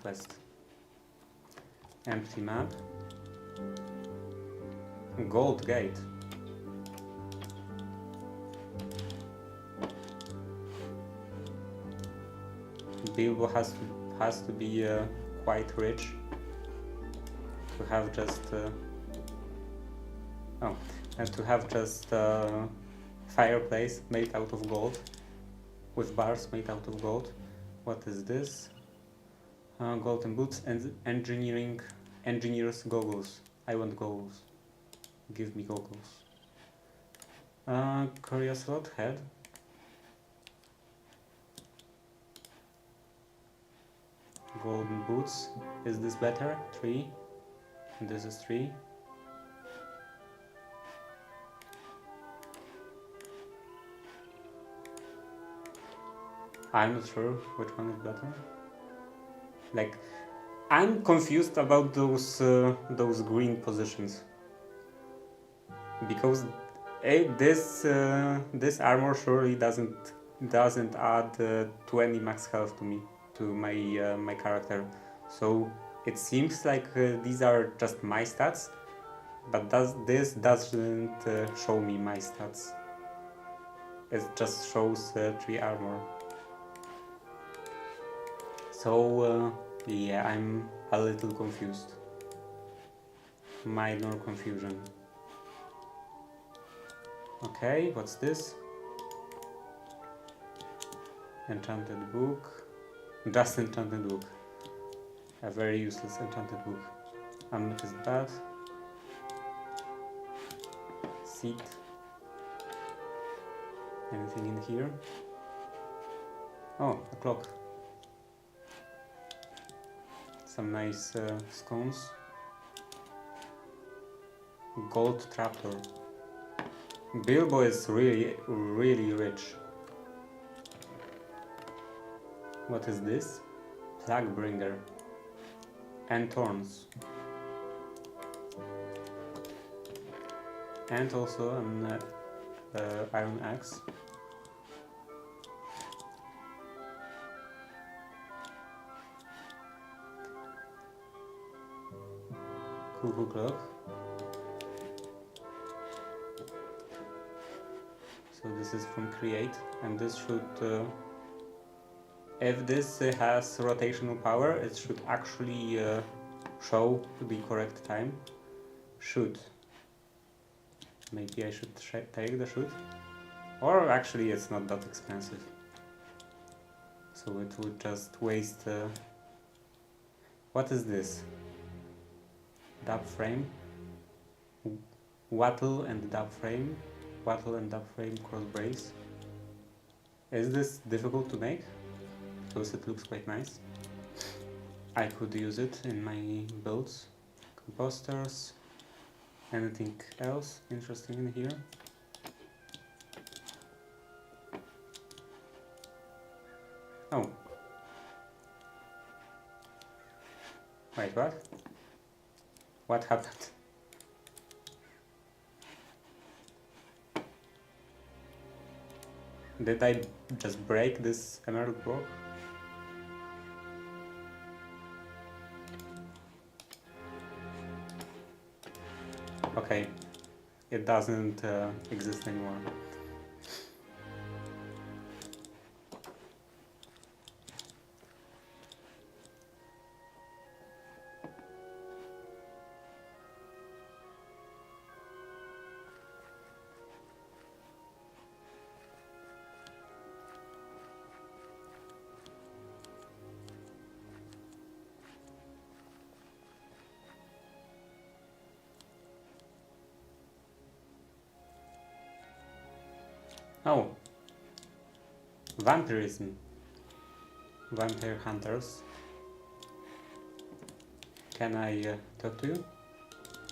quest. Empty map. Gold gate. Bilbo has to be quite rich to have just to have just fireplace made out of gold, with bars made out of gold. What is this? Golden boots and engineer's goggles. I want goggles. Give me goggles. Curious slot head. Golden boots. Is this better? 3. And this is 3. I'm not sure which one is better. Like, I'm confused about those green positions, because this armor surely doesn't add 20 max health to my character. So it seems like these are just my stats, but this doesn't show me my stats. It just shows 3 armor. So yeah, I'm a little confused. Minor confusion. Okay, what's this? Enchanted book. Just enchanted book. A very useless enchanted book. Unnoticed bat. Seat. Anything in here? Oh, a clock. Some nice scones. Gold trapdoor. Bilbo is really rich. What is this? Plaguebringer. And thorns. And also an iron axe. Cuckoo clock. So this is from Create, and this should, if this has rotational power, it should actually show the correct time. Should. Maybe I should take the should. Or actually it's not that expensive. So it would just waste... what is this? Dub frame. Wattle and dub frame. Wattle and dub frame cross brace. Is this difficult to make? Because it looks quite nice. I could use it in my builds. Composters. Anything else interesting in here? Oh. Wait, what? What happened? Did I just break this emerald block? Okay, it doesn't exist anymore. Oh, vampirism. Vampire hunters. Can I talk to you?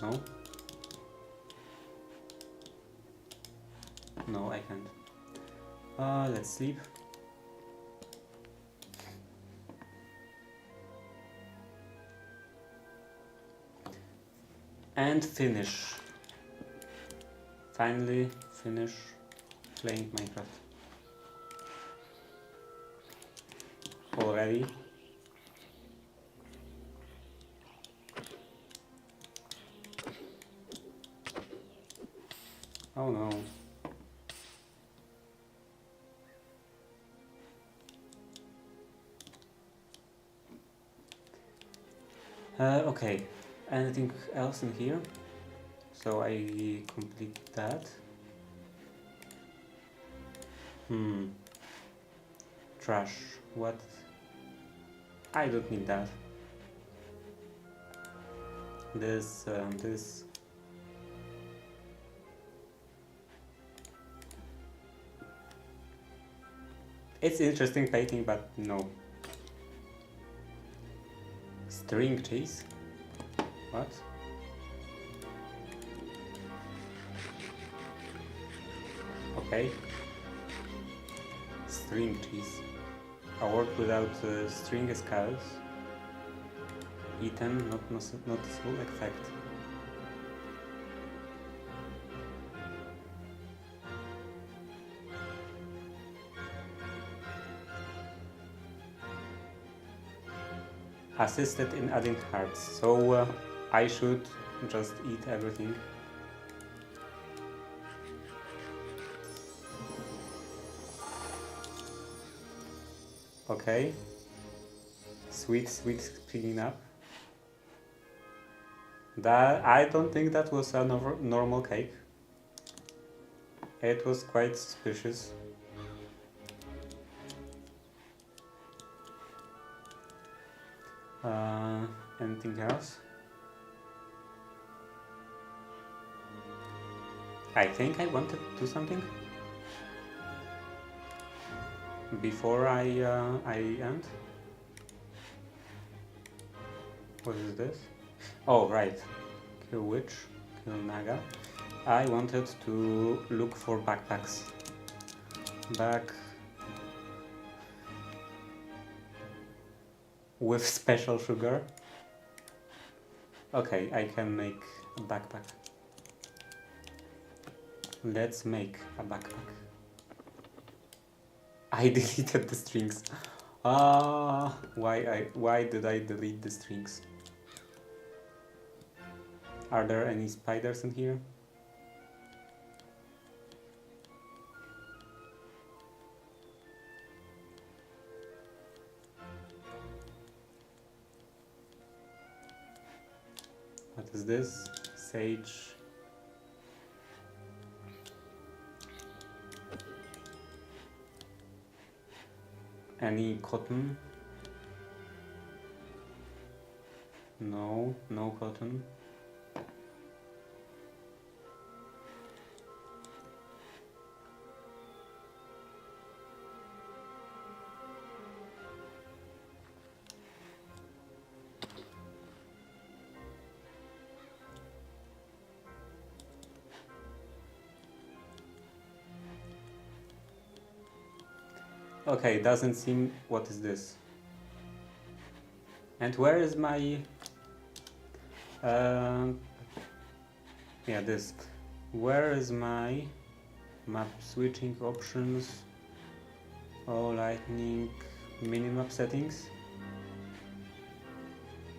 No? No, I can't. Let's sleep. And finish. Finally finish playing Minecraft. already. Oh no. Okay, anything else in here? So I complete that. Trash. What? I don't need that. This. It's interesting painting, but no. String cheese? What? Okay. String cheese. A word without string scales. Eaten, not noticeable effect. Assisted in adding hearts. So I should just eat everything. Okay. Sweet picking up. That I don't think that was a normal cake. It was quite suspicious. Anything else? I think I wanted to do something before I end. What is this? Oh right, kill witch, kill naga. I wanted to look for backpacks. Back with special sugar. Okay, I can make a backpack. Let's make a backpack. I deleted the strings. Why did I delete the strings? Are there any spiders in here? What is this? Sage. Any cotton? No, no cotton. Okay, doesn't seem. What is this? And where is my? Yeah, this. Where is my map switching options? Oh, lightning, minimap settings.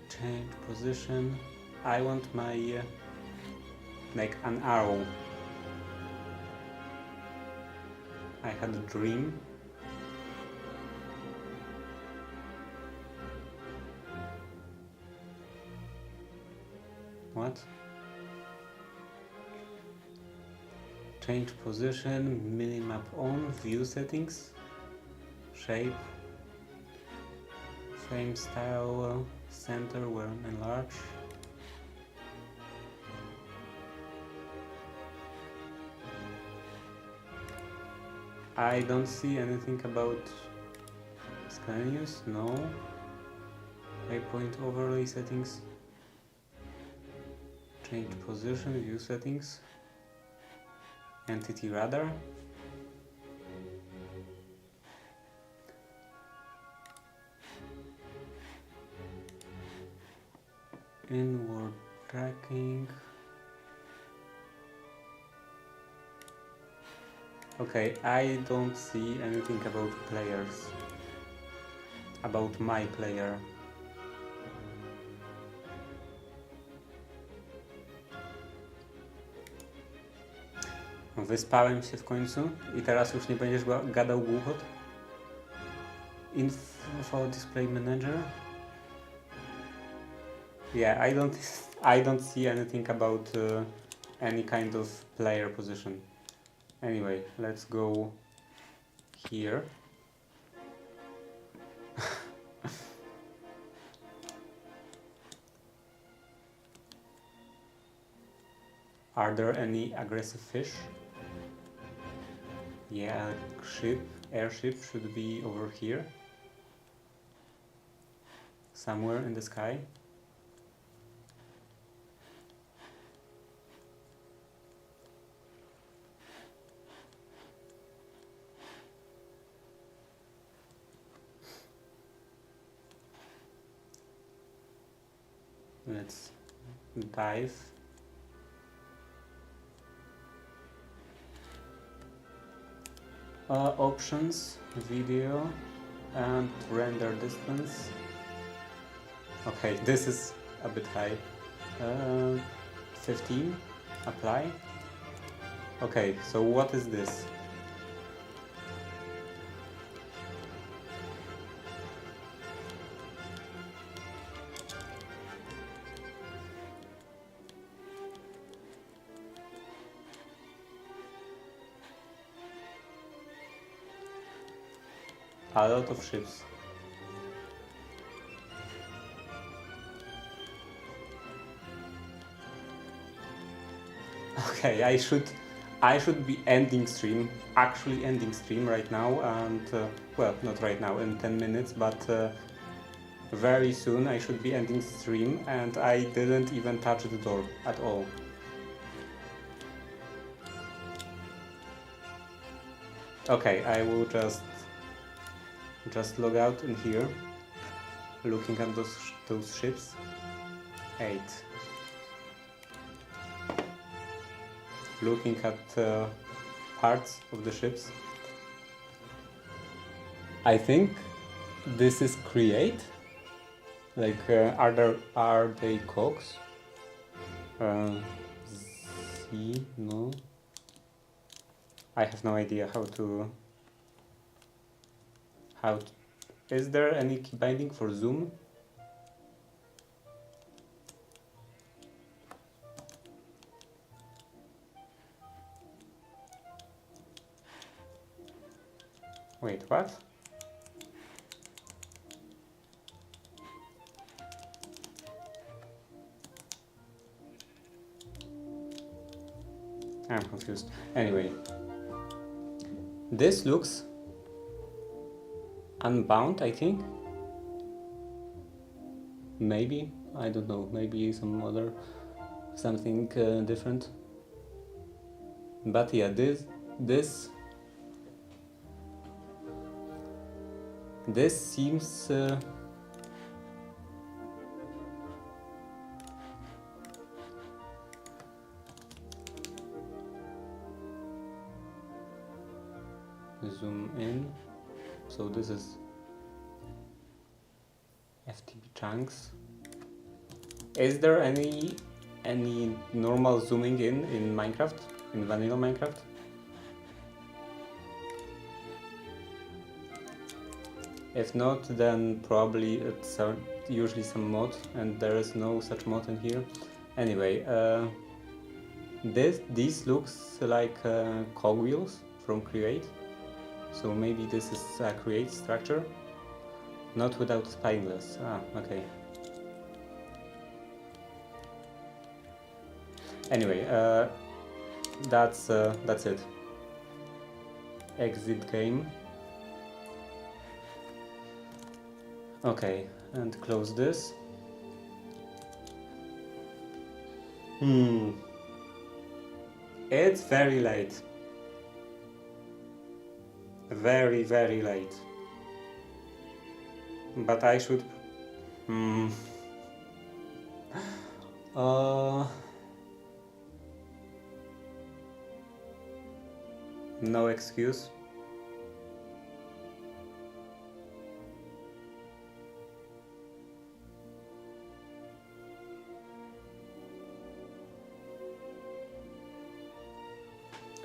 Change position. I want my like an arrow. I had a dream. What? Change position, minimap on, view settings, shape, frame style, center where enlarge. I don't see anything about Scalenius, no. Waypoint overlay settings. Change position, view settings. Entity radar. Inward tracking. Okay, I don't see anything about players. about my player. Wyspałem się w końcu i teraz już nie będziesz gadał głuchot? Info display manager? Yeah, I don't see anything about any kind of player position. Anyway, let's go here. Are there any aggressive fish? Yeah, airship should be over here. Somewhere in the sky. Let's dive. Options, video, and render distance. Okay, this is a bit high. 15, apply. Okay, so what is this? A lot of ships. Okay, I should be ending stream, actually ending stream right now, and well, not right now, in 10 minutes, but very soon I should be ending stream, and I didn't even touch the door at all. Okay, I will just log out in here, looking at those ships. 8. Looking at parts of the ships. I think this is create. Like, are they cogs? Z, no. I have no idea how to. Is there any key binding for zoom? Wait, what? I'm confused. Anyway, this looks unbound, I think. Maybe, I don't know, maybe something different. But yeah, this seems zoom in. So this is FTP chunks. Is there any normal zooming in Minecraft, in vanilla Minecraft? If not, then probably it's usually some mod, and there is no such mod in here. Anyway, this looks like cogwheels from Create. So maybe this is a Create structure, not without spineless. Ah, okay. Anyway, that's it. Exit game. Okay, and close this. It's very late. Very, very late. But I should... No excuse.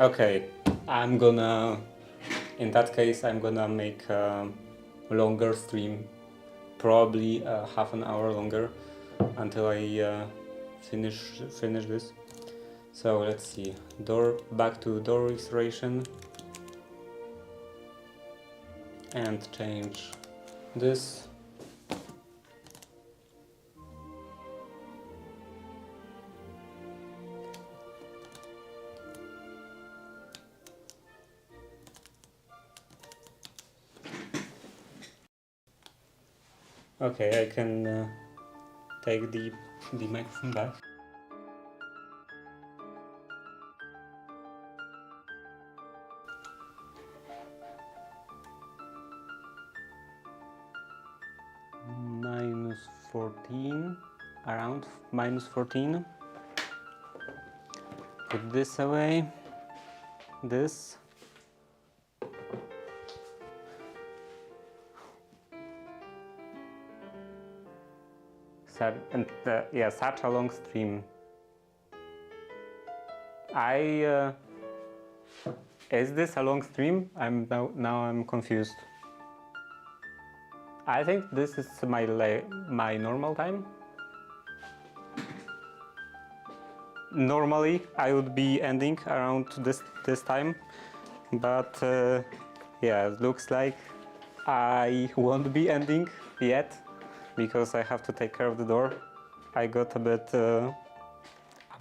Okay, I'm gonna, in that case, I'm gonna make a longer stream, probably half an hour longer, until I finish this. So let's see, back to door restoration, and change this. Okay, I can take the microphone back. -14, around -14. Put this away, this. And yeah, such a long stream. Is this a long stream? Now I'm confused. I think this is my normal time. Normally I would be ending around this time, but yeah, it looks like I won't be ending yet because I have to take care of the door. I got a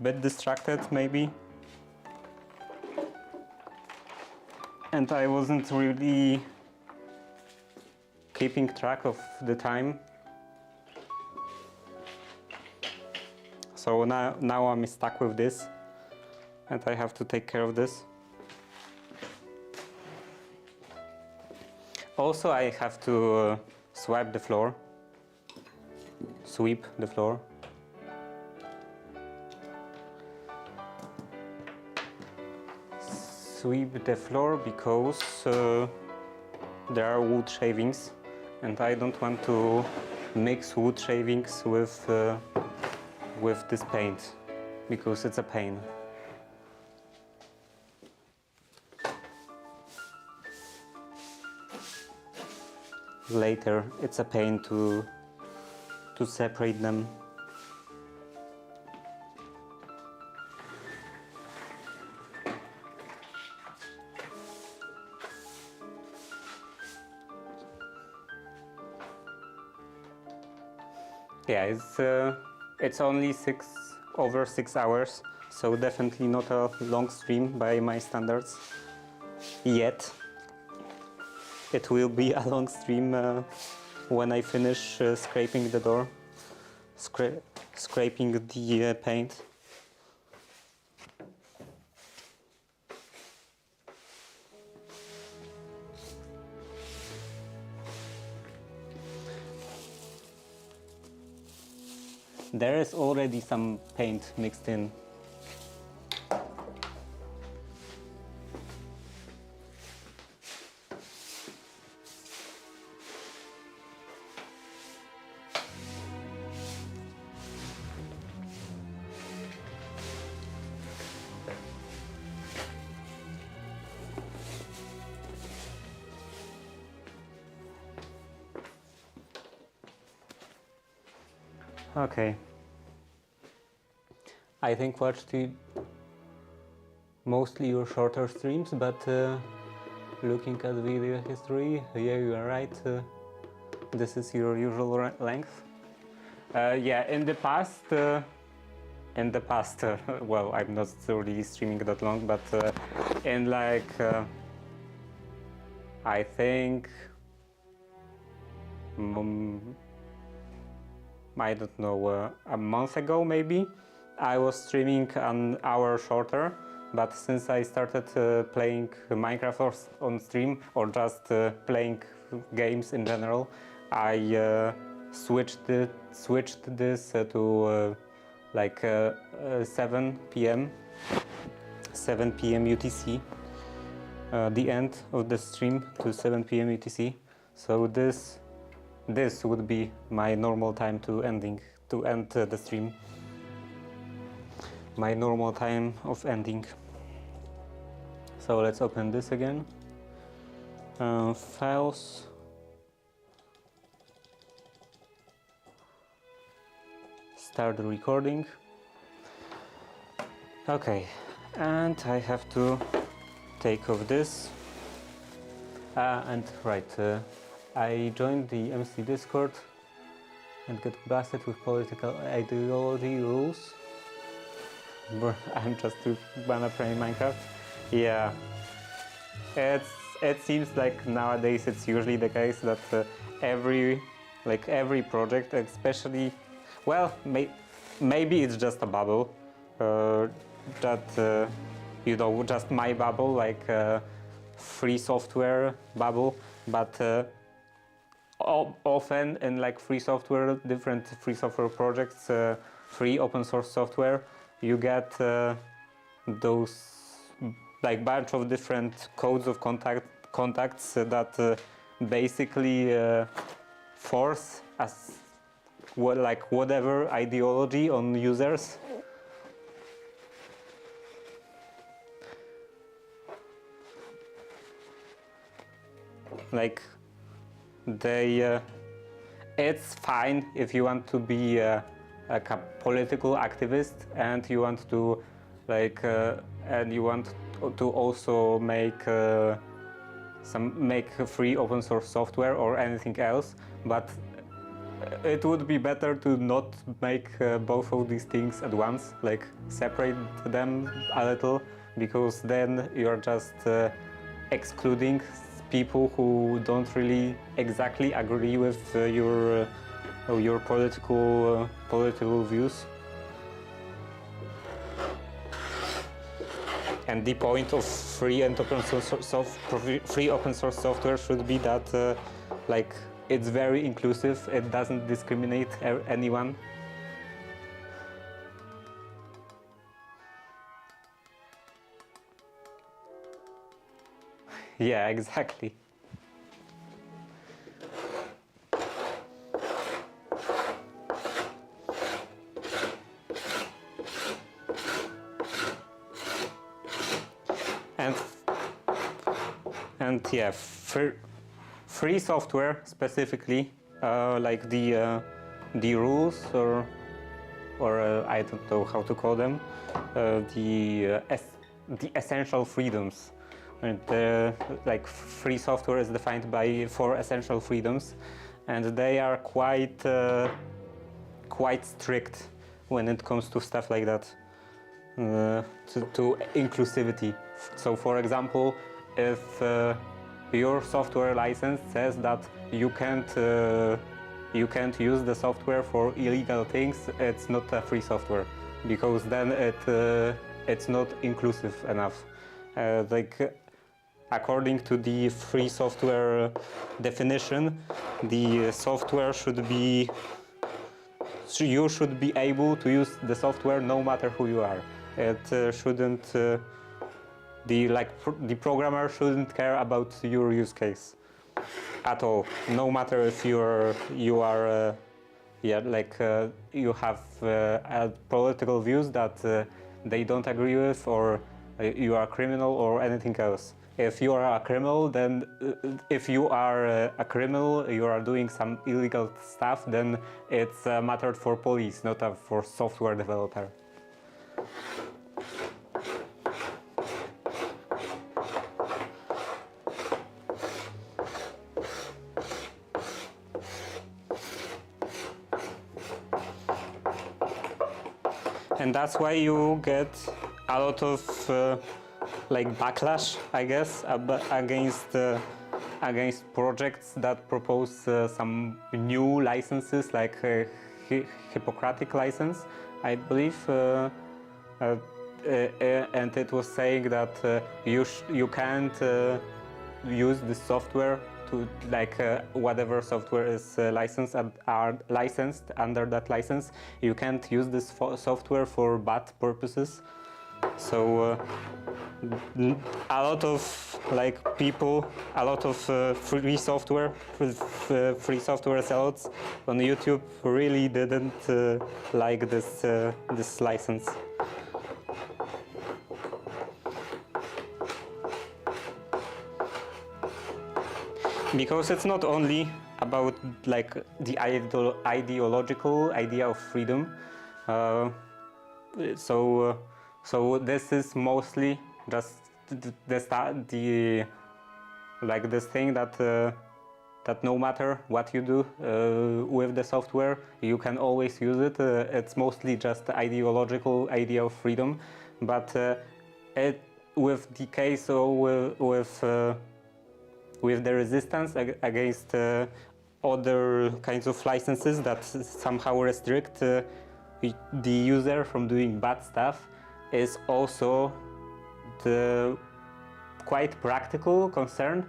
bit distracted maybe, and I wasn't really keeping track of the time. So now I'm stuck with this, and I have to take care of this. Also, I have to sweep the floor. Sweep the floor. Sweep the floor because there are wood shavings, and I don't want to mix wood shavings with this paint because it's a pain. Later, it's a pain to separate them. Yeah, it's only over 6 hours, so definitely not a long stream by my standards yet. It will be a long stream when I finish scraping the door, scraping the paint. There is already some paint mixed in. Okay. I think watched mostly your shorter streams, but looking at video history, yeah, you are right. This is your usual length. Yeah, in the past, well, I'm not really streaming that long, but in like, I think, I don't know, a month ago maybe, I was streaming an hour shorter, but since I started playing Minecraft on stream, or just playing games in general, I switched this to like 7 p.m. 7 p.m. UTC, the end of the stream to 7 p.m. UTC. So this would be my normal time to end the stream. My normal time of ending. So let's open this again. Files. Start the recording. Okay, and I have to take off this. I joined the MC Discord and get blasted with political ideology rules. I'm just gonna play Minecraft. Yeah, it seems like nowadays it's usually the case that every project, especially, well, maybe it's just a bubble, just my bubble, like free software bubble, but often in like free software, different free software projects, free open source software, you get those like bunch of different codes of contacts that basically force whatever ideology on users. Like it's fine if you want to be a political activist and you want to also make free open source software or anything else, but it would be better to not make both of these things at once, like separate them a little, because then you're just excluding people who don't really exactly agree with your political views. And the point of free and open source software should be that like it's very inclusive. It doesn't discriminate anyone. Yeah, exactly. And yeah, free software specifically, like the rules or I don't know how to call them, the essential freedoms. And like free software is defined by 4 essential freedoms, and they are quite strict when it comes to stuff like that, to inclusivity. So, for example, if your software license says that you can't use the software for illegal things, it's not a free software, because then it's not inclusive enough. According to the free software definition, the software you should be able to use the software no matter who you are. It shouldn't, the programmer shouldn't care about your use case at all, no matter if you have political views that they don't agree with, or you are a criminal or anything else. If you are a criminal, then you are doing some illegal stuff, then it's a matter for police, not for software developer. And that's why you get a lot of backlash, I guess, against projects that propose some new licenses, like Hippocratic license, I believe, and it was saying that you can't use this software to whatever software is licensed under that license. You can't use this software for bad purposes. So a lot of people, a lot of free software sellers on YouTube really didn't like this license. because it's not only about like the ideological idea of freedom. Uh, so this is mostly just the like this thing that that no matter what you do with the software, you can always use it. It's mostly just the ideological idea of freedom, but with the case with the resistance against other kinds of licenses that somehow restrict the user from doing bad stuff, is also the quite practical concern,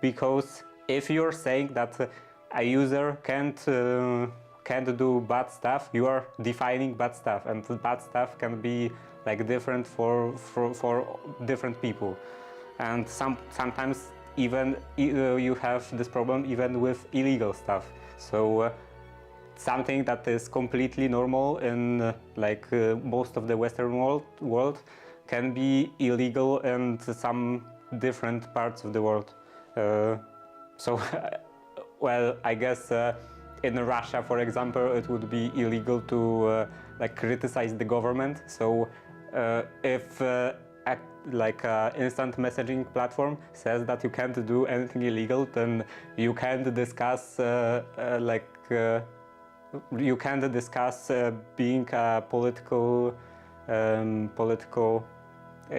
because if you're saying that a user can't do bad stuff, you are defining bad stuff, and bad stuff can be like different for different people, and sometimes even you have this problem even with illegal stuff. So something that is completely normal in most of the Western world can be illegal in some different parts of the world. So, well, I guess in Russia, for example, it would be illegal to criticize the government. So, if instant messaging platform says that you can't do anything illegal, then you can't discuss you can't discuss being a political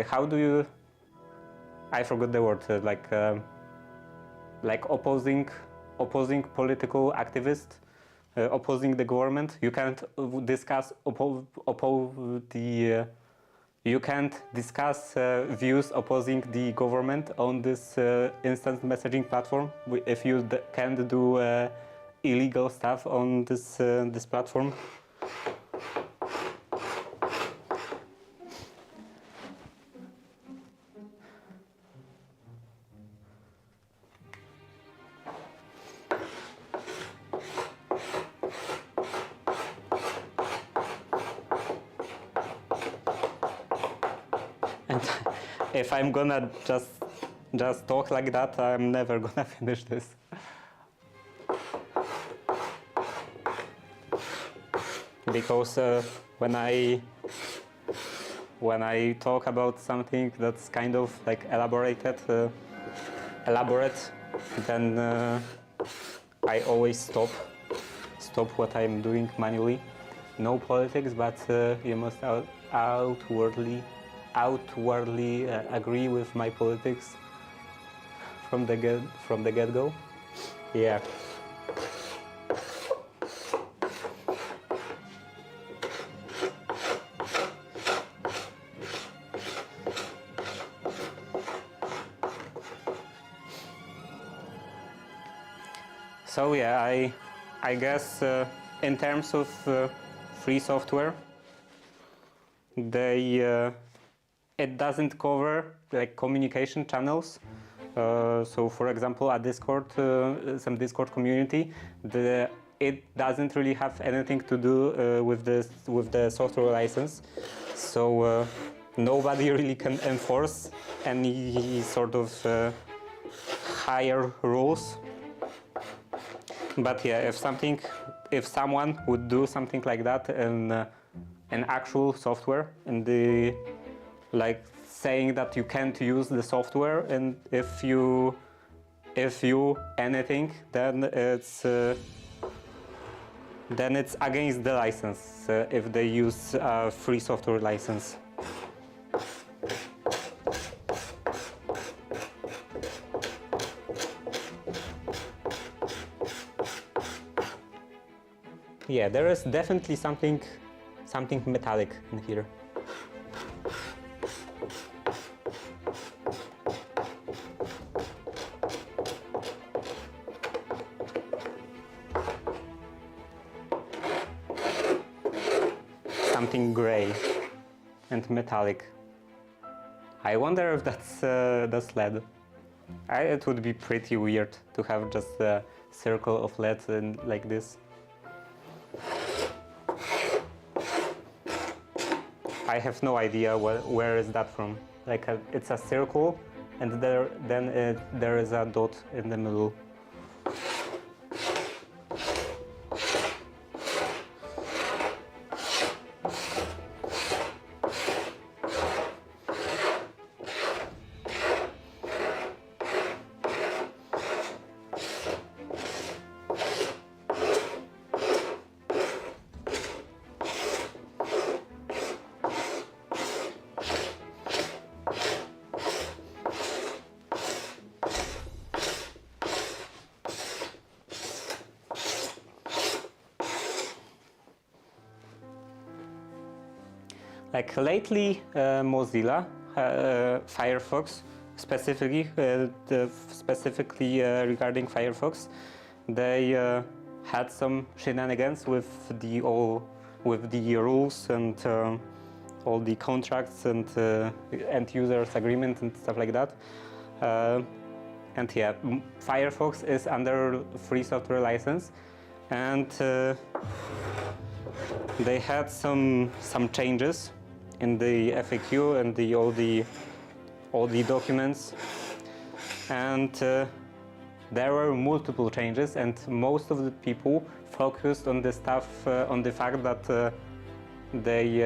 how do you, I forgot the word, opposing political activist, opposing the government. You can't discuss you can't discuss views opposing the government on this instant messaging platform if you can't do illegal stuff on this platform. And if I'm gonna just talk like that, I'm never gonna finish this. Because when I talk about something that's kind of like elaborate, then I always stop what I'm doing manually. No politics, but you must outwardly agree with my politics from the get-go. Yeah. So yeah, I guess in terms of free software, it doesn't cover like communication channels. So for example, a Discord, some Discord community, it doesn't really have anything to do with the software license. So nobody really can enforce any sort of higher rules. But yeah, if someone would do something like that in an actual software, in the saying that you can't use the software, and if you anything, then it's against the license if they use a free software license. Yeah, there is definitely something metallic in here. Something gray and metallic. I wonder if that's lead. It would be pretty weird to have just a circle of lead like this. I have no idea where is that from. It's a circle and there is a dot in the middle. Like lately, Mozilla, Firefox, specifically regarding Firefox, they had some shenanigans with the rules and all the contracts and end users agreement and stuff like that. And yeah, Firefox is under free software license, and they had some changes in the FAQ and all the documents, and there were multiple changes, and most of the people focused on the stuff on the fact that they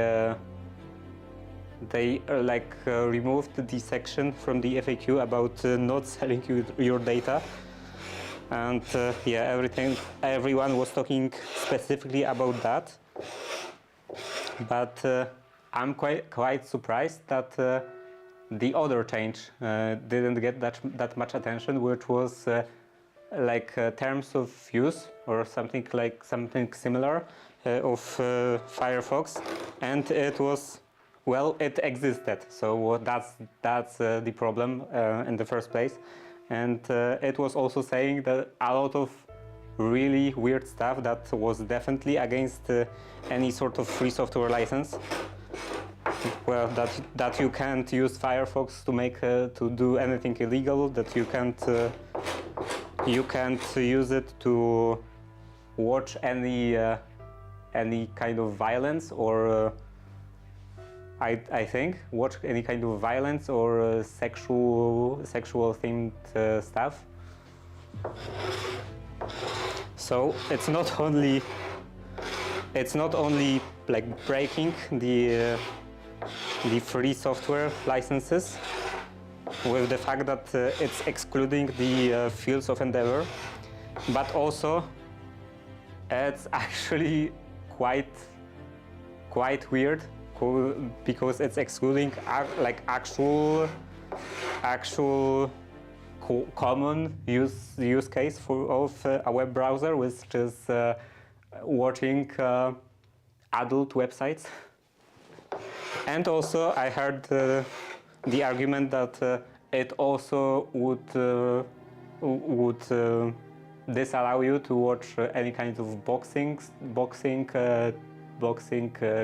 removed the section from the FAQ about not selling your data, and yeah, everyone was talking specifically about that, but I'm quite surprised that the other change didn't get that much attention, which was terms of use or something similar of Firefox, and it was, well, it existed, so that's the problem in the first place, and it was also saying that a lot of really weird stuff that was definitely against any sort of free software license. Well, that you can't use Firefox to do anything illegal, that you can't use it to watch any kind of violence, or I think watch any kind of violence or sexual themed stuff. So it's not only like breaking the free software licenses with the fact that it's excluding the fields of endeavor, but also it's actually quite weird because it's excluding actual common use case of a web browser, which is watching adult websites. And also, I heard the argument that it also would disallow you to watch any kind of boxing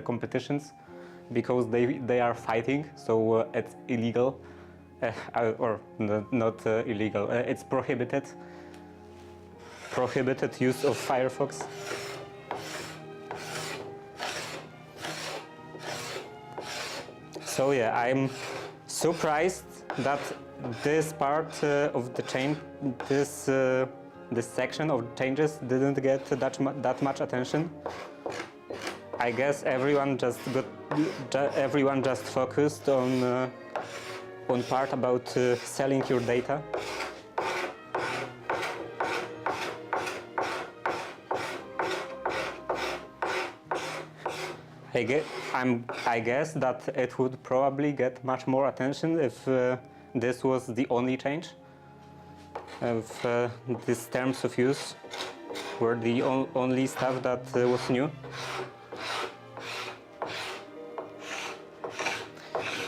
competitions, because they are fighting, so it's illegal, or not illegal. It's prohibited use of Firefox. So yeah, I'm surprised that this part of the change, this section of changes didn't get that much attention. I guess everyone just focused on part about selling your data. I guess that it would probably get much more attention if this was the only change. If these terms of use were the only stuff that was new.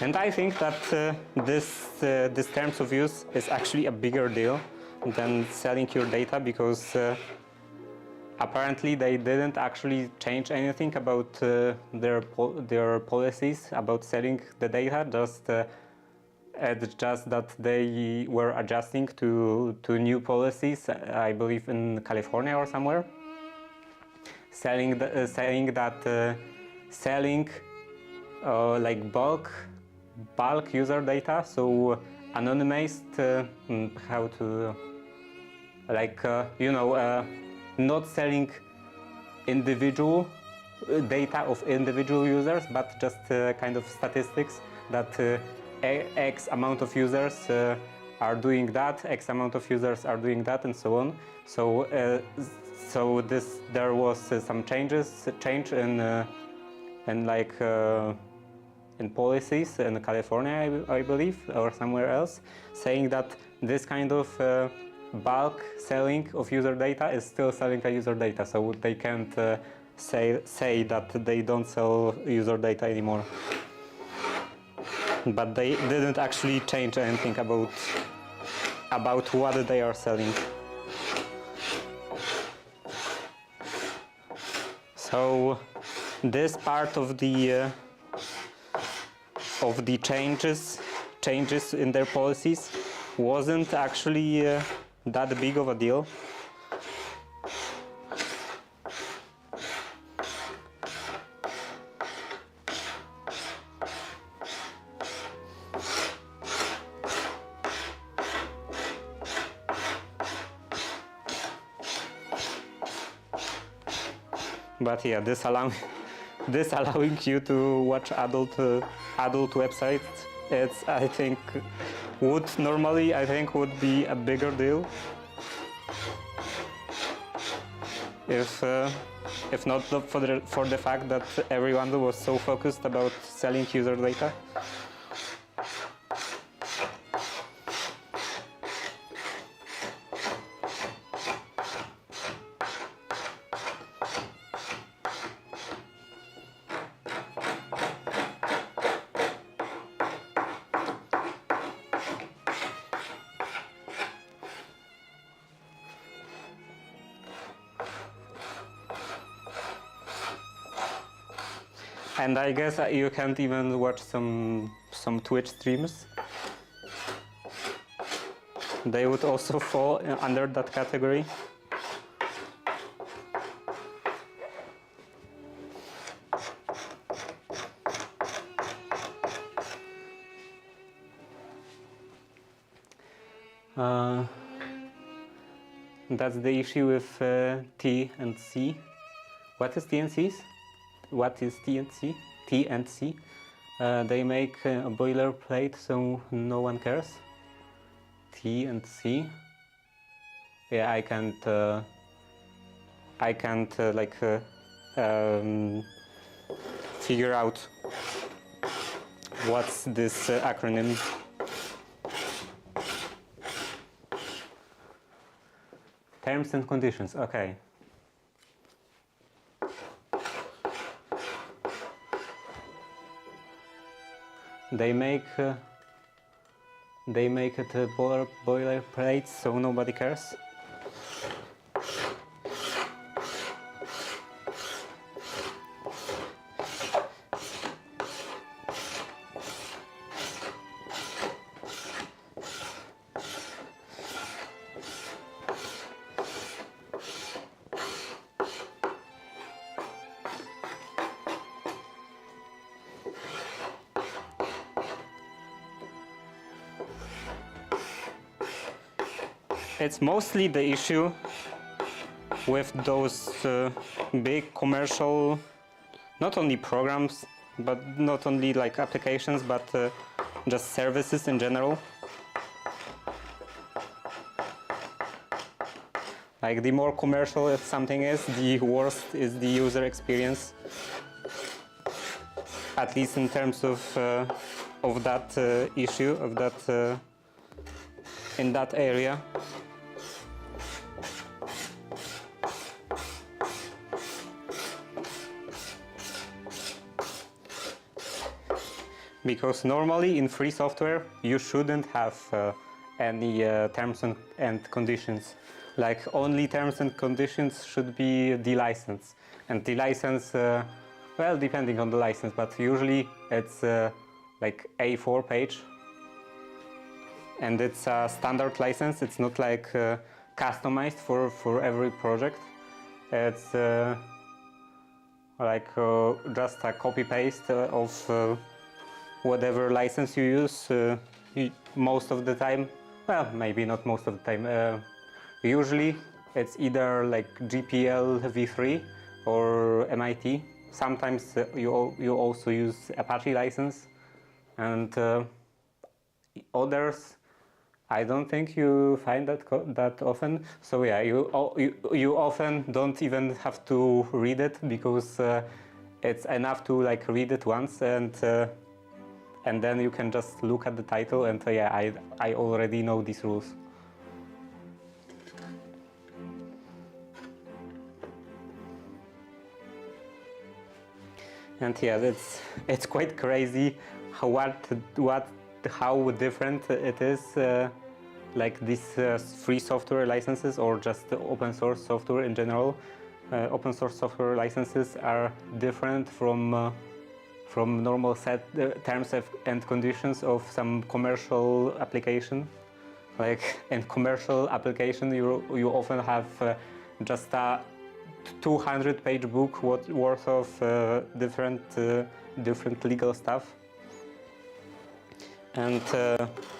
And I think that this terms of use is actually a bigger deal than selling your data, because apparently they didn't actually change anything about their policies about selling the data. It's just that they were adjusting to new policies, I believe in California or somewhere, saying that selling like bulk user data, so anonymized, how to, like, not selling individual data of individual users, but just kind of statistics that X amount of users are doing that, X amount of users are doing that, and so on. So, there was some change in like in policies in California, I believe, or somewhere else, saying that this kind of bulk selling of user data is still selling a user data, so they can't say that they don't sell user data anymore. But they didn't actually change anything about what they are selling. So this part of the changes in their policies wasn't actually that big of a deal. But yeah, this allowing you to watch adult websites, it's, I think, would be a bigger deal if not for the fact that everyone was so focused about selling user data. And I guess you can't even watch some Twitch streams. They would also fall under that category. That's the issue with T and C. What is T and C? What is T and C? T and C. They make a boilerplate so no one cares. T and C. Yeah, I can't figure out what's this acronym. Terms and conditions. Okay. They make it a boilerplate so nobody cares. It's mostly the issue with those big commercial, not only programs, but not only like applications, but just services in general. Like the more commercial something is, the worse is the user experience. At least in terms of that issue, of that in that area. Because normally in free software you shouldn't have any terms and conditions. Like only terms and conditions should be the license. And the license, well, depending on the license, but usually it's like A4 page. And it's a standard license. It's not like customized for every project. It's like just a copy paste of whatever license you use most of the time, well, maybe not most of the time, usually it's either like GPL v3 or MIT. Sometimes you also use Apache license, and others I don't think you find that often. So yeah, you often don't even have to read it, because it's enough to like read it once, and then you can just look at the title, and yeah, I already know these rules. And yeah, it's quite crazy how different it is, like these free software licenses or just open source software in general. Open source software licenses are different from normal set terms and conditions of some commercial application. Like in commercial application, you often have just a 200-page book worth of different legal stuff. And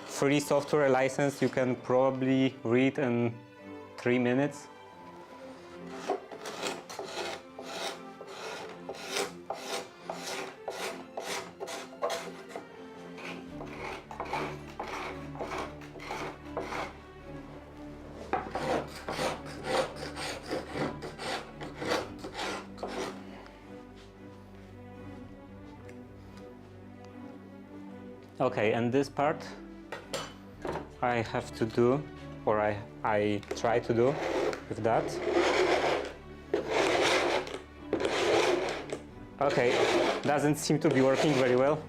free software license you can probably read in 3 minutes. Okay, and this part I have to do, or I try to do with that. Okay, doesn't seem to be working very well.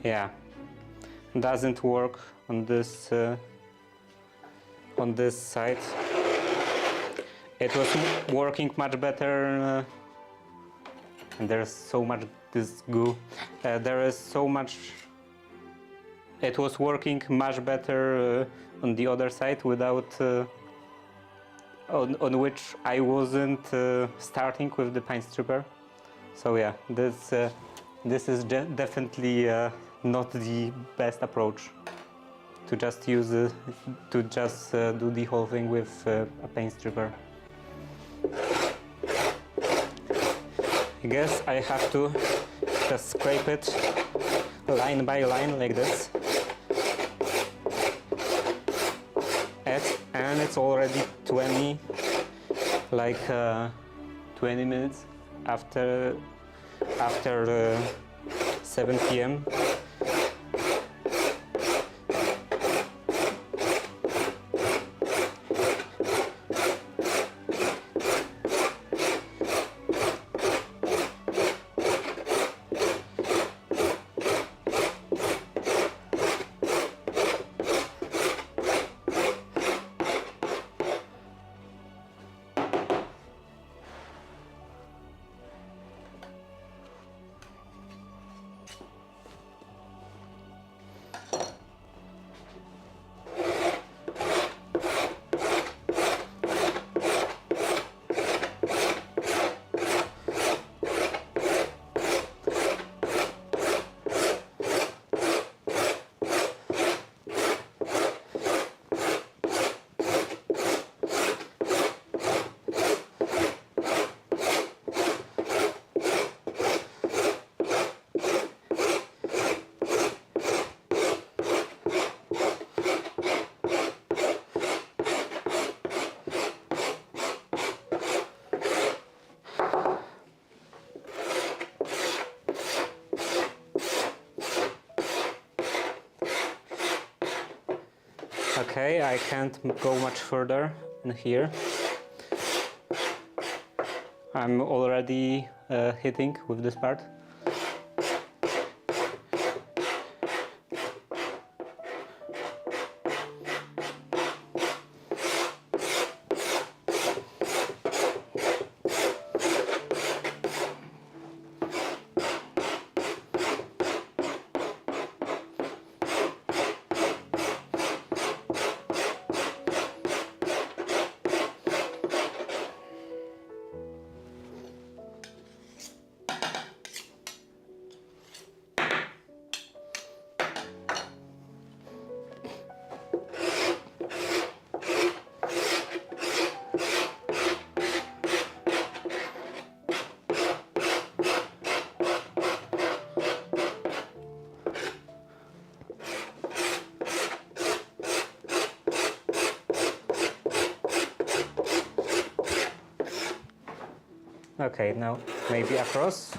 Yeah, doesn't work on this side. It was working much better, and there's so much this goo. There is so much. It was working much better on the other side without on which I wasn't starting with the PineStripper. So yeah, this is definitely not the best approach to just use to just do the whole thing with a PineStripper. I guess I have to just scrape it line by line like this. And it's already 20 minutes after 7 p.m. Okay, I can't go much further in here. I'm already hitting with this part. Okay, now maybe across.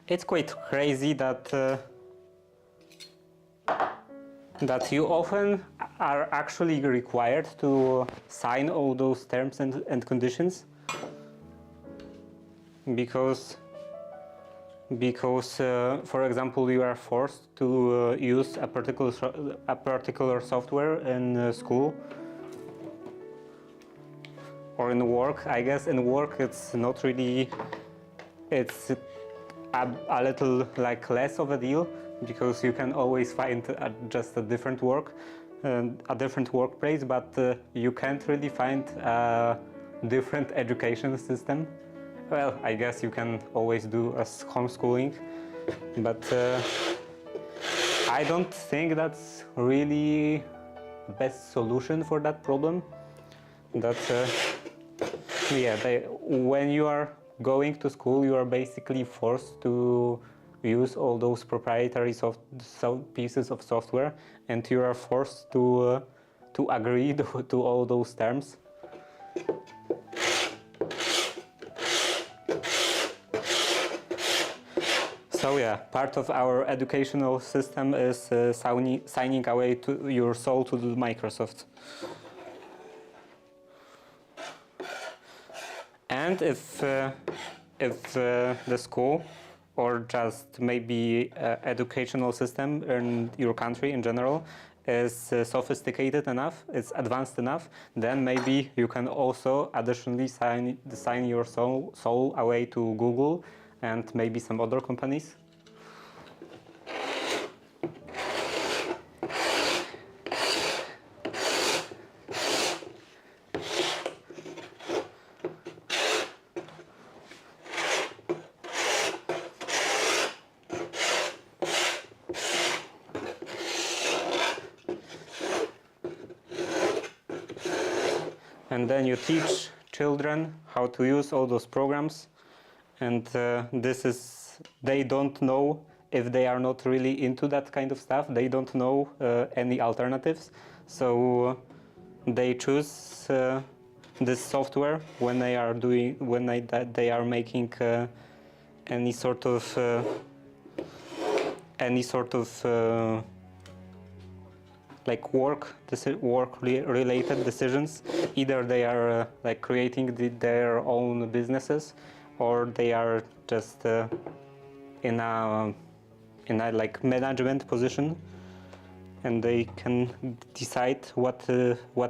It's quite crazy that you often are actually required to sign all those terms and conditions because for example, you are forced to use a particular software in school or in work. I guess in work it's not really, it's a little like less of a deal because you can always find just a different workplace, but you can't really find a different education system. Well, I guess you can always do as homeschooling, but I don't think that's really the best solution for that problem. That yeah, when you are going to school, you are basically forced to use all those proprietary pieces of software, and you are forced to agree to all those terms. So yeah, part of our educational system is signing away to your soul to Microsoft. And if the school or just maybe educational system in your country in general is sophisticated enough, it's advanced enough, then maybe you can also additionally sign your soul away to Google and maybe some other companies. And then you teach children how to use all those programs, and they don't know, if they are not really into that kind of stuff, they don't know any alternatives, so they choose this software when they are making any sort of like work-related decisions. Either they are like creating their own businesses, or they are just in a like management position, and they can decide what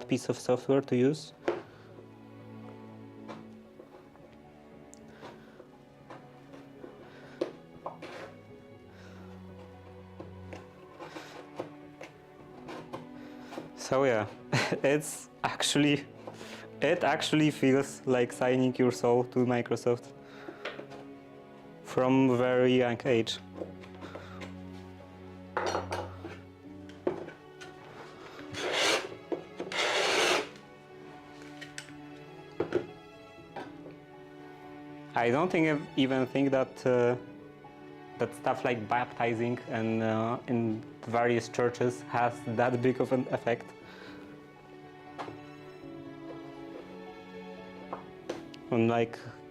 piece of software to use. So yeah, it actually feels like signing your soul to Microsoft from a very young age. I don't even think that that stuff like baptizing and in various churches has that big of an effect.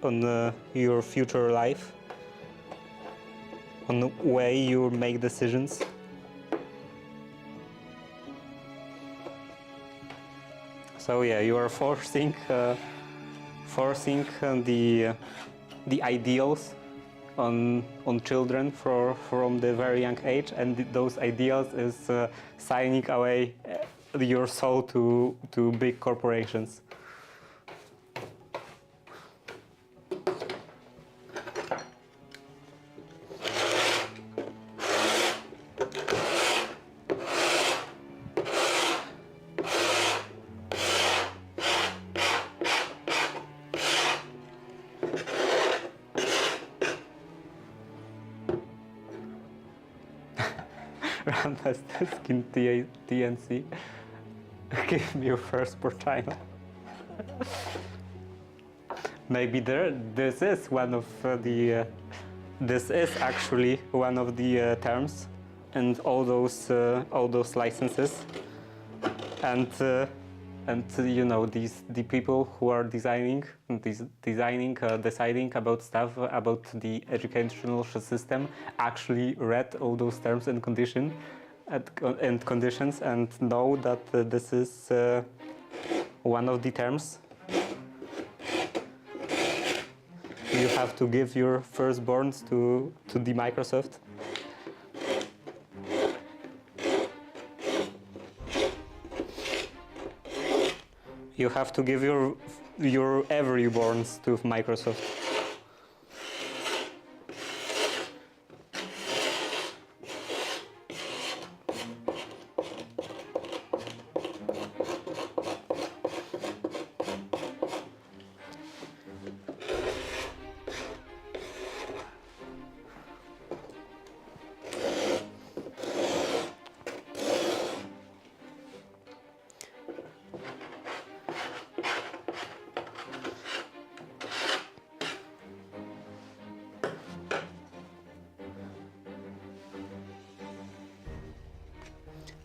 On your future life, on the way you make decisions. So yeah, you are forcing the ideals on children from the very young age, and those ideals is signing away your soul to big corporations. Rumpelstiltskin TNC. Give me your first portile. Maybe this is one of the. This is actually one of the terms, and all those licenses, and you know the people who are deciding about stuff about the educational system actually read all those terms and conditions and know that this is one of the terms. You have to give your firstborns to the Microsoft. You have to give your everyborns to Microsoft.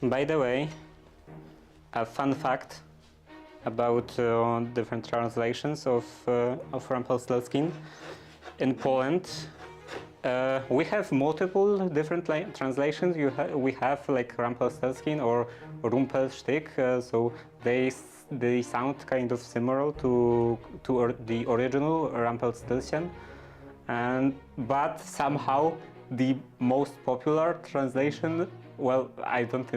By the way, a fun fact about different translations of Rumpelstiltskin. In Poland, we have multiple different translations. We have like Rumpelstiltskin or Rumpelstiltskin, so they sound kind of similar to the original Rumpelstiltskin, but somehow the most popular translation. Well, I don't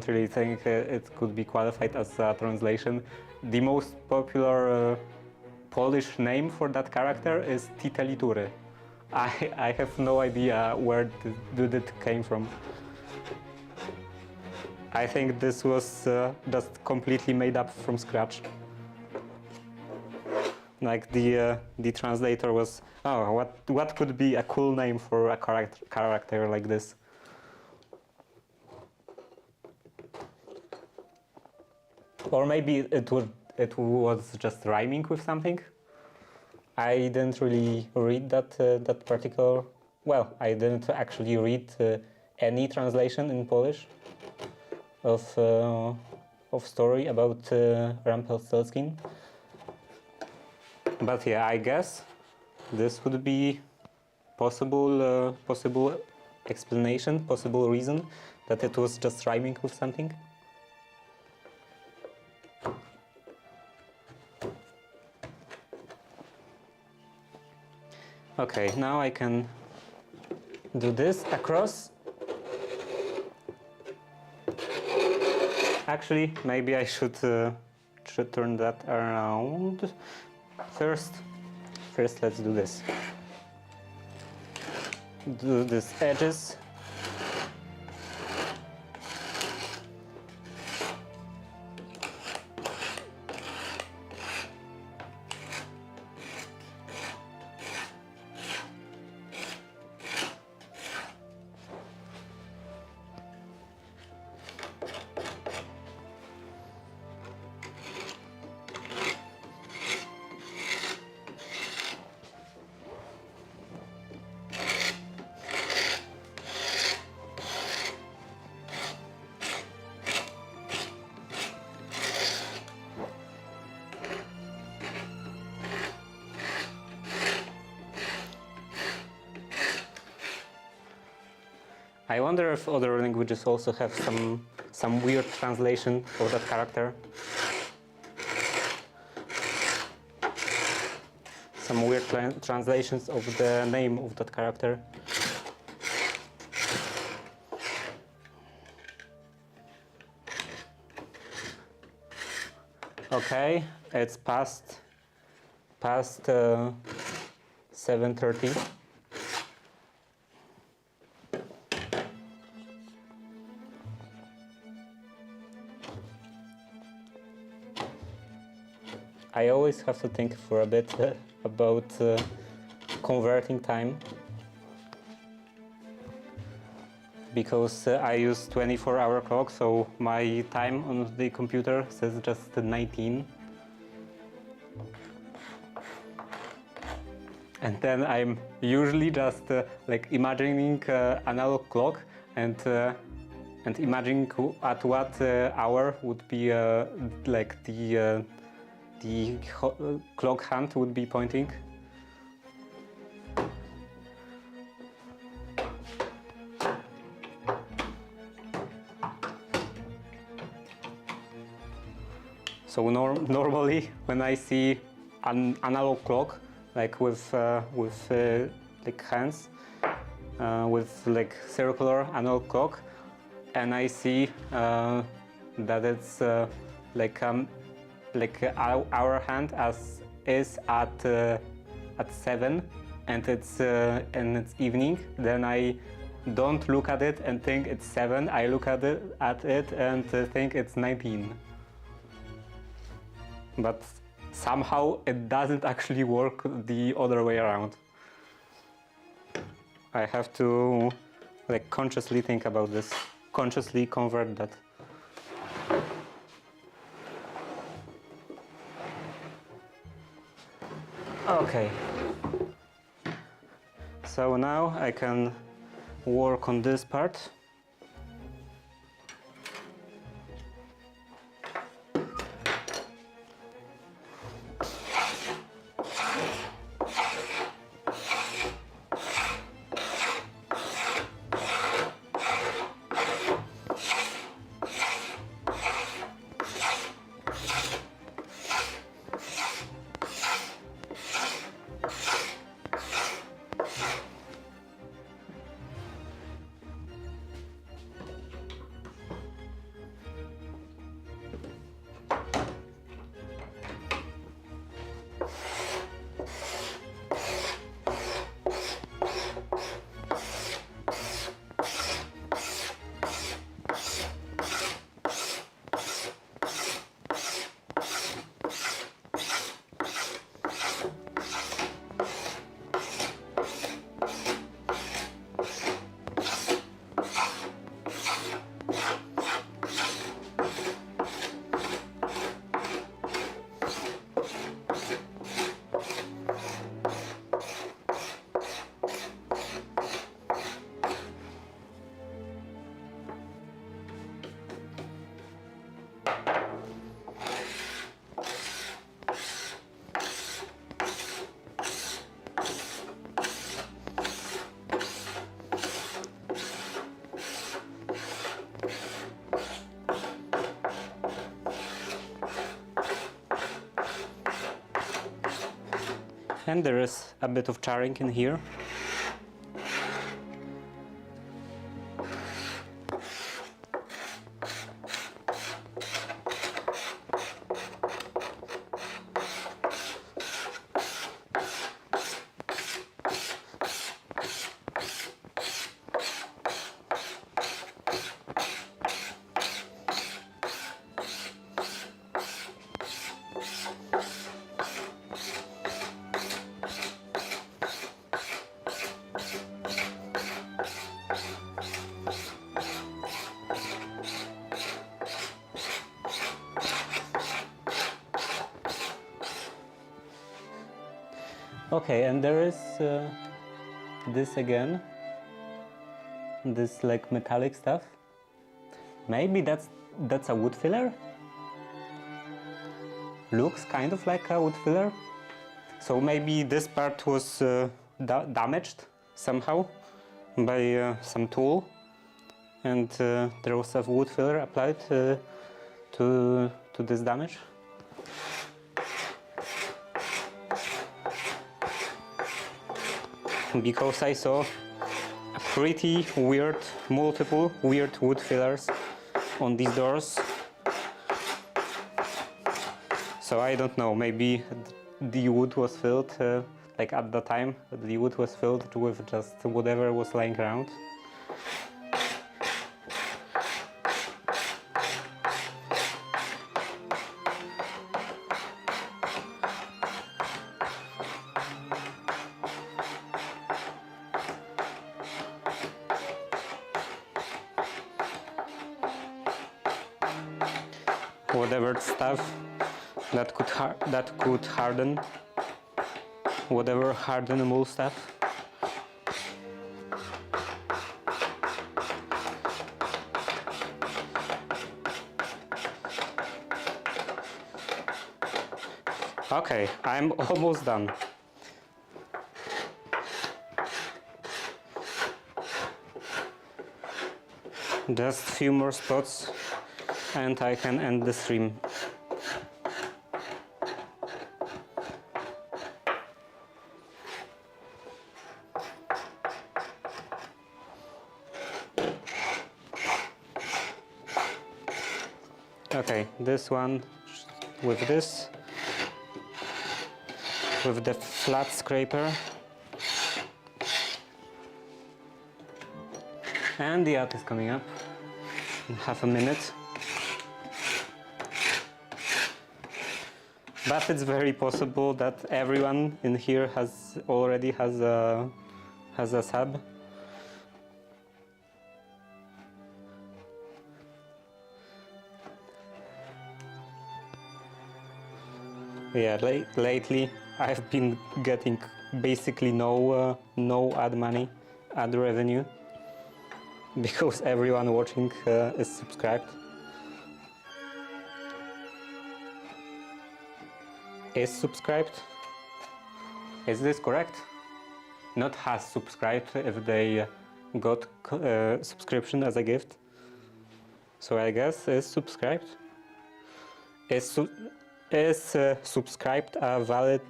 really think it could be qualified as a translation. The most popular Polish name for that character is Titelitury. I have no idea where did it came from. I think this was just completely made up from scratch. Like the translator was, oh, what could be a cool name for a character like this? Or maybe it was just rhyming with something. I didn't really read that particular. Well, I didn't actually read any translation in Polish of story about Rumpelstiltskin. But yeah, I guess this would be possible explanation, possible reason that it was just rhyming with something. Okay, now I can do this across. Actually, maybe I should turn that around. First, let's do this. Do these edges. I wonder if other languages also have some weird translation of that character. Some weird translations of the name of that character. Okay, it's past 7:30. I always have to think for a bit about converting time. because I use 24-hour clock, so my time on the computer says just 19. And then I'm usually just like imagining analog clock and imagining at what hour would be like the clock hand would be pointing. So normally when I see an analog clock, like with like hands, with like circular analog clock, and I see that it's like our hand is at 7, and it's evening, then I don't look at it and think it's 7. I look at it and think it's 19. But somehow it doesn't actually work the other way around. I have to like consciously think about this, consciously convert that. Okay. So now I can work on this part. And there is a bit of charring in here. Okay, and there is this again, this like metallic stuff. Maybe that's a wood filler? Looks kind of like a wood filler. So maybe this part was damaged somehow by some tool, and there was a wood filler applied to this damage. Because I saw pretty weird, multiple weird wood fillers on these doors. So I don't know, maybe the wood was filled, like at the time, the wood was filled with just whatever was lying around. whatever stuff that could harden, whatever hardenable stuff. Okay, I'm almost done. Just few more spots and I can end the stream. Okay, this one with this, with the flat scraper, and the art is coming up in half a minute. But it's very possible that everyone in here already has a sub. Yeah, lately I've been getting basically no ad money, ad revenue, because everyone watching is subscribed. Is subscribed? Is this correct? Not has subscribed if they got subscription as a gift. So I guess is subscribed. Is subscribed a valid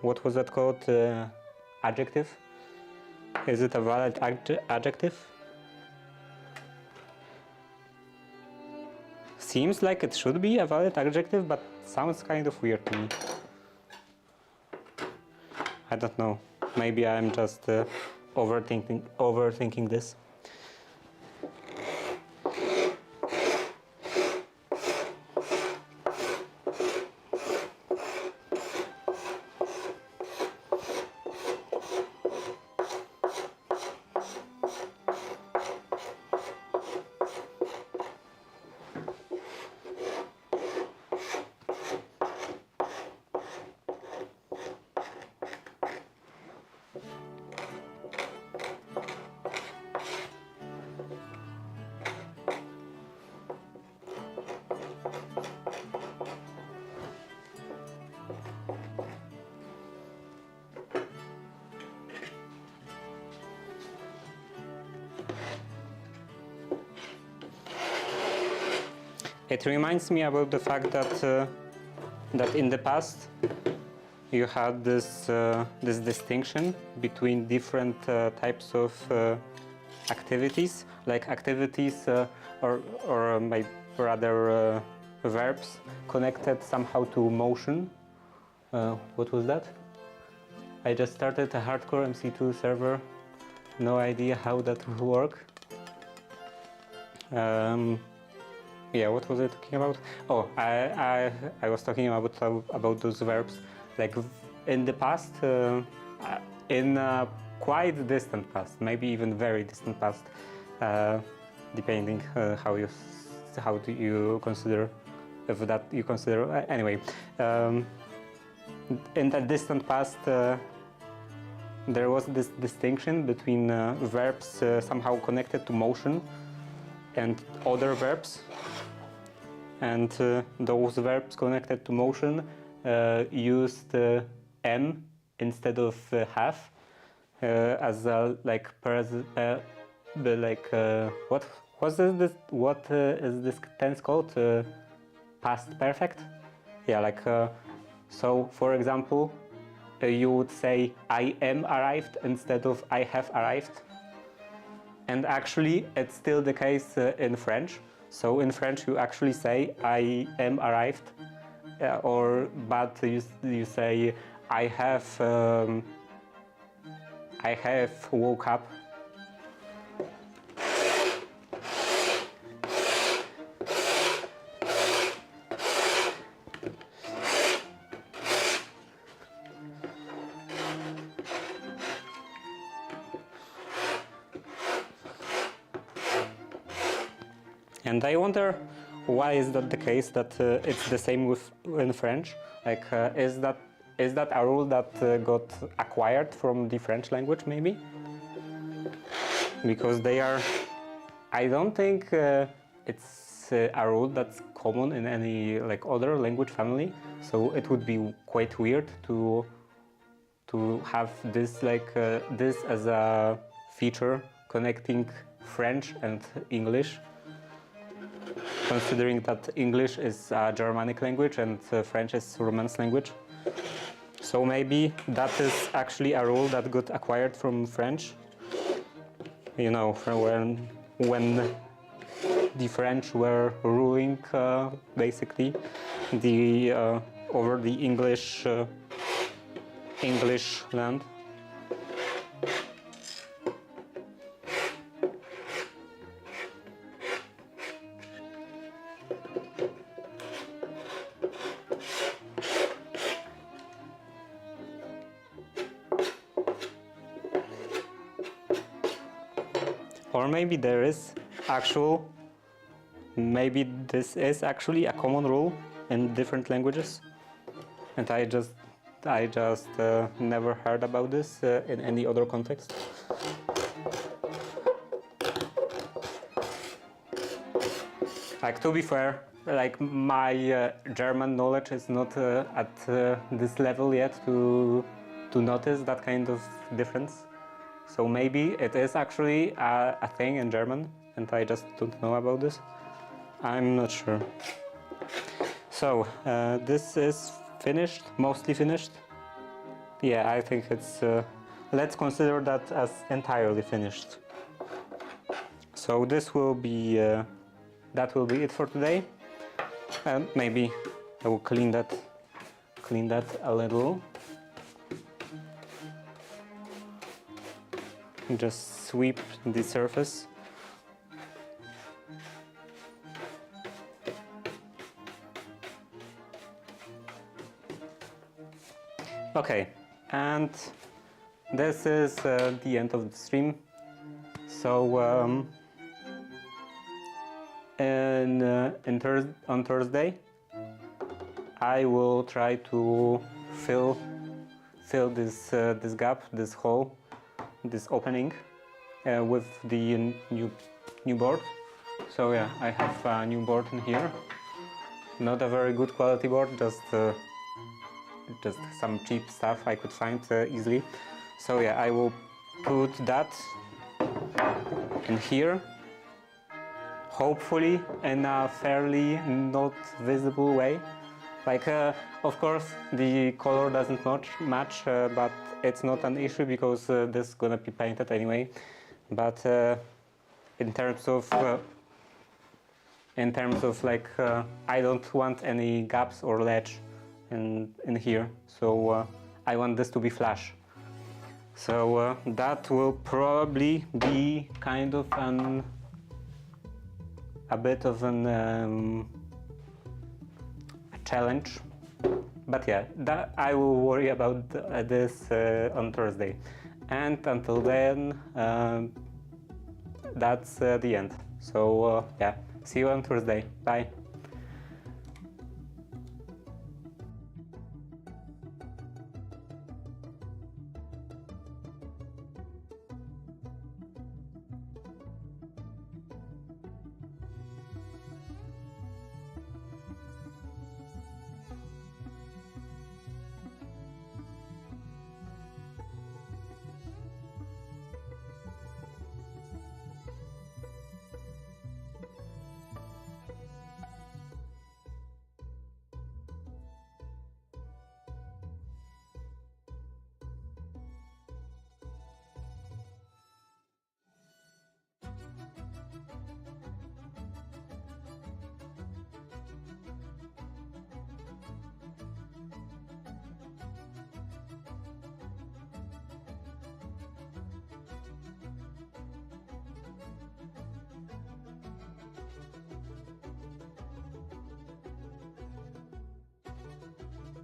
what was that called, adjective? Is it a valid adjective? Seems like it should be a valid adjective, but sounds kind of weird to me. I don't know. Maybe I'm just overthinking this. It reminds me about the fact that that in the past you had this this distinction between different types of activities, like activities or maybe rather verbs connected somehow to motion. What was that? I just started a hardcore MC2 server. No idea how that will work. Yeah, what was I talking about? Oh, I was talking about those verbs, like in the past, in a quite distant past, maybe even very distant past, depending how do you consider, if that you consider anyway. In that distant past, there was this distinction between verbs somehow connected to motion and other verbs. And those verbs connected to motion used am instead of have as a what was this? What is this tense called? Past perfect. Yeah, like so. For example, you would say I am arrived instead of I have arrived. And actually, it's still the case in French. So in French, you actually say I am arrived, but you say I have woke up. And I wonder why is that the case, that it's the same with in French? Like, is that a rule that got acquired from the French language, maybe? Because they are, I don't think it's a rule that's common in any like other language family. So it would be quite weird to have this like this as a feature connecting French and English, considering that English is a Germanic language and French is Romance language. So maybe that is actually a rule that got acquired from French. You know, from when the French were ruling basically over the English land. Or maybe there is maybe this is actually a common rule in different languages, and I just never heard about this in any other context. Like, to be fair, like my German knowledge is not at this level yet to notice that kind of difference. So maybe it is actually a thing in German, and I just don't know about this. I'm not sure. So this is finished, mostly finished. Yeah, I think it's. Let's consider that as entirely finished. So this will be. That will be it for today. And maybe I will clean that a little. Just sweep the surface. Okay, and this is the end of the stream. So on Thursday, I will try to fill this gap, this hole, this opening with the new board. So yeah, I have a new board in here. Not a very good quality board, just some cheap stuff I could find easily. So yeah, I will put that in here, hopefully in a fairly not visible way. Like, of course, the color doesn't match, but it's not an issue because this is gonna be painted anyway. But in terms of like, I don't want any gaps or ledge in here, so I want this to be flush. So that will probably be kind of a bit of a challenge, but yeah, that I will worry about this on Thursday. And until then, that's the end. So yeah, see you on Thursday. Bye.